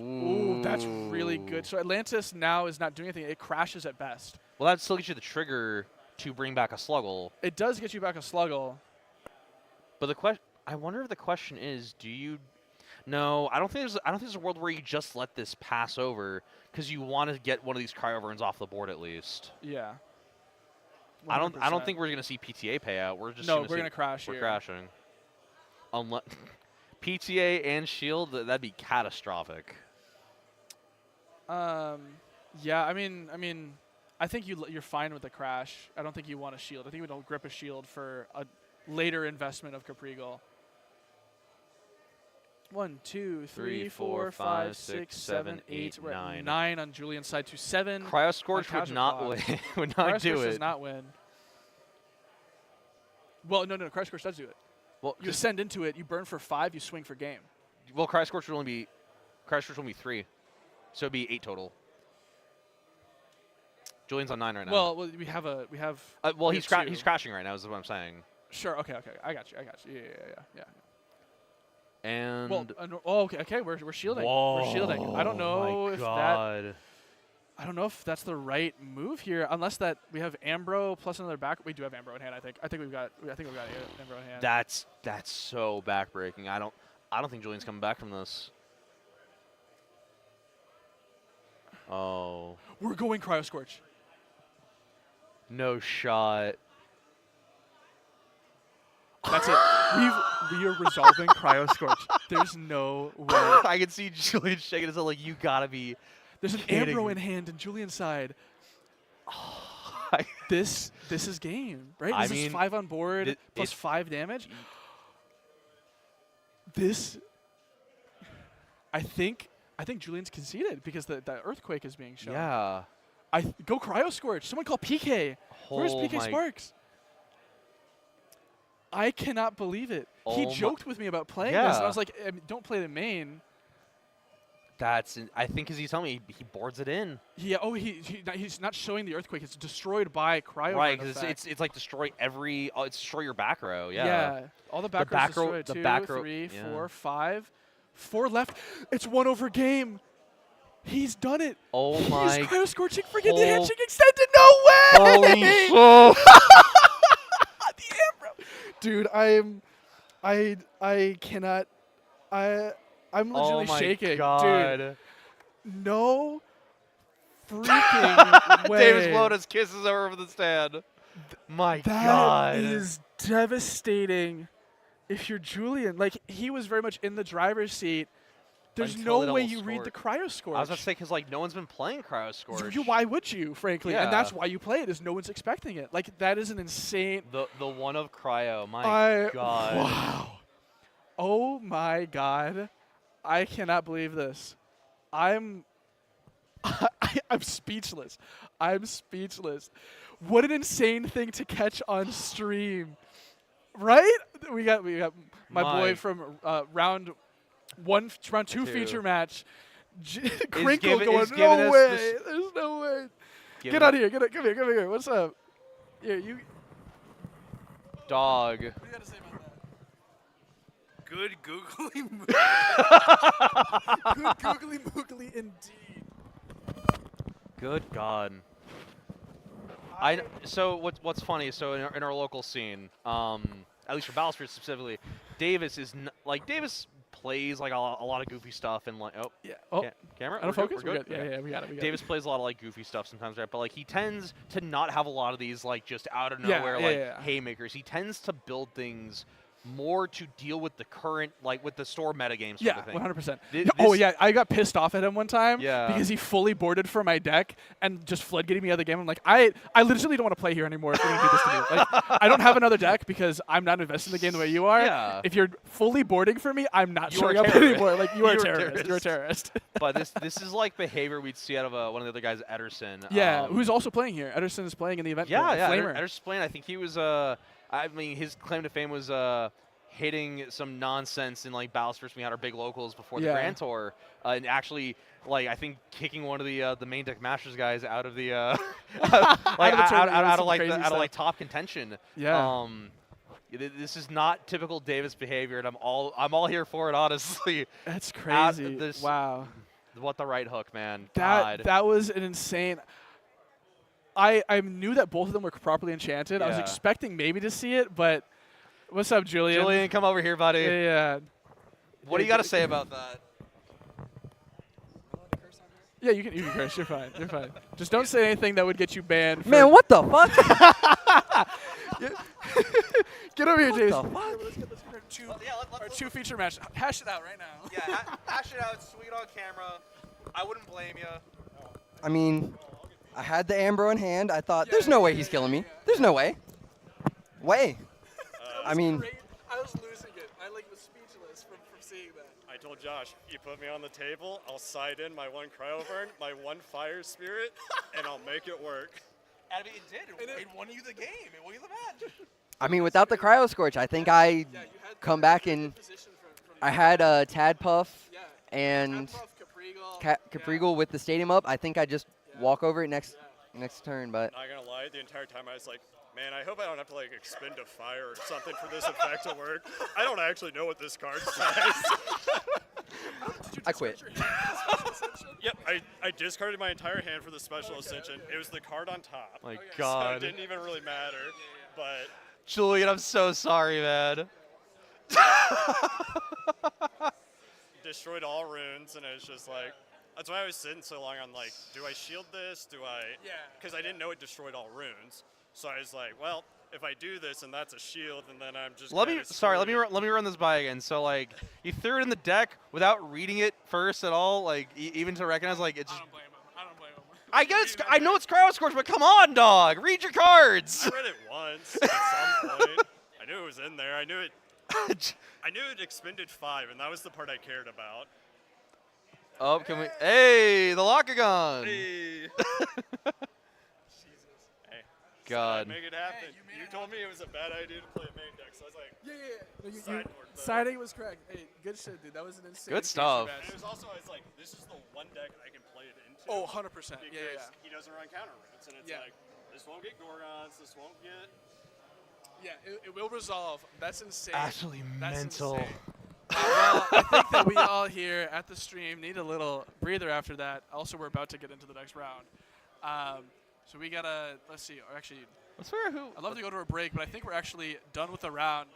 Ooh, that's really good. So Atlantis now is not doing anything. It crashes at best. Well, that still gives you the trigger to bring back a Sluggle. It does get you back a Sluggle. But the question, I wonder if the question is, do you? No, I don't think there's a world where you just let this pass over because you want to get one of these Cryoverns off the board at least. Yeah. 100%. I don't 100%. think we're gonna see PTA payout. We're just we're gonna crash We're here. crashing. Unless PTA and Shield, that'd be catastrophic. Yeah. I mean, I think you're fine with the crash. I don't think you want a shield. I think we don't grip a shield for a later investment of Caprigal. 1, 2, 3, 4, 5, 6, 7, 8. We're at 9 on Julian's side to 7. Cryoscorch would not win. Would not do it. does not win. Well, no. Cryoscorch does do it. Well, you ascend into it. You burn for 5. You swing for game. Well, Cryoscorch would only be 3, so it'd be 8 total. Julian's on 9 right now. Well, we have. Well, we he's have 2. he's crashing right now. Is what I'm saying. Sure. Okay. I got you. Yeah. And okay. We're shielding. Whoa, we're shielding. I don't know if God. that. I don't know if that's the right move here, unless that we have Ambro plus another back. We do have Ambro in hand. I think we've got Ambro in hand. That's so backbreaking. I don't think Julian's coming back from this. Oh. We're going Cryoscorch. No shot. That's it. We are resolving Cryoscorch. There's no way. I can see Julian shaking his head like, you gotta be. There's an Ambro in hand in Julian's side. This is game, right? I This mean, is 5 on board plus 5 damage. This, I think Julian's conceded because the earthquake is being shown. Yeah. Go Cryoscorch. Someone call PK. Where's PK Sparks? I cannot believe it. He joked with me about playing this, and I was like, don't play the main. I think because he's telling me he boards it in. Yeah. Oh, he's not showing the earthquake. It's destroyed by cryo. Right, because it's like destroy every. It's destroy your back row. Yeah. Yeah. All the back rows destroyed. The 2, back row. 3, 4, 5. 4 left. It's 1 over game. He's done it. Oh my! He's Cryoscorching. Forget the handshake extended. No way! Holy The Ambro. Dude, I cannot. I'm legitimately shaking. God. Dude. No freaking way. Davis Lotus kisses over the stand. My God. That is devastating. If you're Julian, like he was very much in the driver's seat. There's no way you read the Cryoscorch. I was about to say because like no one's been playing Cryoscorch. Why would you, frankly? Yeah. And that's why you play it. Is no one's expecting it. Like that is an insane. The one of Cryo. My God. Wow. Oh my God. I cannot believe this. I'm speechless. I'm speechless. What an insane thing to catch on stream, right? We got my boy from round 2 feature match, Crinkle going. No way. There's no way. Get out of here. Come here. What's up? Here you. Dog. What do you got to say about that? Good googly Good googly moogly indeed. Good God. So what's funny? So in our local scene, at least for Battlesphere specifically, Davis plays like a lot of goofy stuff and like camera. Out of focus. We're good. Yeah, we got it. Davis plays a lot of like goofy stuff sometimes, right? But like he tends to not have a lot of these like just out of nowhere haymakers. He tends to build things more to deal with the current, like with the store metagames. Yeah, sort of thing. 100%. I got pissed off at him one time Yeah. because he fully boarded for my deck and just floodgated me out of the game. I'm like, I literally don't want to play here anymore if you're going to do this to me. Like, I don't have another deck because I'm not invested in the game the way you are. Yeah. If you're fully boarding for me, I'm not You are showing a up terrorist. anymore. Like, you are a You're a terrorist. You're a terrorist. But this is like behavior we'd see out of one of the other guys, Ederson. Yeah, who's also playing here. Ederson is playing in the event. Flamer. Ederson's playing. I think he was. His claim to fame was hitting some nonsense in like Battlesphere. We had our big locals before the Grand Tour, and actually, like I think kicking one of the main deck Masters guys out of the out of top contention. Yeah. This is not typical Davis behavior, and I'm all here for it. Honestly, That's crazy. Wow. What the right hook, man. That God. that was an insane. I knew that both of them were properly enchanted. I was Yeah. expecting maybe to see it, but what's up, Julian? Julian, come over here, buddy. Yeah. What do you got to say about that? Yeah, you can curse. You're fine. You're fine. Just don't say anything that would get you banned. Man, what the fuck? Get over here, James. What the fuck? Let's get our two feature match. Hash it out right now. Yeah, hash it out. Sweet on camera. I wouldn't blame you. I mean, I had the Ambro in hand. I thought, there's no way he's killing me. There's no way. I mean, I was losing it. I was speechless from seeing that. I told Josh, you put me on the table, I'll side in my one cryoburn, my one fire spirit, and I'll make it work. I mean, it did. It won you the game. It won you the match. I mean, without the Cryo Scorch, I think I come back and I had a Tad Puff and Caprigal with the stadium up. I think I just walk over it next turn, but. Not gonna lie, the entire time I was like, man, I hope I don't have to like expend a fire or something for this effect to work. I don't actually know what this card says. I quit. Yep, I discarded my entire hand for the special ascension. It was the card on top. My So God. it didn't even really matter. But Julian, I'm so sorry, man. destroyed all runes, and it was just like, that's why I was sitting so long on like, do I shield this? Do I? Yeah. Because I didn't know it destroyed all runes. So I was like, well, if I do this and that's a shield, and then I'm just. Let me run this by again. So like, you threw it in the deck without reading it first at all, like even to recognize like it's. I don't blame him. I don't blame him. I guess I know it's Cryo Scorch, but come on, dog, read your cards. I read it once at some point. I knew it was in there. I knew it. I knew it expended 5, and that was the part I cared about. Oh, can we? Hey, the Lockagon. Hey. God. Make it happen. You told me it was a bad idea to play a main deck, so I was like, Siding was correct. Hey, good shit, dude. That was an insane. Good stuff. And it was also, I was like, this is the one deck I can play it into. Oh, 100%. Because he doesn't run counter routes, and it's like, this won't get Gorgons, this won't get. Yeah, it will resolve. That's insane. Actually mental. Insane. Well, I think that we all here at the stream need a little breather after that. Also, we're about to get into the next round. So we gotta, let's see, or actually, I'd love to go to a break, but I think we're actually done with the round.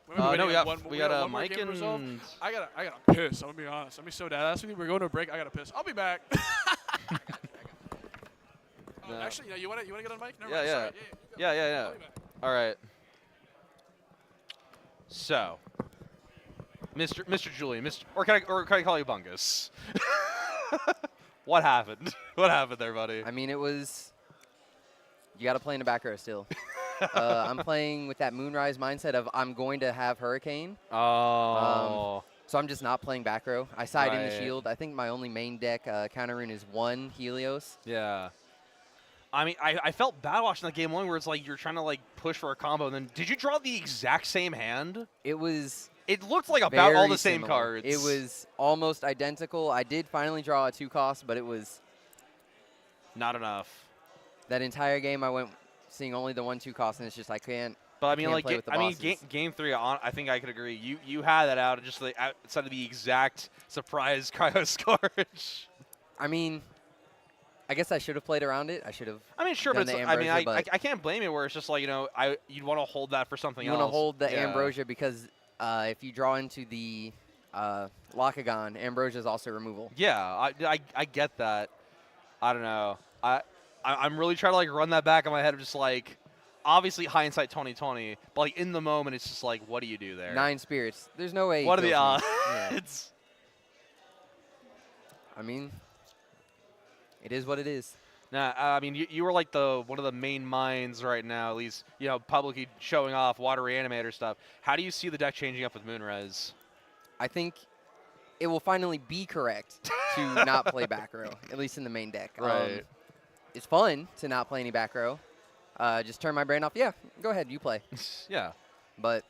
We got Mike Mike and. I gotta piss. I'm gonna be honest. I'm gonna be so deadass with you. We're going to a break. I gotta piss. I'll be back. No. Actually, you wanna get on mic? Never Yeah, mind. yeah. Sorry. Yeah. I'll be back. All right. So, Mr. Julian, or can I call you Bungus? What happened? What happened there, buddy? I mean, it was. You got to play in the back row still. I'm playing with that Moonrise mindset of I'm going to have Hurricane. Oh. So I'm just not playing back row. I side in the Right. shield. I think my only main deck counter rune is 1 Helios. Yeah. I mean, I felt bad watching that game 1 where it's like you're trying to like push for a combo, and then did you draw the exact same hand? It was. It looked like about all very the same similar. cards. It was almost identical. I did finally draw a 2-cost, but it was. Not enough. That entire game, I went seeing only the 1/2 cost, and it's just I can't. But I mean, can't like, play with the game bosses. 3, I think I could agree. You had that out just like outside of the exact surprise Cryo Scorch. I mean, I guess I should have played around it. I should have. I mean, sure, done but the it's, I mean, Ambrosia, I can't blame it where it's just like you'd want to hold that for something You else. want to hold the Yeah. Ambrosia because if you draw into the Lockagon, Ambrosia is also removal. Yeah, I get that. I don't know. I'm really trying to like run that back in my head of just like, obviously hindsight 2020, but like in the moment it's just like, what do you do there? 9 spirits. There's no way. What are he the kills odds? me. Yeah. I mean, it is what it is. Nah, I mean you were like one of the main minds right now, at least publicly showing off water reanimator stuff. How do you see the deck changing up with Moonrise? I think it will finally be correct to not play back row, at least in the main deck. Right. It's fun to not play any back row. Just turn my brain off. Yeah, go ahead, you play. Yeah. But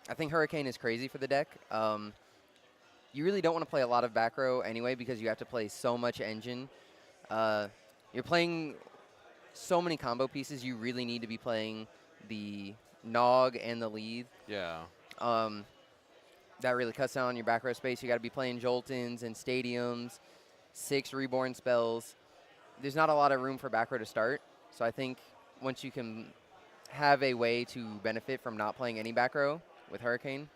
I think Hurricane is crazy for the deck. You really don't want to play a lot of back row anyway because you have to play so much engine. You're playing so many combo pieces. You really need to be playing the Nog and the Lead. Yeah. That really cuts down on your back row space. You got to be playing Joltons and Stadiums. 6 reborn spells. There's not a lot of room for back row to start. So I think once you can have a way to benefit from not playing any back row with Hurricane.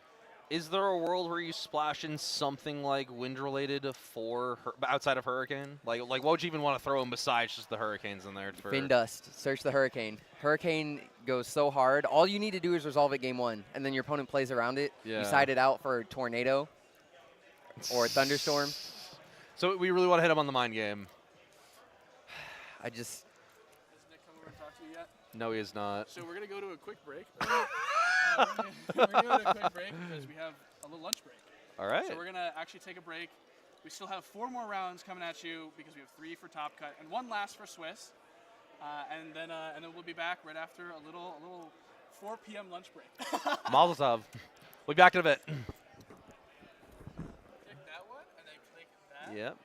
Is there a world where you splash in something like wind-related outside of Hurricane? Like what would you even want to throw in besides just the Hurricanes in there? Fin Dust. Search the Hurricane. Hurricane goes so hard. All you need to do is resolve it game 1, and then your opponent plays around it. Yeah. You side it out for Tornado or Thunderstorm. So we really want to hit him on the mind game. I just... Has Nick come over and talked to you yet? No, he is not. So we're going to go to a quick break. We're going to go to a quick break because we have a little lunch break. All right. So we're going to actually take a break. We still have 4 more rounds coming at you because we have 3 for Top Cut and 1 last for Swiss. And then we'll be back right after a little 4 p.m. lunch break. Mazel tov. We'll be back in a bit. Click that one and then click that. Yep.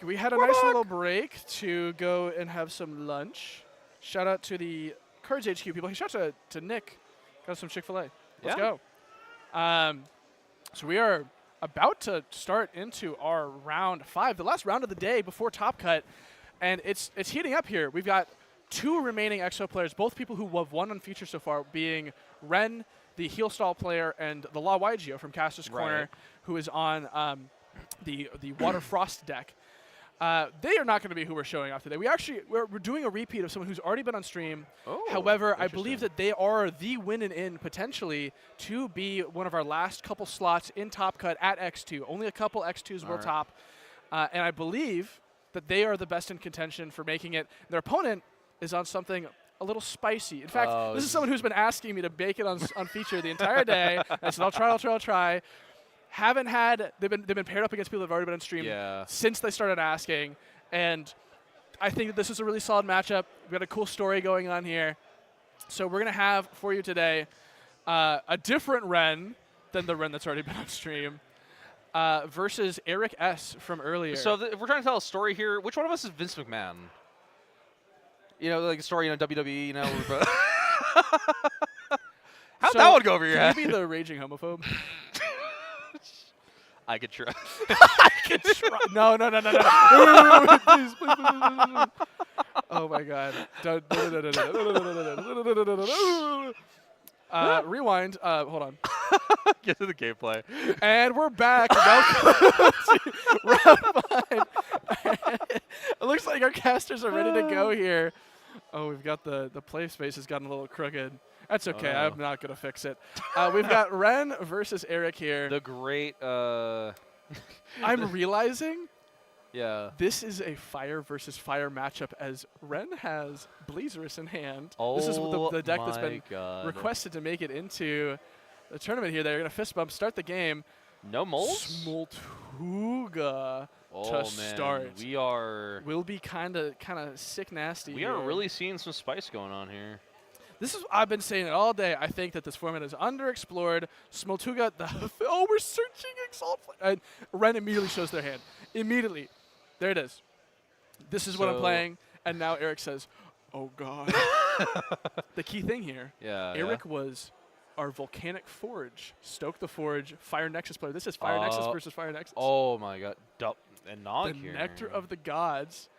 We had a nice little break to go and have some lunch. Shout out to the Cardshq people. Shout out to Nick. Got some Chick-fil-A. Let's go. So we are about to start into our round 5, the last round of the day before Top Cut, and it's heating up here. We've got 2 remaining EXO players, both people who have won on feature so far, being Ren, the heel stall player, and the La YGO from Caster's Corner, who is on the Water Frost deck. They are not going to be who we're showing off today. We're doing a repeat of someone who's already been on stream. However, I believe that they are the win and in potentially to be one of our last couple slots in Top Cut at X2. Only a couple X2s will top. And I believe that they are the best in contention for making it. Their opponent is on something a little spicy. In fact, this is someone who's been asking me to bake it on feature the entire day. I said, I'll try. They've been paired up against people that have already been on stream since they started asking, and I think that this is a really solid matchup. We've got a cool story going on here. So we're going to have for you today a different Ren than the Ren that's already been on stream versus Eric S. from earlier. So if we're trying to tell a story here, which one of us is Vince McMahon? You know, like a story, WWE, you know. How'd that one go over your head? Can you be the raging homophobe? I could try. I could try. No. Please. Oh my God. Rewind. Hold on. Get to the gameplay. And we're back. Welcome to round 5. It looks like our casters are ready to go here. Oh, we've got the play space has gotten a little crooked. That's okay. I'm not going to fix it. We've got Ren versus Eric here. The great... I'm realizing this is a fire versus fire matchup as Ren has Blazerus in hand. This is the deck that's been requested to make it into the tournament here. They're going to fist bump, start the game. No moles? Smoltuga to start. We'll be kind of sick nasty We are really seeing some spice going on here. This is I've been saying it all day. I think that this format is underexplored. Smoltuga, we're searching Exalt. And Ren immediately shows their hand. Immediately. There it is. This is what I'm playing. And now Eric says, oh, God. The key thing here, Eric was our Volcanic Forge. Stoke the Forge, Fire Nexus player. This is Fire Nexus versus Fire Nexus. Oh, my God. And Nog the here. Nectar of the Gods.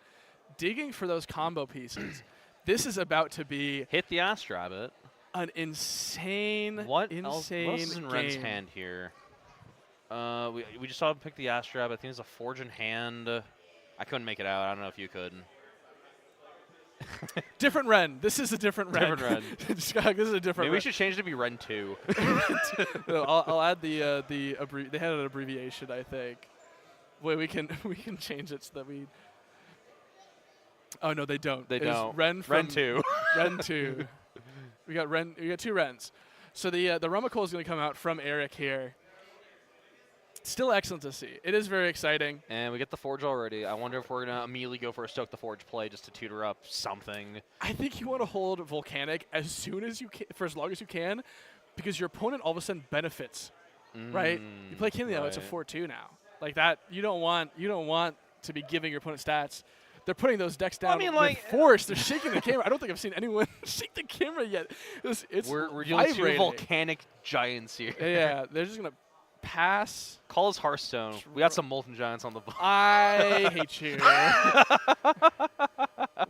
Digging for those combo pieces. This is about to be hit the Ass Rabbit. An insane, what insane else is in Ren's hand here? We just saw him pick the Ass Rabbit. I think it's a Forge in hand. I couldn't make it out. I don't know if you could. Different Ren. This is a different Ren. Different Ren. This is a different Maybe Ren. we should change it to be Ren 2. No, I'll add they had an abbreviation, I think. Wait, we can change it so that we. Oh no, they don't. They don't. Ren 2. Ren 2. We got 2 Rens. So the Rummacle is going to come out from Eric here. Still excellent to see. It is very exciting. And we get the Forge already. I wonder if we're going to immediately go for a Stoke the Forge play just to tutor up something. I think you want to hold Volcanic as soon as you can, for as long as you can, because your opponent all of a sudden benefits, right? You play Kinleo, it's a 4-2 now. Like that, you don't want to be giving your opponent stats. They're putting those decks down with force. They're shaking the camera. I don't think I've seen anyone shake the camera yet. We're dealing 2 volcanic giants here. Yeah, they're just going to pass. Call us Hearthstone. We got some Molten Giants on the board. I hate you.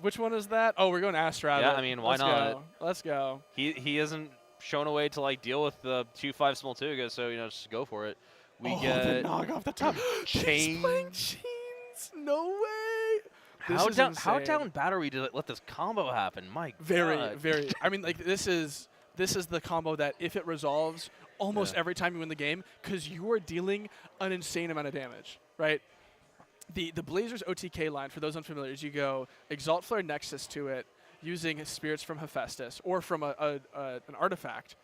Which one is that? Oh, we're going Astrad. Yeah, I mean, why not? Let's go. He isn't shown a way to deal with the 2-5 Smoltuga, so just go for it. We get the Nog off the top. Chain. He's playing chains. No way. How down battery did it let this combo happen? My God. Very. I mean, this is the combo that if it resolves almost every time you win the game, because you are dealing an insane amount of damage, right? The Blazers OTK line, for those unfamiliar, is you go Exalt Flare Nexus to it using Spirits from Hephaestus or from an artifact.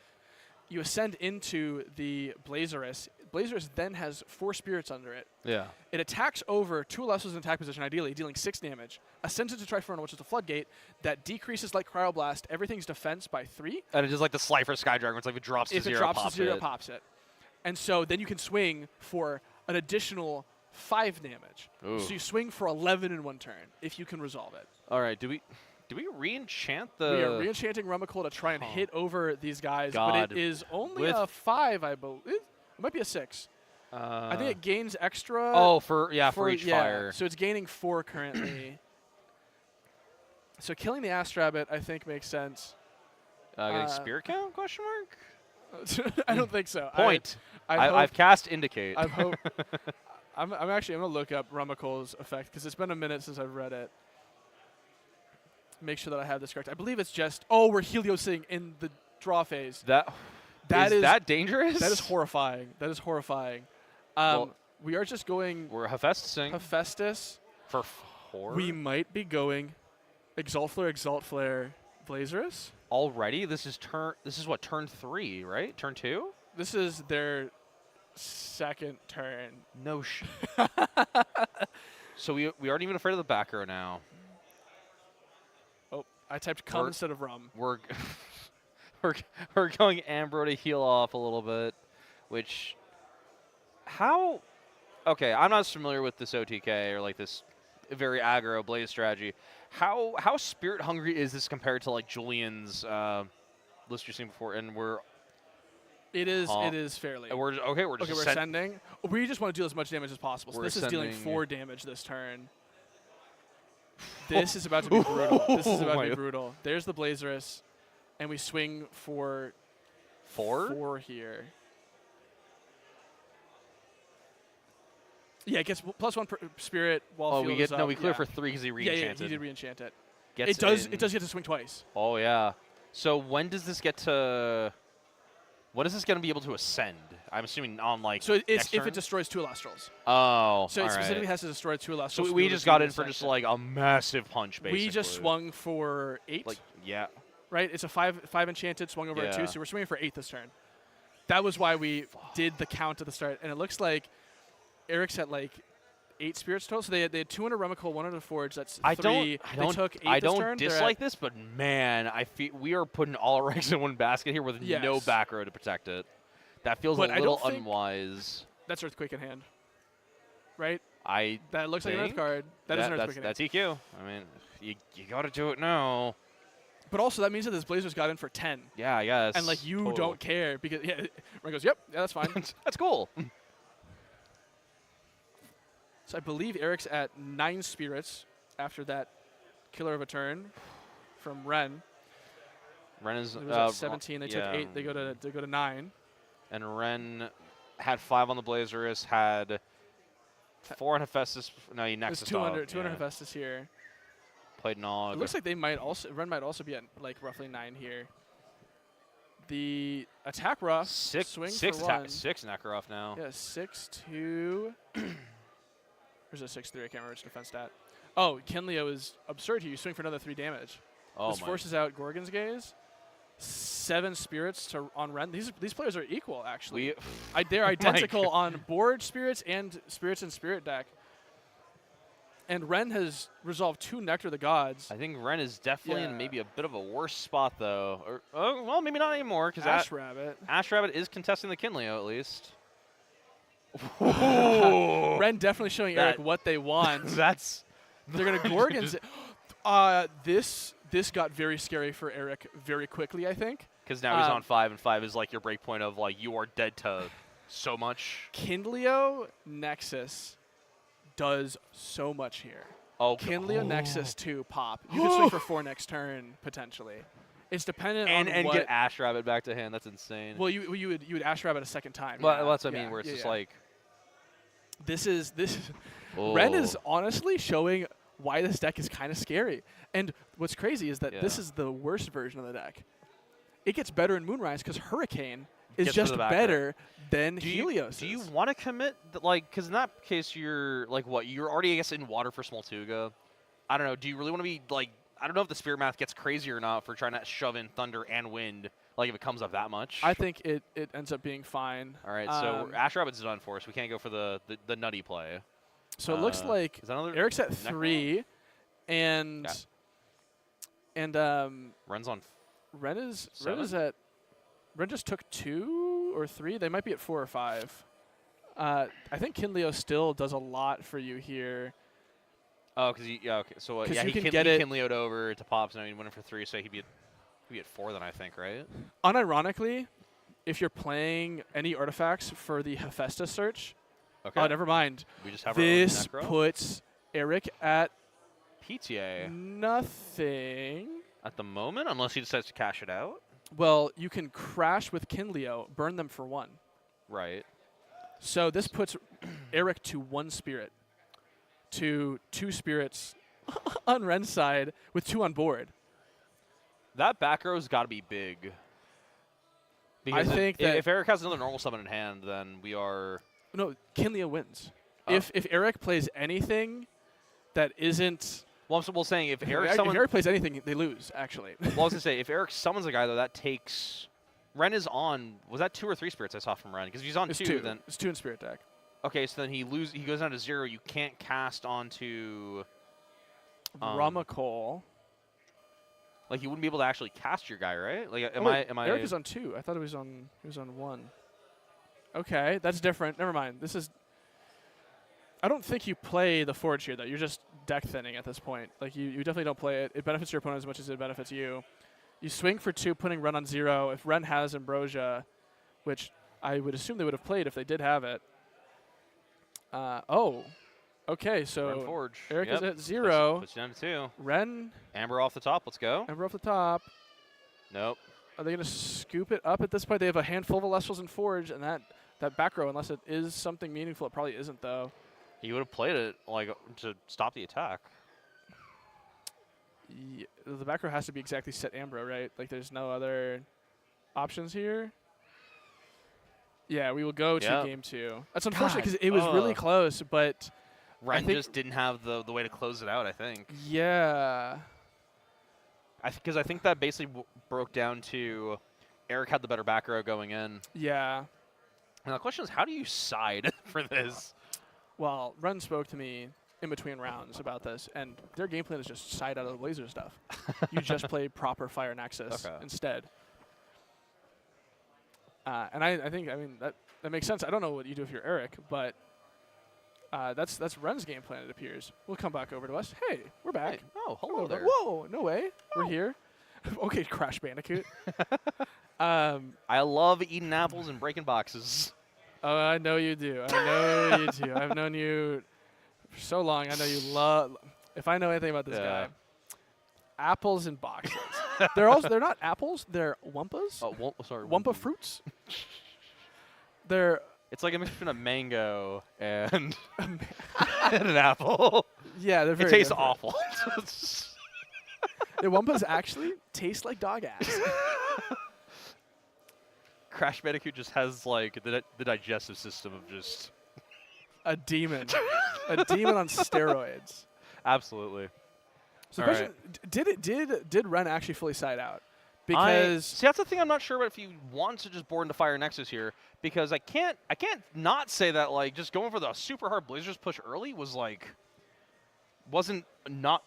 You ascend into the Blazerus. Blazerus then has 4 spirits under it. Yeah. It attacks over 2 Elestrals in attack position, ideally, dealing 6 damage. Ascends into Trifernal, which is a floodgate, that decreases like Cryoblast everything's defense by 3. And it is like the Slifer Skydragon, it's like if it drops to 0, pops it. And so then you can swing for an additional 5 damage. Ooh. So you swing for 11 in 1 turn if you can resolve it. All right, do we re-enchant the... We are re-enchanting Rummikle to try and hit over these guys, God. but it is only With- a 5, I believe. It might be a 6. I think it gains extra. Oh, for each yeah, fire. So it's gaining 4 currently. So killing the Astrabbit, I think, makes sense. Getting spirit count? Question mark. I don't think so. Point. I've I've cast indicate. I'm actually going to look up Rummikle's effect because it's been a minute since I've read it. Make sure that I have this correct. I believe it's just we're Heliosing in the draw phase. That is that dangerous? That is horrifying. That is horrifying. We are just going. We're Hephaestus for 4. We might be going Exalt Flare, Blazerous. Already? This is what, turn 3, right? Turn 2? This is their 2nd turn. No So we aren't even afraid of the back row now. Oh, I typed cum instead of rum. We're going Ambro to heal off a little bit, which okay, I'm not as familiar with this OTK or like this very aggro Blaze strategy. How spirit hungry is this compared to like Julian's list you've seen before? And it is fairly. And we're sending. We just want to do as much damage as possible. So this is dealing 4 damage this turn. This is about to be brutal. This is about to be brutal. There's the Blazerous, and we swing for 4 here. Yeah, it gets +1 spirit while we clear for 3 because he re-enchanted. Yeah, he did re-enchant it. It does get to swing twice. Oh yeah. So when does this get to? When is this going to be able to ascend? I'm assuming on like. So it's if it destroys 2 Elestrals. Oh. So it specifically has to destroy 2 Elestrals. So we just got in for just like a massive punch, basically. We just swung for 8. Like yeah. Right. It's a 5 enchanted, swung over a 2, so we're swinging for 8 this turn. That was why we did the count at the start, and it looks like Eric's at like 8 spirits total. So they had 200 Rummikle, 100 Forge. That's 3. They took 8 I this don't turn. dislike this, but man, I feel we are putting all our eggs in one basket here with no back row to protect it. That feels a little unwise. That's Earthquake in hand, right? That looks like an Earth card. That is an Earthquake in hand. That's EQ. I mean, you got to do it now. But also that means that this Blazer's got in for 10. Yeah, I guess. And like you don't care because Ren goes, yep, yeah, that's fine. That's cool. So I believe Eric's at 9 spirits after that killer of a turn from Ren. Ren is at 17. They took 8. They go to 9. And Ren had 5 on the Blazerous. Had 4 on Hephaestus. No, he nexus. 200 Hephaestus here. Played Nog. It looks like Ren might also be at like roughly 9 here. The attack rough swing for 1. 6 Necroff now. Yeah, 6-2. There's a 6-3. I can't remember which defense stat. Oh, Kinleo is absurd here. You swing for another 3 damage. This forces out Gorgon's Gaze. 7 spirits on Ren. These players are equal, actually. They're identical on board spirits and spirits in spirit deck. And Ren has resolved 2 Nectar of the Gods. I think Ren is definitely in maybe a bit of a worse spot, though. Or, well, maybe not anymore. Because Astrabbit is contesting the Kinleo, at least. Ren definitely showing Eric what they want. They're going to Gorgon's. This got very scary for Eric very quickly, I think. Because now he's on 5, and 5 is like your break point of like you are dead to so much. Kinleo Nexus does so much here. Kinleo Nexus 2 pop. You can swing for 4 next turn potentially. It's dependent on and get Astrabbit back to hand. That's insane. Well, you would Astrabbit a second time. Well, that's what I mean. Where it's just like this is Ren is honestly showing why this deck is kind of scary. And what's crazy is that this is the worst version of the deck. It gets better in Moonrise because Hurricane is just better than Helios. Do you want to commit? Because in that case, you're like what? You're already, I guess, in water for Smoltuga. I don't know. Do you really want to be like? I don't know if the Spirit Math gets crazy or not for trying to shove in Thunder and Wind. Like if it comes up that much. I think it ends up being fine. All right, so Astrabbit's done for us. We can't go for the nutty play. So it looks like Eric's at 3, and Ren's on. Ren just took 2 or 3. They might be at 4 or 5. I think Kinleo still does a lot for you here. Oh, because okay. So you he can can get it. Kinleo'd over to Pops, and he went in for 3, so he'd be at 4 then, I think, right? Unironically, if you're playing any artifacts for the Hephaestus search, Okay. never mind. We just have This our own Necro. puts Eric at PTA nothing. at the moment, unless he decides to cash it out. Well, you can crash with Kinleo, burn them for 1. Right. So this puts Eric to 1 spirit, to 2 spirits on Ren's side with 2 on board. That back row's got to be big. Because think that if Eric has another normal summon in hand, then we are... No, Kinleo wins. Oh. If Eric plays anything that isn't... Well, I'm saying if Eric if summons... Eric plays anything, they lose, actually. Well, I was going to say, if Eric summons a guy, though, that takes... Ren is on... Was that 2 or 3 spirits I saw from Ren? Because if he's on It's 2, 2, then... It's 2 in spirit deck. Okay, so then he goes down to 0. You can't cast onto... Ramacol. Like, you wouldn't be able to actually cast your guy, right? Like, am I... Eric is on 2. I thought he was on 1. Okay, that's different. Never mind. This is... I don't think you play the Forge here, though. You're just deck thinning at this point. Like, you definitely don't play it. It benefits your opponent as much as it benefits you. You swing for 2, putting Ren on 0. If Ren has Ambrosia, which I would assume they would have played if they did have it. Okay, so Ren Forge. Eric Yep. is at 0. Puts you down to 2. Ren, Amber off the top. Let's go. Ember off the top. Nope. Are they going to scoop it up at this point? They have a handful of Elestrals and Forge, and that back row, unless it is something meaningful, it probably isn't, though. He would have played it like to stop the attack. Yeah, the back row has to be exactly set Ambro, right? Like, there's no other options here. Yeah, we will go to game 2. That's unfortunate because it was really close, but Ren just didn't have the way to close it out, I think. Yeah. Because I think that basically broke down to Eric had the better back row going in. Yeah. And the question is, how do you side for this? Well, Ren spoke to me in between rounds about this, and their game plan is just side out of the laser stuff. You just play proper Fire Nexus instead. And I think, that makes sense. I don't know what you do if you're Eric, but that's Ren's game plan, it appears. We'll come back over to us. Hey, we're back. Hey. Oh, hello there. Whoa, no way. We're here. Okay, Crash Bandicoot. I love eating apples and breaking boxes. Oh, I know you do. I know you do. I've known you for so long. I know you love. If I know anything about this guy, apples and boxes. They're not apples. They're wumpas. Oh, sorry. Wumpa fruits. It's like a mix between a mango and an apple. Yeah, they're very. It tastes different. awful. The wumpas actually taste like dog ass. Crash Bandicoot just has like the digestive system of just a demon, a demon on steroids. Absolutely. So the question: did Ren actually fully side out? Because see, that's the thing I'm not sure about if you want to just board into Fire Nexus here, because I can't not say that like just going for the super hard Blazers push early was like wasn't not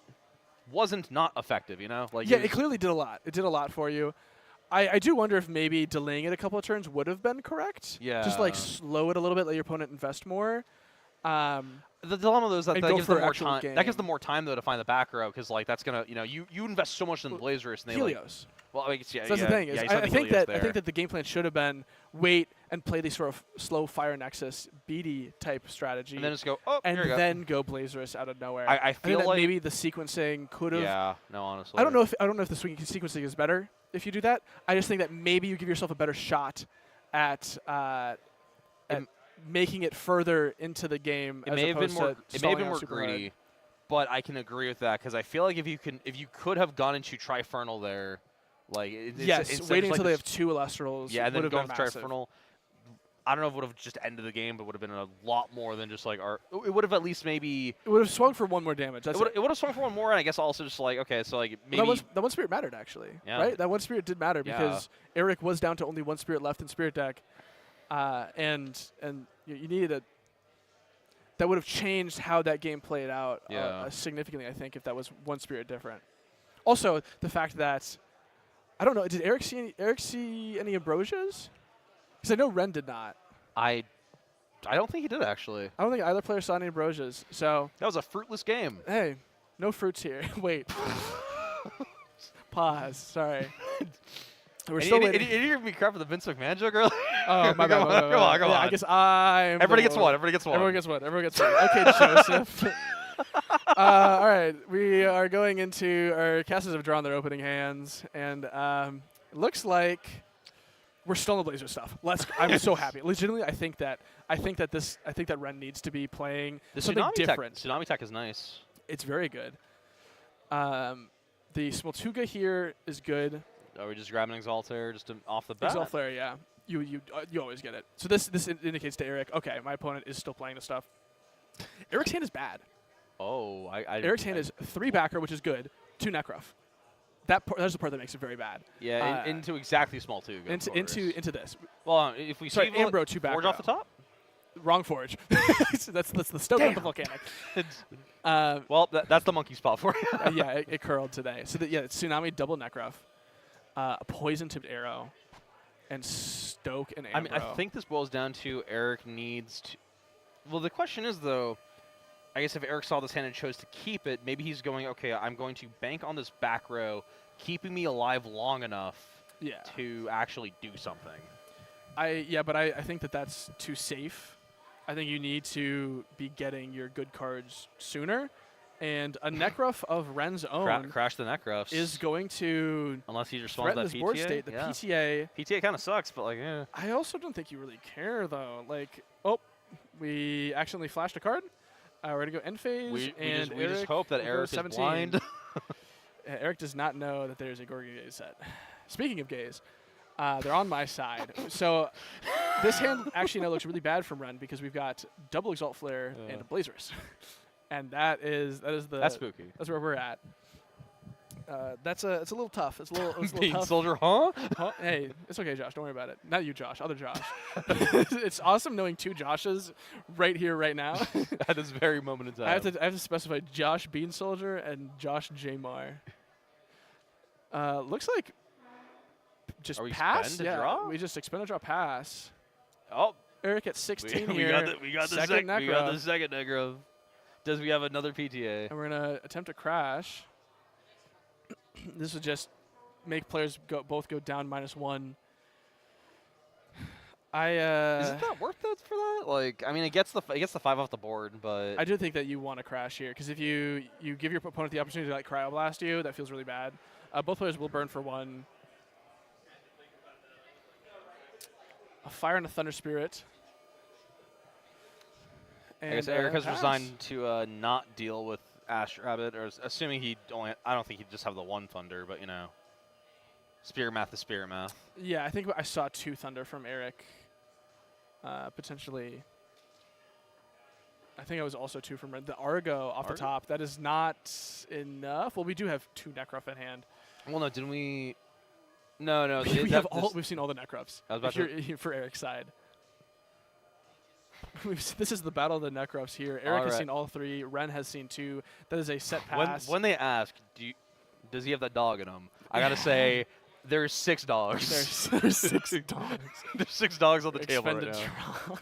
effective, you know? Like it clearly did a lot. It did a lot for you. I do wonder if maybe delaying it a couple of turns would have been correct. Yeah. Just like slow it a little bit, let your opponent invest more. The dilemma though is that gives them more time. Game. That gives them more time though to find the back row, because like that's gonna you invest so much in the Blazers and they Helios. Well, I guess, so that's the thing. Is I think that the game plan should have been wait and play these sort of slow Fire Nexus BD type strategy, and then just go and then go Blazerous out of nowhere. I feel think like maybe the sequencing could have. Yeah, no, honestly. I don't know if the sequencing is better if you do that. I just think that maybe you give yourself a better shot at making it further into the game. It may have been more greedy, but I can agree with that because I feel like if you could have gone into Trifernal there. Like waiting until they have 2 Elestrals. Yeah, and then going with Trifernal. I don't know if it would have just ended the game, but would have been a lot more than just like our. It would have at least maybe. It would have swung for 1 more damage. It would have swung for 1 more, and I guess also just like okay, so like maybe that one spirit mattered actually. Yeah. Right, that 1 spirit did matter because Eric was down to only 1 spirit left in spirit deck, and you needed a. That would have changed how that game played out significantly. I think if that was 1 spirit different. Also, the fact that. I don't know. Did Eric see any Ambrosias? Because I know Ren did not. I I don't think he did, actually. I don't think either player saw any Ambrosias. So That was a fruitless game. hey, no fruits here. Wait. Pause. Sorry. We're still waiting. Did you give me crap for the Vince McMahon joke earlier? Oh, my bad. Come on. Yeah, I guess I am. Everybody gets one. Everybody gets one. Everyone gets one. Everyone gets one. Okay, Joseph. All right, we are going into our casters have drawn their opening hands, and it looks like we're still in the Blazer stuff. I'm so happy. Legitimately, I think that Ren needs to be playing something different. Tsunami Tech is nice. It's very good. The Smoltuga here is good. Are we just grabbing Exalter just off the bat? Exalt Flare, yeah. You always get it. So this indicates to Eric, okay, my opponent is still playing the stuff. Eric's hand is bad. Oh, Eric's hand is 3 backer, which is good, 2 Necrof. That's the part that makes it very bad. Yeah, into exactly Smoltuga. Into this. Well, if we sorry, Ambro 2 backer. Forge off the top. Wrong Forge. that's the Stoke of the Volcanic. Well, that's the monkey spot for you. Yeah, it curled today. So it's Tsunami, double Necrof, a poison-tipped arrow, and Stoke and Ambro. I mean, I think this boils down to Eric needs to. Well, the question is though, I guess if Eric saw this hand and chose to keep it, maybe he's going, okay, I'm going to bank on this back row, keeping me alive long enough to actually do something. But I think that's too safe. I think you need to be getting your good cards sooner. And a Necrof of Ren's own crash the Necrofs is going to unless he responds to that this PTA. board state. The PTA kind of sucks, but like, yeah. I also don't think you really care though. Like, we accidentally flashed a card. We're gonna go end phase, we Eric just hope that Eric is blind. Eric does not know that there's a Gorgon Gaze set. Speaking of gaze, they're on my side. So this hand actually now looks really bad from Ren because we've got double Exalt Flare and a Blazers. And that's spooky. That's where we're at. It's a little tough. It's a little Being tough. Soldier, huh? Hey, it's okay, Josh. Don't worry about it. Not you, Josh. Other Josh. It's awesome knowing 2 Joshes right here, right now. At this very moment in time. I have to specify Josh Bean Soldier and Josh Jamar. Looks like just pass. Draw? We just expend a draw pass. Oh, Eric at 16 we here. We got the second Necro. Does we have another PTA? And we're gonna attempt to crash. This would just make players both go down -1. Isn't that worth it for that? Like, I mean, it gets the 5 off the board, but I do think that you want to crash here because if you give your opponent the opportunity to like cryoblast you, that feels really bad. Both players will burn for 1. A Fire and a Thunder Spirit. And I guess Eric has resigned to not deal with Ash Rabbit, or assuming he only. I don't think he'd just have the 1 Thunder, but you know, Spirit Math is Spirit Math. Yeah, I think I saw 2 Thunder from Eric. Potentially. I think I was also 2 from the Argo off the top. That is not enough. Well, we do have 2 Necrof in hand. Well, no, didn't we? No. We've seen all the Necrofs. I was about for Eric's side. This is the battle of the Necrofs here. Eric has seen all 3. Ren has seen 2. That is a set pass. When they ask, does he have that dog in him? I gotta say, there's $6. There's 6 dogs. There's 6 dogs on the table right now.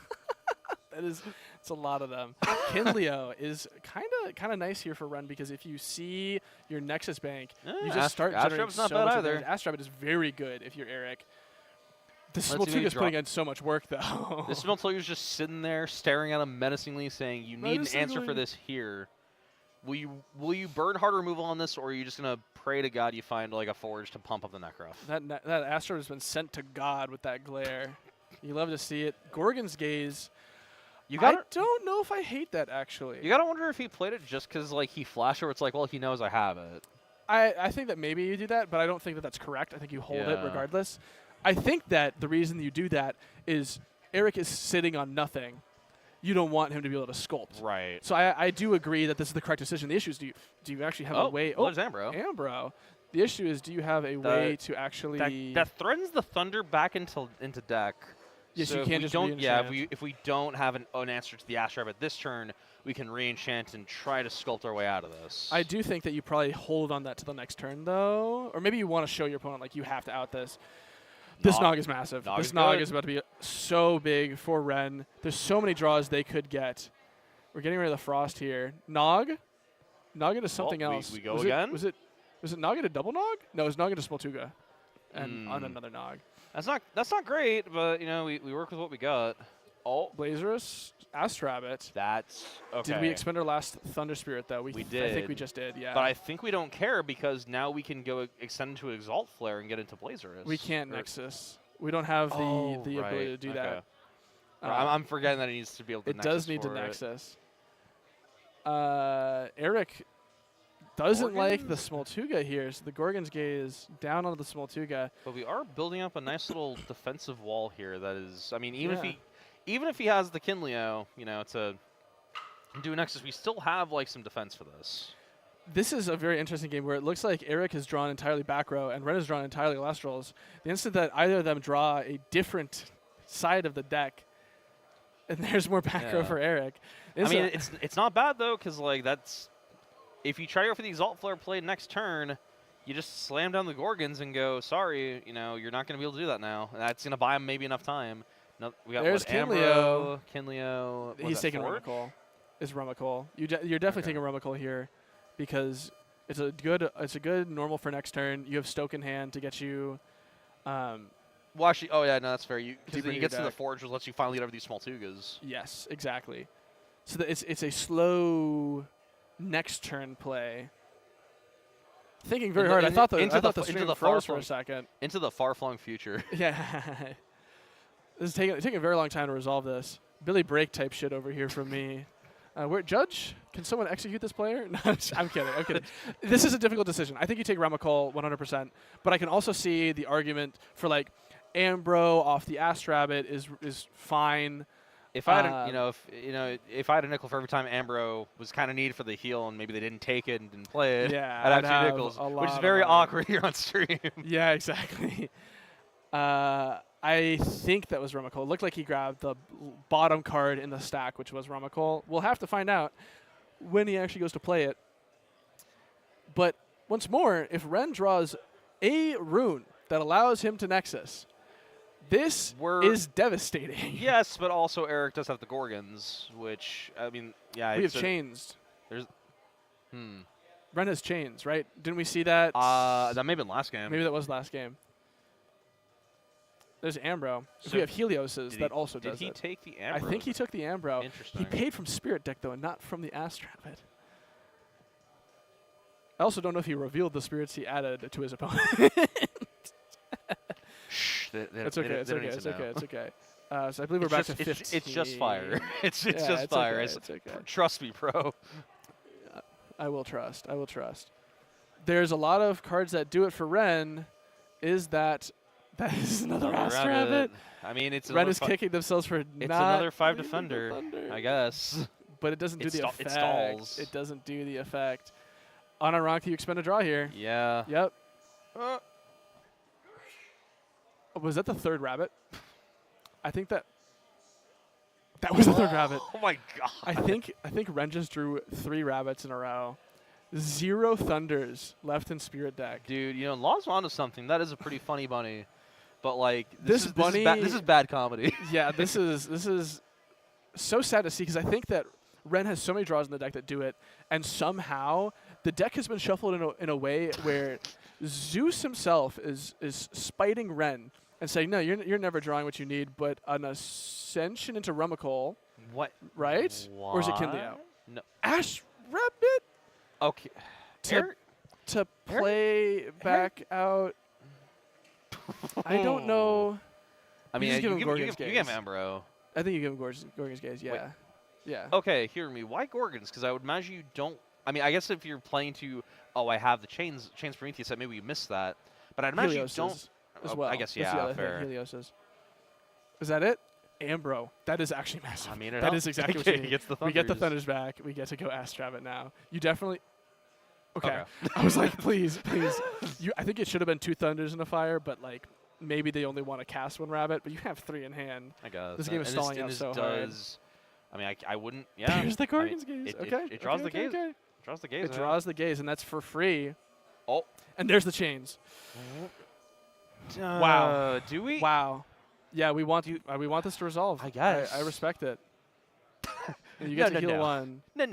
It's a lot of them. Kinleo is kind of nice here for Ren because if you see your Nexus bank, you just start generating Astrap's not so bad much either. Astrap is very good if you're Eric. This Smoltuga is putting in so much work, though. This Smoltuga is just sitting there, staring at him menacingly, saying, "You need an answer for this here. Will you burn hard removal on this, or are you just gonna pray to God you find like a forge to pump up the Necrof?" That Astro has been sent to God with that glare. You love to see it. Gorgon's Gaze. I don't know if I hate that actually. You gotta wonder if he played it just because like he flashed or it's like, well, he knows I have it. I think that maybe you do that, but I don't think that that's correct. I think you hold it regardless. I think that the reason you do that is Eric is sitting on nothing. You don't want him to be able to sculpt. Right. So I do agree that this is the correct decision. The issue is do you actually have a way? There's Ambro. Ambro. The issue is do you have a way to actually that threatens the Thunder back into deck. Yes, so you can't just re-enchant. Yeah, if we don't have an answer to the Ash Rabbit this turn, we can re-enchant and try to sculpt our way out of this. I do think that you probably hold on that to the next turn, though. Or maybe you want to show your opponent, like, you have to out this. This Nog is massive. Nog this is Nog good. is about to be so big for Ren. There's so many draws they could get. We're getting rid of the Frost here. Nog into something else. We go was again? Was it Nog into double Nog? No, it was Nog into Smoltuga. And on another Nog. That's not great, but you know, we work with what we got. Oh, Blazerus, Astrabbit. That's okay. Did we expend our last Thunder Spirit though? We did. I think we just did, yeah. But I think we don't care because now we can go extend into Exalt Flare and get into Blazerus. We can't Nexus. We don't have the ability to do that. I'm forgetting that it needs to be able to it Nexus does need to for Nexus. Eric doesn't like the Smoltuga here, so the Gorgon's Gaze down onto the Smoltuga. But we are building up a nice little defensive wall here that is, I mean, even if he has the Kinleo, you know, to do Nexus, we still have like some defense for this. This is a very interesting game where it looks like Eric has drawn entirely back row and Ren has drawn entirely Elestrals. The instant that either of them draw a different side of the deck, and there's more back row for Eric. I mean, it's not bad though, because like that's, if you try to go for the Exalt Flare play next turn, you just slam down the Gorgons and go, sorry, you know, you're not going to be able to do that now. And that's going to buy him maybe enough time. No, we got there's Kinleo. He's taking Rumacol. Is Rumacol. You're definitely taking Rumacol here because it's a good normal for next turn. You have Stoke in hand to get you. Well, actually, oh yeah, no, that's fair. Because Deeper you in get your to the deck. Forge, which lets you finally get over these Smoltugas. Yes, exactly. So it's a slow next turn play. Thinking very hard. I thought the stream froze for a second. Into the far-flung future. Yeah. This is taking a very long time to resolve this. Billy Break type shit over here from me. Where Judge? Can someone execute this player? No, I'm kidding. This is a difficult decision. I think you take Ramacol 100%, but I can also see the argument for like Ambro off the Astrabbit is fine. If I had if I had a nickel for every time Ambro was kind of needed for the heal and maybe they didn't take it and didn't play it, yeah, I'd have 2 nickels, which is very awkward here on stream. Yeah, exactly. I think that was Rumacol. It looked like he grabbed the bottom card in the stack, which was Rumacol. We'll have to find out when he actually goes to play it. But once more, if Ren draws a rune that allows him to Nexus, this is devastating. Yes, but also Eric does have the Gorgons, which, I mean, yeah. We have changed. There's, Ren has chains, right? Didn't we see that? That may have been last game. Maybe that was last game. There's Ambro. So if we have Helioses, that also does it. Did he take the Ambro? I think he took the Ambro. Interesting. He paid from Spirit Deck, though, and not from the Astrabbit. I also don't know if he revealed the spirits he added to his opponent. Shh. It's okay. It's okay. So I believe we're back to 15. It's just fire. It's just fire. Okay, it's okay. Trust me, bro. I will trust. There's a lot of cards that do it for Ren. That is another Astrabbit. I mean, Ren is kicking themselves for it's not another 5 defender, I guess. But it doesn't do the effect. It stalls. It doesn't do the effect. Unironically, you expend a draw here. Yeah. Yep. Was that the third rabbit? I think that was the third rabbit. Oh my god. I think Ren just drew 3 rabbits in a row. 0 thunders left in Spirit Deck. Dude, you know, Law's onto something. That is a pretty funny bunny. But like this is bad comedy. Yeah, this is so sad to see because I think that Ren has so many draws in the deck that do it, and somehow the deck has been shuffled in a way where Zeus himself is spiting Ren and saying, no, you're never drawing what you need, but an Ascension into Rumacol. What? Right? What? Or is it Kinleo? No. Ash Rabbit? Okay. To play back out. I don't know. I mean, you give Ambro. I think you give him Gorgon's Gaze, yeah. Wait. Yeah. Okay, hear me. Why Gorgons? Because I would imagine you don't. I mean, I guess if you're playing to, I have the Chains Prometheus, that maybe you missed that. But I'd imagine you don't. As well. I guess, That's the yeah, other fair. thing, Helioses. Is that it? Ambro. That is actually massive. I mean, that is exactly what you need. We get the Thunders back. We get to go Astrabbit now. You definitely. Okay. I was like, please. I think it should have been 2 Thunders and a Fire, but like maybe they only want to cast 1 rabbit, but you have 3 in hand. I guess. This game is stalling out so hard. I mean, I wouldn't. Yeah. There's the Gorgon's Gaze. It draws the gaze. Okay. Draws the gaze. It draws the gaze, and that's for free. Oh. And there's the chains. Wow. Do we? Wow. Yeah, we want this to resolve. I guess. I respect it. You get to heal no. one. No.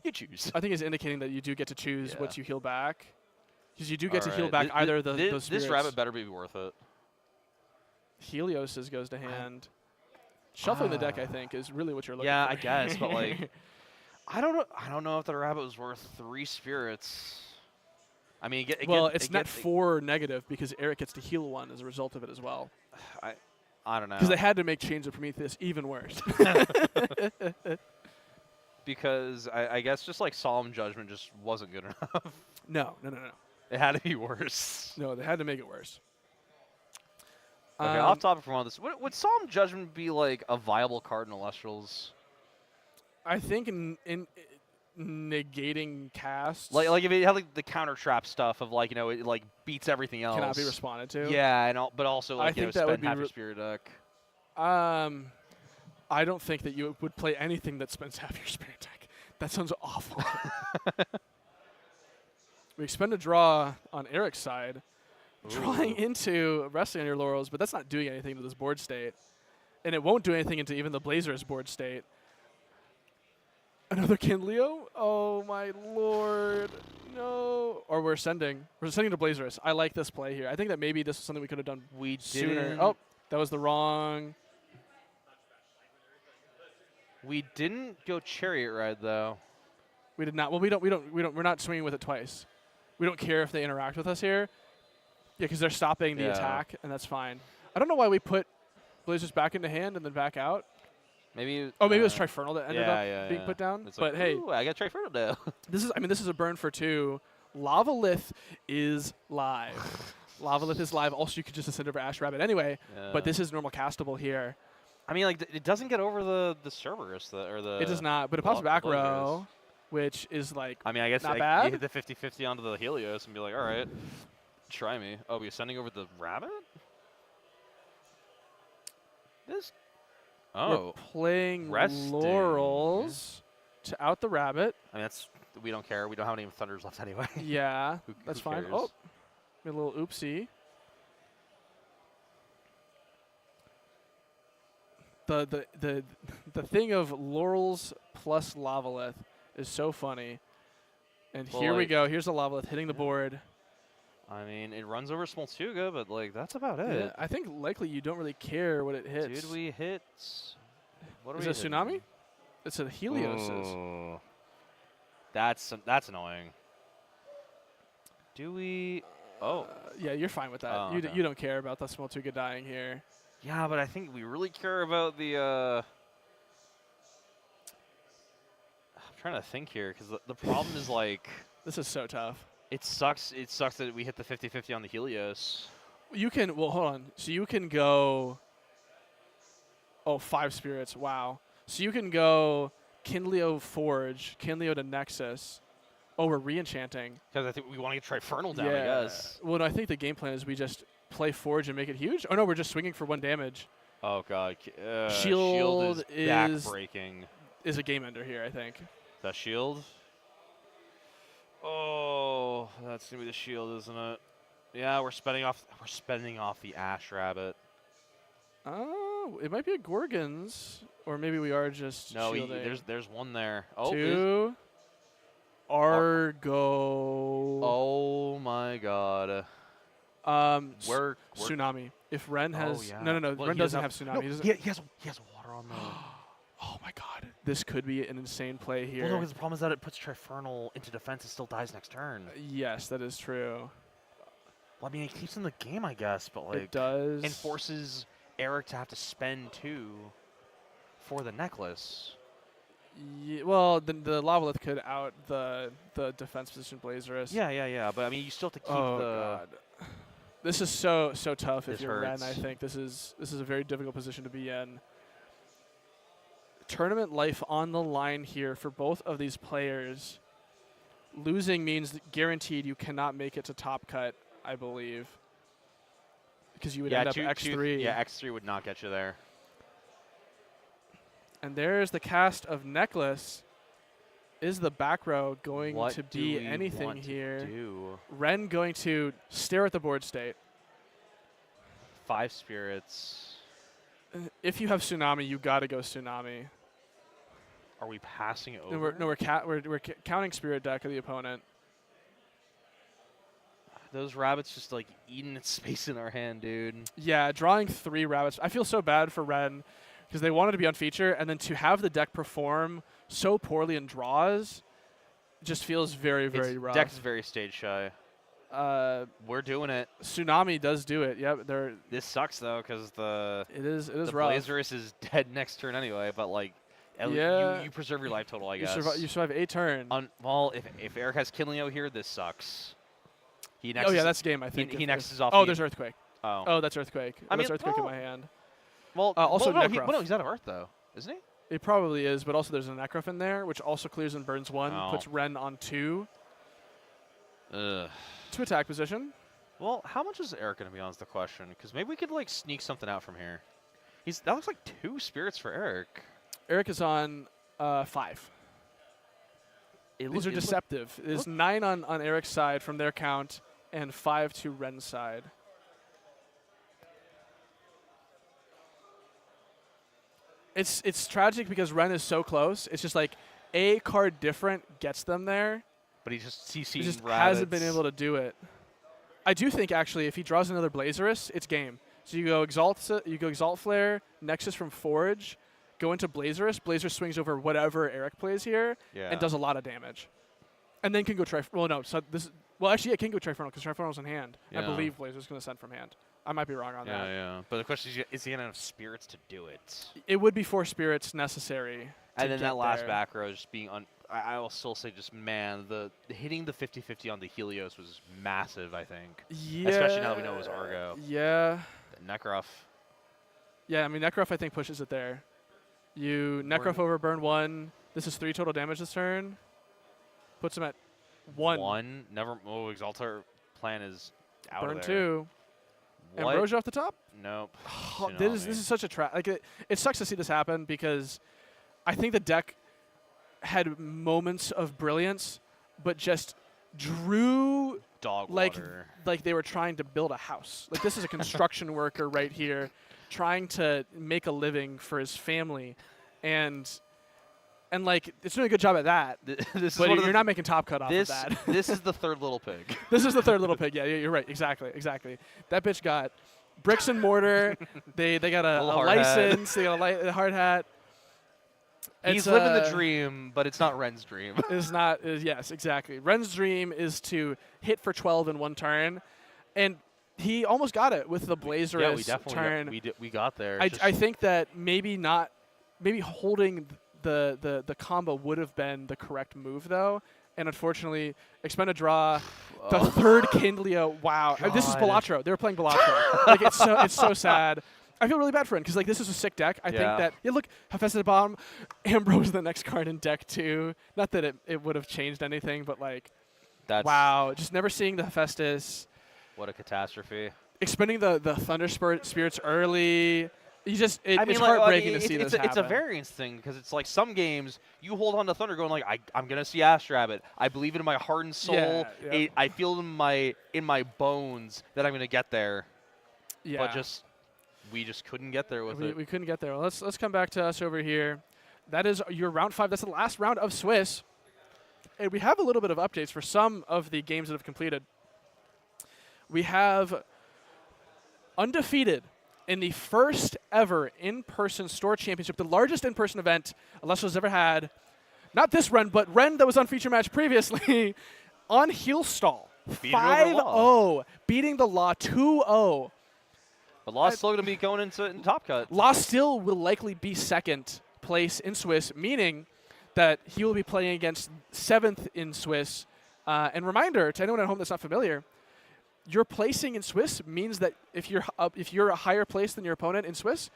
You choose. I think it's indicating that you do get to choose what you heal back. Because you do get to All heal right. back either of those This spirits. rabbit better be worth it. Helios goes to hand. Shuffling the deck, I think, is really what you're looking for. Yeah, I guess, but like, I don't know if the rabbit was worth 3 spirits. I mean, it's net 4 negative because Eric gets to heal 1 as a result of it as well. I don't know. Because they had to make Chains of Prometheus even worse. Because I guess just like Solemn Judgment just wasn't good enough. No. It had to be worse. No, they had to make it worse. Okay, off topic from all this. Would Solemn Judgment be like a viable card in Elestrals? I think in negating casts, Like if it had like the counter trap stuff of like it like beats everything else. cannot be responded to. Yeah, but also like I think that spend would be half your spirit deck. I don't think that you would play anything that spends half your spirit deck. That sounds awful. We expend a draw on Eric's side, drawing into Resting on Your Laurels, but that's not doing anything to this board state. And it won't do anything into even the Blazers board state. Another Kinleo? Oh my lord. No. Or we're sending to Blazers. I like this play here. I think that maybe this is something we could have done sooner. Didn't. Oh, that was the wrong. We didn't go Chariot Ride though. We did not. Well, we're not swinging with it twice. We don't care if they interact with us here. Yeah, because they're stopping the attack, and that's fine. I don't know why we put Blazers back into hand and then back out. Maybe. Maybe it was Trifernal that ended up being put down. It's but like, hey, I got Trifernal now. This is a burn for 2. Lavalith is live. Lavalith is live. Also, you could just ascend over Ash Rabbit anyway. But this is normal castable here. I mean, like it doesn't get over the Cerberus or the. It does not, but it pops back row, which is like. I mean, I guess not bad. You hit the 50-50 onto the Helios and be like, all right, try me. Oh, we ascending over the rabbit. This. Oh. We're playing resting. Laurels to out the rabbit. I mean, we don't care. We don't have any Thunders left anyway. Yeah, that's who fine. cares? Oh, a little oopsie. The thing of Laurels plus Lavalith is so funny. And here we go. Here's the Lavalith hitting the board. I mean, it runs over Smoltuga, but like that's about it. Yeah, I think likely you don't really care what it hits. Did we hit? What are is we it a Tsunami? It's a Helios. Oh. That's annoying. Do we? Oh. Yeah, you're fine with that. Oh, You okay. you don't care about the Smoltuga dying here. Yeah, but I think we really care about the. I'm trying to think here because the problem is like. This is so tough. It sucks. It sucks that we hit the 50-50 on the Helios. You can, well, hold on. So you can go, 5 spirits. Wow. So you can go Kinleo Forge, Kinleo to Nexus. Oh, we're re-enchanting. Because I think we want to get Trifernal down, I guess. Well, no, I think the game plan is we just play Forge and make it huge. Oh, no, we're just swinging for 1 damage. Oh, God. Shield is back-breaking. Is a game ender here, I think. That shield? Oh, that's gonna be the shield, isn't it? Yeah, we're spending off the Ash Rabbit. Oh, it might be a Gorgons, or maybe we are just shielding. There's one there. Oh, 2 Argo. Oh my God. We're Tsunami. If Ren has yeah. no, Well, Ren doesn't have Tsunami. No, he has water on though. Oh my God, this could be an insane play here. Well, no, because the problem is that it puts Trifernal into defense and still dies next turn. Yes, that is true. Well, I mean, it keeps in the game, I guess, but like It does. and forces Eric to have to spend 2 for the necklace. Well, the Lavalith could out the defense position Blazerus. Yeah. But I mean, you still have to keep God. This is so tough if This you're hurts. Ren. I think this is a very difficult position to be in. Tournament life on the line here for both of these players. Losing means guaranteed you cannot make it to top cut, I believe. Because you would end up X3. Yeah, X3 would not get you there. And there's the cast of Necklace. Is the back row going What to do be we want anything to here? do? Ren going to stare at the board state. 5 spirits. If you have Tsunami, you got to go Tsunami. Are we passing over? We're counting Spirit deck of the opponent. Those rabbits just like eating space in our hand, dude. Yeah, drawing 3 rabbits. I feel so bad for Ren because they wanted to be on feature, and then to have the deck perform so poorly in draws just feels very, very rough. Deck's very stage shy. We're doing it. Tsunami does do it. Yep, this sucks though because the rough. Blazerus is dead next turn anyway. But like, you preserve your life total, I guess. You survive a turn. Well, if Eric has Killineo here, this sucks. That's game. I think he nexts off. Oh, there's Earthquake. Oh, that's Earthquake. I mean, that's Earthquake in my hand. Well, also no, Necrof. he's out of Earth though, isn't he? It probably is, but also there's a Necrof in there, which also clears and burns 1, puts Ren on 2. To attack position. Well, how much is Eric going to be on is the question, because maybe we could like sneak something out from here. That looks like 2 spirits for Eric. Eric is on 5. These are deceptive. There's 9 on Eric's side from their count, and 5 to Ren's side. It's tragic because Ren is so close. It's just like a card different gets them there. But he just hasn't been able to do it. I do think actually if he draws another Blazerus, it's game. So you go Exalt Flare, Nexus from Forge, go into Blazerus. Blazerus swings over whatever Eric plays here and does a lot of damage. And then can go actually, it can go Trifernal because Trifernal's in hand. Yeah. I believe Blazerus going to send from hand. I might be wrong on that. Yeah. But the question is he going to have spirits to do it? It would be 4 spirits necessary. And then that last back row just being I will still say just, man, the hitting the 50-50 on the Helios was massive, I think. Yeah. Especially now that we know it was Argo. Yeah. Necrof. Yeah, I mean, Necrof, I think, pushes it there. You Necrof over burn 1. This is 3 total damage this turn. Puts him at 1. Never. Oh, Exaltar plan is out burn of there. 2. Ambrosia off the top? Nope. Oh, this is such a trap. Like it sucks to see this happen because I think the deck had moments of brilliance, but just drew dog like water. Like they were trying to build a house. Like this is a construction worker right here, trying to make a living for his family, and like it's doing a good job at that. But you're not making top cut off of that. This is the third little pig. This is the third little pig. Yeah, you're right. Exactly. That bitch got bricks and mortar. They got a license. They got a hard hat. He's living the dream, but it's not Ren's dream. Yes, exactly. Ren's dream is to hit for 12 in 1 turn, and he almost got it with the Blazerus yeah, we definitely turn. We got there. I think that maybe holding the combo would have been the correct move though, and unfortunately, expend a draw. The third Kindleo. Wow, this is Balatro. They were playing Balatro. Like it's so sad. I feel really bad for him because like this is a sick deck. I think that look, Hephaestus at the bottom, Ambrose the next card in deck 2. Not that it would have changed anything, but like, wow, just never seeing the Hephaestus. What a catastrophe! Expending the Thunder Spirits early. It's heartbreaking to see this happen. It's a variance thing because it's like some games you hold on to Thunder going like I'm gonna see Astro Rabbit. I believe it in my heart and soul. Yeah. I feel in my bones that I'm gonna get there. Yeah. But we just couldn't get there with it. We couldn't get there. Well, let's come back to us over here. That is your round 5. That's the last round of Swiss. And we have a little bit of updates for some of the games that have completed. We have undefeated in the first ever in-person store championship, the largest in-person event Elestrals ever had. Not this Ren, but Ren that was on feature match previously on heel stall. 5-0, beating the Law 2-0. But Law's still going to be going into top cut. Law still will likely be second place in Swiss, meaning that he will be playing against 7th in Swiss. And reminder to anyone at home that's not familiar, your placing in Swiss means that if you're a higher place than your opponent in Swiss,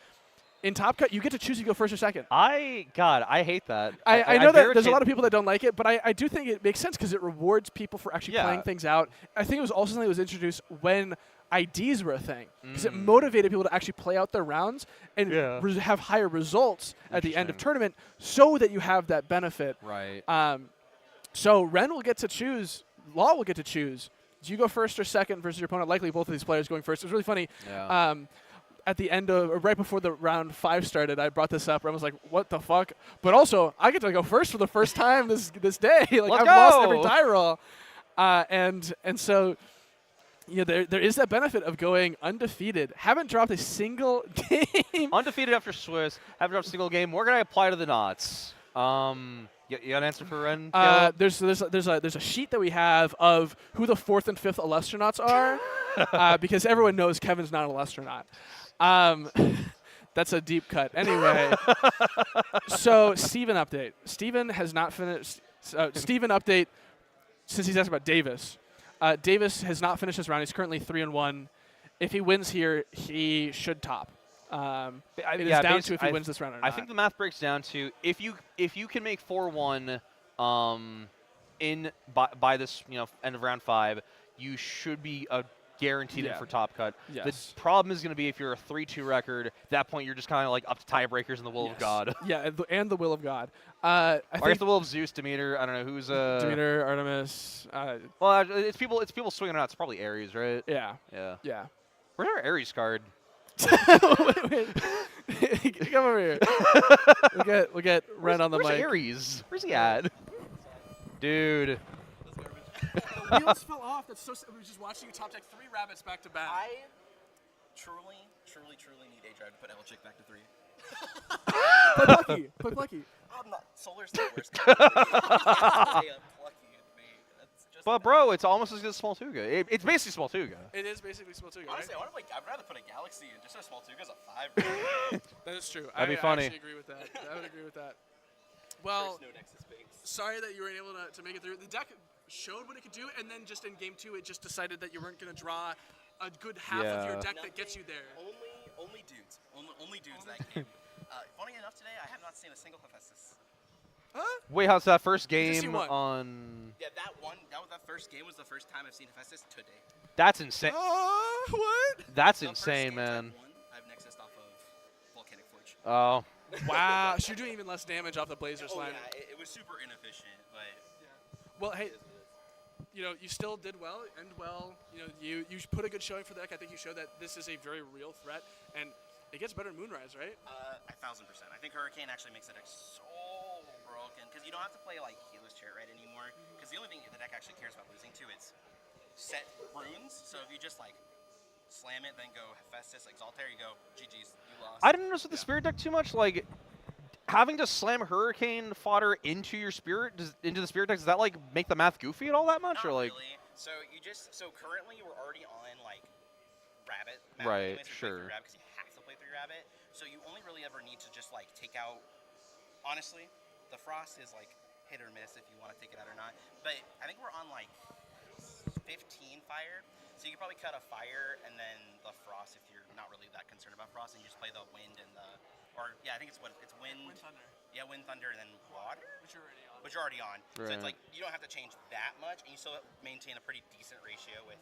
in top cut you get to choose if you go first or second. I hate that. I know that there's a lot of people that don't like it, but I do think it makes sense because it rewards people for actually playing things out. I think it was also something that was introduced when IDs were a thing because it motivated people to actually play out their rounds and have higher results at the end of tournament so that you have that benefit. Right. So Ren will get to choose, Law will get to choose. do you go first or second versus your opponent? Likely both of these players going first. It was really funny. Yeah. At the end of, or right before the round 5 started, I brought this up. I was like, "What the fuck?" But also, I get to go first for the first time this day. Like Let's I've lost go! every die roll, and so there is that benefit of going undefeated. Haven't dropped a single game. Undefeated after Swiss. Haven't dropped a single game. Where can I apply to the knots? You got an answer for Ren? There's a sheet that we have of who the 4th and 5th Elestronauts are, because everyone knows Kevin's not an Elestronaut. That's a deep cut. Anyway, so Steven update. Steven has not finished. Steven update, since he's asked about Davis. Davis has not finished his round. He's currently 3-1. If he wins here, he should top. It is down to if he wins this round or not. I think the math breaks down to if you can make 4-1 by this end of round 5, you should be guaranteed it for top cut. Yes. The problem is going to be if you're a 3-2 record. At that point, you're just kind of like up to tiebreakers in the will of God. Yeah, and the will of God. I guess the will of Zeus, Demeter. I don't know who's Demeter, Artemis. Well, it's people swinging out. It's probably Ares, right? Yeah. Yeah. Where's our Ares card? Wait. Come over here. We'll get Ren on the where's mic. Ares? Where's he at? Dude. The wheels fell off. That's so. We were just watching you top deck 3 rabbits back to back. I truly need A-Drive to put Elestrals back to 3. Play Plucky. I'm not. Solar's the worst. Plucky, mate. That's just But bro, it's almost as good as Small Tuga. It's basically Small Tuga. It is basically Small Tuga. Honestly, Right? I'd rather put a Galaxy in just a Small Tuga as a 5. That is true. That'd be funny. I actually agree with that. I would agree with that. Well, sorry that you weren't able to make it through. The deck showed what it could do, and then just in game 2, it just decided that you weren't going to draw a good half of your deck that gets you there. Only dudes. Only dudes that game. Funny enough, today I have not seen a single Hephaestus. Huh? Wait, how's that first You just game see one. Yeah, that first game was the first time I've seen Hephaestus today. That's insane. What? That's The first insane, games man. I've won, I've Nexus off of Volcanic Forge. Oh. Wow. So you're doing even less damage off the Blazers line. Yeah, it was super inefficient, but Well, hey, you still did well, and well. You put a good showing for the deck. I think you showed that this is a very real threat, and it gets better in Moonrise, right? 1,000%. I think Hurricane actually makes the deck so broken because you don't have to play like Healer's Chariot anymore. Because the only thing the deck actually cares about losing to is set runes. So if you just like slam it, then go Hephaestus, Exaltair, you go GG's, you lost. I didn't notice with the Spirit deck too much. Like having to slam Hurricane fodder into your Spirit, into the Spirit deck, does that like make the math goofy at all that much, Not or like? Really. So currently we're already on like Rabbit. Right. Anyways, Sure. Because you have to play 3 Rabbit. So you only really ever need to just like take out. Honestly, the Frost is like hit or miss if you want to take it out or not. But I think we're on like 15 Fire. So you could probably cut a Fire and then the Frost if you're not really that concerned about Frost, and you just play the Wind and the. I think it's Wind. Wind Thunder. Yeah, Wind Thunder and then Water. Which you're already on. Which you're already on. Right. So it's like you don't have to change that much, and you still maintain a pretty decent ratio with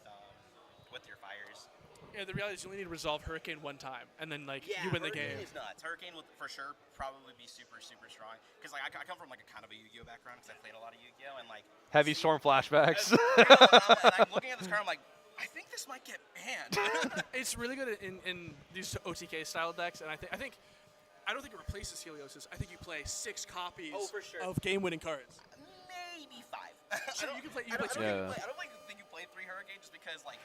your fires. Yeah, the reality is you only need to resolve Hurricane 1 time, and then you win the game. Hurricane is nuts. Hurricane will for sure probably be super, super strong. Because like I come from like a kind of a Yu-Gi-Oh background because I played a lot of Yu-Gi-Oh and like Heavy Storm flashbacks. and I'm looking at this card, I'm like, I think this might get banned. It's really good in these OTK style decks, and I don't think it replaces Helios's. I think you play 6 copies for sure. of game-winning cards. Maybe 5. Sure, you can play. I don't Yeah. think you play 3 Hurricane just because like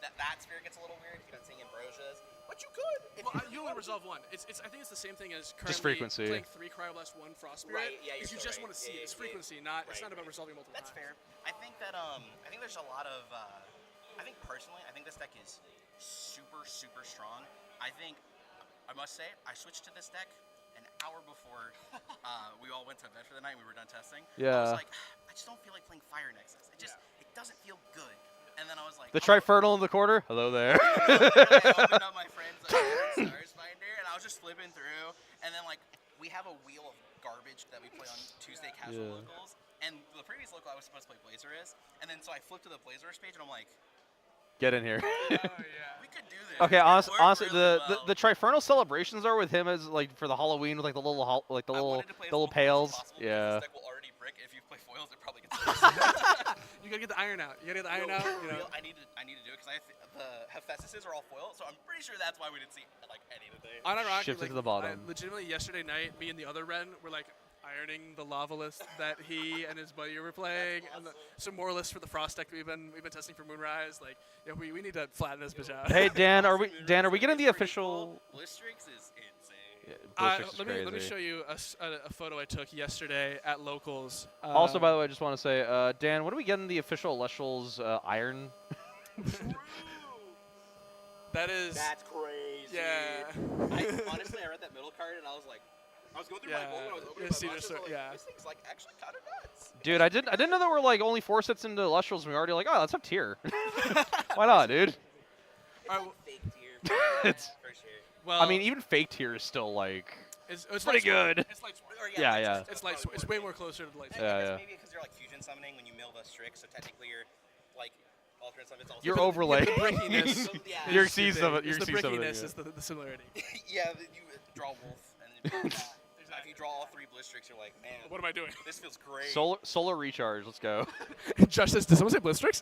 that sphere gets a little weird if you're not seeing Ambrosia's. But you could. Well, you only resolve 1. I think it's the same thing as currently Just frequency. playing 3 Cryoblast, 1 Frost Spirit. Right, yeah, Because you you're just so want to see right. it. It's Yeah, frequency, it's not about resolving multiple That's times. fair. I think that I think there's a lot of I think personally I think this deck is super, super strong. I must say I switched to this deck an hour before we all went to bed for the night and we were done testing. Yeah. I was like, I just don't feel like playing Fire Nexus. It doesn't feel good. And then I was like, The Trifernal in the corner. Hello there. I opened up my friend's Stars Finder and I was just flipping through, and then like we have a wheel of garbage that we play on Tuesday casual locals, and the previous local I was supposed to play Blazerus, and then so I flipped to the Blazerus page and I'm like, Get in here. Oh yeah. we could do this. Okay, It worked honestly, really the Trifernal celebrations are with him as like for the Halloween with like the little I wanted to play as little multiple pails. as possible because Yeah. This deck will already brick. If you play foils, it probably gets You gotta get the iron out. You gotta get the iron out. You know. I need to do it because the Hephaestus are all foil, so I'm pretty sure that's why we didn't see like any today. Unironically, Shift it like, to the bottom. Legitimately, yesterday night, me and the other Ren were like ironing the lava list that he and his buddy were playing, Awesome. and some more lists for the frost deck we've been testing for Moonrise. Like, yeah, we need to flatten this bitch out. Hey Dan, are we getting the official? Blistrix is insane. Yeah, Blistrix is let me crazy. show you a photo I took yesterday at locals. Also, by the way, I just want to say, Dan, when are we getting the official Elestrals iron? That's crazy. Yeah. Honestly, I read that middle card and I was like, I was going through my bowl and I was opening my boxes, and like, this thing's like actually kind of nuts. Dude, I didn't know there were like only 4 sets into Elestrals, and we were already like, oh, let's have tier. Why not, dude? It's like fake tier. It's- for sure. Well, I mean, even fake tier is still like it's pretty good. It's like Or, Yeah. it's way more closer to the light. Yeah. Maybe because you're like fusion summoning when you mill the Strix, so technically you're like alternate summon. It's also Your overlay. The brickiness. Yeah. Your is sees the some thing. of it. Your It's the sees some of it. brickiness is the similarity. yeah, you draw wolf, and then if you draw all 3 Blistrix, you're like, man, What am I doing? this feels great. Solar recharge. Let's go. Josh says, "Did someone say Blistrix?"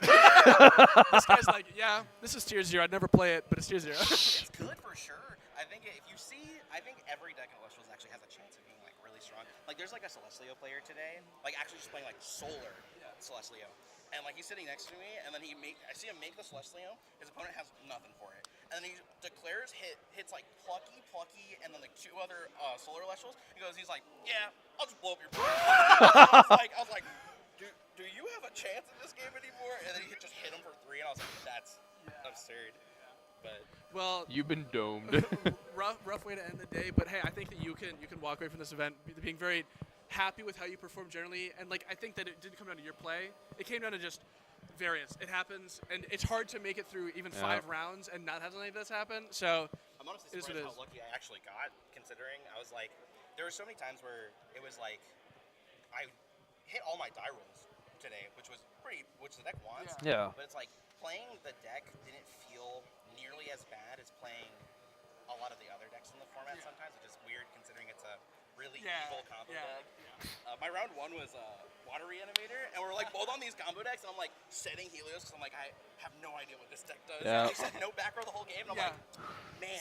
This guy's like, "Yeah, this is tier 0. I'd never play it, but it's tier 0." It's good for sure. I think if you see, I think every deck in Elestrals actually has a chance of being like really strong. Like there's like a Celestlio player today, like actually just playing like Solar Celestlio, and like he's sitting next to me, and then I see him make the Celestlio. His opponent has nothing for it, and then he declares hits like plucky, and then like 2 other Solar Elestrals. He's like, yeah, I'll just blow up your board. I was like, do you have a chance in this game anymore? And then he just hit him for 3, and I was like, that's absurd. But Well, You've been domed. rough way to end the day, but hey, I think that you can walk away from this event being very happy with how you performed generally, and like I think that it didn't come down to your play. It came down to just variance. It happens, and it's hard to make it through even 5 rounds and not have any of this happen. So I'm honestly surprised how lucky I actually got, considering I was like, there were so many times where it was like, I hit all my die rolls today, which the deck wants. Yeah. But it's like, playing the deck didn't feel nearly as bad as playing a lot of the other decks in the format sometimes, which is weird considering it's a really evil combo deck. My round 1 was Water Reanimator, and we're like both on these combo decks, and I'm like setting Helios because I'm like, I have no idea what this deck does. Yeah. And they said no back row the whole game, and I'm like, man,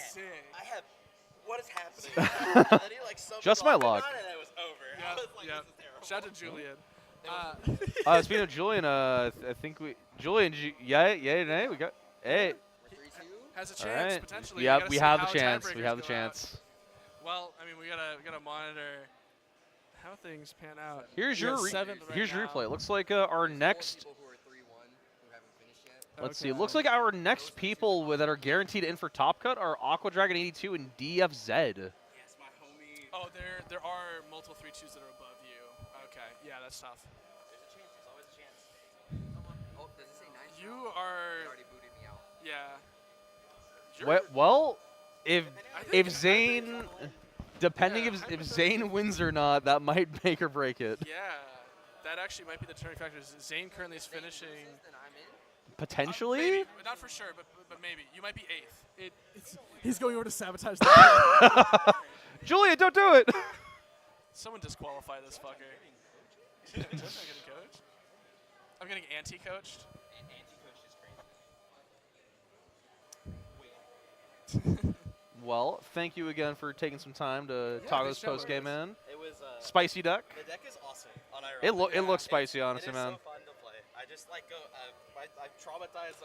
what is happening? And then he like Just my luck. and it was over. I was like, this is terrible. Shout out to Julian. Speaking of Julian, I think Julian, did you, nay, we got, hey. Has a All chance right. potentially. Yeah, gotta we see have how the chance. We tiebreakers have the go chance. out. Well, I mean, we gotta monitor how things pan out. Here's We your have 7th right here's your now. replay. It looks like our next. Let's see. It looks like our next people that are guaranteed in for Top Cut are Aqua Dragon 82 and DFZ. Yes, my homie. Oh, there are multiple 3-2s that are above you. Okay, yeah, that's tough. There's a chance. There's always a chance. Oh, does it say 9? You He are, already booted me out. yeah. Well, if Zane, depending if Zane wins or not, that might make or break it. Yeah, that actually might be the determining factor. Zane currently is finishing. Then I'm in. Potentially. Maybe, not for sure, but maybe. You might be 8th. He's going over to sabotage the Julia, don't do it. Someone disqualify this fucker. I'm getting coached. I'm getting anti-coached. Anti-coach is crazy. Well, thank you again for taking some time to talk this post game in. It was Spicy duck. The deck is awesome on It Ironic. looks spicy, honestly, it is man. so fun to play. I just like go. I traumatized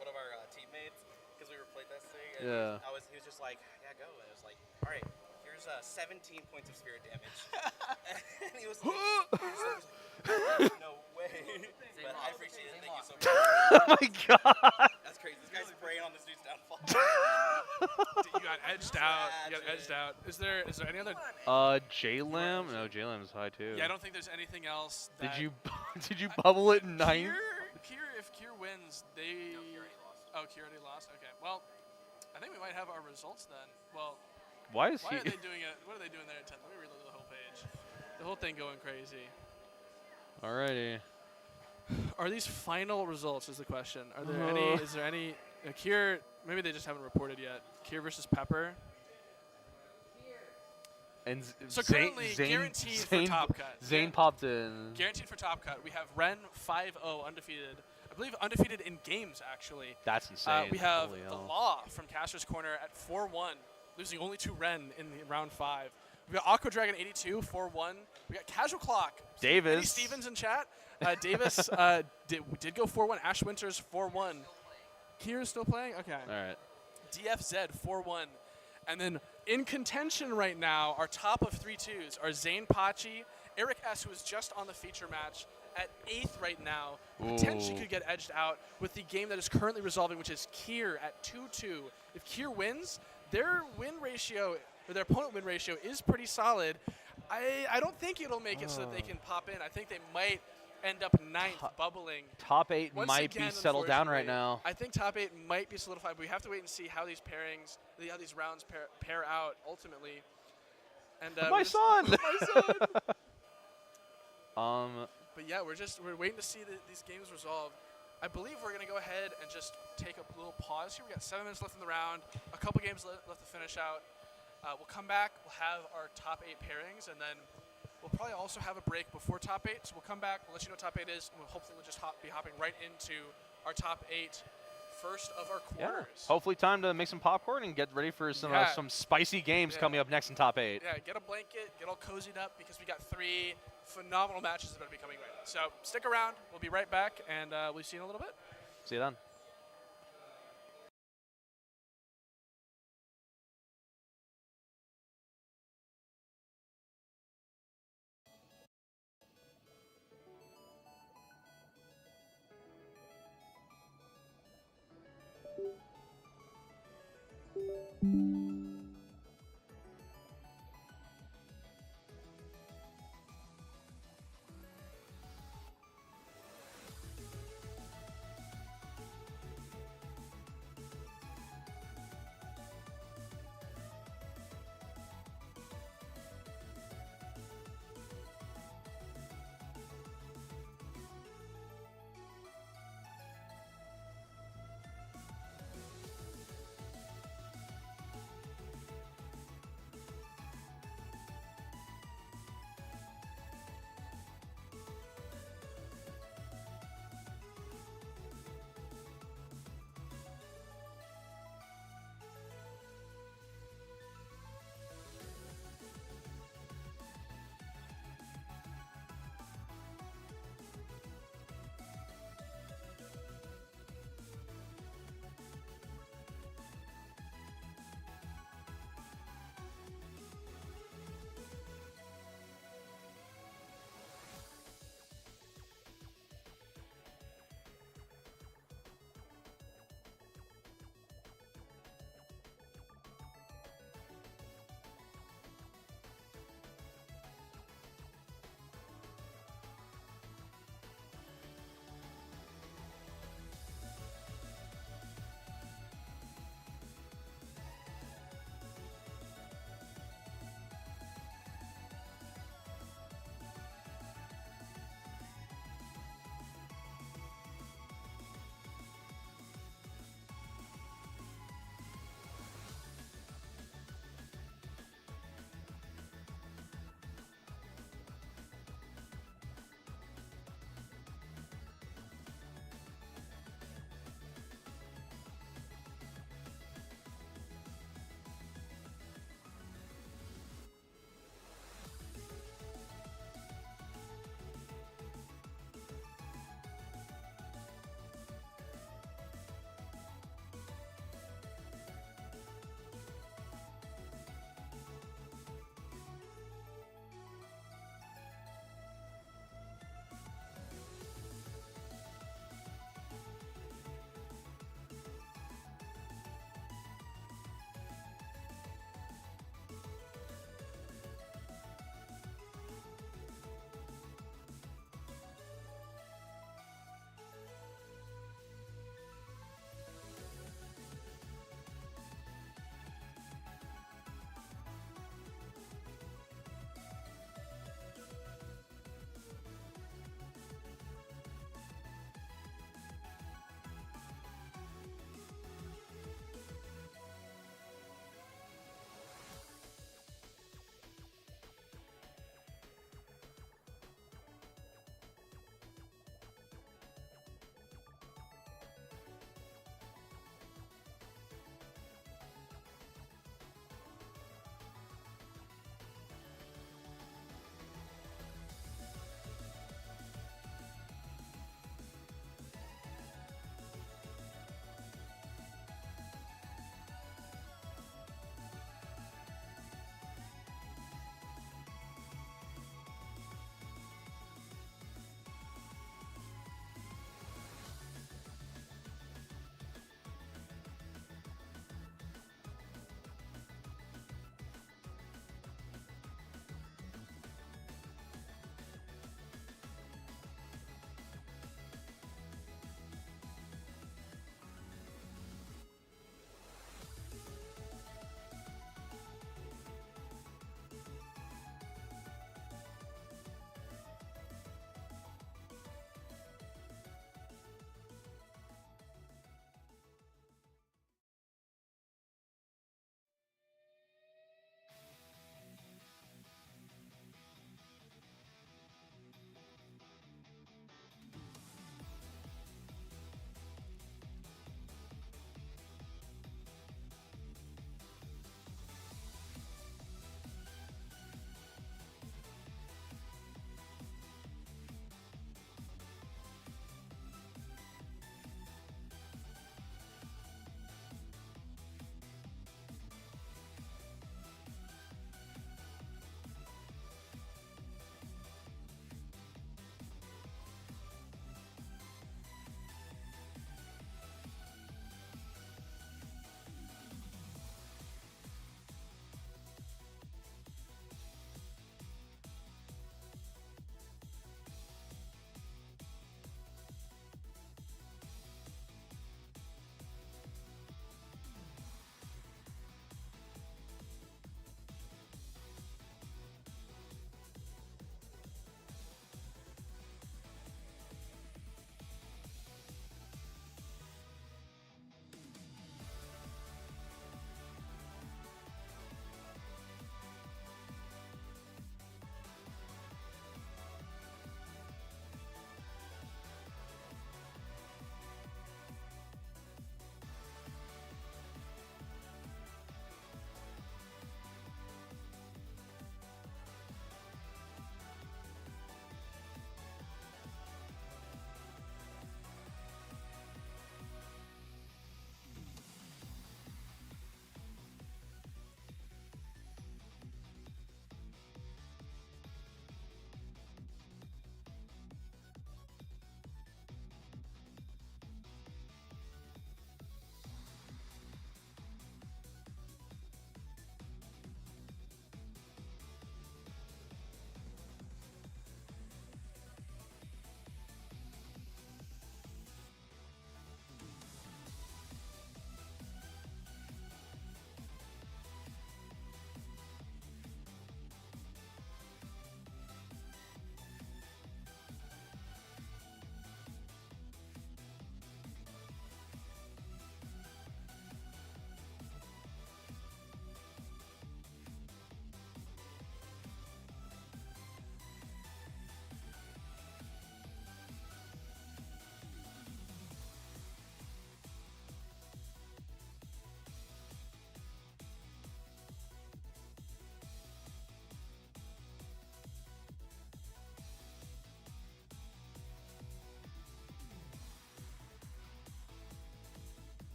one of our teammates because we were playtesting. And Yeah. he was just like, yeah, go. And it was like, all right, here's 17 points of spirit damage. And he was like, no way. But I appreciate it. Thank you so much. Oh my god. That's crazy. This guy's preying on this dude's downfall. You got edged out. You got edged out. Is there any other? J-Lam? No, J-Lam is high too. Yeah, I don't think there's anything else. Did That you did you bubble it in 9? If Kier wins, they. Oh, Kier already lost. Okay. Well, I think we might have our results then. Well, Why is why he? are they doing it? What are they doing there at 10? Let me reload the whole page. The whole thing going crazy. Alrighty. Are these final results? Is the question. Are there any? Is there any? Kier. Maybe they just haven't reported yet. Kier versus Pepper. And So currently, guaranteed for Top Cut. Zane popped in. Guaranteed for Top Cut. We have Ren 5-0 undefeated. I believe undefeated in games, actually. That's insane. We have Holy the hell. Law from Caster's Corner at 4-1, losing only to Ren in the round 5. We got Aqua Dragon 82, 4-1. We got Casual Clock. Davis. Eddie Stevens in chat. Davis did go 4-1. Ash Winters 4-1. Kier's still playing? Okay. All right. DFZ 4-1. And then in contention right now, our top of 3-2s are Zane Pachi, Eric S., who is just on the feature match at 8th right now, potentially could get edged out with the game that is currently resolving, which is Kier at 2-2. If Kier wins, their win ratio, or their opponent win ratio, is pretty solid. I don't think it'll make it so that they can pop in. I think they might end up 9th, bubbling. Top 8 Once might again, be settled down right unfortunately, now. I think top 8 might be solidified, but we have to wait and see how these pairings, how these rounds pair out ultimately. And My son! My Um. But yeah, we're waiting to see these games resolved. I believe we're going to go ahead and just take a little pause here. We got 7 minutes left in the round, a couple games left to finish out. We'll come back, we'll have our top 8 pairings, and then we'll probably also have a break before top 8. So we'll come back, we'll let you know what top 8 is, and hopefully we'll just be hopping right into our top 8 first of our quarters. Yeah. Hopefully time to make some popcorn and get ready for some spicy games coming up next in top 8. Yeah, get a blanket, get all cozied up, because we got 3 phenomenal matches that are going to be coming right now. So stick around, we'll be right back, and we'll see you in a little bit. See you then.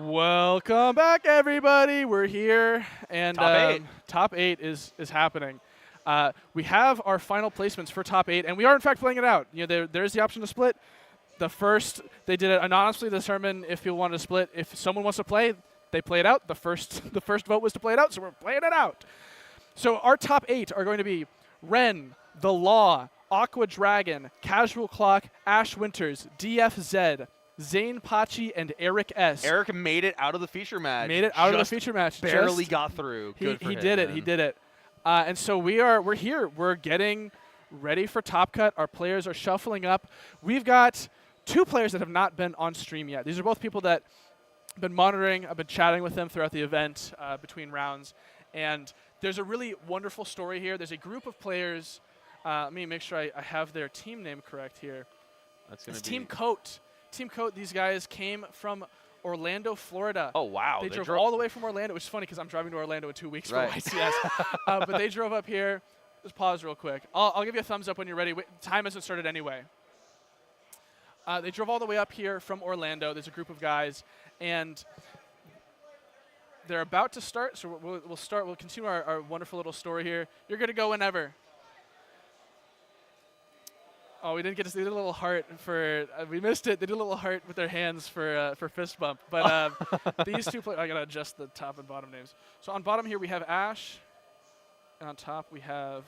Welcome back, everybody. We're here, and top eight is happening. We have our final placements for top 8, and we are in fact playing it out. There's the option to split. The first, they did it anonymously to determine if people wanted to split. If someone wants to play, they play it out. The first vote was to play it out, so we're playing it out. So our top 8 are going to be Ren, The Law, Aqua Dragon, Casual Clock, Ash Winters, DFZ, Zane Pachi, and Eric S. Eric made it out of the feature match. Barely got through. Good for he him, did it. man. He did it. And so we're here. We're getting ready for Top Cut. Our players are shuffling up. We've got 2 players that have not been on stream yet. These are both people that have been monitoring. I've been chatting with them throughout the event between rounds. And there's a really wonderful story here. There's a group of players. Let me make sure I have their team name correct here. It's Team Coat. Team Coat, these guys came from Orlando, Florida. Oh, wow. They drove all the way from Orlando, which is funny because I'm driving to Orlando in 2 weeks for Right. YCS. But they drove up here. Just pause real quick. I'll give you a thumbs up when you're ready. Time hasn't started anyway. They drove all the way up here from Orlando. There's a group of guys, and they're about to start. So we'll start. We'll continue our wonderful little story here. You're good to go whenever. Oh, we didn't get to see the little heart for. We missed it. They did a little heart with their hands for fist bump. But these 2 players. I gotta adjust the top and bottom names. So on bottom here we have Ash, and on top we have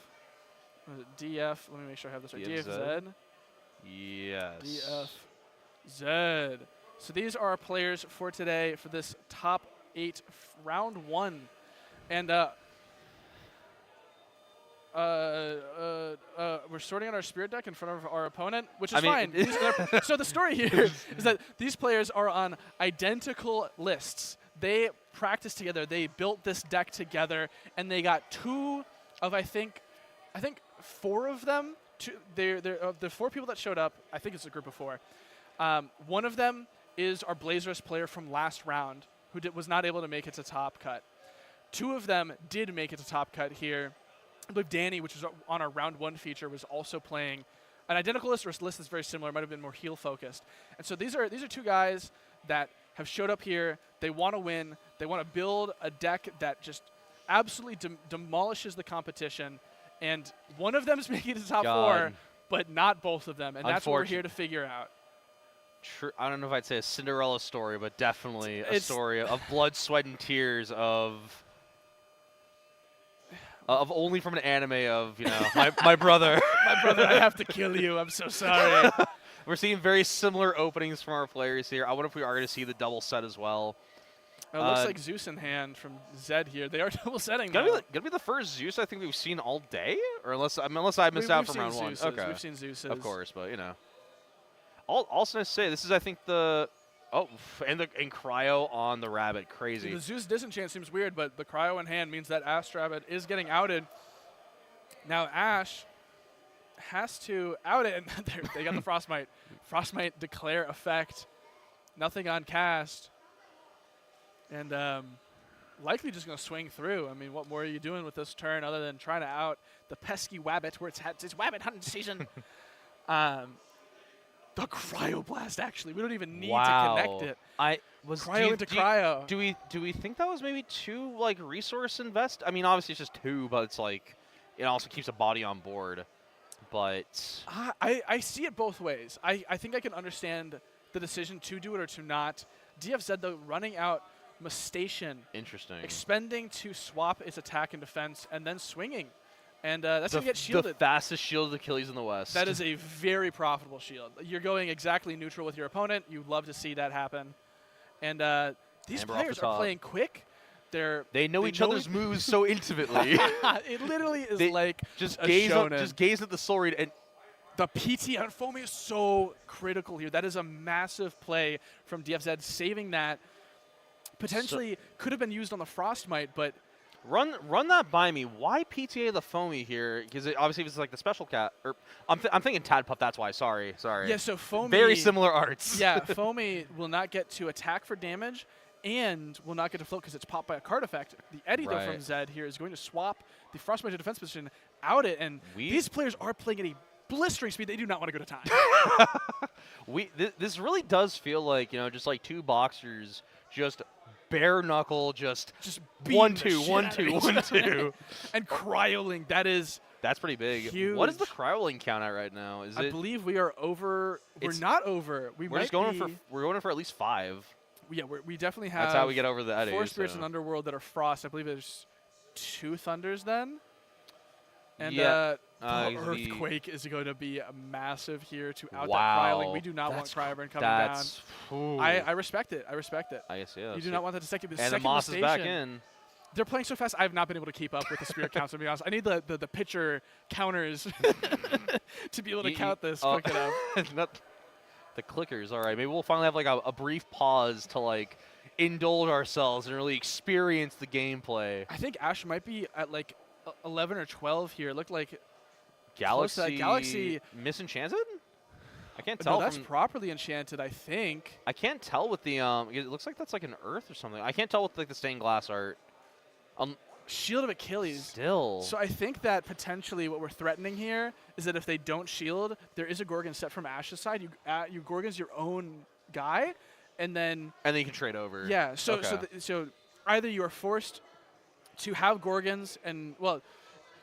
DF. Let me make sure I have this right. DFZ. Yes. DFZ. So these are our players for today for this top 8 round 1, and we're sorting out our spirit deck in front of our opponent, which is fine. So the story here is that these players are on identical lists. They practiced together. They built this deck together, and they got 2 of I think 4 of them. The 4 people that showed up. I think it's a group of 4. One of them is our Blazers player from last round, who was not able to make it to Top Cut. 2 of them did make it to Top Cut here. I believe Danny, which was on our round 1 feature, was also playing an identical list or a list that's very similar. It might have been more heal focused. And so these are 2 guys that have showed up here. They want to win. They want to build a deck that just absolutely demolishes the competition. And one of them is making it to top 4, but not both of them. And that's what we're here to figure out. I don't know if I'd say a Cinderella story, but definitely a story of blood, sweat, and tears of only from an anime of, my brother. My brother, I have to kill you. I'm so sorry. We're seeing very similar openings from our players here. I wonder if we are going to see the double set as well. It looks like Zeus in hand from Zed here. They are double setting. Gonna be the first Zeus I think we've seen all day, or unless I missed out from round 1. Okay, we've seen Zeus's. Of course, but Also, to say this is I think the and cryo on the rabbit, crazy. The Zeus disenchant seems weird, but the cryo in hand means that Ash Rabbit is getting outed. Now Ash has to out it, and they got the Frostmite. Frostmite declare effect. Nothing on cast. And likely just going to swing through. I mean, what more are you doing with this turn other than trying to out the pesky Wabbit where it's Wabbit hunting season? The Cryoblast, actually. We don't even need to connect it. Cryo into cryo. Do we think that was maybe too, resource invest? I mean, obviously it's just 2, but it's it also keeps a body on board. But I see it both ways. I think I can understand the decision to do it or to not. DFZ, though, running out Mustation. Interesting. Expending to swap its attack and defense, and then swinging. And that's going to get shielded. The fastest shielded Achilles in the West. That is a very profitable shield. You're going exactly neutral with your opponent. You love to see that happen. And these players are playing quick. They know each other's moves so intimately. It literally is just gaze at the soul read and the PT on Foamy is so critical here. That is a massive play from DFZ, saving that. Potentially could have been used on the Frostmite, but run that by me. Why PTA the Foamy here? Because obviously it's the special cat. Or I'm thinking Tadpup. That's why. Sorry. Yeah. So Foamy. Very similar arts. Yeah. Foamy will not get to attack for damage, and will not get to float because it's popped by a card effect. The Eddie though from Zed here is going to swap the Frostmite to defense position, out it, and these players are playing at a blistering speed. They do not want to go to time. This really does feel like just 2 boxers just bare knuckle, just beating 1 the 2 shit 1 out of 2 each 1 other. 2. And cryo-link, that is That's pretty big. huge. What is the cryo-link count at right now? Is I it? believe we are over. We're not over. We're just going for. We're going for at least 5. Yeah, we definitely have. That's how we get over the Eddie. 4 spirits in Underworld that are frost. I believe there's 2 thunders then. And the earthquake is going to be massive here to out that cryo-link. We do not want Cryoburn coming down. I respect it. I respect it. I guess, yeah. You do not want that to second. And the Moss is back in. They're playing so fast, I have not been able to keep up with the spirit counts, to be honest. I need the pitcher counters to be able to count this quick enough. The clickers, all right. Maybe we'll finally have like a brief pause to like indulge ourselves and really experience the gameplay. I think Ash might be at like 11 or 12 here. It looked like Galaxy misenchanted? I can't tell. No, that's properly enchanted, I think. I can't tell with the it looks like that's like an earth or something. I can't tell with like the stained glass art. Shield of Achilles. Still. So I think that potentially what we're threatening here is that if they don't shield, there is a Gorgon set from Ash's side. You Gorgon's your own guy, and then you can trade over. Yeah. So so either you are forced to have Gorgons, and well,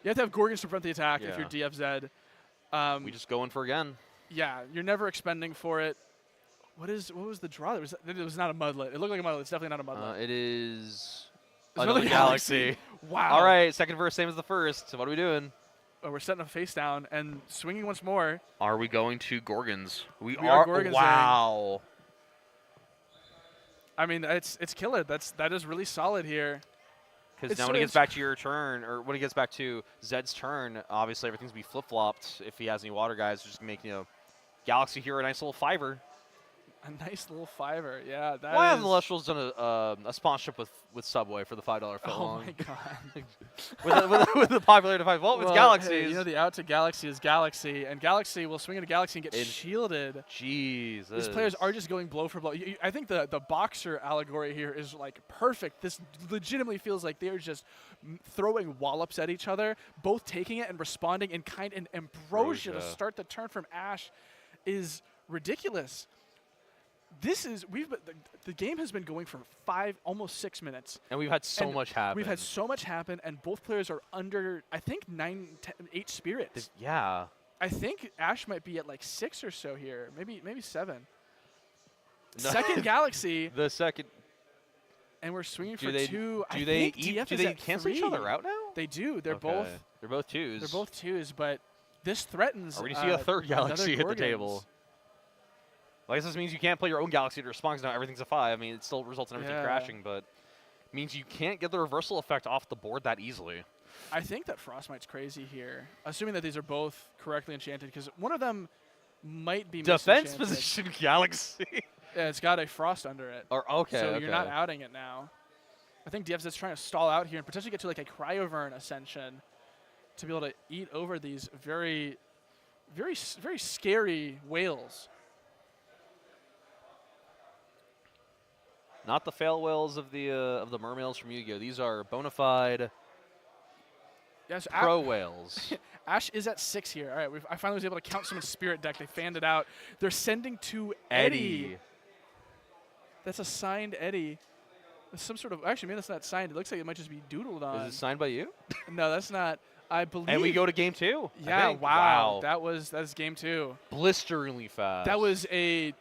you have to have Gorgons to prevent the attack if you're DFZ. We just go in for again. Yeah, you're never expending for it. What was the draw? It was not a mudlet. It looked like a mudlet. It's definitely not a mudlet. It is. Another Galaxy. Wow. All right, second verse, same as the first. So what are we doing? Oh, we're setting a face down and swinging once more. Are we going to Gorgons? We are Gorgons. Wow. I mean, it's killer. That is really solid here. Because now when it gets back to your turn, or when it gets back to Zed's turn, obviously everything's going to be flip-flopped if he has any water guys. Just make, Galaxy here a nice little 5-er. A nice little 5-er, yeah. Why hasn't Elestrals done a sponsorship with Subway for the $5 foot long? Oh my God! with the popularity of 5 volt, it's Galaxies. Hey, the out to Galaxy is Galaxy, and Galaxy will swing into Galaxy and get shielded. Jesus. These players are just going blow for blow. I think the boxer allegory here is like perfect. This legitimately feels like they're just throwing wallops at each other, both taking it and responding in kind. And Ambrosia to start the turn from Ash is ridiculous. The game has been going for almost 6 minutes. And we've had so much happen. We've had so much happen, and both players are under, I think, 8 spirits. Yeah. I think Ash might be at like 6 or so here, maybe 7. No. Second Galaxy. The second. And we're swinging for 2. Do they cancel each other out now? They do. They're both 2s. They're both 2s, but this threatens. Are we to see a third Galaxy hit the table? I guess this means you can't play your own Galaxy to respond because now everything's a 5. I mean, it still results in everything crashing, but it means you can't get the reversal effect off the board that easily. I think that Frostmite's crazy here, assuming that these are both correctly enchanted, because one of them might be Defense position Galaxy. Yeah, it's got a Frost under it. So you're not outing it now. I think DFZ's trying to stall out here and potentially get to like a Cryovern Ascension to be able to eat over these very, very, very scary whales. Not the fail whales of the mermaids from Yu-Gi-Oh! These are bona fide pro whales. Ash is at 6 here. All right, I finally was able to count someone's spirit deck. They fanned it out. They're sending to Eddie. That's a signed Eddie. That's some sort of, actually, maybe that's not signed. It looks like it might just be doodled on. Is it signed by you? No, that's not. I believe. And we go to game 2. Yeah, wow. That's game 2. Blisteringly fast. That was a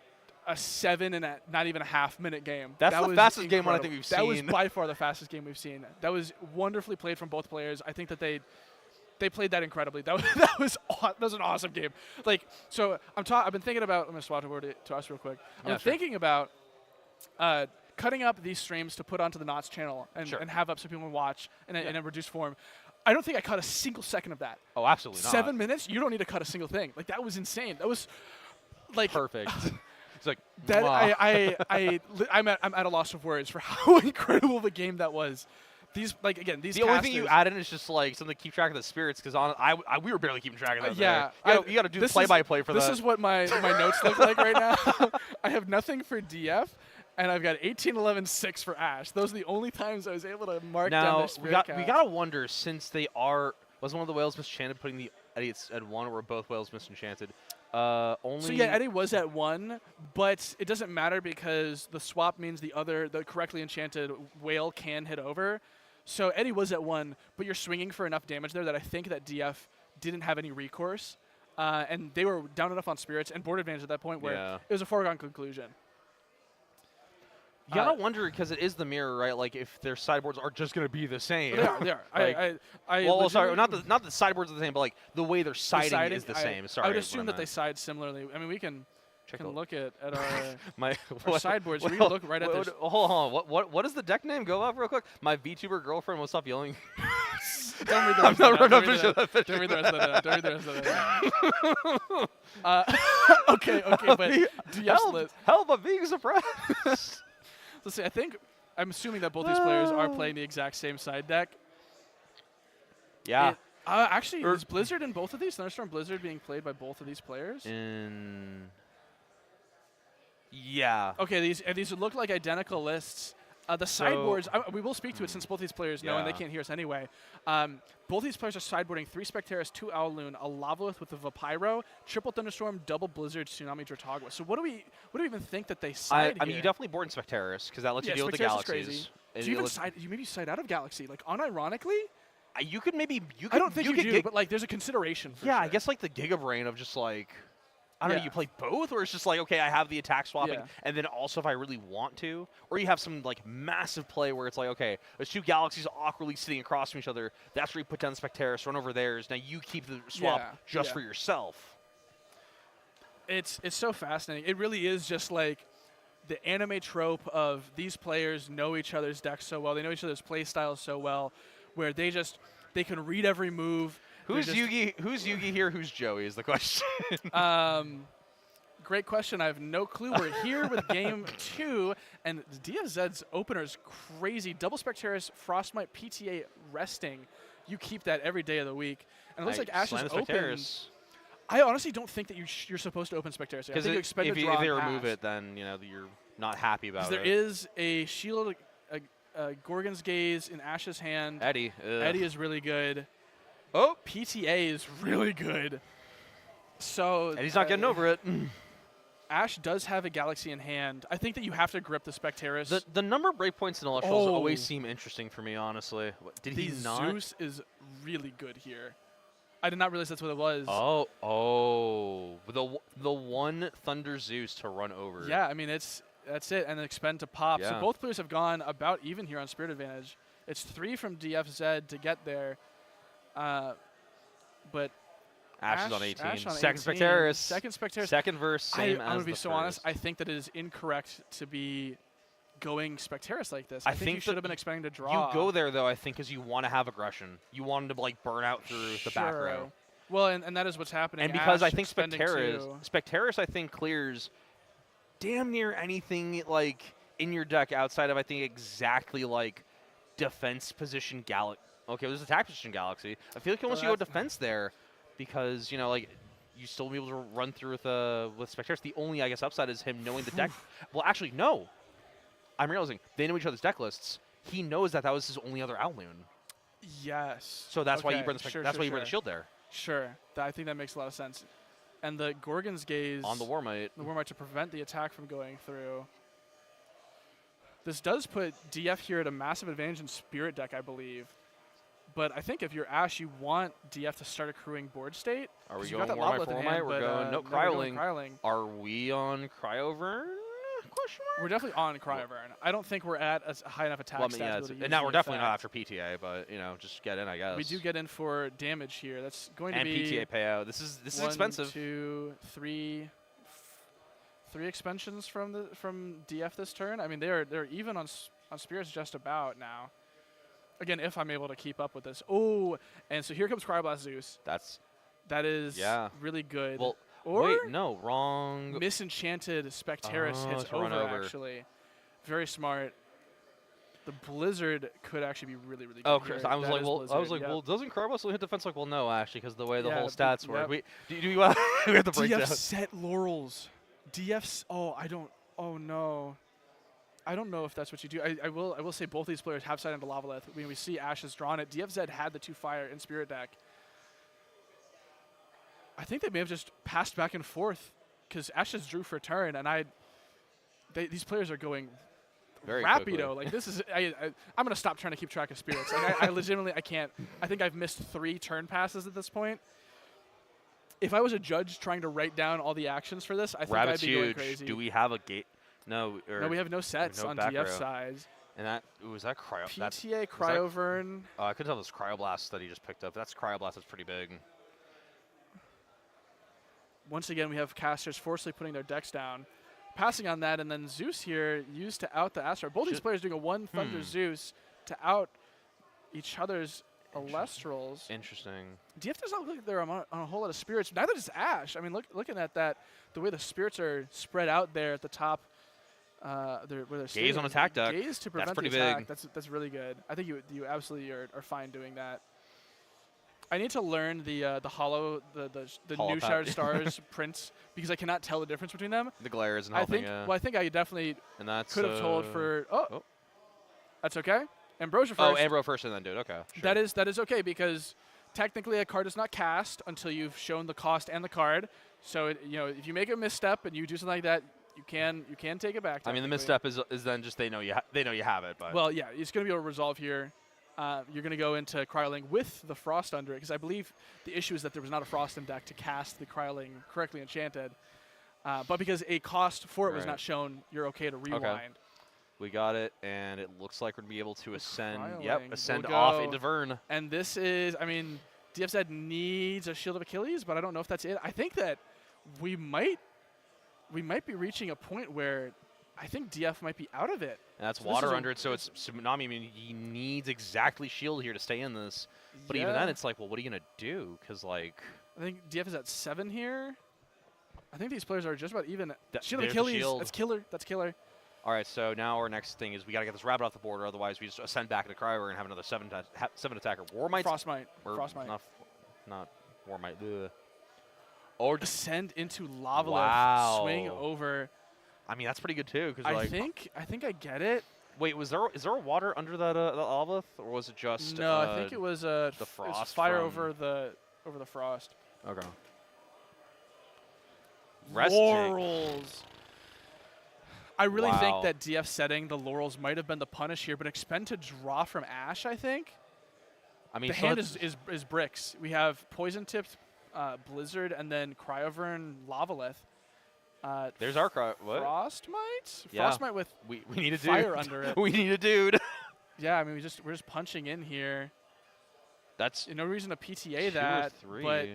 7 and not even a half-minute game. That's the fastest game I think we've seen. That was by far the fastest game we've seen. That was wonderfully played from both players. I think that they played that incredibly. That was an awesome game. Like, so I've been thinking about. I'm gonna swap over to us real quick. I'm thinking about cutting up these streams to put onto the Knots channel and have up so people can watch in a reduced form. I don't think I cut a single second of that. Oh, absolutely not. 7 minutes? You don't need to cut a single thing. Like, that was insane. That was like perfect. It's like that. I'm at a loss of words for how incredible the game that was. These the only thing you add in is just like something to keep track of the spirits, because we were barely keeping track of that. You got to do play-by-play for that. This is what my notes look like right now. I have nothing for DF, and I've got 18, 11, 6 for Ash. Those are the only times I was able to mark down their spirit we gotta wonder, since they was one of the whales misenchanted putting the Eddies at 1, or were both whales misenchanted? Only. So yeah, Eddie was at 1, but it doesn't matter because the swap means the correctly enchanted whale can hit over. So Eddie was at 1, but you're swinging for enough damage there that I think that DF didn't have any recourse, and they were down enough on spirits and board advantage at that point where it was a foregone conclusion. You gotta wonder because it is the mirror, right? Like if their sideboards are just gonna be the same. They are. Like, well, sorry, not the sideboards are the same, but like the way they're siding is the same. Sorry, I would assume that they side similarly. I mean, we can look at our, our sideboards. We can look right at this. Hold on. What does the deck name go up real quick? My VTuber girlfriend will stop yelling. Don't read the rest of that. Don't read the rest of that. Don't read the rest of that. Okay, but help! I'm being surprised. Let's see. I'm assuming that both these players are playing the exact same side deck. Yeah. Actually, is Blizzard in both of these? Thunderstorm Blizzard being played by both of these players? Yeah. Okay, these look like identical lists. The sideboards, we will speak to it since both these players know and they can't hear us anyway. Both these players are sideboarding 3 Specteris, 2 Owloon, a Lavalith with a Vapyro, triple Thunderstorm, double Blizzard, Tsunami Drotagwa. So what do we even think that they side I mean, you definitely board in Specteris because that lets you deal with the galaxies. Is crazy. So you maybe side out of Galaxy, like unironically? You could maybe I don't think you do, but like there's a consideration for sure. I guess like the Giga Brain of just like I don't know, you play both, or it's just like, okay, I have the attack swapping, and then also if I really want to, or you have some like massive play where it's like, okay, there's 2 galaxies awkwardly sitting across from each other. That's where you put down Specteris, run over theirs. Now you keep the swap just for yourself. It's so fascinating. It really is just like the anime trope of these players know each other's decks so well. They know each other's play styles so well, where they can read every move. Who's Yugi? Who's Yugi here? Who's Joey is the question. Great question. I have no clue. We're here with game 2, and DFZ's opener is crazy. Double Specteris, Frostmite, PTA resting. You keep that every day of the week. And it looks like Ash is open. I honestly don't think that you're supposed to open Specteris. I think you expect to draw if they remove it, then you're not happy about it. There is a shield, a Gorgon's Gaze in Ash's hand. Eddie is really good. Oh, PTA is really good. So and he's not getting over it. Ash does have a Galaxy in hand. I think that you have to grip the Specteris. The number of breakpoints in Elestrals always seem interesting for me, honestly. Did he not? Zeus is really good here. I did not realize that's what it was. The one Thunder Zeus to run over. Yeah, I mean that's it, and then expend to pop. Yeah. So both players have gone about even here on Spirit Advantage. It's 3 from DFZ to get there. But Ash is on 18. Second Specteris. Second verse, same I'm going to be so honest. I think that it is incorrect to be going Specteris like this. I think you should have been expecting to draw. You go there, though, I think, because you want to have aggression. You want him to, like, burn out through the back row. Well, and that is what's happening. And because Ash I think Specteris, I think, clears damn near anything, like, in your deck outside of, I think, exactly, like, defense position Galaxy. Okay, there's attack position Galaxy. I feel like you almost go defense there because, like, you still be able to run through with Specteris. The only, I guess, upside is him knowing the deck. Well, actually, no. I'm realizing they know each other's deck lists. He knows that was his only other Owloon. Yes. So that's why you burn the why you burn the shield there. Sure. I think that makes a lot of sense. And the Gorgon's Gaze on the Warmite. The Warmite to prevent the attack from going through. This does put DF here at a massive advantage in Spirit deck, I believe. But I think if you're Ash, you want DF to start accruing board state. Are we going Warmite for Warmite? We're going no Cryoling. Are we on Cryovern? We're definitely on Cryovern. I don't think we're at a high enough attack stat. And now we're definitely not after PTA, but just get in, I guess. We do get in for damage here. That's going to be PTA payout. This is expensive. 1, 2, 3 expansions from DF this turn. I mean they're even on Spirits just about now. Again, if I'm able to keep up with this. Oh, and so here comes Cryoblast Zeus. That is really good. Well, or wait, no, wrong. Misenchanted Specteris hits over, actually. Very smart. The Blizzard could actually be really, really good. Oh, Chris, I was like, well, doesn't Cryoblast hit defense? Like, well, no, actually, because the way the whole stats work. We have to break down. DF set Laurels. DF's. Oh no. I don't know if that's what you do. I will say both these players have side into Lavalith. I mean, we see Ash has drawn it. DFZ had the 2 fire in Spirit deck. I think they may have just passed back and forth because Ash just drew for a turn, and these players are going very rapido. quickly. Like this is, I'm gonna stop trying to keep track of spirits. Like I legitimately, I can't. I think I've missed 3 turn passes at this point. If I was a judge trying to write down all the actions for this, I think Rabbit's I'd be going huge. crazy. Do we have a gate? No. No, we have no sets no on back DF row. side. And that was that cryo. PTA Cryovern. I couldn't tell this Cryoblast that he just picked up. That's Cryoblast. That's pretty big. Once again, we have casters forcibly putting their decks down. Passing on that, and then Zeus here used to out the Astro. Both these players doing a 1 Thunder Zeus to out each other's Elestrals. Interesting. DF does not look like they're on a whole lot of spirits. Neither does Ash. I mean, looking at that, the way the spirits are spread out there at the top. Where they're Gaze on attack deck. Gaze to prevent That's pretty the attack. big. That's really good. I think you absolutely are fine doing that. I need to learn the hollow the Hollow new Pat. Shattered Stars prints because I cannot tell the difference between them. The glare isn't I helping. think well I think I definitely and that's could have told for that's okay. Ambrosia Oh, first. Ambro first and then dude. Okay. Sure. That is okay because technically a card is not cast until you've shown the cost and the card. So if you make a misstep and you do something like that, you can take it back. I mean, the misstep is then just they know you have it. But well, yeah, it's going to be able to resolve here. You're going to go into Cryoling with the Frost under it because I believe the issue is that there was not a Frost in deck to cast the Cryoling correctly enchanted. But because a cost for it was not shown, you're okay to rewind. Okay. We got it, and it looks like we're going to be able to ascend. Cryoling. Yep, ascend We'll off go. into Vern. And this is, I mean, DFZ needs a Shield of Achilles, but I don't know if that's it. I think that we might be reaching a point where I think DF might be out of it. And that's So water under it, so it's Tsunami. I mean, he needs exactly shield here to stay in this. But even Yeah. then, it's like, well, what are you going to do? Because, like... I think DF is at 7 here. I think these players are just about even. Shield of there's the Achilles. shield. That's killer. That's killer. All right, so now our next thing is we got to get this rabbit off the border. Otherwise, we just ascend back into Cryo and have another 7 attacker. War Might. Frostmite. Or Frostmite. Not War Might. Ugh. Or Ascend into Lava Wow. Swing over. I mean, that's pretty good too. Cause I like, think I get it. Wait, is there a water under that Lava, or was it just? No, I think it was the it was frost fire from- over the frost. Okay. Laurels. I really Wow. think that DF setting the Laurels might have been the punish here, but expend to draw from Ash, I think. I mean, The hand is bricks. We have Poison Tipped, Blizzard, and then Cryovern Lavalith. There's our what? Frostmite? Yeah. Frostmite with We need a dude. fire under it. We need a dude. Yeah, I mean we're just punching in here. That's No reason to PTA 2 that, or 3. but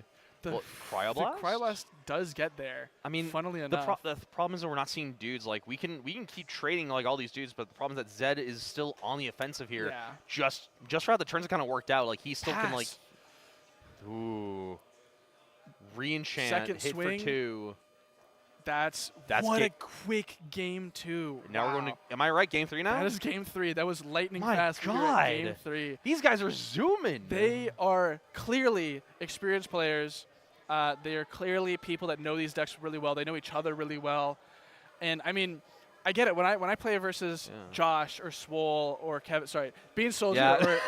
the What, Cryoblast? The Cryoblast does get there. I mean, funnily the enough. problem is that we're not seeing dudes. Like we can keep trading like all these dudes, but the problem is that Zed is still on the offensive here. Yeah. Just for how the turns kind of worked out. Like he still can like, Pass. ooh, re-enchant, Second hit swing. for 2. That's what a quick game 2. Now we're going Wow. to. Am I right? Game 3 now. That is game 3. That was lightning My fast. We were at God. game 3. These guys are zooming. They are clearly experienced players. They are clearly people that know these decks really well. They know each other really well. And I mean, I get it. When I play versus Josh or Swole or Kevin, sorry, Bean Soldier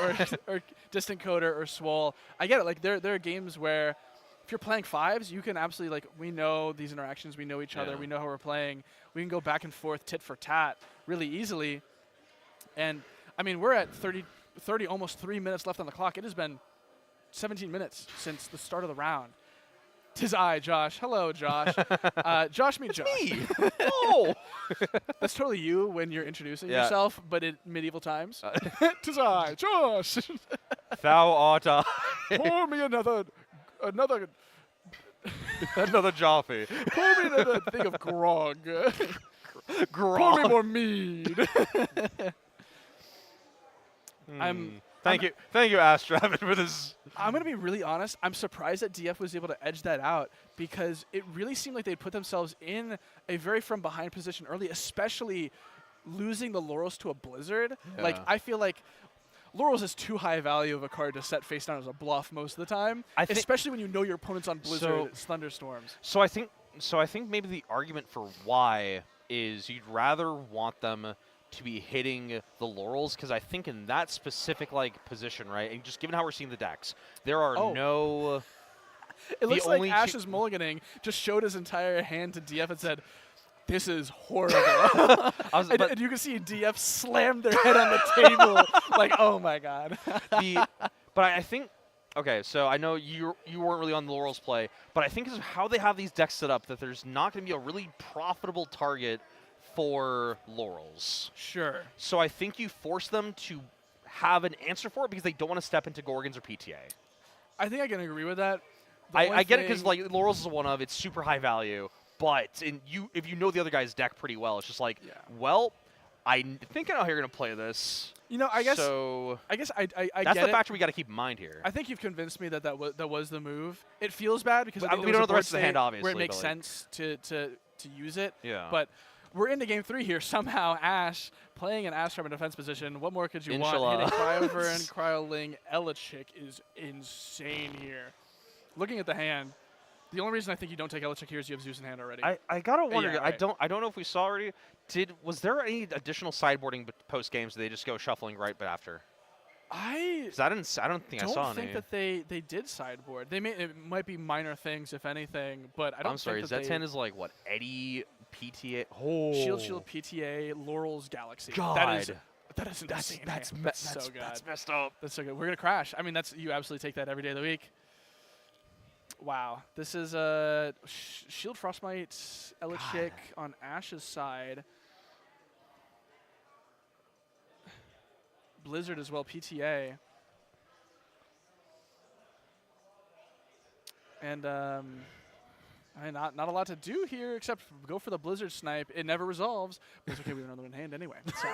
or Distant Coder or Swole, I get it. Like there are games where if you're playing 5s, you can absolutely like we know these interactions, we know each other, we know how we're playing. We can go back and forth, tit for tat, really easily. And I mean, we're at 30 almost 3 minutes left on the clock. It has been 17 minutes since the start of the round. 'Tis I, Josh. Hello, Josh. Josh, meet Josh. Me. Oh. That's totally you when you're introducing Yeah. yourself, but in medieval times. 'Tis I, Josh. Thou art I. Pour me another Another Joffy. pour me another thing of grog. Pour me more mead. Thank you, Astravan, for this. I'm going to be really honest. I'm surprised that DF was able to edge that out because it really seemed like they'd put themselves in a very from behind position early, especially losing the Laurels to a Blizzard. Yeah. Like, I feel like Laurels is too high value of a card to set face down as a bluff most of the time, especially when you know your opponent's on Blizzard thunderstorms. So I think maybe the argument for why is you'd rather want them to be hitting the Laurels, because I think in that specific like position, right, and just given how we're seeing the decks, there are no It looks like Ash is mulliganing, just showed his entire hand to DF and said, "This is horrible." And you can see DF slam their head on the table, like, "Oh my god." But I think, okay, so I know you weren't really on the Laurel's play, but I think it's how they have these decks set up that there's not going to be a really profitable target for Laurels. Sure. So I think you force them to have an answer for it because they don't want to step into Gorgons or PTA. I think I can agree with that. I get it because like Laurels is one of, it's super high value, but if you know the other guy's deck pretty well, it's just like, well, I think I know how you're going to play this. You know, I guess I that's get the factor we got to keep in mind here. I think you've convinced me that was the move. It feels bad because we don't know the rest of the hand, obviously, where it makes sense to use it. Yeah. But we're into game 3 here. Somehow Ash playing an Ash from a defense position. What more could you want? Hitting Cryovern, Cryoling, Elestrals is insane here. Looking at the hand, the only reason I think you don't take Elestrals here is you have Zeus in hand already. I gotta wonder. Yeah, right. I don't know if we saw already. Was there any additional sideboarding post games? Did they just go shuffling right after? I don't think I saw any. I don't think that they did sideboard. It might be minor things if anything, but I don't. I'm sorry. Z10 is like what? Eddie, PTA. Shield, PTA, Laurel's Galaxy. God. That is insane. That's so good. That's messed up. That's so good. We're gonna crash. I mean, you absolutely take that every day of the week. Wow, this is a Shield Frostbite Elechick on Ash's side. Blizzard as well, PTA. And I mean, not a lot to do here except go for the Blizzard snipe. It never resolves, but it's okay. We have another one in hand anyway. So.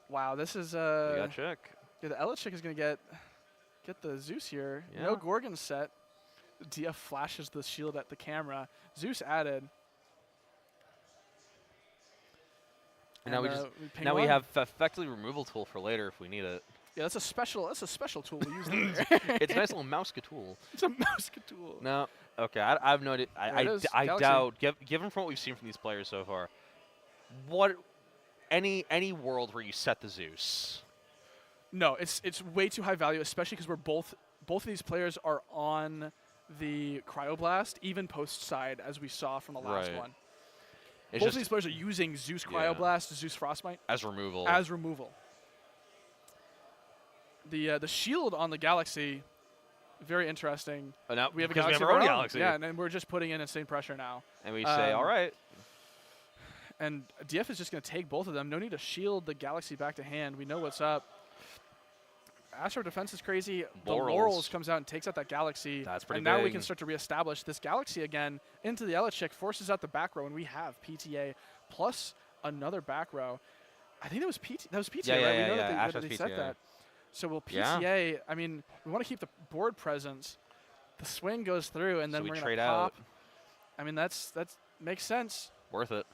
Wow, this is we got check. Yeah, the Elechick is gonna get the Zeus here. Yeah. No Gorgon set. DF flashes the shield at the camera. Zeus added. And now we have effectively removal tool for later if we need it. Yeah, that's a special tool we use there. It's a nice little mouse tool. It's a mouse tool. No, okay, I have no idea. I doubt, given from what we've seen from these players so far, any world where you set the Zeus. No, it's way too high value, especially because both of these players are on the Cryoblast, even post side, as we saw from the last one. Both of these players are using Zeus Cryoblast, Zeus Frostbite as removal. The shield on the Galaxy, very interesting. Now, we have our own Galaxy. Yeah, and we're just putting in insane pressure now. And we say, all right. And DF is just going to take both of them. No need to shield the Galaxy back to hand. We know what's up. Astro defense is crazy. The Laurels comes out and takes out that Galaxy. That's pretty big. And now we can start to reestablish this Galaxy again into the Elechick, forces out the back row, and we have PTA plus another back row. I think that was PTA, right? Yeah, we know that they set that. So will PTA, I mean, we want to keep the board presence. The swing goes through, and then we're going to pop. I mean, that makes sense. Worth it.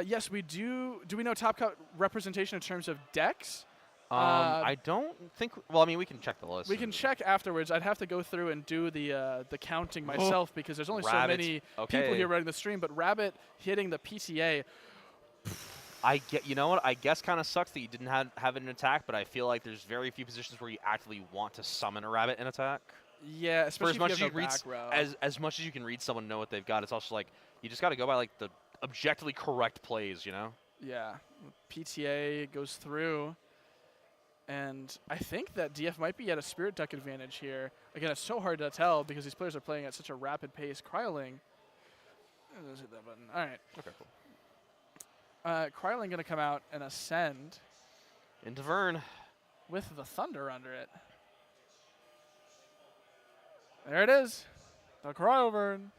Yes, we do. Do we know top cut representation in terms of decks? I don't think. Well, I mean, we can check the list. We can check afterwards. I'd have to go through and do the counting myself because there's only so many people here running the stream. But Rabbit hitting the PTA. You know what? I guess kind of sucks that you didn't have an attack, but I feel like there's very few positions where you actively want to summon a Rabbit in attack. Yeah, especially for as much if you as you have can no back row. as much as you can read someone, know what they've got. It's also like you just got to go by like the objectively correct plays, you know? Yeah, PTA goes through. And I think that DF might be at a Spirit Duck advantage here. Again, it's so hard to tell because these players are playing at such a rapid pace. Cryoling. Let's hit that button. All right. Okay, cool. Cryoling going to come out and ascend. Into Vern. With the Thunder under it. There it is. The Cryovern.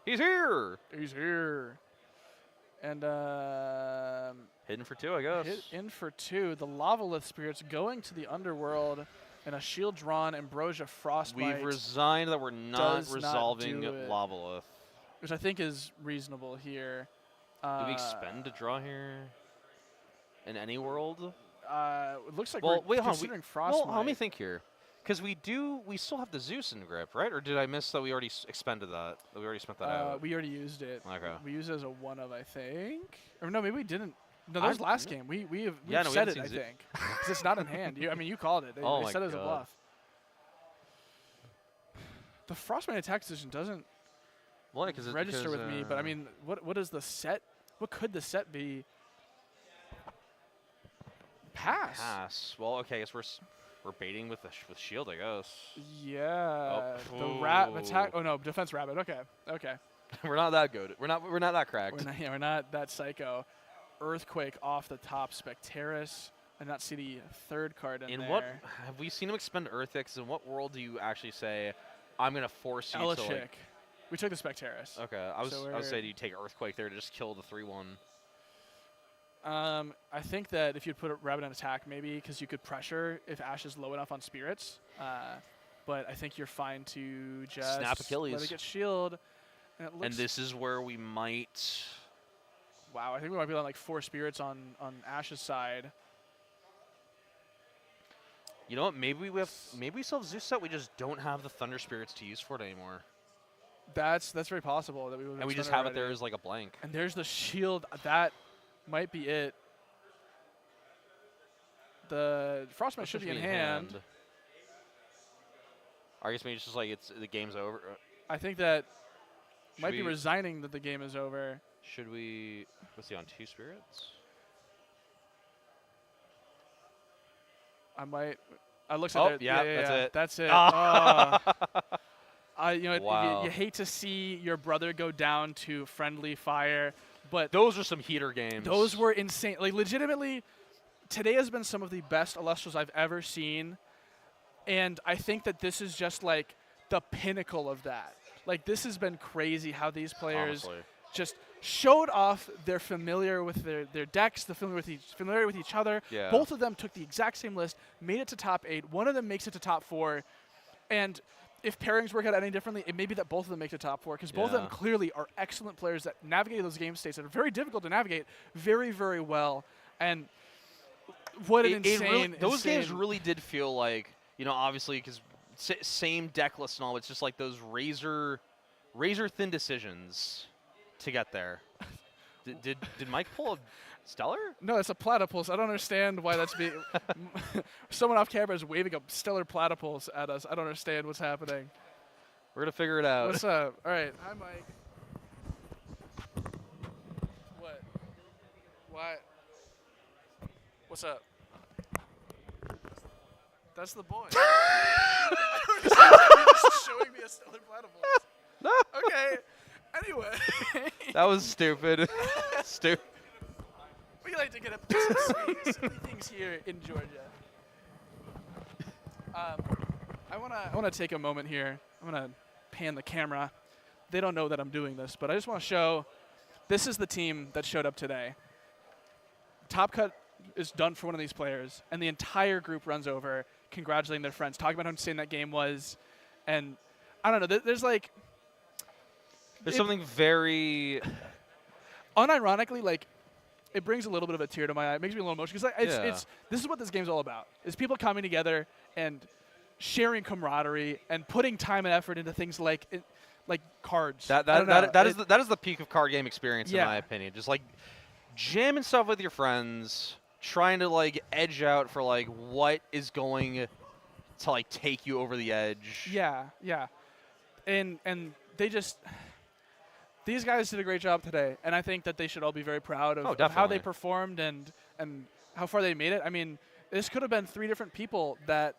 He's here. He's here. And hidden for 2, I guess. In for 2. The Lavalith spirits going to the underworld, and a shield drawn Ambrosia Frostbite. We've resigned that we're not resolving Lavalith, which I think is reasonable here. Do we expend to draw here? In any world? It looks like we're considering Frostbite. Well, let me think here. Because we still have the Zeus in grip, right? Or did I miss that we already expended that? That we already spent that out? We already used it. Okay. We used it as a 1-of, I think. Or no, maybe we didn't. No, that was last game. We've said it, I think. Because it's not in hand. You called it. They said it as a bluff. The Frostbite attack decision doesn't because register with me, but I mean, what is the set? What could the set be? Pass. Pass. Well, okay, I guess we're baiting with with shield, I guess. Yeah. Oh. The rat attack. Oh no, defense rabbit. Okay. Okay. We're not that good. We're not that cracked. We're not that psycho. Earthquake off the top. Spectaris. I did not see the third card in there. What have we seen him expend Earthix? In what world do you actually say, I'm gonna force you Elestrals. to like? We took the Spectaris. Okay, I was saying you take Earthquake there to just kill the 3/1. I think that if you'd put a rabbit on attack, maybe because you could pressure if Ash is low enough on spirits. But I think you're fine to just snap Achilles. let it get shield. And this is where we might. Wow, I think we might be on like 4 spirits on Ash's side. You know what? Maybe we still have Zeus set. We just don't have the Thunder Spirits to use for it anymore. That's very possible that we would. And we just have it there as like a blank. And there's the shield. That might be it. The Frostbite should be in hand. I guess maybe it's just like the game's over. I think that might be resigning that the game is over. Should we? What's he on 2 spirits? I might. I looked Oh, at it. yeah, that's it. That's it. Wow. You hate to see your brother go down to friendly fire, but those are some heater games. Those were insane. Like legitimately, today has been some of the best Elestrals I've ever seen, and I think that this is just like the pinnacle of that. Like this has been crazy how these players just showed off they're familiar with their decks, they're familiar with each other. Yeah. Both of them took the exact same list, made it to top 8. One of them makes it to top 4, and if pairings work out any differently, it may be that both of them make it to top 4 because both of them clearly are excellent players that navigate those game states that are very difficult to navigate very, very well. And what an insane. Those games really did feel like, you know, obviously because same deck list and all, it's just like those razor thin decisions to get there. Did Mike pull a stellar? No, it's a platypus. I don't understand why that's being. Someone off camera is waving a stellar platypus at us. I don't understand what's happening. We're gonna figure it out. What's up? All right. Hi, Mike. What? Why? What's up? That's the boy. Just showing me a stellar platypus. No. Okay. Anyway. That was stupid. Stupid. We like to get up to some silly things here in Georgia. I wanna take a moment here. I'm gonna pan the camera. They don't know that I'm doing this, but I just want to show. This is the team that showed up today. Top Cut is done for one of these players, and the entire group runs over, congratulating their friends, talking about how insane that game was, and I don't know. There's like. There's something very. Unironically, like. It brings a little bit of a tear to my eye. It makes me a little emotional because this is what this game's all about. Is people coming together and sharing camaraderie and putting time and effort into things like cards. That is the peak of card game experience in my opinion. Just like jamming stuff with your friends, trying to like edge out for like what is going to like take you over the edge. Yeah, yeah. And they just. These guys did a great job today, and I think that they should all be very proud of how they performed and how far they made it. I mean, this could have been 3 different people that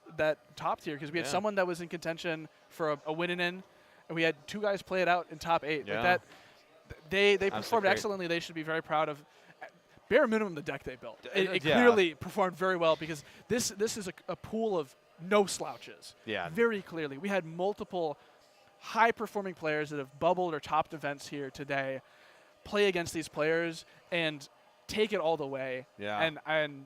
topped here because we had someone that was in contention for a win and we had 2 guys play it out in top 8. Yeah. Like that, they performed excellently. They should be very proud of, bare minimum, the deck they built. It clearly performed very well because this is a pool of no slouches. Yeah. Very clearly. We had multiple high-performing players that have bubbled or topped events here today play against these players and take it all the way. Yeah. And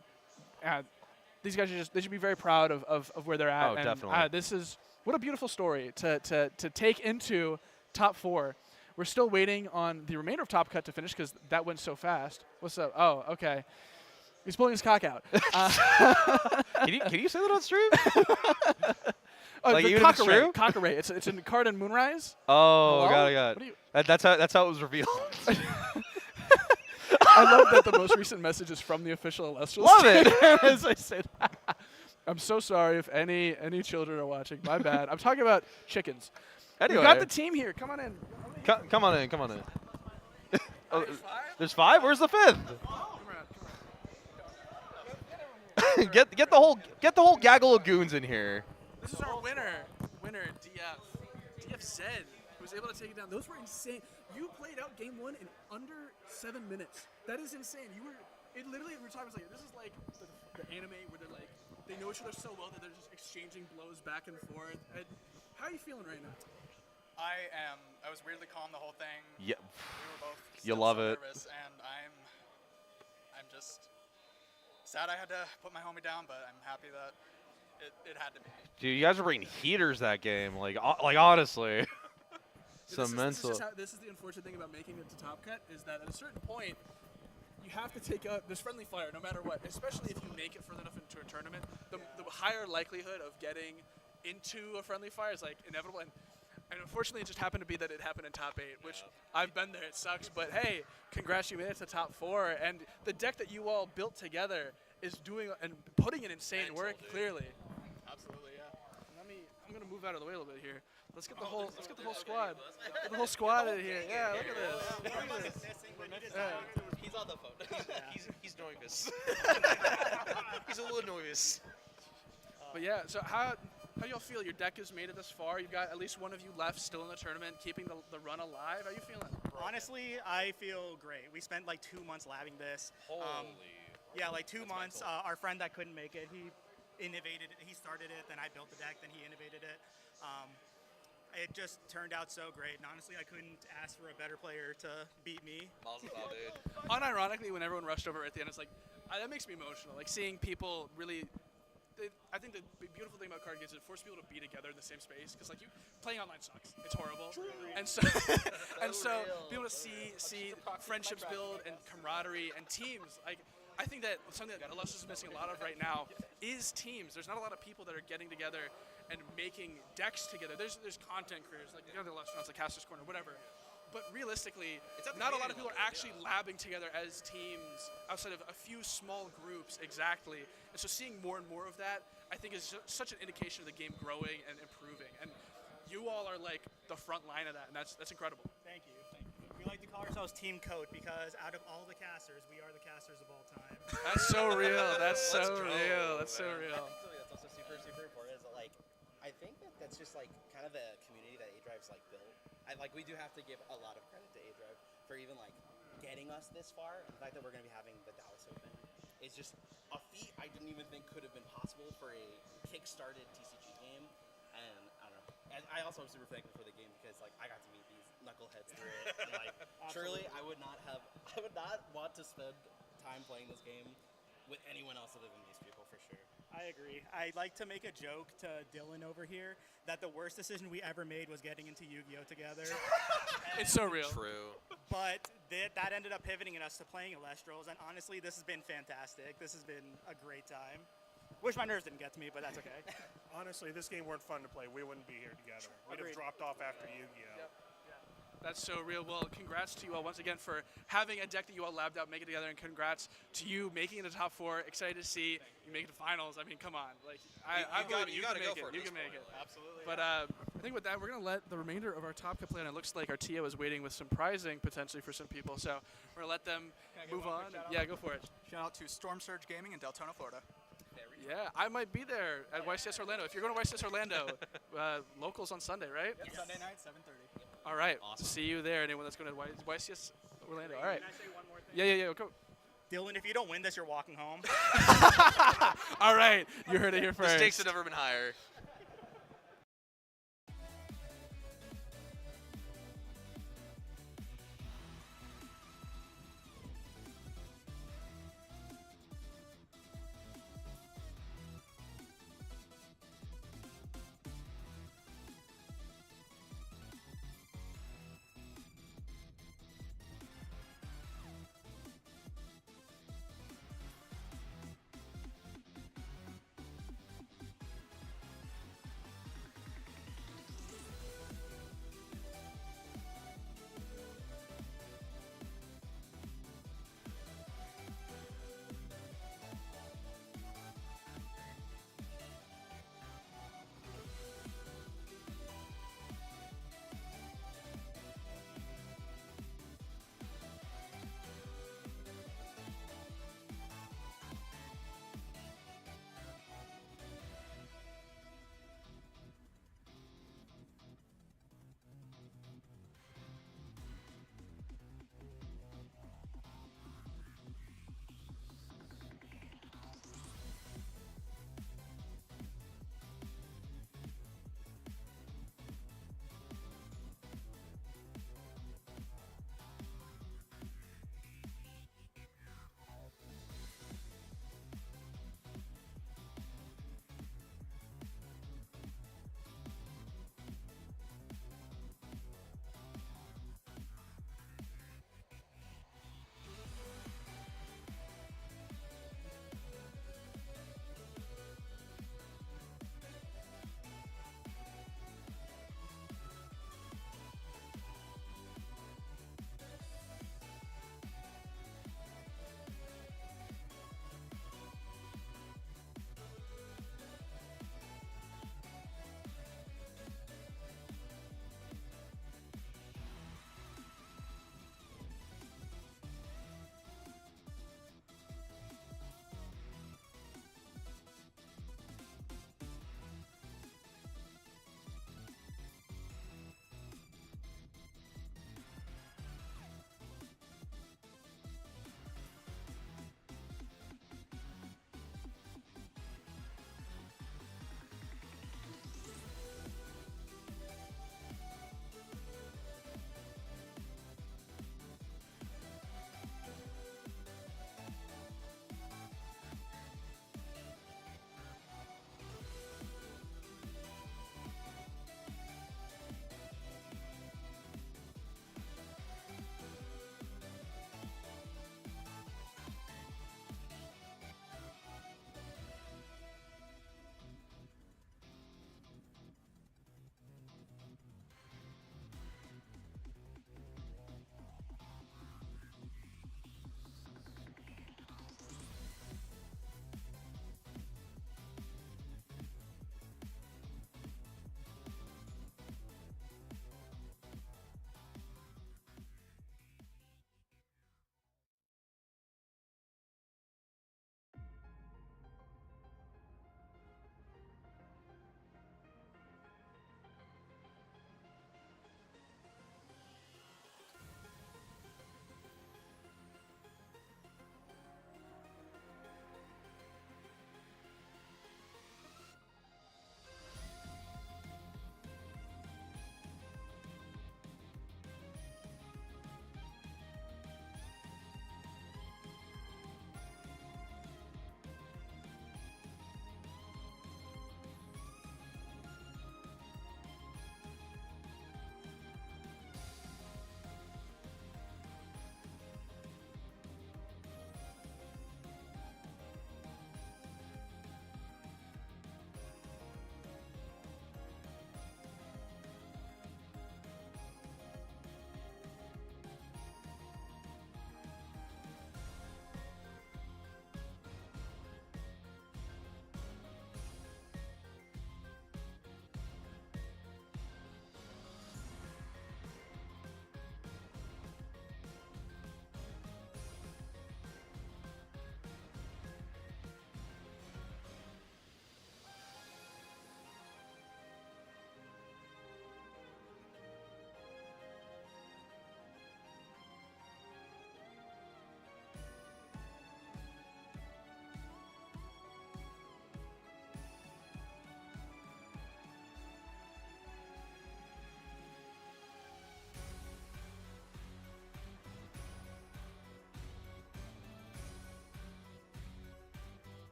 these guys they should be very proud of where they're at. Oh, and, definitely. This is what a beautiful story to take into top 4. We're still waiting on the remainder of Top Cut to finish because that went so fast. What's up? Oh, okay. He's pulling his cock out. Can you say that on stream? Oh, like the even if it's true? Cockeray. It's a card in Moonrise. Oh, Hello? got it. That's how it was revealed. I love that the most recent message is from the official Elestrals. Love it. As I said. I'm so sorry if any children are watching. My bad. I'm talking about chickens. Anyway. We got the team here. Come on in. Come on in. Come on in. Oh, there's 5? Where's the 5th? get the whole gaggle of goons in here. This is our winner, DF. DF Zed, who was able to take it down. Those were insane. You played out game 1 in under 7 minutes. That is insane. It literally, every time was like, this is like the anime where they're like, they know each other so well that they're just exchanging blows back and forth. How are you feeling right now? I was weirdly calm the whole thing. Yeah. We were both you love so it. Nervous, and I'm just sad I had to put my homie down, but I'm happy that it had to be. Dude, you guys were bringing heaters that game. Like honestly. This is the unfortunate thing about making it to Top Cut is that at a certain point, you have to take out this friendly fire no matter what, especially if you make it further enough into a tournament. The higher likelihood of getting into a friendly fire is like inevitable. And unfortunately, it just happened to be that it happened in top 8, which I've been there. It sucks. But hey, congrats, you made it to top 4. And the deck that you all built together is doing and putting in insane work, clearly. Absolutely, yeah. I'm going to move out of the way a little bit here. Let's get the whole squad. Get the whole squad in here. Yeah, look at this. He's on the phone. He's nervous. He's a little nervous. But yeah, so how do y'all feel? Your deck is made it this far. You've got at least one of you left still in the tournament, keeping the run alive. How are you feeling? Honestly, I feel great. We spent like 2 months labbing this. Yeah, like 2 months. Our friend that couldn't make it, he innovated. He started it, then I built the deck, then he innovated it. It just turned out so great, and honestly, I couldn't ask for a better player to beat me. Dude. Unironically, when everyone rushed over at the end, it's like that makes me emotional. Like seeing people really. I think the beautiful thing about card games is it forces people to be together in the same space because like playing online sucks. It's horrible. And so being able to see friendships build and camaraderie and teams. Like I think that something that Elestrals is missing a lot of right now is teams. There's not a lot of people that are getting together and making decks together. There's content creators like the Elestrals, like Cardshq Corner, whatever. But realistically, not a lot of people are actually labbing together as teams outside of a few small groups, exactly. And so seeing more and more of that, I think is such an indication of the game growing and improving. And you all are like the front line of that, and that's incredible. Thank you. We like to call ourselves Team Code because out of all the casters, we are the casters of all time. That's so real. That's so real. That's so real. Something that's also super, super important is that, like, I think that's just like kind of the community that A-Drive's like built. We do have to give a lot of credit to A-Drive for even like getting us this far. The fact that we're going to be having the Dallas Open is just a feat I didn't even think could have been possible for a kick-started TCG game. And I don't know. And I also am super thankful for the game because like I got to meet these knuckleheads through it. And like truly, I would not want to spend time playing this game with anyone else other than these people for sure. I agree. I like to make a joke to Dylan over here that the worst decision we ever made was getting into Yu-Gi-Oh together. It's so real. True. But that ended up pivoting us to playing Elestrals, and honestly, this has been fantastic. This has been a great time. Wish my nerves didn't get to me, but that's okay. Honestly, this game weren't fun to play. We wouldn't be here together. We'd have dropped off after Yu-Gi-Oh. Yep. That's so real. Well, congrats to you all once again for having a deck that you all labbed out, make it together, and congrats to you making it to top 4. Excited to see you make it to finals. I mean, come on. Like, I believe you can make it. You can make it. Absolutely. But I think with that, we're going to let the remainder of our top cut play on. It looks like our Tia is waiting with some prizing potentially for some people. So we're going to let them move on. Yeah, go for it. Shout out to Storm Surge Gaming in Deltona, Florida. Yeah, I might be there at YCS Orlando. If you're going to YCS Orlando, locals on Sunday, right? Yep. Sunday night, 7:30. All right. Awesome. See you there. Anyone that's going to YCS Orlando. All right. Can I say one more thing? Yeah. Go. Dylan, if you don't win this, you're walking home. All right. You heard it here first. The stakes have never been higher.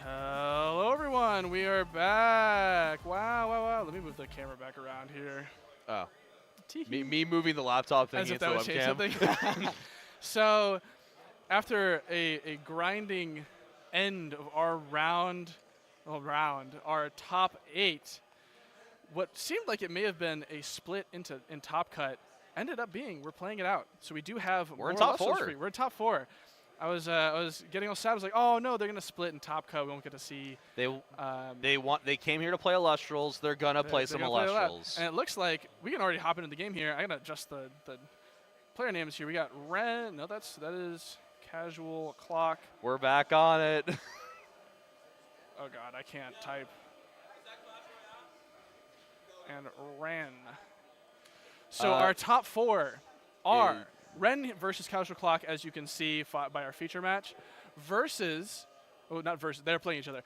Hello, everyone. We are back. Wow. Let me move the camera back around here. Oh. Me moving the laptop thing As if into that the would change webcam. something. So, after a grinding end of our our top 8, what seemed like it may have been a split in top cut ended up being we're playing it out. So we do have We're in more top 4. We're in top 4. I was getting all sad. I was like, oh no, they're gonna split in top cut. We won't get to see. They came here to play Elestrals. They're gonna play some Elestrals. And it looks like we can already hop into the game here. I gotta adjust the player names here. We got Ren. No, that is Casual Clock. We're back on it. Oh god, I can't type. And Ren. So our top 4 are Ren versus Cardshq Clock, as you can see, fought by our feature match, versus, not versus, they're playing each other.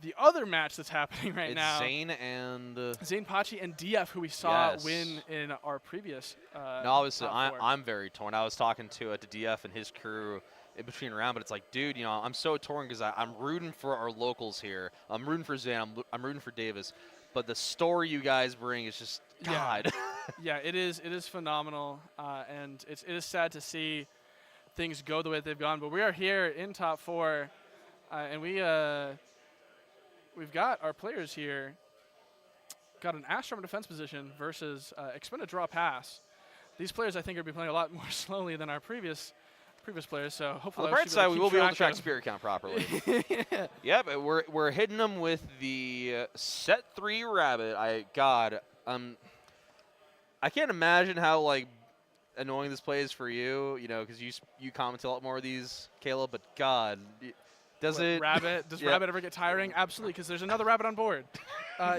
The other match that's happening right now. Zane and Zane Pachi and DF, who we saw win in our previous. No, obviously, I'm very torn. I was talking to DF and his crew in between round, but it's like, dude, I'm so torn because I'm rooting for our locals here. I'm rooting for Zane. I'm rooting for Davis. But the story you guys bring is just, God. Yeah, it is phenomenal, and it is sad to see things go the way that they've gone. But we are here in top 4, and we've got our players here. Got an Astrum defense position versus expend a draw pass. These players, I think, are be playing a lot more slowly than our previous players. So hopefully, on the bright side, we will be able to track spirit count properly. Yeah, but we're hitting them with the set 3 rabbit. I can't imagine how annoying this play is for you, because you comment a lot more of these, Caleb. But God, does Rabbit ever get tiring? Absolutely, because there's another rabbit on board.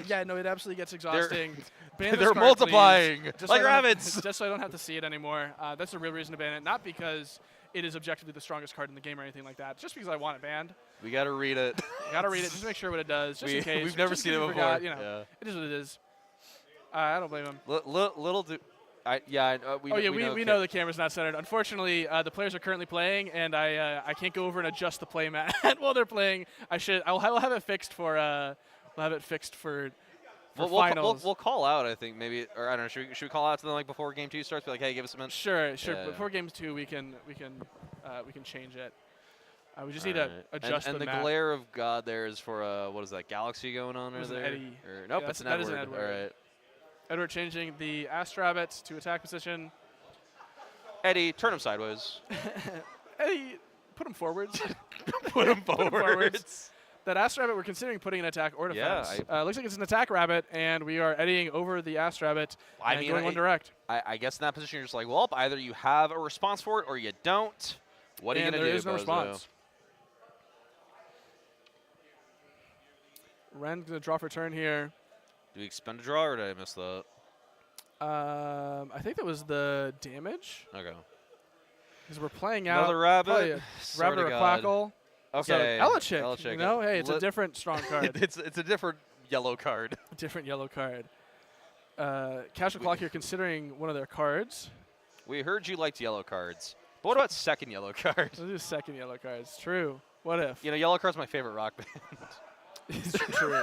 Yeah, no, it absolutely gets exhausting. They're multiplying like rabbits. Just so I don't have to see it anymore. That's the real reason to ban it, not because it is objectively the strongest card in the game or anything like that. Just because I want it banned. We got to read it. Got to read it just to make sure what it does, just in case. We've never seen it before. Forgot, It is what it is. I don't blame him. We know the camera's not centered. Unfortunately, the players are currently playing, and I can't go over and adjust the play mat while they're playing. I'll have it fixed for finals. We'll call out, I think, maybe, or I don't know. Should we call out to them before game 2 starts? Be like, hey, give us a minute. Sure. Before game 2, we can change it. We just need to adjust the map. And the glare of God there is for what is that, Galaxy going on over there? Eddie. Nope, it's an Edward. That is an Edward. All right. Edward changing the Astrabbit to attack position. Eddie, turn him sideways. Eddie, put him forwards. Put him forwards. That Astrabbit, we're considering putting an attack or defense. Looks like it's an attack rabbit, and we are eddying over the Astrabbit and going one direct. I guess in that position, you're just like, well, either you have a response for it or you don't. What are you going to do? There is no response. Ren's going to draw for turn here. Do we expend a draw, or did I miss that? I think that was the damage. Okay. Because we're playing out another rabbit. Rabbit or a Quackle. Okay. So Elestrals. Hey, it's a different strong card. it's a different yellow card. Different yellow card. Cardshq Clock here considering one of their cards. We heard you liked yellow cards. But what about second yellow card? Let's do second yellow cards. True. What if? Yellow card's my favorite rock band. It's true.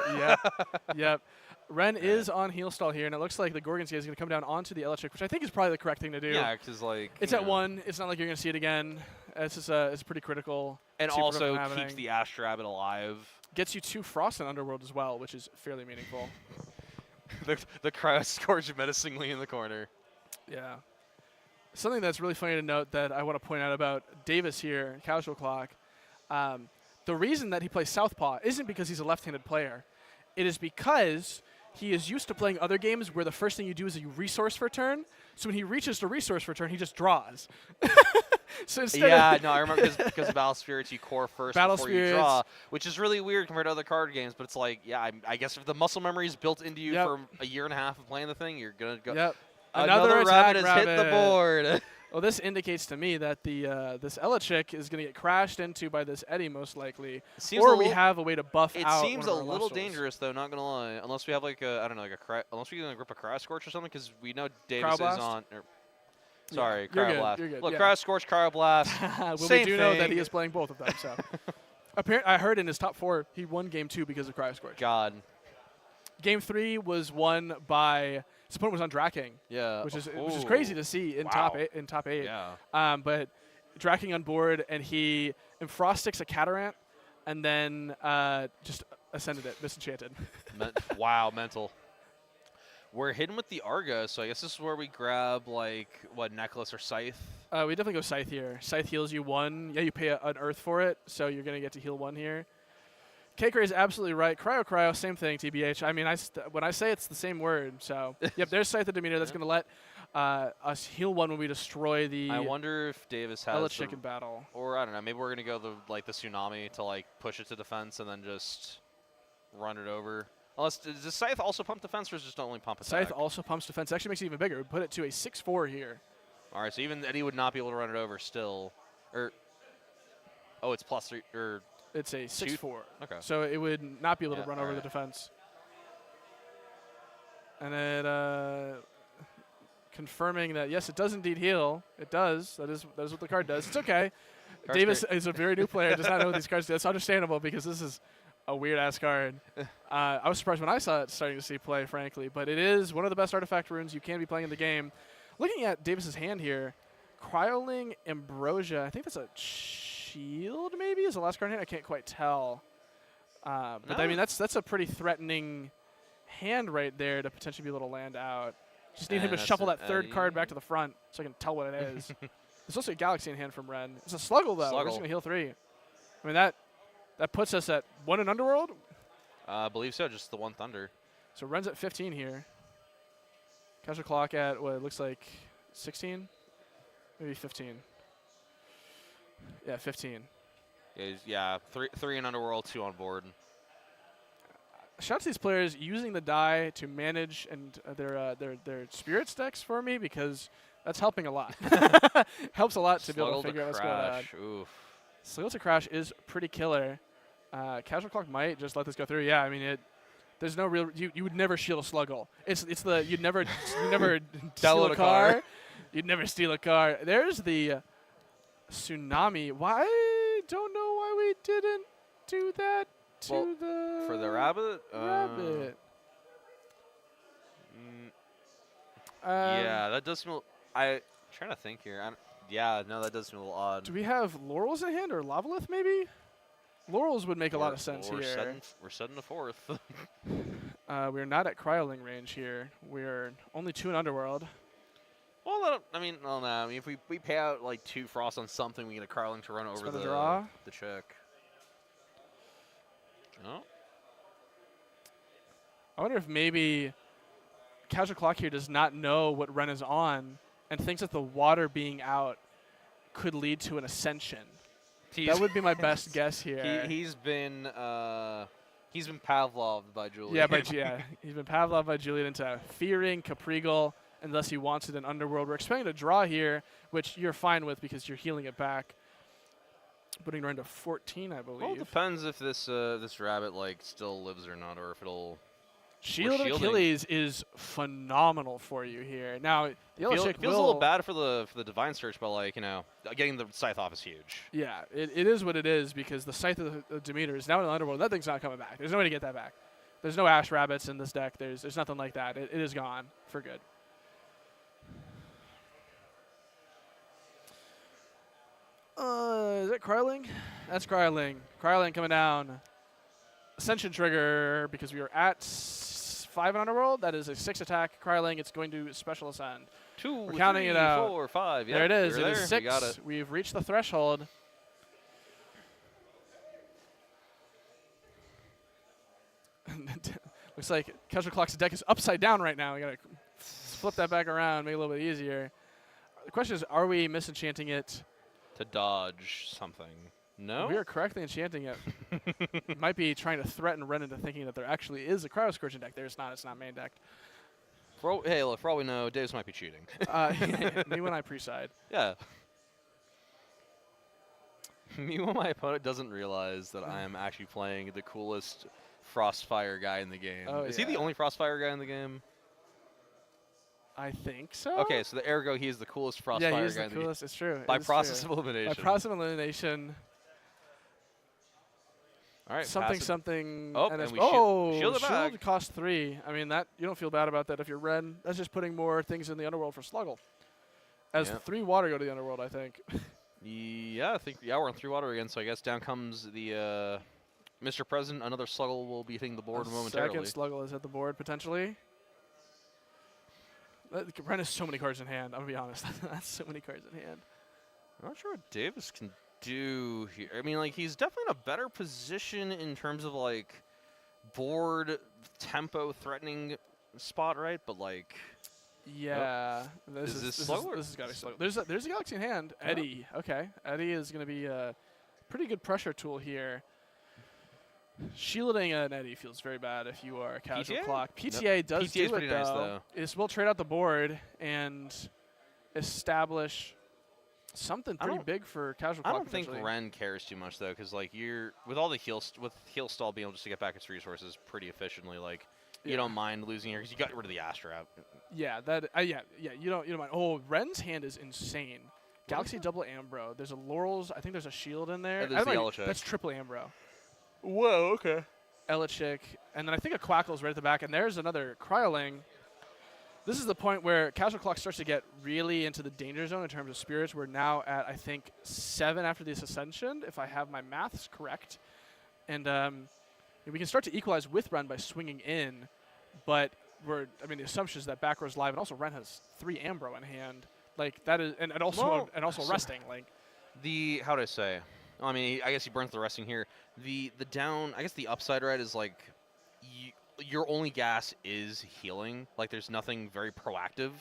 Yep. Ren is on heel stall here, and it looks like the Gorgon's Gate is going to come down onto the Electric, which I think is probably the correct thing to do. Yeah, because it's at 1. It's not like you're going to see it again. It's just it's pretty critical. And also keeps the Astrabbit alive. Gets you 2 Frost and Underworld as well, which is fairly meaningful. the Cryo Scourge menacingly in the corner. Yeah. Something that's really funny to note that I want to point out about Davis here, Cardshq Clock. The reason that he plays Southpaw isn't because he's a left-handed player. It is because he is used to playing other games where the first thing you do is you resource for turn. So when he reaches to resource for turn, he just draws. So yeah, no, I remember because of Battle Spirits, you core first Battle before Spirits. you draw, which is really weird compared to other card games. But it's like, yeah, I guess if the muscle memory is built into you for a year and a half of playing the thing, you're gonna go. Yep. Another rabbit has hit the board. Well, this indicates to me that the this Elestrals is going to get crashed into by this Eddie most likely, or we have a way to buff out. It seems a little Elestrals. dangerous though, not gonna lie. Unless we have like a, I don't know, like unless we can grip a Cardshq or something, because we know Davis is on. Sorry, Cryoblast. You're good. Look, Cardshq, Cryoblast. Well, same we do thing. know that he is playing both of them. So, apparently, I heard in his top 4 he won game 2 because of Cardshq. God. Game 3 was won by his opponent was on Draking. Yeah. Which is crazy to see in top 8. Yeah. But Draking on board, and he Frost sticks a Catarant, and then just ascended it, misenchanted. Wow, mental. We're hidden with the Arga, so I guess this is where we grab, like, what, Necklace or Scythe? We definitely go Scythe here. Scythe heals you 1. Yeah, you pay an Earth for it, so you're going to get to heal 1 here. K-Cray is absolutely right. Cryo, same thing, TBH. I mean, when I say it's the same word, so. Yep, there's Scythe of Demeter. That's going to let us heal 1 when we destroy the I wonder if Davis has Elestrals in battle. Or, I don't know, maybe we're going to go the Tsunami to, like, push it to defense and then just run it over. Unless, does the Scythe also pump defense, or is it just only pump attack? Scythe also pumps defense. Actually makes it even bigger. We put it to a 6-4 here. All right, so even Eddie would not be able to run it over still. Or, oh, it's +3, or... It's a 6-4. Okay. So it would not be able to run over the defense. And it confirming that, yes, it does indeed heal. It does. That is what the card does. It's okay. Davis is a very new player. Does not know what these cards do. That's understandable because this is a weird-ass card. I was surprised when I saw it starting to see play, frankly. But it is one of the best artifact runes you can be playing in the game. Looking at Davis's hand here, Cryoling Ambrosia, I think that's a shield maybe is the last card in hand. I can't quite tell. But I mean, that's a pretty threatening hand right there to potentially be able to land out. Just need him to shuffle that third card back to the front so I can tell what it is. There's also a Galaxy in hand from Ren. It's a Sluggle, though. We're just going to heal 3. I mean, that puts us at 1 in Underworld? I believe so, just the 1 Thunder. So Ren's at 15 here. Casual Clock at what it looks like 16? Maybe 15. Yeah, 15. Yeah, three in Underworld, 2 on board. Shout out to these players using the die to manage and their spirit stacks for me because that's helping a lot. Helps a lot to be able to figure out what's going on. Oof. Sluggle to Crash is pretty killer. Casual Clock might just let this go through. Yeah, I mean there's no real you would never shield a Sluggle. It's the you'd never steal a car. You'd never steal a car. There's the Tsunami. Why? I don't know why we didn't do that to for the rabbit. Rabbit. Yeah, that does seem. I'm trying to think here. Yeah, no, that does seem a little odd. Do we have Laurels in hand or Lavalith maybe? Laurels would make a lot of sense we're here. We're setting the 4th. We're not at Cryoling range here. We're only 2 in Underworld. Well, I mean, no. I mean, if we pay out like 2 Frost on something, we get a Cryoling to run over the draw. The check. Oh. I wonder if maybe Casual Clock here does not know what Ren is on and thinks that the water being out could lead to an Ascension. That would be my best guess here. He's been Pavloved by Julian. Yeah, he's been Pavloved by Julian into fearing Caprigal unless he wants it in Underworld. We're expecting a draw here, which you're fine with because you're healing it back. Putting Ren to 14, I believe. Well, it depends if this rabbit like still lives or not, or if it'll. Shield of Achilles is phenomenal for you here. Now, the Elestrals feels a little bad for the Divine Search, but like getting the Scythe off is huge. Yeah, it is what it is because the Scythe of the Demeter is now in the Underworld. That thing's not coming back. There's no way to get that back. There's no Ash Rabbits in this deck. There's nothing like that. It is gone for good. Is that Cryoling? That's Cryoling. Cryoling coming down. Ascension trigger because we are at 5 in Underworld. That is a 6 attack. Cryoling, it's going to special ascend. 2, We're counting 3, it out. 4, 5. There it is. It is 6. We got it. We've reached the threshold. Looks like Casual Clock's deck is upside down right now. We got to flip that back around, make it a little bit easier. The question is, are we misenchanting it? To dodge something. No? We are correctly enchanting it. Might be trying to threaten Ren into thinking that there actually is a Cryo Scourge deck. There's not. It's not main decked. Hey, look, for all we know, Davis might be cheating. Me when I pre-side. Yeah. Me when my opponent doesn't realize that I am actually playing the coolest Frostfire guy in the game. Oh, is he the only Frostfire guy in the game? I think so. Okay, so the ergo, he is the coolest Frostfire yeah, guy he's in the the game. coolest. It's true. By process of elimination. By process of elimination. All right, something. Oh, and we shield it back. Shield cost 3. I mean, that you don't feel bad about that if you're Ren. That's just putting more things in the underworld for Sluggle. As 3 water go to the underworld, I think. Yeah, I think we're on 3 water again. So I guess down comes the Mr. President. Another Sluggle will be hitting the board momentarily. Second Sluggle is at the board potentially. Ren has so many cards in hand. I'm gonna be honest. That's so many cards in hand. I'm not sure what Davis can do here. I mean, like, he's definitely in a better position in terms of like board tempo threatening spot, right? But like, yeah, this is has got to be slow. There's a Galaxy in hand. Yeah. Eddie, okay, Eddie is going to be a pretty good pressure tool here. Shielding an Eddie feels very bad if you are a Casual Clock. PTA does PTA do is pretty it nice, though. It will trade out the board and establish something pretty big for Casual Clock. I don't think Ren cares too much though, because like you're with all the heal stall being able just to get back its resources pretty efficiently. Like you don't mind losing here because you got rid of the Astra. Yeah, that yeah. You don't mind. Oh, Ren's hand is insane. Galaxy double Ambro. There's a Laurels. I think there's a shield in there. Yeah, there's the Elestrals. That's triple Ambro. Whoa, okay. Elestrals, and then I think a Quackle's right at the back, and there's another Cryoling. This is the point where Casual Clock starts to get really into the danger zone in terms of spirits. We're now at, I think, 7 after this Ascension, if I have my maths correct. And we can start to equalize with Ren by swinging in, but the assumption is that back row's live, and also Ren has 3 Ambro in hand. Like, that is, and also resting. Like, how do I say? I mean, I guess he burns the resting here. The down, I guess the upside, right, is like your only gas is healing. Like, there's nothing very proactive.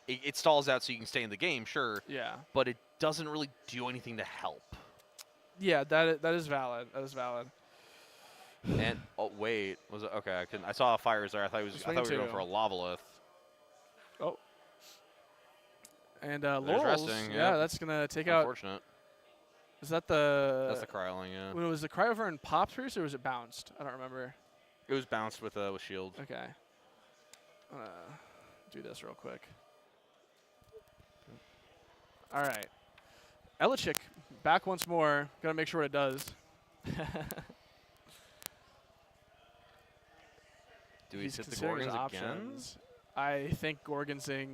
It stalls out so you can stay in the game, sure. Yeah. But it doesn't really do anything to help. Yeah, that is valid. That is valid. And oh wait, was it okay? I saw fires there. I thought we were going for a Lavalith. Oh. And Laurels. Resting, yeah, that's gonna take Unfortunate. out. Is that the? That's the Cryoling, yeah. When it was the Cryovern popped first, or was it bounced? I don't remember. It was bounced with shield. Okay. Do this real quick. All right. Elestrals back once more. Gotta make sure what it does. Do we hit the Gorgons again? I think Gorgonsing.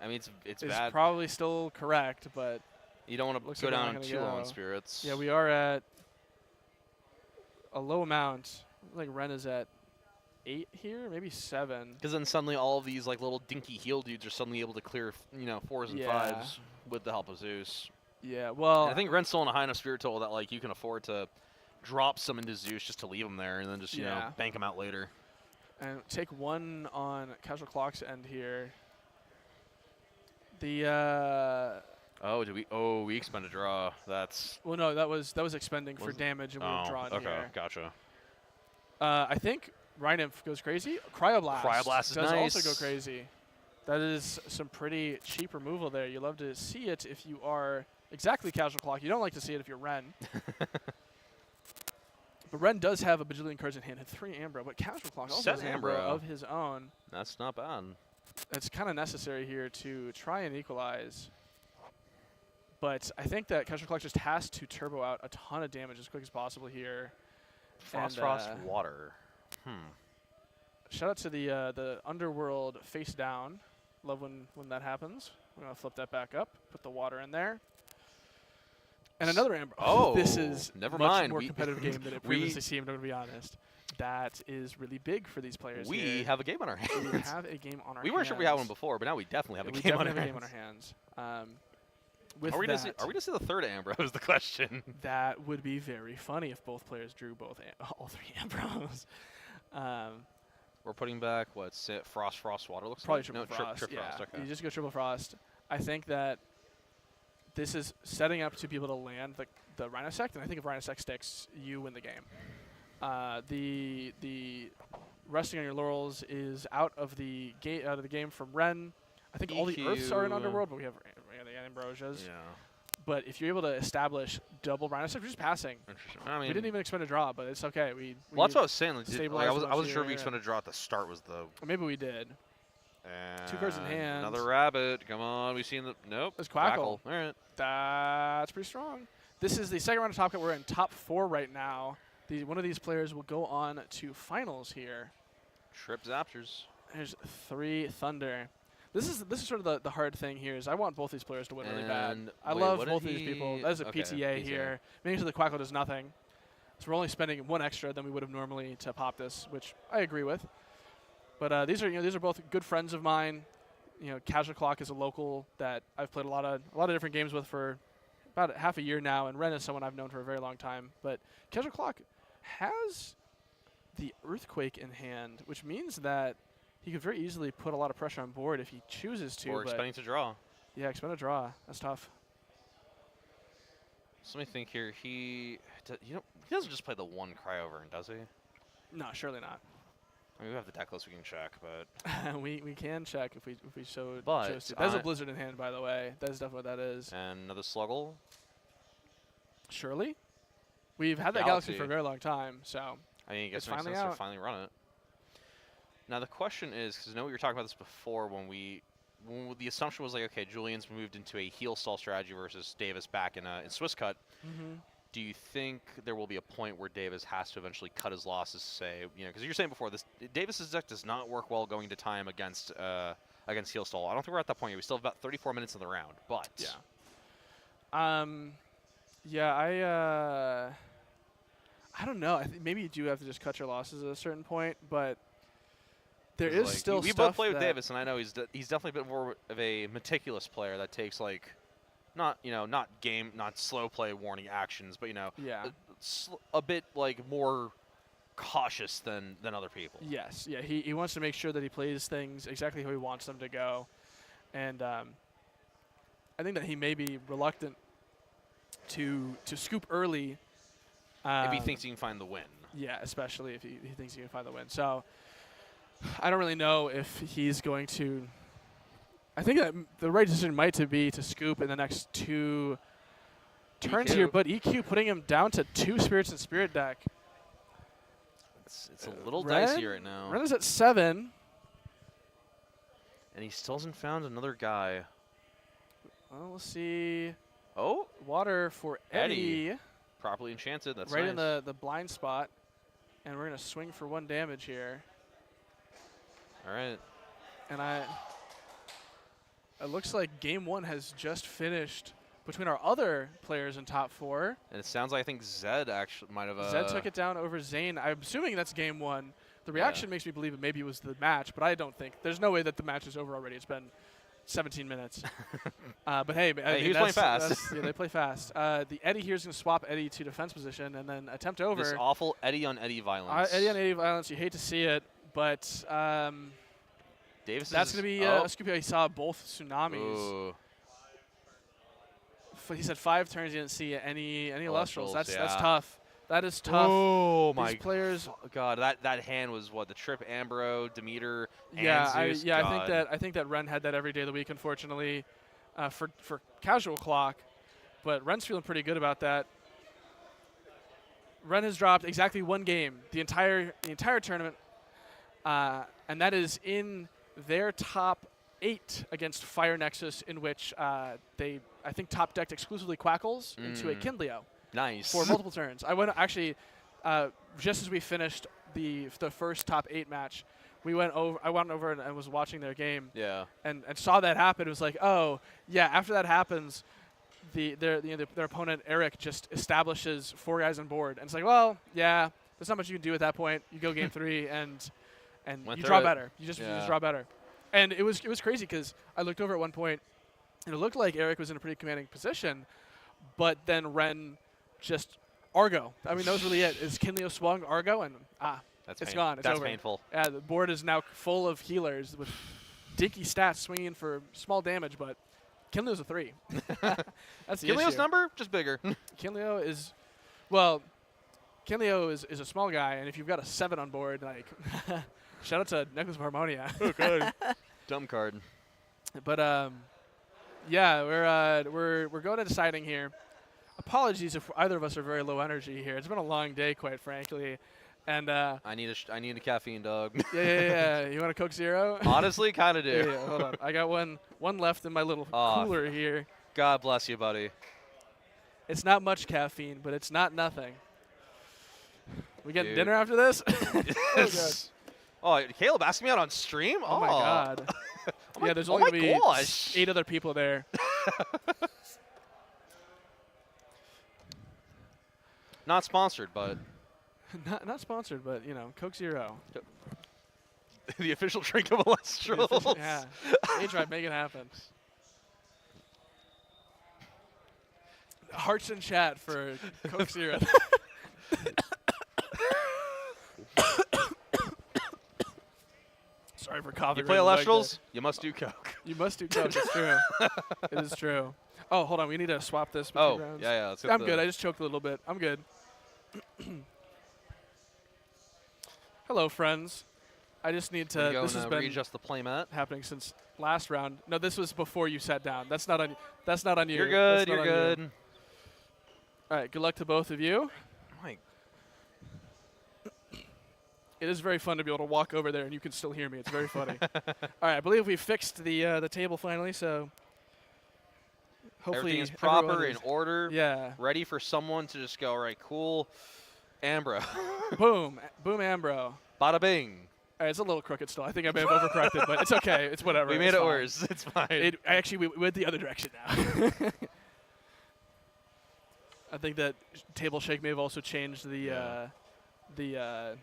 I mean, it's is bad. Probably still correct, but you don't want to go down too low on spirits. Yeah, we are at a low amount. Like Ren is at 8 here, maybe 7. Because then suddenly all of these like little dinky heal dudes are suddenly able to clear 4s and 5s with the help of Zeus. Yeah, well, and I think Ren's still in a high enough spirit total that like you can afford to drop some into Zeus just to leave them there and then just you know bank them out later. And take 1 on Casual Clock's end here. The we expend a draw. That's no, that was expending for damage and we were drawing okay, here. Gotcha. I think Rhynymph goes crazy. Cryoblast does also go crazy. That is some pretty cheap removal there. You love to see it if you are exactly Casual Clock. You don't like to see it if you're Ren. But Ren does have a bajillion cards in hand and 3 Ambro, but Casual Clock also has Ambro of his own. That's not bad. It's kind of necessary here to try and equalize. But I think that Casual Clock just has to turbo out a ton of damage as quick as possible here. Frost, water. Shout out to the Underworld face down. Love when that happens. We're going to flip that back up, put the water in there. And another Amber. Oh, this is never much mind. more competitive game than it previously seemed, I'm going to be honest. That is really big for these players. We have a game on our hands. We have a game on our hands. We weren't sure we had one before, but now we definitely have a game on our hands. Are we going to see the third Ambro is the question. That would be very funny if both players drew all 3 Ambros. We're putting back what? Frost, water looks Probably like? triple No, frost. trip Yeah, frost. Okay. you just go triple frost. I think that this is setting up to be able to land the Rhino Sect, and I think if Rhino Sect sticks, you win the game. The resting on your laurels is out of the game from Ren. I think all the Earths are in Underworld, but we have the Ambrosias. Yeah. But if you're able to establish double Rhino Sect, we're just passing. Interesting. I mean, we didn't even expend a draw, but it's okay. Well, that's what I was saying. Like, I stabilized wasn't sure if we expended a draw at the start. Was the maybe we did. And 2 cards in hand. Another rabbit. Come on. We've seen the nope. It's Quackle. All right. That's pretty strong. This is the second round of Top Cut. We're in top 4 right now. One of these players will go on to finals here. Trip Zaptors. There's 3 Thunder. This is sort of the hard thing here is I want both these players to win really bad. I love both of these people. That is a PTA here. Meaning to the Quackle does nothing. So we're only spending 1 extra than we would have normally to pop this, which I agree with. But these are both good friends of mine. Cardshq is a local that I've played a lot of different games with for about half a year now, and Ren is someone I've known for a very long time. But Cardshq has the Earthquake in hand, which means that he could very easily put a lot of pressure on board if he chooses to. Or expecting to draw. Yeah, expect a draw. That's tough. So let me think here. He doesn't just play the 1 Cryover, does he? No, surely not. I mean, we have the deck list we can check, but we can check if we chose to. That's a Blizzard in hand, by the way. That is definitely what that is. And another Sluggle. Surely, we've had that Galaxy for a very long time, so I mean, I guess it's it makes finally sense out. to finally run it. Now the question is, because I know we were talking about this before when the assumption was like, okay, Julian's moved into a heel stall strategy versus Davis back in Swiss cut. Mm-hmm. Do you think there will be a point where Davis has to eventually cut his losses? Say, because you're saying before Davis's deck does not work well going to time against heel stall. I don't think we're at that point yet. We still have about 34 minutes in the round, but I don't know. I think maybe you do have to just cut your losses at a certain point, but there is still we stuff both play with Davis, and I know he's definitely a bit more of a meticulous player that takes not slow play warning actions, but a bit more cautious than other people. Yes, yeah, he wants to make sure that he plays things exactly how he wants them to go, and I think that he may be reluctant to scoop early. If he thinks he can find the win. Yeah, especially if he thinks he can find the win. So I don't really know if he's going to. I think that the right decision might be to scoop in the next 2 turns here, but EQ putting him down to 2 Spirits and Spirit deck. It's a little dicey right now. Ren is at 7. And he still hasn't found another guy. Well, we'll see. Oh. Water for Eddie. Properly enchanted. That's right nice. in the blind spot. And we're going to swing for 1 damage here. All right. And it looks like game 1 has just finished between our other players in top 4. And it sounds like I think Zed actually might have. Zed took it down over Zane. I'm assuming that's game 1. The reaction makes me believe maybe it was the match, but I don't think. There's no way that the match is over already. It's been 17 minutes. But hey, he was playing fast. Yeah, they play fast. The Eddie here is going to swap Eddie to defense position and then attempt over. This awful Eddie on Eddie violence. Eddie on Eddie violence. You hate to see it, but Davis that's going to be a scoop. He saw both tsunamis. Ooh. He said 5 turns. He didn't see any Elestrals. That's yeah. tough. That is tough. Oh These my players. God, that hand was what, the trip Ambro, Demeter, Yeah, and Zeus? I think that Ren had that every day of the week, unfortunately, for Cardshq. But Ren's feeling pretty good about that. Ren has dropped exactly 1 game the entire tournament, and that is in their top 8 against Fire Nexus, in which they I think top decked exclusively Quackles into a Kindleo. Nice. For multiple turns. I went actually just as we finished the first top 8 match. I went over and was watching their game. Yeah. And saw that happen. It was like, oh yeah. After that happens, their opponent Eric just establishes 4 guys on board, and it's like, well, yeah, there's not much you can do at that point. You go game 3 and you draw better. You just draw better. And it was crazy because I looked over at one point, and it looked like Eric was in a pretty commanding position, but then Ren just Argo. I mean, that was really it. Is Kindleo swung Argo, and It's gone. It's That's over. painful. Yeah, the board is now full of healers with dinky stats swinging for small damage, but Kinleo's a 3. That's the Kinleo's issue. number, just bigger. Kinleo is, well, Kinleo is a small guy, and if you've got a 7 on board, like, shout out to Necklace of Harmonia. Okay. Dumb card. But yeah, we're going to deciding here. Apologies if either of us are very low energy here. It's been a long day, quite frankly, and I need a caffeine, dog. yeah. You want a Coke Zero? Honestly, kind of do. Yeah, hold on. I got one left in my little cooler here. God bless you, buddy. It's not much caffeine, but it's not nothing. We getting Dude. dinner after this? Oh, Caleb asking me out on stream? Oh my God. Yeah, there's only going to be 8 other people there. Not sponsored, but not sponsored, but, you know, Coke Zero. the official drink of Elestrals. Yeah. A-Tribe, make it happen. Hearts in chat for Coke Zero. Sorry for coughing. You play Elestrals, you must do Coke. You must do Coke. It's true. It is true. Oh, hold on. We need to swap this. Oh, rounds. yeah. Let's I'm good. I just choked a little bit. I'm good. Hello, friends. I just need to. This has been readjust the playmat. happening since last round. No, this was before you sat down. That's not on. That's not on you. You're good. You're good. You. All right. Good luck to both of you. Mike. It is very fun to be able to walk over there and you can still hear me. It's very funny. All right. I believe we fixed the table finally. So hopefully everything is proper, everyone in order. Yeah. Ready for someone to just go, all right, cool. Ambro. Boom. Boom, Ambro. Bada bing. All right, it's a little crooked still. I think I may have overcorrected, but it's okay. It's whatever. We made it worse. It's fine. Actually, we went the other direction now. I think that table shake may have also changed the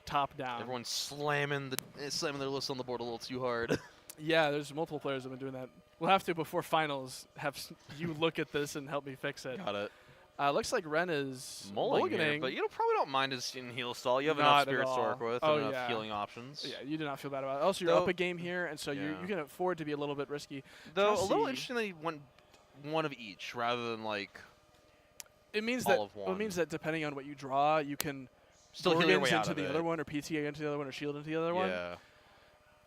top down. Everyone's slamming their list on the board a little too hard. Yeah, there's multiple players that have been doing that. We'll have to, before finals, have you look at this and help me fix it. Got it. Looks like Ren is mulliganing, but you probably don't mind his in heal stall. You have Not enough spirits to work with and enough healing options. Yeah, you do not feel bad about it. Also, you're up a game here, and so you can afford to be a little bit risky. Though a little interesting that he went one of each rather than like it means all of one. It means that depending on what you draw, you can still heal your way into out the of other one, or PTA into the other one, or shield into the other one. Yeah.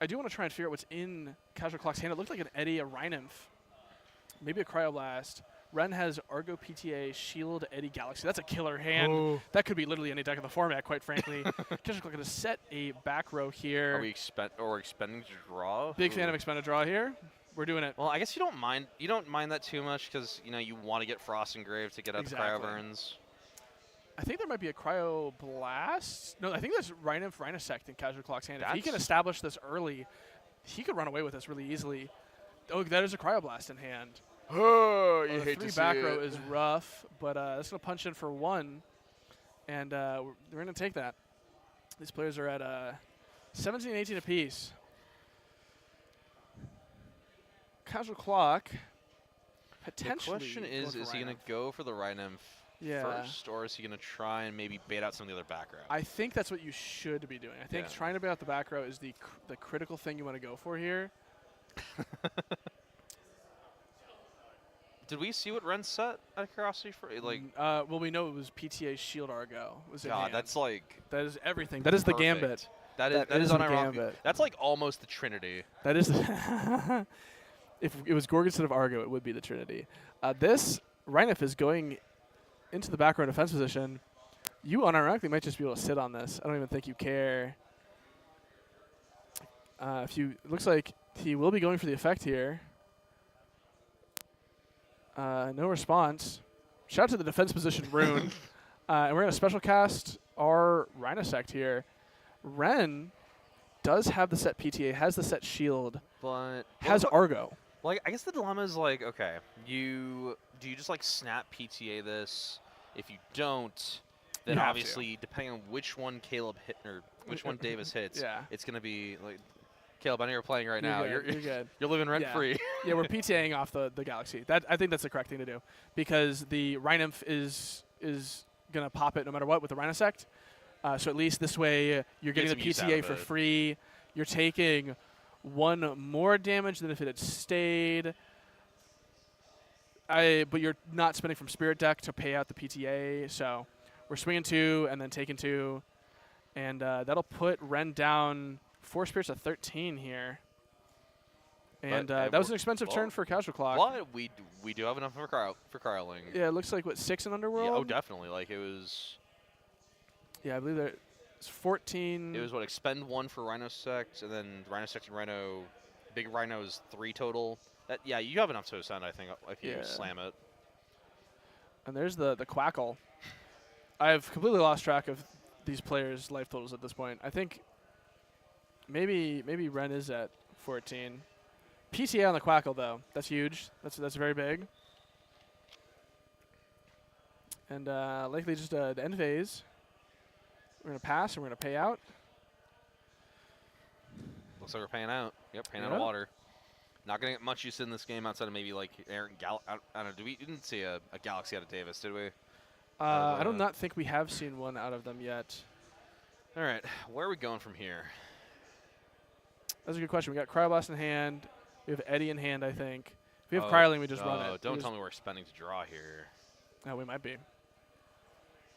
I do want to try and figure out what's in Cardshq's hand. It looked like an Eddy, a Rhinymph, maybe a Cryoblast. Ren has Argo, PTA, Shield, Eddy, Galaxy. That's a killer hand. Ooh. That could be literally any deck in the format, quite frankly. Cardshq going to set a back row here. Are we expending to draw? Big fan of expend a draw here. We're doing it. Well, I guess you don't mind that too much because you want to get Frost Engraved to get out the Cryo Burns. I think there might be a Cryo Blast. No, I think there's Rhinymph, Rhinosect in Cardshq's hand. If he can establish this early, he could run away with this really easily. Oh, that is a Cryo Blast in hand. Oh, you hate the 3 to back see row it. is rough, but that's going to punch in for 1, and we're going to take that. These players are at 17 and 18 apiece. Cardshq potentially. The question is he going to go for the Rhinymph first, or is he going to try and maybe bait out some of the other back row? I think that's what you should be doing. I think trying to bait out the back row is the critical thing you want to go for here. Did we see what Ren set at Curiosity for? Like, well, we know it was PTA Shield Argo. God, that's like that is everything. That is the gambit. That is unironic. That's like almost the Trinity. That is. If it was Gorg instead of Argo, it would be the Trinity. This Rhinymph is going into the back row defense position. You unironically might just be able to sit on this. I don't even think you care. It looks like he will be going for the effect here. No response. Shout out to the defense position rune. And we're going to special cast our Rhinosect here. Ren does have the set PTA, has the set shield, but has Argo. Like, I guess the dilemma is like, okay, do you just like snap PTA this? If you don't, then obviously depending on which one Caleb hit or which one Davis hits, it's going to be like. Caleb, I know you're playing right now. You're good. You're living rent free. Yeah, we're PTAing off the Galaxy. I think that's the correct thing to do because the Rhinymph is gonna pop it no matter what with the Rhinosect, So at least this way you're getting the PTA for free. You're taking 1 more damage than if it had stayed. But you're not spending from Spirit Deck to pay out the PTA. So we're swinging 2 and then taking 2. And that'll put Ren down 4 spirits at 13 here. And that was an expensive turn for Cardshq. But we do have enough for cryoling. Yeah, it looks like, what, 6 in Underworld? Yeah, oh, definitely. Like, it was... Yeah, I believe it's 14. It was, what, expend 1 for Rhino Sect, and then Rhino Sect and Rhino... Big Rhino is 3 total. Yeah, you have enough to ascend, I think, if you slam it. And there's the Quackle. I've completely lost track of these players' life totals at this point. I think maybe Ren is at 14. PTA on the Quackle, though. That's huge. That's very big. And likely just the end phase. We're going to pass and we're going to pay out. Looks like we're paying out. Yep, paying out of water. Not going to get much use in this game outside of maybe like Aaron I don't know. We didn't see a Galaxy out of Davis, did we? I do not think we have seen one out of them yet. All right, where are we going from here? That's a good question. We got Cryoblast in hand. We have Eddie in hand, I think. If we have Cryoling, we just run it. Don't tell me we're expending to draw here. No, we might be.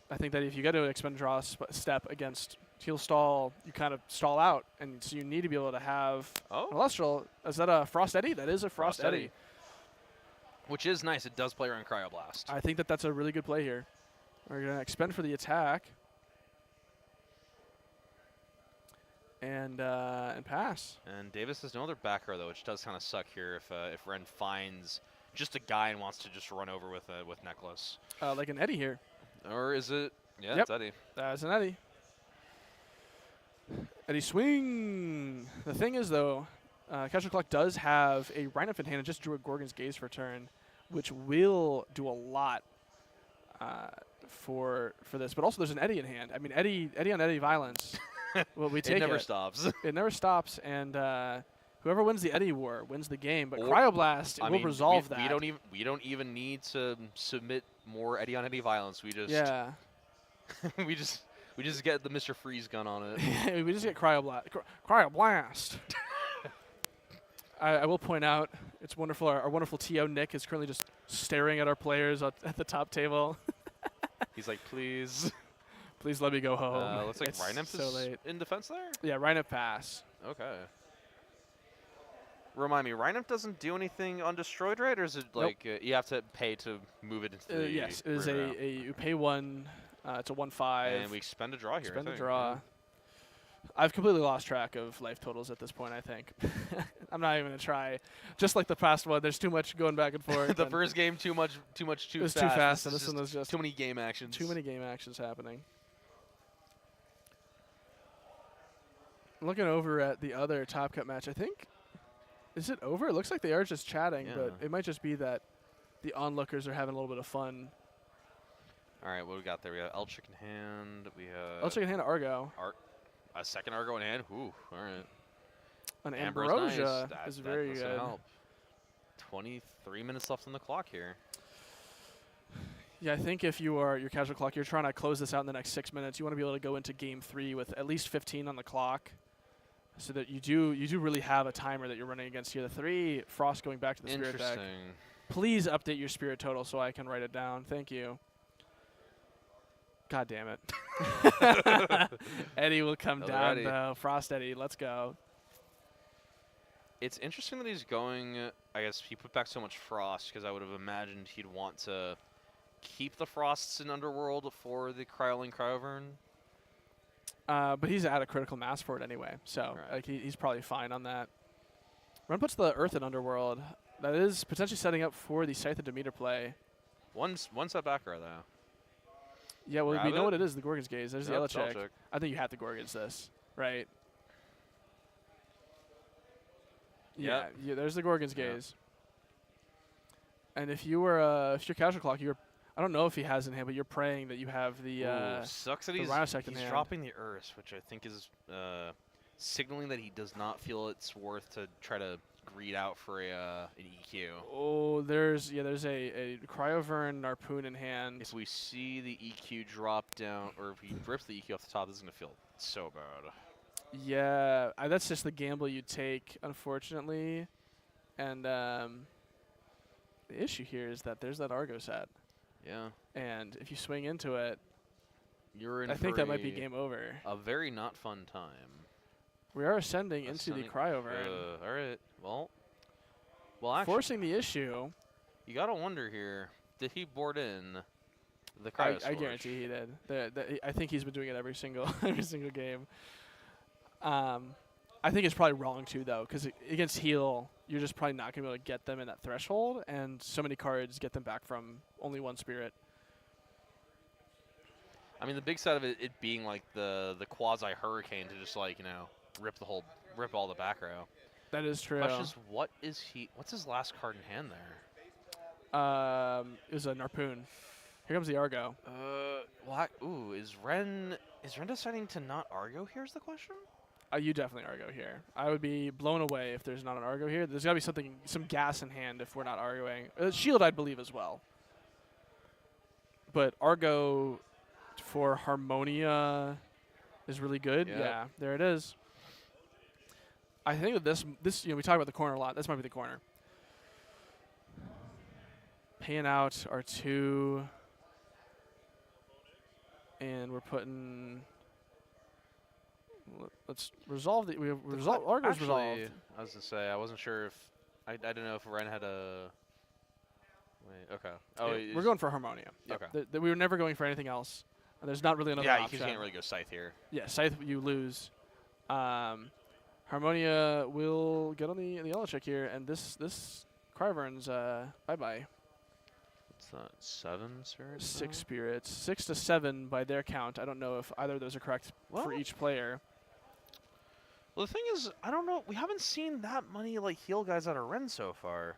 I think that if you get to expend draw step against Heal Stall, you kind of stall out. And so you need to be able to have an Elestral. Is that a Frost Eddy? That is a Frost Eddy. Which is nice. It does play around Cryoblast. I think that that's a really good play here. We're going to expend for the attack. And pass. And Davis has no other back row, though, which does kind of suck here if Ren finds just a guy and wants to just run over with Necklace. Like an Eddie here. Or is it? Yeah, yep. It's Eddie. That's an Eddie. Eddie swing. The thing is, though, Cardshq does have a Rhinof in hand and just drew a Gorgon's Gaze for turn, which will do a lot for this. But also there's an Eddie in hand. I mean, Eddie on Eddie violence. Well, we take it. Never stops. It never stops, and whoever wins the Eddie War wins the game. But Cryoblast will resolve that. We don't even need to submit more Eddie on Eddie violence. We just we just get the Mr. Freeze gun on it. We just get Cryoblast. Cryoblast. I will point out, it's wonderful. Our wonderful TO Nick is currently just staring at our players at the top table. He's like, please. Please let me go home. Looks like Rhinof is in defense there? Yeah, Rhinof pass. Okay. Remind me, Rhinof doesn't do anything on Destroyed, right? Or is it like you have to pay to move it into the yes, it is you pay 1. It's a 1/5. And we spend a draw here. Spend a draw. Yeah. I've completely lost track of life totals at this point, I think. I'm not even going to try. Just like the past one, there's too much going back and forth. The first game, too fast. It was too fast, and this one was just too many game actions. Too many game actions happening. Looking over at the other Top Cut match, I think, is it over? It looks like they are just chatting, but it might just be that the onlookers are having a little bit of fun. All right, what do we got there? We have Cardshq in hand. We have Cardshq in hand, Argo. A second Argo in hand. Ooh, all right. An Ambrosia nice. is very good. Help. 23 minutes left on the clock here. Yeah, I think if you are your Cardshq, you're trying to close this out in the next 6 minutes. You want to be able to go into game 3 with at least 15 on the clock, so that you do really have a timer that you're running against here. The 3 Frost going back to the Spirit deck. Please update your Spirit total so I can write it down. Thank you. God damn it. Eddie will come down, though. Frost Eddie, let's go. It's interesting that he's going, I guess he put back so much Frost, because I would have imagined he'd want to keep the Frosts in Underworld for the Cryoling Cryovern. But he's at a critical mass for it anyway, so like he's probably fine on that. Ren puts the Earth in Underworld. That is potentially setting up for the Scythe of Demeter play. One step back row, though. Yeah, well, we know what it is, the Gorgon's Gaze. There's the Elestrals. I think you have to Gorgon's this, right? Yeah, there's the Gorgon's Gaze. And if you were, if you're Cardshq, you're, I don't know if he has in hand, but you're praying that you have the sucks that the he's Rhinosect in hand. dropping the Earth, which I think is signaling that he does not feel it's worth to try to greed out for an EQ. Oh, there's a Cryovern Harpoon in hand. If we see the EQ drop down, or if he rips the EQ off the top, this is going to feel so bad. Yeah, that's just the gamble you take, unfortunately. And the issue here is that there's that Argo set. Yeah. And if you swing into it, you're in. I think that might be game over. A very not fun time. We are ascending into the Cryovern. All right. Well, actually, forcing the issue. You gotta wonder here. Did he board in the Cryo I guarantee he did. I think he's been doing it every single game. I think it's probably wrong too, though, because against heal, you're just probably not gonna be able to get them in that threshold, and so many cards get them back from only one spirit. I mean, the big side of it being like the quasi hurricane to just like rip all the back row. That is true. Question is, what's his last card in hand there? It was a Harpoon. Here comes the Argo. Is Ren deciding to not Argo? Here's the question. You definitely Argo here. I would be blown away if there's not an Argo here. There's got to be some gas in hand if we're not Argoing. Shield, I believe, as well. But Argo for Harmonia is really good. Yep. Yeah, there it is. I think that this we talk about the corner a lot. This might be the corner. Paying out our 2, and we're putting. Let's resolve the. We have resolved. Argo's resolved. I was gonna say I wasn't sure if I didn't know if Ren had a. Wait. Okay. Oh, yeah, we're going for Harmonia. Yep. Okay. We were never going for anything else. There's not really another option. Yeah, you can't really go Scythe here. Yeah, Scythe you lose. Harmonia will get on the Elestrals here, and this Cryvern's bye-bye. What's that, 7 spirits? 6 spirits. 6 to 7 by their count. I don't know if either of those are correct for each player. Well, the thing is, I don't know. We haven't seen that many like heal guys out of Ren so far.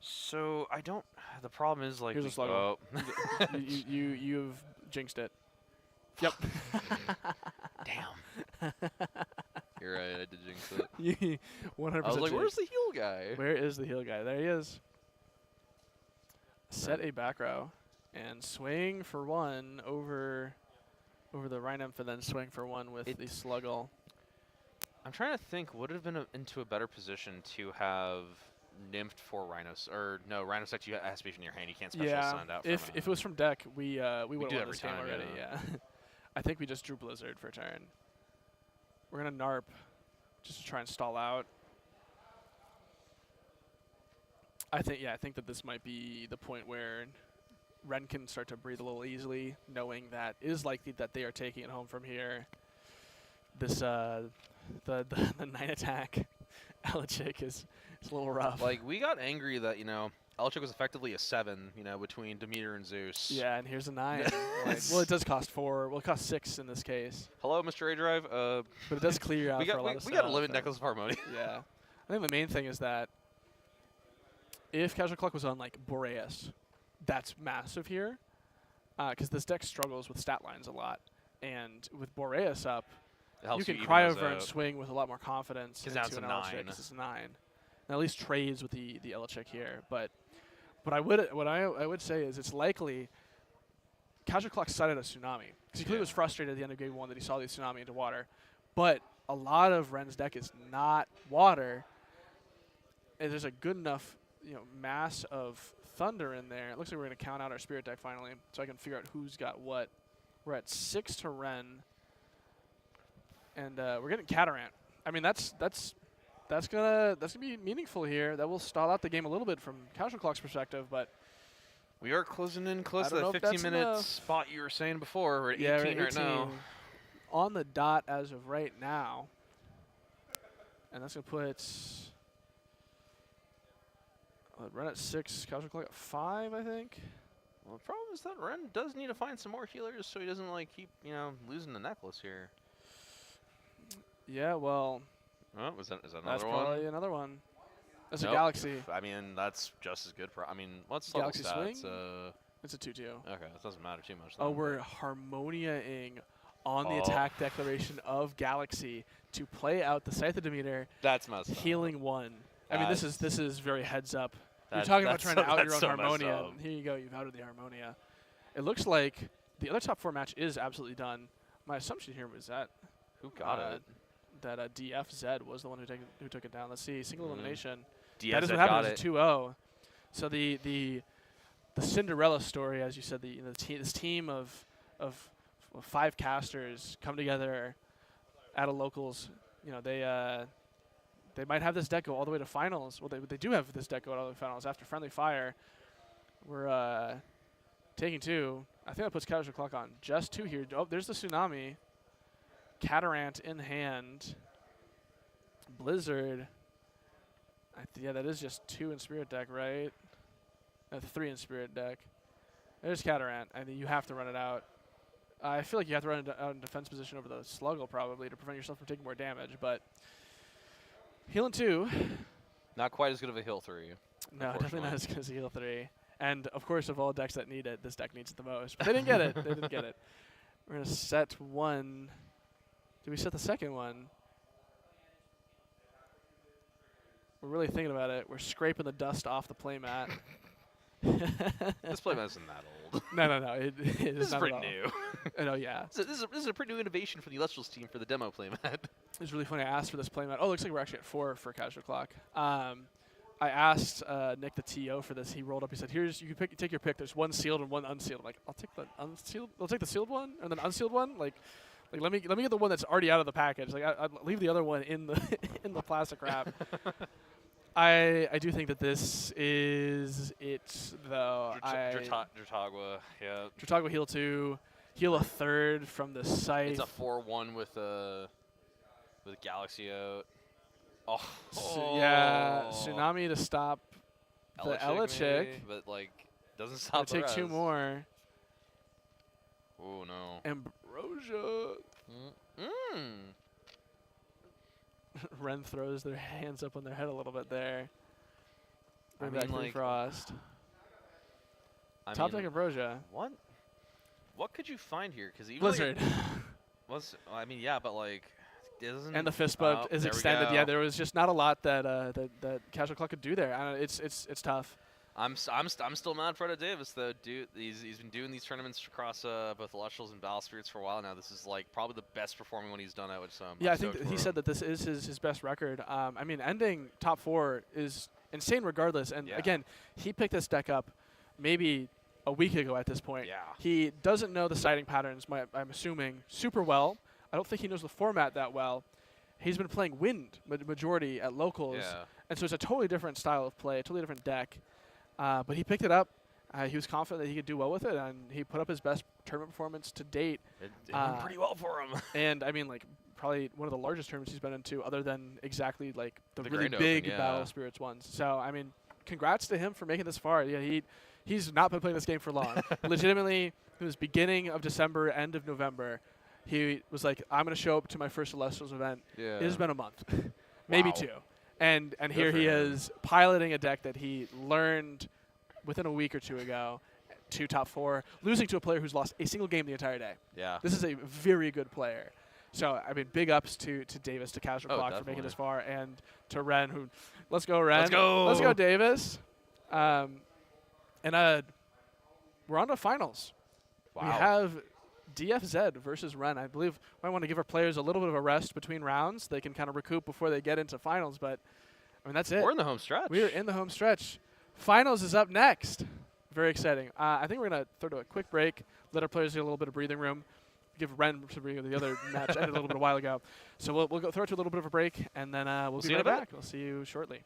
So I don't. The problem is like. Here's a sluggo. You've jinxed it. Yep. Damn. You're right. I did jinx it. 100%. I was like, where's the heal guy? Where is the heal guy? There he is. Set a back row and swing for 1 over the Rhinymph, and then swing for 1 with the Sluggle. I'm trying to think. Would it have been into a better position to have nymphed for Rhinos, or no, Rhino Sect you has to be in your hand. You can't special send out. If it was from deck, we would have won this game already. Yeah. I think we just drew Blizzard for a turn. We're gonna Narp just to try and stall out. I think that this might be the point where Ren can start to breathe a little easily, knowing that it is likely that they are taking it home from here. This the 9 attack Elestrals is a little rough. Like, we got angry that, Elestrals was effectively a 7, between Demeter and Zeus. Yeah, and here's a 9. Well, it does cost 4. Well, it costs 6 in this case. Hello, Mr. A-Drive. But it does clear out for a lot of stuff. We got a limit necklace of Harmonia. Yeah. I think the main thing is that if Casual Clock was on, like, Boreas, that's massive here. Because this deck struggles with stat lines a lot. And with Boreas up, you can Cryovern swing with a lot more confidence into an Elestrals because it's a 9. And at least trades with the Elestrals here. But what I would say is it's likely Casual Clock cited a Tsunami. Because he clearly was frustrated at the end of game 1 that he saw the Tsunami into water. But a lot of Ren's deck is not water. And there's a good enough mass of Thunder in there. It looks like we're going to count out our Spirit deck finally so I can figure out who's got what. We're at 6 to Ren. And we're getting Catarant. I mean, that's gonna be meaningful here. That will stall out the game a little bit from Casual Clock's perspective, but we are closing in close to that 15-minute spot you were saying before. We're at 18 right now. On the dot as of right now. And that's gonna put Ren at 6, Casual Clock at 5, I think. Well, the problem is that Ren does need to find some more healers so he doesn't keep losing the necklace here. Yeah, well. Oh, is that another one? That's probably another one. That's a Galaxy. I mean, that's just as good. What's Galaxy level stats? Swing? It's a 2-2. Okay, that doesn't matter too much. Oh, we're Harmoniaing on the attack declaration of Galaxy to play out the Scythe of Demeter. That's messed up. Healing 1. I mean, this is very heads up. You're That's- talking about that's trying to so- out that's your own so messed Harmonia. up. Here you go. You've outed the Harmonia. It looks like the other top 4 match is absolutely done. My assumption here was that Who got it? That DFZ was the one who took it down. Let's see. Single elimination. DFZ That is what got happened. it. It was a 2-0. So the Cinderella story, as you said, this team of 5 casters come together at a locals. They might have this deck go all the way to finals. Well, they do have this deck go all the way to finals after Friendly Fire. We're taking 2. I think that puts Cardshq clock on just 2 here. Oh, there's the Tsunami. Catarant in hand. Blizzard. Yeah, that is just 2 in Spirit deck, right? 3 in Spirit deck. There's Catarant. I mean, you have to run it out. I feel like you have to run it out in defense position over the Sluggle probably to prevent yourself from taking more damage, but healing 2. Not quite as good of a heal 3. No, definitely not as good as a heal 3. And of course, of all decks that need it, this deck needs it the most. But they didn't get it. They didn't get it. We're gonna set 1. Did we set the second one? We're really thinking about it. We're scraping the dust off the playmat. This playmat isn't that old. No. It is This is not pretty at all. new. I know, yeah. This is a pretty new innovation for the Elestrals team for the demo playmat. It's really funny. I asked for this playmat. Oh, looks like we're actually at 4 for Cardshq clock. I asked Nick the TO for this. He rolled up. He said, "Here's you can take your pick. There's one sealed and one unsealed." I'm like, "I'll take the unsealed. I'll take the sealed one and then unsealed one." Like let me get the one that's already out of the package. Like I'd leave the other one in the in the plastic wrap. I do think that this is it though. Dratagua, yeah. Dratagua heal 2, heal a 3rd from the Scythe. It's a 4-1 with Galaxy out. Oh. Yeah, Tsunami to stop the Elechick, but like doesn't stop the take rest. 2 more. Oh no. Ambrosia. Ren throws their hands up on their head a little bit there. Bring back like, Frost. Top deck Ambrosia. What could you find here? Because even Blizzard. I mean, yeah, but like. And the fist bump is extended. Yeah, there was just not a lot that that Cardshq clock could do there. I don't know, it's tough. I'm still mad for Davis though. Dude, he's been doing these tournaments across both Elestrals and Battle Spirits for a while now. This is like probably the best performing one he's done out with some. Yeah, I think he said that this is his best record. I mean, ending top 4 is insane regardless. And again, he picked this deck up maybe a week ago at this point. Yeah. He doesn't know the sighting patterns. I'm assuming super well. I don't think he knows the format that well. He's been playing Wind majority at locals, and so it's a totally different style of play, a totally different deck. But he picked it up. He was confident that he could do well with it, and he put up his best tournament performance to date. It went pretty well for him. And I mean, like probably one of the largest tournaments he's been into, other than exactly like the really Grand big Open, Battle Spirits ones. So I mean, congrats to him for making this far. Yeah, he's not been playing this game for long. Legitimately, it was beginning of December, end of November. He was like, I'm going to show up to my first Elestrals event. Yeah. It has been a month, maybe 2. And here he is piloting a deck that he learned within a week or 2 ago to top 4, losing to a player who's lost a single game the entire day. Yeah. This is a very good player. So, I mean, big ups to Davis, to Cardshq clock for making this far, and to Ren, who, let's go, Ren. Let's go. Let's go, Davis. And we're on to finals. Wow. We have DFZ versus Ren. I believe we might want to give our players a little bit of a rest between rounds. They can kind of recoup before they get into finals, but I mean, that's it. We're in the home stretch. We're in the home stretch. Finals is up next. Very exciting. I think we're going to throw to a quick break, let our players get a little bit of breathing room, give Ren some breathing. The other match ended a little bit a while ago. So we'll go throw it to a little bit of a break, and then we'll be right back. We'll see you shortly.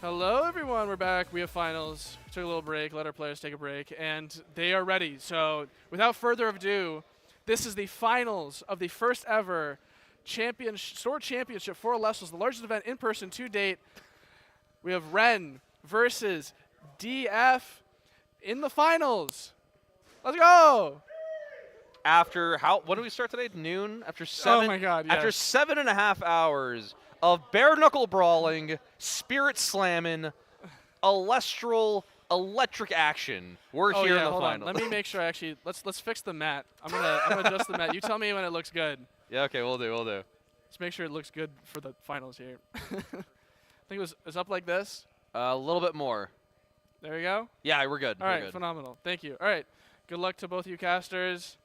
Hello, everyone. We're back. We have finals. Took a little break. Let our players take a break, and they are ready. So, without further ado, this is the finals of the first ever Sword Championship for Elestrals, the largest event in person to date. We have Ren versus DF in the finals. Let's go. After what do we start today? Noon? After 7. Oh my God! Yes. After 7.5 hours of bare knuckle brawling, spirit slamming, Elestral electric action, we're here in the hold final. on. Let me make sure. Actually, let's fix the mat. I'm gonna adjust the mat. You tell me when it looks good. Yeah. Okay. We'll do. Let's make sure it looks good for the finals here. I think it was up like this. A little bit more. There you go. Yeah, we're good. All right, phenomenal. Thank you. All right, good luck to both you casters,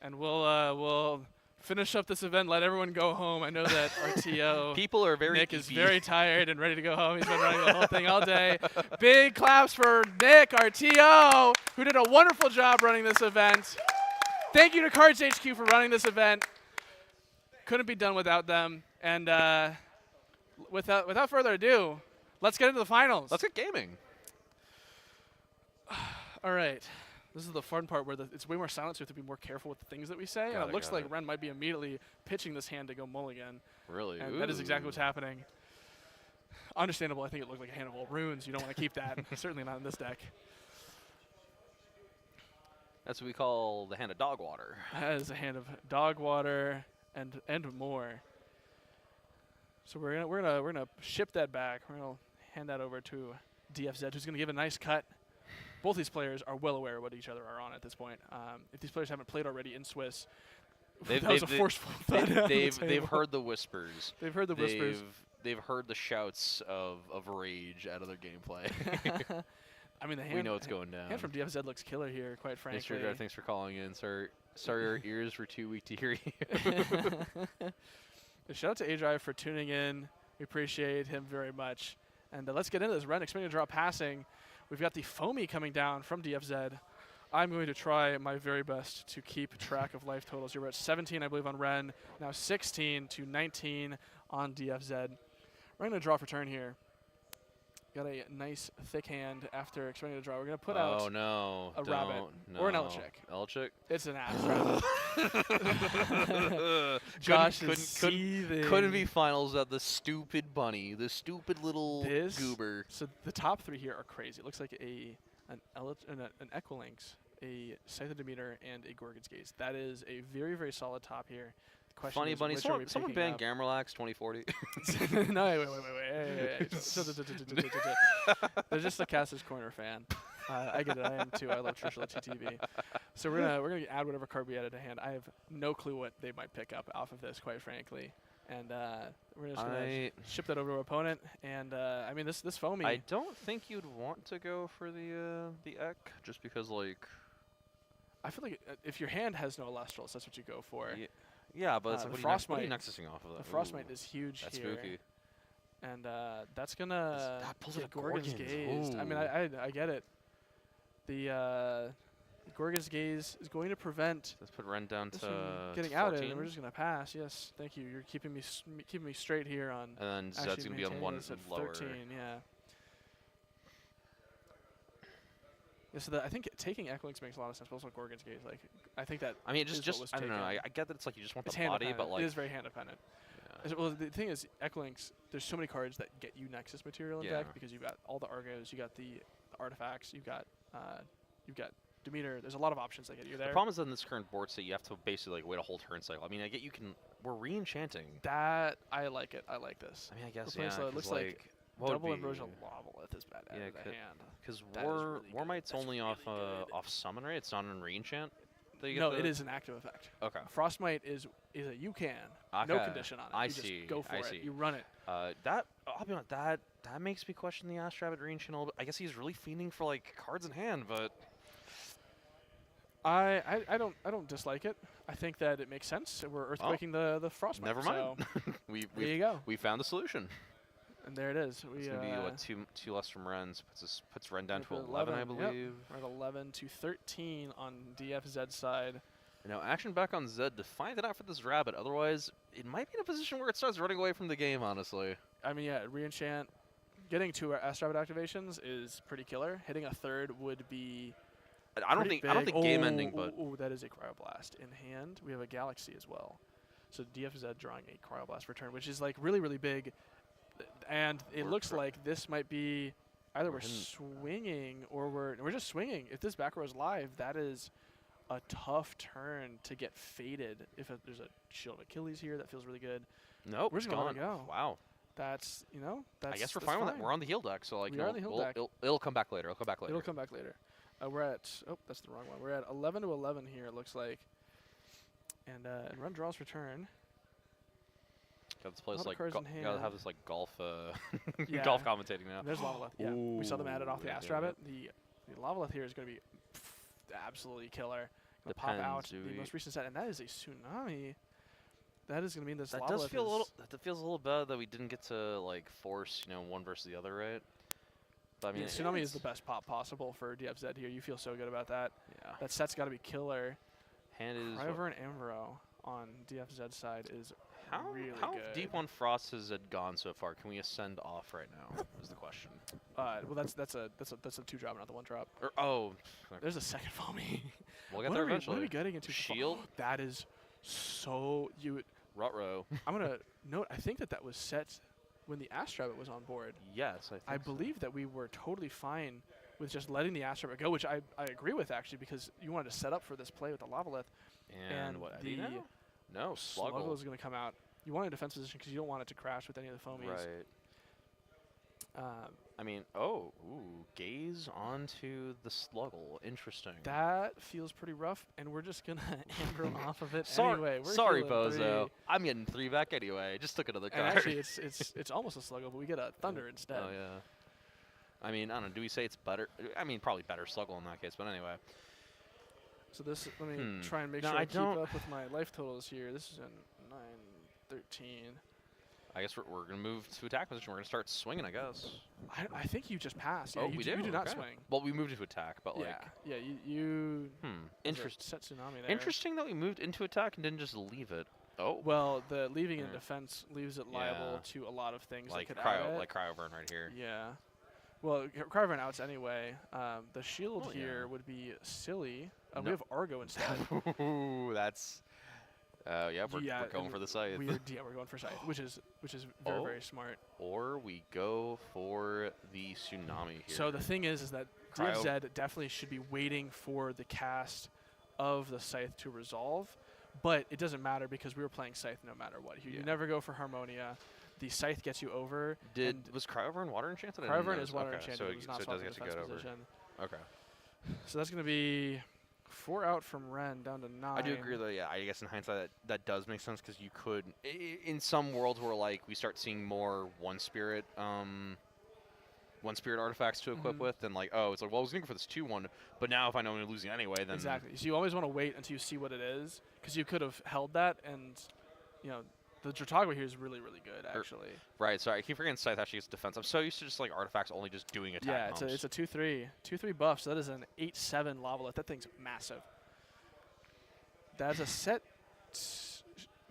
and we'll finish up this event. Let everyone go home. I know that RTO people are very Nick is very tired and ready to go home. He's been running the whole thing all day. Big claps for Nick, RTO, who did a wonderful job running this event. Thank you to Cardshq for running this event. Couldn't be done without them. And without further ado, let's get into the finals. Let's get gaming. All right. This is the fun part where it's way more silent, so we have to be more careful with the things that we say. And it looks like Ren might be immediately pitching this hand to go mulligan. Really? And that is exactly what's happening. Understandable. I think it looked like a hand of all runes. You don't want to keep that. Certainly not in this deck. That's what we call the hand of dog water. That is a hand of dog water and more. So we're gonna ship that back. We're gonna hand that over to DFZ, who's gonna give a nice cut. Both these players are well aware of what each other are on at this point. If these players haven't played already in Swiss, that was a forceful thud. They've heard the whispers. They've heard the whispers. They've heard the shouts of rage out of their gameplay. I mean, we know what's going down. Hand from DFZ looks killer here, quite frankly. Mr. Thanks for calling in, sir. Sorry your ears were too weak to hear you. Shout out to Adri for tuning in. We appreciate him very much. And let's get into this. Ren expecting to draw passing. We've got the Foamy coming down from DFZ. I'm going to try my very best to keep track of life totals. You're at 17, I believe, on Ren. Now 16 to 19 on DFZ. We're going to draw for turn here. Got a nice thick hand after expecting to draw. We're going to put out a rabbit or an Elestrals. Elestrals? It's an ass rabbit. Josh couldn't be finals at the stupid bunny, the stupid little goober. So the top three here are crazy. It looks like an Equilynx, a Scythe of Demeter, and a Gorgon's Gaze. That is a very, very solid top here. Funny bunny. Someone banned Gamrelax 2040. No, wait. They're just a Caster's Corner fan. I get it. I am too. I love Trishula TTV. So we're gonna add whatever card we added to hand. I have no clue what they might pick up off of this, quite frankly. And we're just gonna ship that over to our opponent. And I mean, this Foamy. I don't think you'd want to go for the Ek, just because I feel like if your hand has no Elestrals, that's what you go for. Yeah, but the what are you nexusing off of that? The Frostmite is huge that's here. Spooky. And that's gonna get Gorgon's Gaze. I mean, I get it. The Gorgon's Gaze is going to prevent. Let's put Ren down to getting out of it, and we're just gonna pass. Yes, thank you. You're keeping me straight here on. And then Zed's gonna be on one lower. 13, yeah. Yeah, so I think taking Equilynx makes a lot of sense, but also Gorgon's Gaze, I think that. I mean, just I don't know. I get that it's you just want the body, but it is very hand dependent. Yeah. Well, the thing is, Equilynx, there's so many cards that get you Nexus material in deck because you've got all the Argos, you got the artifacts, you've got Demeter. There's a lot of options that get you there. The problem is in this current board state, you have to basically wait a whole turn cycle. I mean, I get we're re-enchanting. That I like it. I like this. I mean, I guess it looks like. Double Ambrosia Lawful is bad out of the hand. Because War Might's only off summon, right? It's not an re-enchant? No, it is an active effect. Okay. Frostmite is a you can. Okay. No condition on it. You just go for it. You run it. I'll be honest, that makes me question the Astrabbit re-enchant a little bit. I guess he's really fiending for cards in hand, but I don't dislike it. I think that it makes sense. We're earthquaking the Frostmite. Never mind. So there you go. We found the solution. And there it is. It's going to be, what, two less from Ren's. Puts Ren down to 11, I believe. Yep. We're at 11 to 13 on DFZ's side. Now, action back on Zed to find it out for this rabbit. Otherwise, it might be in a position where it starts running away from the game, honestly. I mean, yeah, re-enchant. getting 2 Astrabbit activations is pretty killer. Hitting a 3rd would be I don't think game ending, but that is a Cryoblast in hand. We have a Galaxy as well. So DFZ drawing a Cryoblast return, which is like really, really big. And it looks like this might be either we're swinging or we're just swinging. If this back row is live, that is a tough turn to get faded. If there's a Shield of Achilles here, that feels really good. Nope, we're just gone. Go. Wow. That's, that's I guess we're fine with that. We're on the heal deck, so like we are on the heal deck. It'll come back later. It'll come back later. It'll come back later. We're at that's the wrong one. We're at 11 to 11 here. It looks like, and run draws return. Got this place like gotta have this like golf golf commentating now. There's Lavaleth. Yeah, we saw them add it off the Astrabbit. The Lavaleth here is going to be absolutely killer. Gonna pop out the most recent set, and that is a Tsunami. That is going to mean this. That does feel a little. That feels a little bad that we didn't get to like force one versus the other, right? But I mean, Tsunami is the best pop possible for DFZ here. You feel so good about that. Yeah. That set's got to be killer. Hand is. Cryover and Amvero on DFZ side is really how good. deep on Frost has it gone so far? Can we ascend off right now? Is the question. Well, that's a 2-drop, not the 1-drop. There's a second foamy. We'll get there eventually. What are we getting into? Shield. That is so Ruh-roh. I'm gonna note. I think that was set when the Astrabbit was on board. Yes, I believe that we were totally fine with just letting the Astrabbit go, which I agree with actually, because you wanted to set up for this play with the Lavaleth. And what? The no, Sluggle is going to come out. You want a defense position because you don't want it to crash with any of the foamies. Right. I mean, gaze onto the Sluggle. Interesting. That feels pretty rough, and we're just gonna amber off of it anyway. Sorry, Bozo. 3. I'm getting 3 back anyway. Just took another card. And actually, it's almost a Sluggle, but we get a Thunder instead. Oh yeah. I mean, I don't know. Do we say it's better? I mean, probably better Sluggle in that case. But anyway. So this, let me try and make sure I keep up with my life totals here. This is a 9-13. I guess we're going to move to attack position. We're going to start swinging, I guess. I think you just passed. Yeah, we do? You do not swing. Well, we moved into attack, but yeah, you interesting. Set Tsunami there. Interesting that we moved into attack and didn't just leave it. Oh. Well, the leaving in defense leaves it liable to a lot of things. Like Cryoburn right here. Yeah. Well, Cryoburn outs anyway. The shield here would be silly. We have Argo instead. Ooh, that's. We're going for the Scythe. We're going for Scythe, which is very, very smart. Or we go for the Tsunami here. So the thing is that DFZ definitely should be waiting for the cast of the Scythe to resolve, but it doesn't matter because we were playing Scythe no matter what. You never go for Harmonia. The Scythe gets you over. Was Cryoburn Water Enchanted? Cryoburn is Water Enchanted. So it was not it does get to go over. Okay. So that's going to be 4 out from Ren down to 9. I do agree, though. Yeah, I guess in hindsight that does make sense because you could, in some worlds where like we start seeing more one spirit artifacts to equip with, then like it's like, well, I was going to go for this 2-1, but now if I know I'm losing anyway, then exactly. So you always want to wait until you see what it is because you could have held that, and the Drautagua here is really, really good, actually. Right, sorry. I keep forgetting Scythe actually gets defense. I'm so used to just like artifacts only just doing attack. Yeah, it's a 2-3. 2-3 buff, so that is an 8-7 Lavaleth. That thing's massive. That's a set.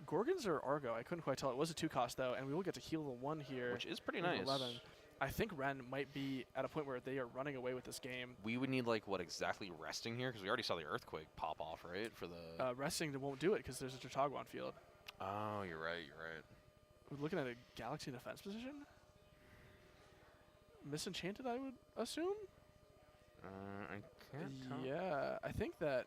Gorgons or Argo? I couldn't quite tell. It was a 2-cost, though, and we will get to heal the 1 here. Which is pretty nice. 11. I think Ren might be at a point where they are running away with this game. We would need, like, what exactly resting here? Because we already saw the Earthquake pop off, right? For the resting won't do it because there's a Drautagua on field. Oh, you're right. We're looking at a Galaxy defense position. Misenchanted, I would assume. I can't tell. Yeah, I think that.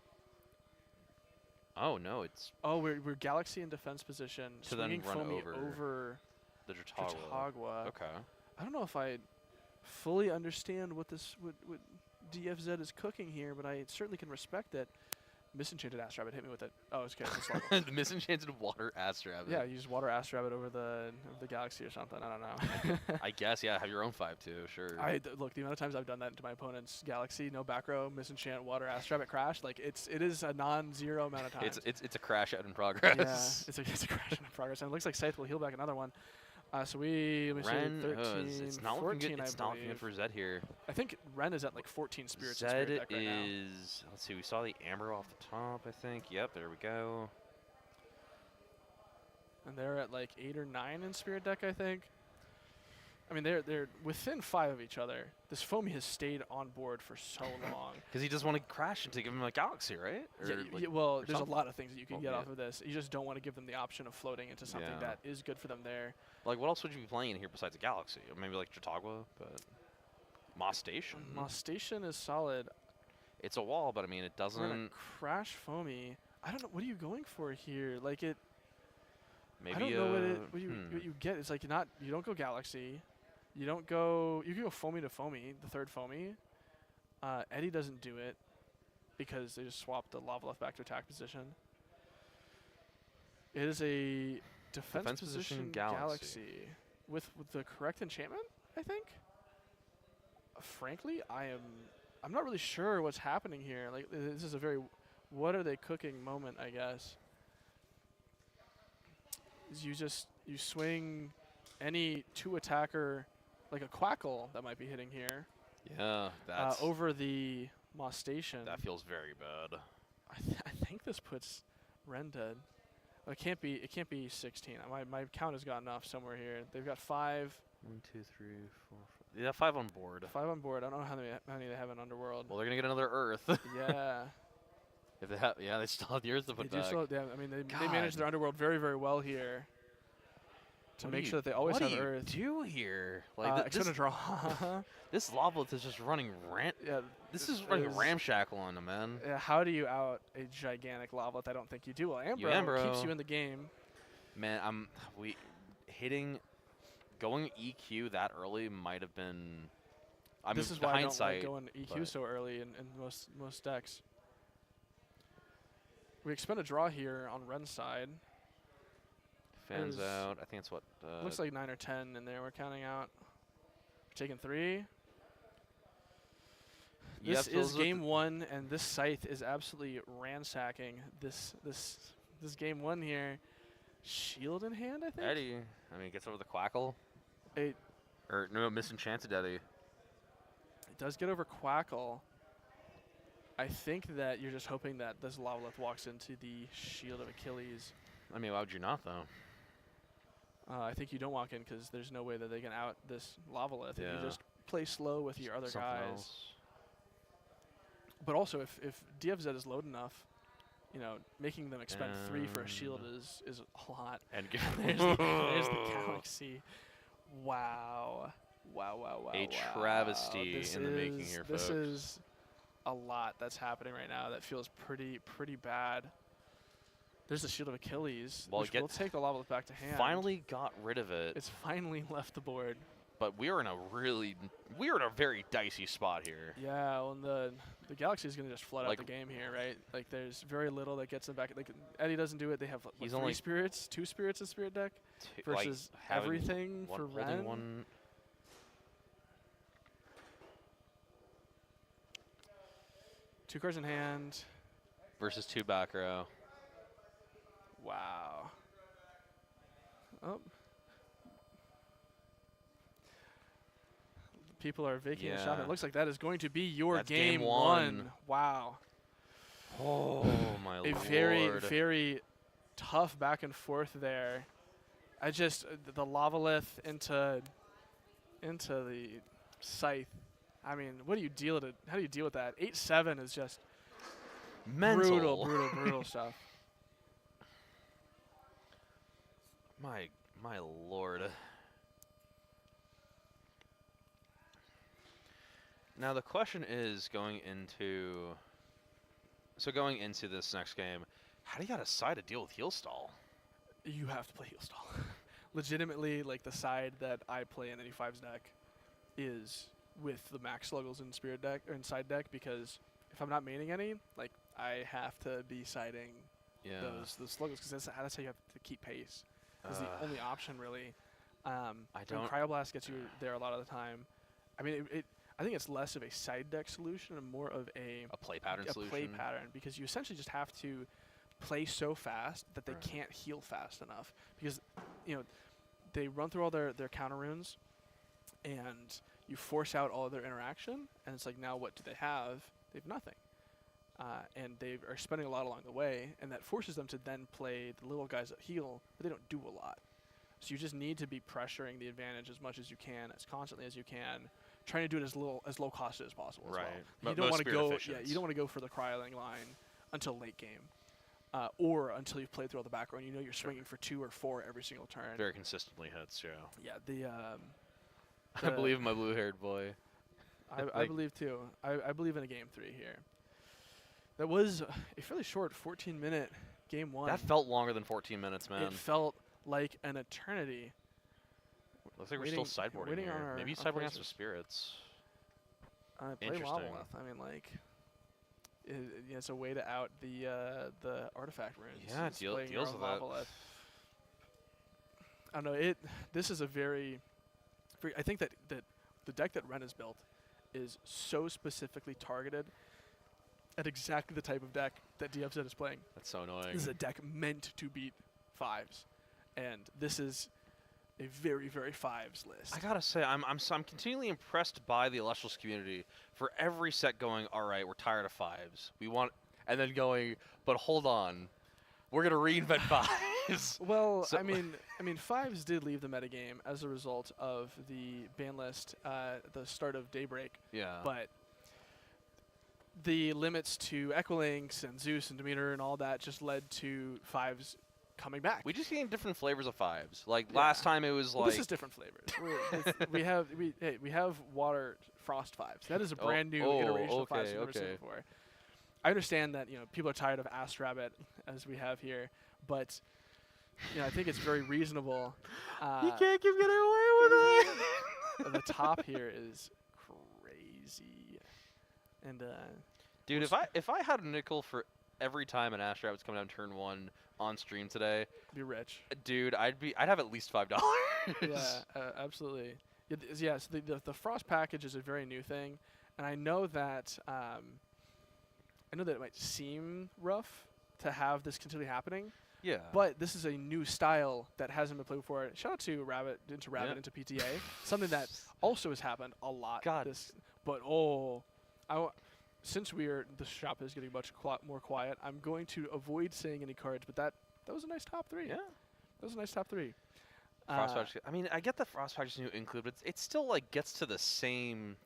Oh no, it's. Oh, we're Galaxy in defense position. To then run over the Drautagua. Okay. I don't know if I fully understand what DFZ is cooking here, but I certainly can respect it. Misenchanted Astrabbit hit me with it. Oh, it's okay. It's the Misenchanted Water Astrabbit. Yeah, you just Water Astrabbit over the Galaxy or something. I don't know. I guess, yeah. Have your own 5 too, sure. Look, the amount of times I've done that into my opponent's Galaxy, no back row, Misenchant, Water Astrabbit crash. Like it is a non-zero amount of times. It's a crash out in progress. Yeah, it's a crash out in progress, and it looks like Scythe will heal back another one. So let me see, 13, it's not 14, looking good. It's not looking good for Zed here. I think Ren is at like 14 spirits. Zed in Spirit deck right now. Let's see, we saw the Amber off the top, I think. Yep, there we go. And they're at like 8 or 9 in Spirit deck, I think. I mean, they're within 5 of each other. This Foamy has stayed on board for so long. Because he doesn't want to crash into give him a Galaxy, right? Well, there's a lot of things that you can get off of this. You just don't want to give them the option of floating into something that is good for them there. Like, what else would you be playing in here besides a Galaxy? Or maybe like Chautauqua, but Moss Station. Moss Station is solid. It's a wall, but I mean, it doesn't. Crash Foamy. I don't know. What are you going for here? Like it. Maybe I don't know what you get. It's like you don't go Galaxy. You don't go. You can go Foamy to Foamy, the third Foamy. Eddie doesn't do it because they just swapped the Lavaleth back to attack position. It is a defense position Galaxy with the correct enchantment, I think. Frankly, I'm not really sure what's happening here. Like, this is a very what are they cooking moment, I guess. You swing any 2-attacker, like a Quackle that might be hitting here. Yeah, that's over the Moss Station. That feels very bad. I think this puts Ren dead. It can't be 16. My count has gotten off somewhere here. They've got 5. 1, 2, 3, 4, 5. Yeah, 5 on board. 5 on board. I don't know how many they have in Underworld. Well, they're gonna get another Earth. Yeah. If they have, they still have the Earth to put back. I mean, they manage their Underworld very, very well here. To make sure that they always have Earth. What do you do here? Like it's gonna draw. This Lavaleth is just running this is running ramshackle on them, man. Yeah, how do you out a gigantic Lavaleth? I don't think you do. Well, Ambro keeps you in the game. Man, going EQ that early might have been. This is why I don't like going EQ so early in most decks. We expend a draw here on Ren's side. Fans out. I think it's what. Looks like 9 or 10 in there. We're counting out. We're taking 3. This is game 1, and this Scythe is absolutely ransacking this game 1 here. Shield in hand, I think. Eddie, gets over the Quackle. Misenchanted Eddie. It does get over Quackle. I think that you're just hoping that this Lavaleth walks into the Shield of Achilles. I mean, why would you not, though? I think you don't walk in because there's no way that they can out this Lavaleth. Yeah. You just play slow with your other guys. Else. But also, if DFZ is low enough, making them expend 3 for a shield is a lot. And there's the Galaxy. Wow. A travesty in the making here, folks. This is a lot that's happening right now that feels pretty bad. There's the Shield of Achilles, which will take the Lavaleth back to hand. Finally got rid of it. It's finally left the board. But we are in a very dicey spot here. Yeah, well, the Galaxy is going to just flood out the game here, right? Like, there's very little that gets them back. Like, Eddie doesn't do it. They have He's 3 only spirits, 2 spirits in Spirit deck versus everything for Ren. One. Two cards in hand. Versus 2 back row. Wow. Oh. People are vacating the shop. It looks like that is going to be your game 1. Wow. Oh, my lord. A very, very tough back and forth there. The Lavaleth into the Scythe. I mean, how do you deal with that? 8-7 is just mental. brutal stuff. My lord. Now the question is going into this next game, how do you gotta decide to deal with Heal Stall? You have to play Heal Stall. Legitimately, like, the side that I play in 85's deck is with the max sluggles in Spirit deck or in side deck, because if I'm not maining any, like, I have to be siding those sluggles, because that's how you have to keep pace. Is the only option, really. Cryoblast gets you there a lot of the time. I mean, I think it's less of a side deck solution and more of a play pattern solution. Play pattern, because you essentially just have to play so fast that they can't heal fast enough, because they run through all their counter runes, and you force out all of their interaction, and it's like, now what do they have? They have nothing. And they are spending a lot along the way, and that forces them to then play the little guys that heal, but they don't do a lot. So you just need to be pressuring the advantage as much as you can, as constantly as you can, trying to do it as low cost as possible. Right. As well. You don't want to go. Yeah, you don't want to go for the cryoling line until late game, or until you've played through all the back row and you know you're swinging for 2 or 4 every single turn. Very consistently hits. Yeah. Yeah. I believe in my blue-haired boy. I believe too. I believe in a game 3 here. That was a fairly short 14-minute game 1. That felt longer than 14 minutes, man. It felt like an eternity. Looks like we're still sideboarding here. Maybe sideboarding has some spirits. Play Monolith. I mean, like, it's a way to out the artifact runes. Yeah, deals with that. I don't know. This is a very I think that the deck that Ren has built is so specifically targeted at exactly the type of deck that DFZ is playing. That's so annoying. This is a deck meant to beat 5s, and this is a very, very 5s list. I gotta say, I'm continually impressed by the Elestrals community for every set going, all right, we're tired of 5s. We want, and then going, but hold on, we're gonna reinvent 5s. Well, so I mean, 5s did leave the metagame as a result of the ban list at the start of Daybreak. Yeah. But the limits to Equilinks and Zeus and Demeter and all that just led to 5s coming back. We just getting different flavors of 5s. Like last time, it was like this is different flavors. we have Water Frost 5s. That is a brand new iteration of 5s we've never seen before. I understand that people are tired of Ass Rabbit as we have here, but I think it's very reasonable. You can't keep getting away with it. The top here is crazy, and dude, if I had a nickel for every time an Ass Rabbit's coming down turn 1 on stream today, be rich, dude. I'd have at least $5. Yeah, absolutely. Yeah, so the Frost package is a very new thing, and I know that it might seem rough to have this continually happening. Yeah. But this is a new style that hasn't been played before. Shout out to Rabbit into PTA, something that also has happened a lot. Since the shop is getting much more quiet, I'm going to avoid saying any cards. But that was a nice top 3. Yeah. That was a nice top 3. Frost Patch, I mean, I get the Frost Patch is new include, but it still like gets to the same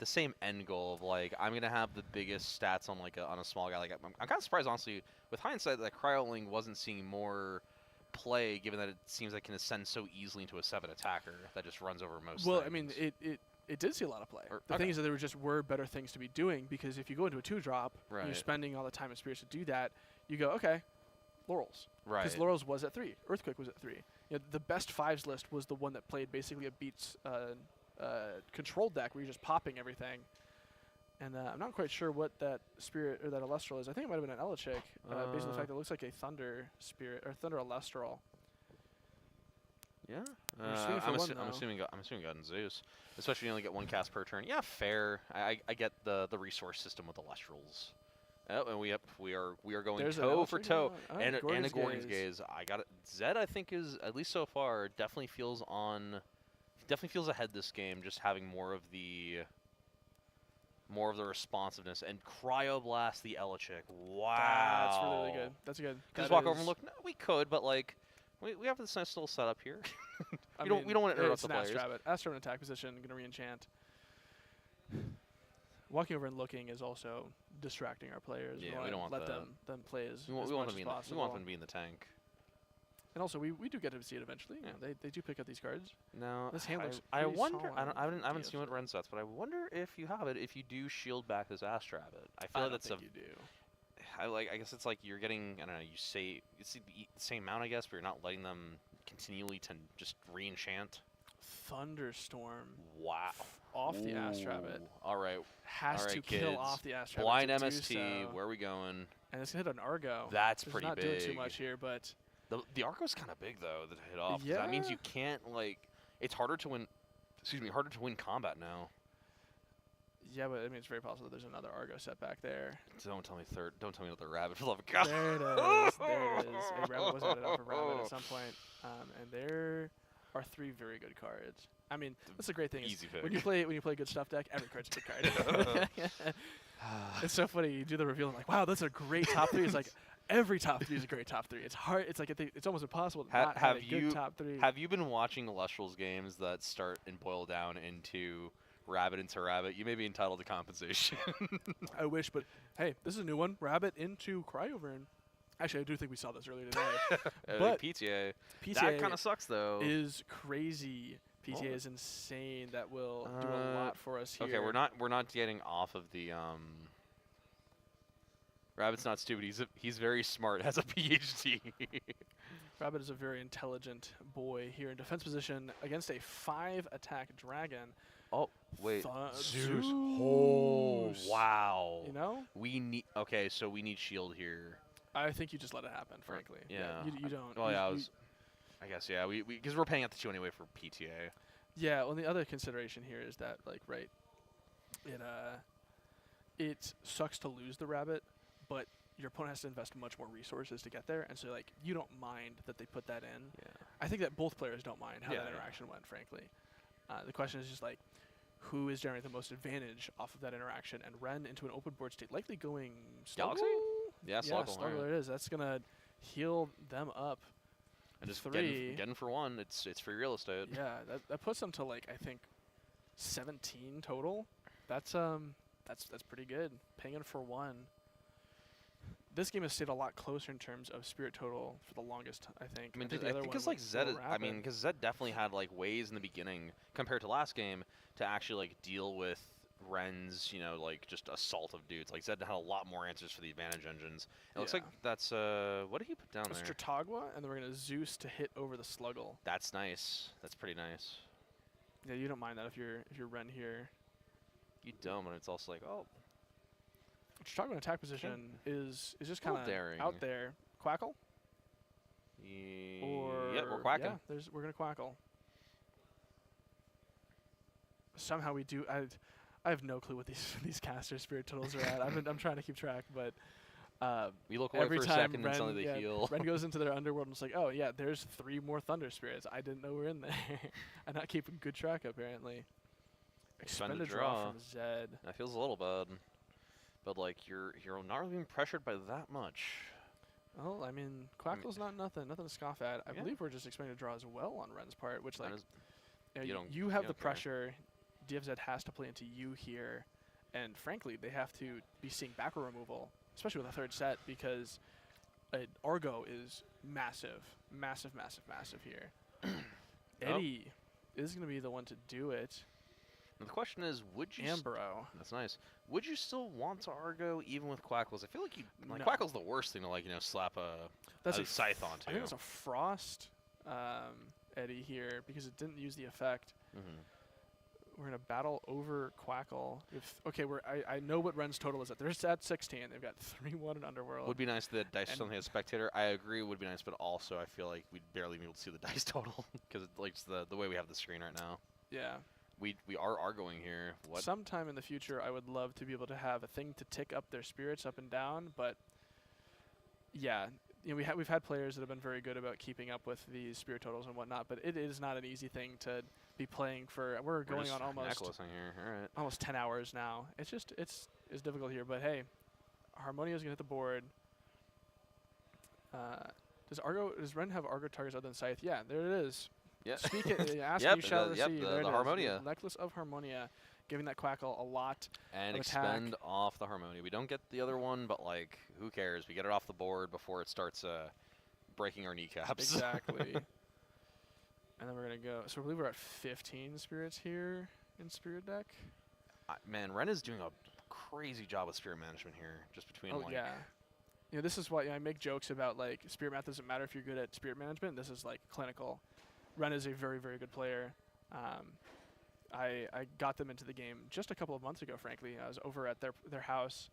end goal of like I'm gonna have the biggest stats on on a small guy. Like I'm kind of surprised, honestly, with hindsight, that Cryoling wasn't seeing more play, given that it seems like it can ascend so easily into a 7 attacker that just runs over most. Well, things. I mean, it did see a lot of play. The thing is that there were better things to be doing, because if you go into a 2-drop, and you're spending all the time and spirits to do that, you go, okay, Laurels. Right. Because Laurels was at 3. Earthquake was at 3. The best 5s list was the one that played basically a beats control deck where you're just popping everything. And I'm not quite sure what that spirit or that Elestral is. I think it might have been an Elestrals, based on the fact that it looks like a Thunder Spirit or Thunder Elestral. Yeah. I'm assuming God and Zeus, especially when you only get 1 cast per turn. Yeah, fair. I get the resource system with Elestrals. Oh, and we are going toe for toe, and a Gorgon's Gaze. I got it. Zed, I think, is at least so far definitely feels ahead this game, just having more of the responsiveness, and Cryoblast the Elechick. Wow, that's really good. That's good. Could just walk over and look. No, we could, but like we have this nice little setup here. we don't want to interrupt the players. Astro in attack position, gonna re-enchant. Walking over and looking is also distracting our players. Yeah, we don't want them play as much as possible. We want them to be in the tank. And also, we do get to see it eventually. Yeah. They do pick up these cards. No, this hand looks I wonder. solid. I haven't seen what Ren sets, but I wonder if you have it. If you do shield back this Ass Rabbit, I feel that's you do. I guess it's like you're getting. I don't know. You say it's the same amount, I guess, but you're not letting them continually to just re-enchant. Thunderstorm. Wow. Off the Ass Rabbit. All right. Has to kill off the Ass Rabbit. Blind MST. Where are we going? And it's gonna hit an Argo. That's pretty big. Not doing too much here, but the Argo's kind of big though to hit off. Yeah. That means you can't it's harder to win. Excuse me, harder to win combat now. Yeah, but I mean it's very possible there's another Argo set back there. Don't tell me another rabbit. For the love of God. There it is. There it is. A rabbit was added off a rabbit at some point, and there are 3 very good cards. I mean, that's a great thing. Easy pick. When you play a good stuff deck, every card's a good card. It's so funny. You do the reveal and like, wow, that's a great top 3. It's like, Every top 3 is a great top 3. It's hard. It's like it's almost impossible to not have a good top 3. Have you been watching Elestrals games that start and boil down into Rabbit into Rabbit? You may be entitled to compensation. I wish, but hey, this is a new one. Rabbit into Cryovern. Actually, I do think we saw this earlier today. But PTA. PTA That kind of sucks, though. Is crazy. PTA is insane. That will do a lot for us here. Okay, we're not getting off of the Rabbit's not stupid. He's very smart. Has a PhD. Rabbit is a very intelligent boy here in defense position against a 5-attack dragon. Oh wait, Zeus. Oh wow. You know? We need so we need shield here. I think you just let it happen, frankly. Yeah. You don't. Well, yeah, I guess yeah. We because we're paying out the 2 anyway for PTA. Yeah. Well, the other consideration here is that it sucks to lose the rabbit, but your opponent has to invest much more resources to get there, and so like you don't mind that they put that in. Yeah. I think that both players don't mind how that interaction went, frankly. The question is just like, who is generating the most advantage off of that interaction? And Ren into an open board state, likely going Galaxy? Yeah, Sluggle. Sluggle it is. That's gonna heal them up. And just 3. getting for 1, it's free real estate. Yeah, that puts them to like I think 17 total. That's pretty good. Paying for 1. This game has stayed a lot closer in terms of spirit total for the longest, I think. I mean, I think because like Zed, because Zed definitely had like ways in the beginning compared to last game to actually like deal with Ren's, like just assault of dudes. Like Zed had a lot more answers for the advantage engines. It looks like that's what did he put down there? Stratagua, and then we're gonna Zeus to hit over the Sluggle. That's nice. That's pretty nice. Yeah, you don't mind that if you're Ren here. You don't, and it's also like Stratagua in attack position is just kind of out there. Quackle? Yeah, we're quacking. Yeah, we're gonna Quackle. Somehow we do. I have no clue what these caster spirit totals are at. I'm trying to keep track, but we look away every for a time second and suddenly they heal. Ren goes into their underworld and it's like, oh yeah, there's 3 more thunder spirits. I didn't know we're in there. I'm not keeping good track apparently. Expend a draw from Zed. That feels a little bad, but like you're not really being pressured by that much. Well, I mean, Quackle's not nothing to scoff at. I believe we're just expecting a draw as well on Ren's part, which like you have the pressure. DFZ has to play into you here, and frankly, they have to be seeing backer removal, especially with a 3rd set, because Argo is massive here. Eddie is going to be the one to do it. Now the question is, would you? Ambro. That's nice. Would you still want to Argo even with Quackles? I feel like Quackle's the worst thing to slap a scythe onto. I think it's a Frost Eddie here because it didn't use the effect. We're gonna battle over Quackle. I know what Ren's total is at. They're at 16. They've got 3-1 in Underworld. Would be nice that dice something as spectator. I agree, would be nice, but also I feel like we'd barely be able to see the dice total because it's the way we have the screen right now. Yeah. We are Argoing here. Sometime in the future, I would love to be able to have a thing to tick up their spirits up and down, but yeah. We've had players that have been very good about keeping up with these spirit totals and whatnot, but it is not an easy thing to be playing for. We're going on almost 10 hours now. It's difficult here, but hey, Harmonia's gonna hit the board. Does Ren have Argo targets other than Scythe? Yeah, there it is. Yeah. Speak it. Ask you shall receive. The Harmonia. Necklace of Harmonia, giving that Quackle a lot. And of expend attack. off the Harmonia. We don't get the other one, but like, who cares? We get it off the board before it starts breaking our kneecaps. Exactly. And then we're gonna go. So I believe we're at 15 spirits here in Spirit deck. Man, Ren is doing a crazy job with spirit management here. Just between yeah. This is why I make jokes about like spirit math doesn't matter if you're good at spirit management. This is like clinical. Ren is a very, very good player. I got them into the game just a couple of months ago, frankly. I was over at their house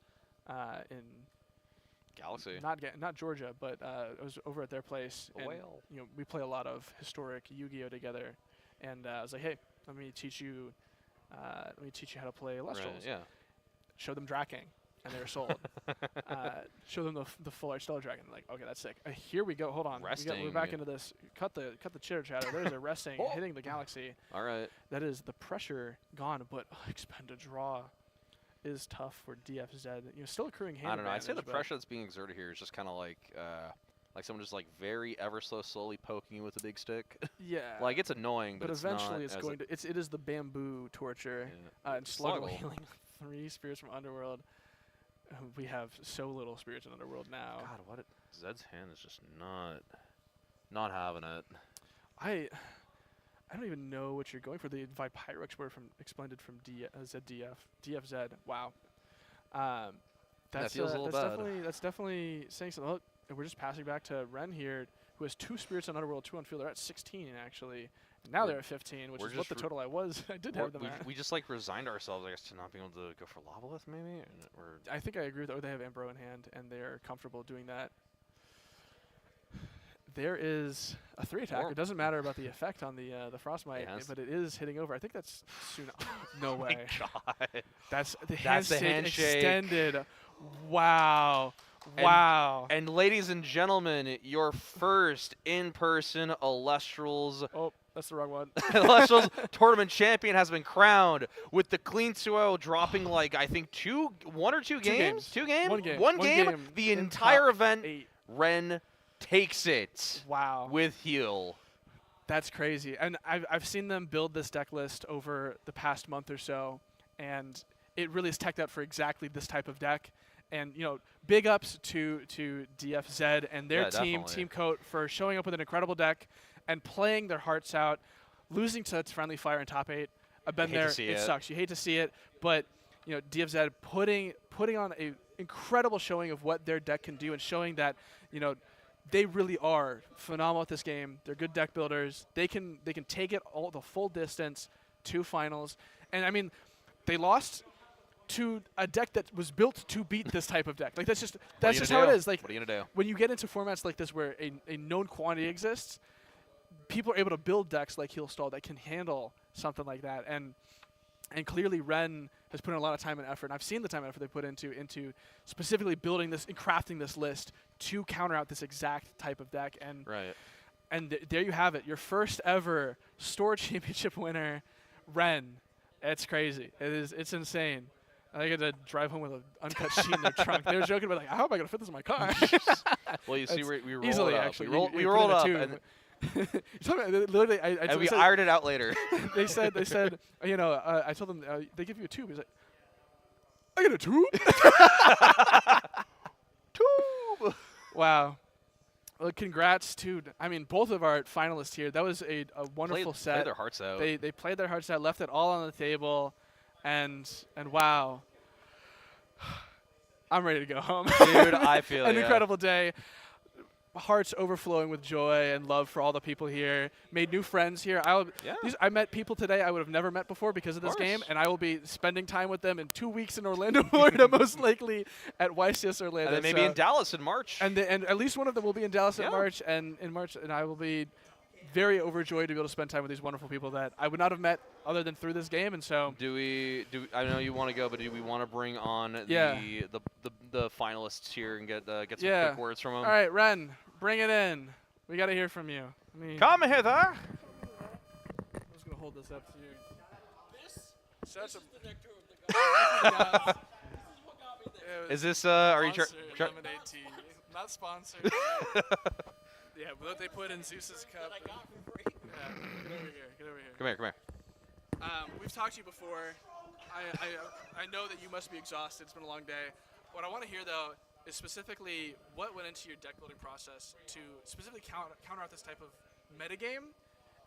in Galaxy. Not Georgia, but I was over at their place. And, we play a lot of historic Yu-Gi-Oh together. And I was like, hey, let me teach you how to play Elestrals. Right, yeah. Show them Draking. And they were sold. Show them the full art Stellar Dragon. Like, okay, that's sick. Here we go. Hold on. We're back into this. Cut the chitter chatter. There's a resting hitting the Galaxy. All right. That is the pressure gone, but expend a draw. is tough for DFZ. Still accruing hand I don't know. I'd say the advantage, pressure that's being exerted here is just kind of like someone just like very ever so slowly poking you with a big stick. Yeah. Like it's annoying, but it's eventually not it's going to. It is the bamboo torture. And Sluggle healing 3 spirits from Underworld. We have so little spirits in Underworld now. God, what? Zed's hand is just not having it. I don't even know what you're going for. The Vipyrex word from explained from ZDF. DFZ. Wow. That feels a little bad. That's definitely saying something. Look, we're just passing back to Ren here, who has 2 spirits on Underworld, 2 on field. They're at 16 actually. Now they're at 15, which is what the total I did have them at. We just like resigned ourselves, I guess, to not being able to go for Lavalith, maybe. I think I agree with that. Or they have Ambro in hand, and they're comfortable doing that. There is a 3 attack. It doesn't matter about the effect on the Frostmite, but it is hitting over. I think that's soon. No way. God. That's the handshake extended. Wow. And ladies and gentlemen, your first in-person Elestrals. Oh, that's the wrong one. Elestrals tournament champion has been crowned with the clean 2-0 dropping like I think 1 or 2 games. 2 games. One game. The entire event. 8. Ren takes it. Wow. With heal. That's crazy. And I've seen them build this deck list over the past month or so, and it really is teched out for exactly this type of deck. And big ups to DFZ and their team Coat, for showing up with an incredible deck and playing their hearts out, losing to Friendly Fire in top 8. I've been there. It sucks. You hate to see it, but DFZ putting on a incredible showing of what their deck can do and showing that they really are phenomenal at this game. They're good deck builders. They can take it the full distance to finals. And I mean, they lost to a deck that was built to beat this type of deck. Like that's just how it is. Like what are you gonna do? When you get into formats like this where a known quantity exists, people are able to build decks like Healstall that can handle something like that. And clearly Ren has put in a lot of time and effort. And I've seen the time and effort they put into specifically building this and crafting this list to counter out this exact type of deck. And and there you have it, your first ever store championship winner, Ren. It's crazy. It's insane. I get to drive home with an uncut sheet in their trunk. They were joking about how am I going to fit this in my car? Well, you see, we rolled easily, up. Actually, we rolled up. And literally, and we ironed it out later. they said, I told them they give you a tube. He's like, I get a tube? Tube. Wow. Well, congrats to, both of our finalists here. That was a wonderful set. Played their hearts out. They played their hearts out, left it all on the table, and wow. I'm ready to go home. Dude, I feel an incredible day. Hearts overflowing with joy and love for all the people here. Made new friends here. I met people today I would have never met before because of this game, and I will be spending time with them in 2 weeks in Orlando, Florida, most likely at YCS Orlando. And then maybe in Dallas in March. And at least one of them will be in Dallas in March, and I will be very overjoyed to be able to spend time with these wonderful people that I would not have met other than through this game. And so, I know you want to go, but do we want to bring on the finalists here and get some quick words from them? All right, Ren, bring it in. We got to hear from you. Come hither. I'm just gonna hold this up to you. This is the nectar of the gods. Is this are you lemonade tea? Not sponsored. Yeah, but what they put in Zeus's cup. That I got for free. Yeah, get over here. Come here. We've talked to you before. I know that you must be exhausted. It's been a long day. What I want to hear, though, is specifically what went into your deck building process to specifically counter out this type of metagame.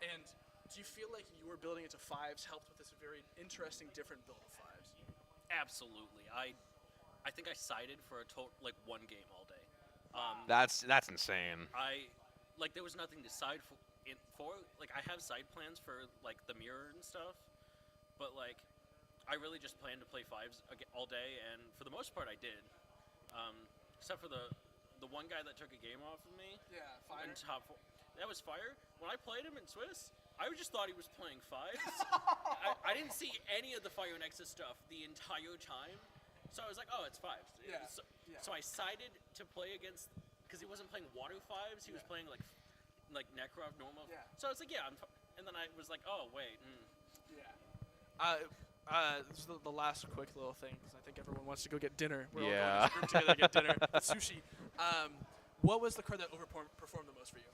And do you feel like your building into 5s helped with this very interesting, different build of 5s? Absolutely. I think I sided for a one game all day. That's insane. There was nothing to side for. Like I have side plans for the mirror and stuff, but I really just planned to play 5s all day, and for the most part I did, except for the one guy that took a game off of me. Yeah, Fire. In top 4. That was Fire. When I played him in Swiss, I just thought he was playing 5s. I didn't see any of the Fire Nexus stuff the entire time. So I was like, oh, it's 5s. Yeah. So I sided to play against, because he wasn't playing water 5s. He was playing like Necrov normal. Yeah. So I was like, and then I was like, oh wait. Yeah. This is the last quick little thing, because I think everyone wants to go get dinner. We're Yeah. all going as a group together to get dinner, sushi. What was the card that overperformed the most for you?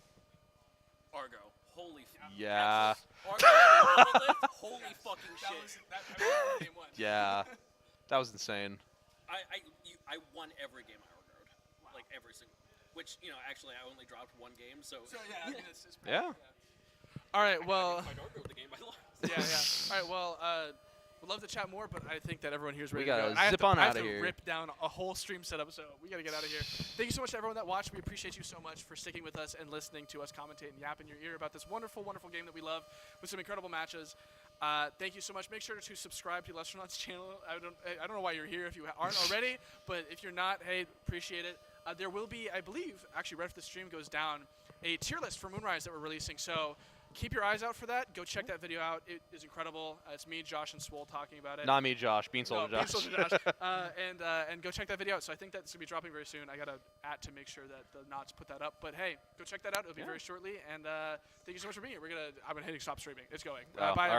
Argo. Holy Yeah. Argo monolith? Holy fucking shit. That was game one. Yeah. That was insane. I won every game I Argoed. Like every single. Which, actually I only dropped one game, so. So yeah, I mean, it's Yeah. All right, well. I Argoed the game I lost. Yeah. All right, well, would love to chat more, but I think that everyone here is ready We gotta to go. zip on I out have of to here. rip down a whole stream setup, so we got to get out of here. Thank you so much to everyone that watched. We appreciate you so much for sticking with us and listening to us commentate and yap in your ear about this wonderful, wonderful game that we love with some incredible matches. Thank you so much. Make sure to subscribe to Elestrals' channel. I don't know why you're here if you aren't already, but if you're not, hey, appreciate it. There will be, I believe, actually right after the stream goes down, a tier list for Moonrise that we're releasing. So keep your eyes out for that. Go check that video out. It is incredible. It's me, Josh, and Swole talking about it. Not me, Josh. Bean Soldier Josh. Bean Soldier Josh. And go check that video out. So I think that's going to be dropping very soon. I got to to make sure that the Knots put that up. But hey, go check that out. It'll be very shortly. And thank you so much for being here. I've been hitting stop streaming. It's going. Bye. all right.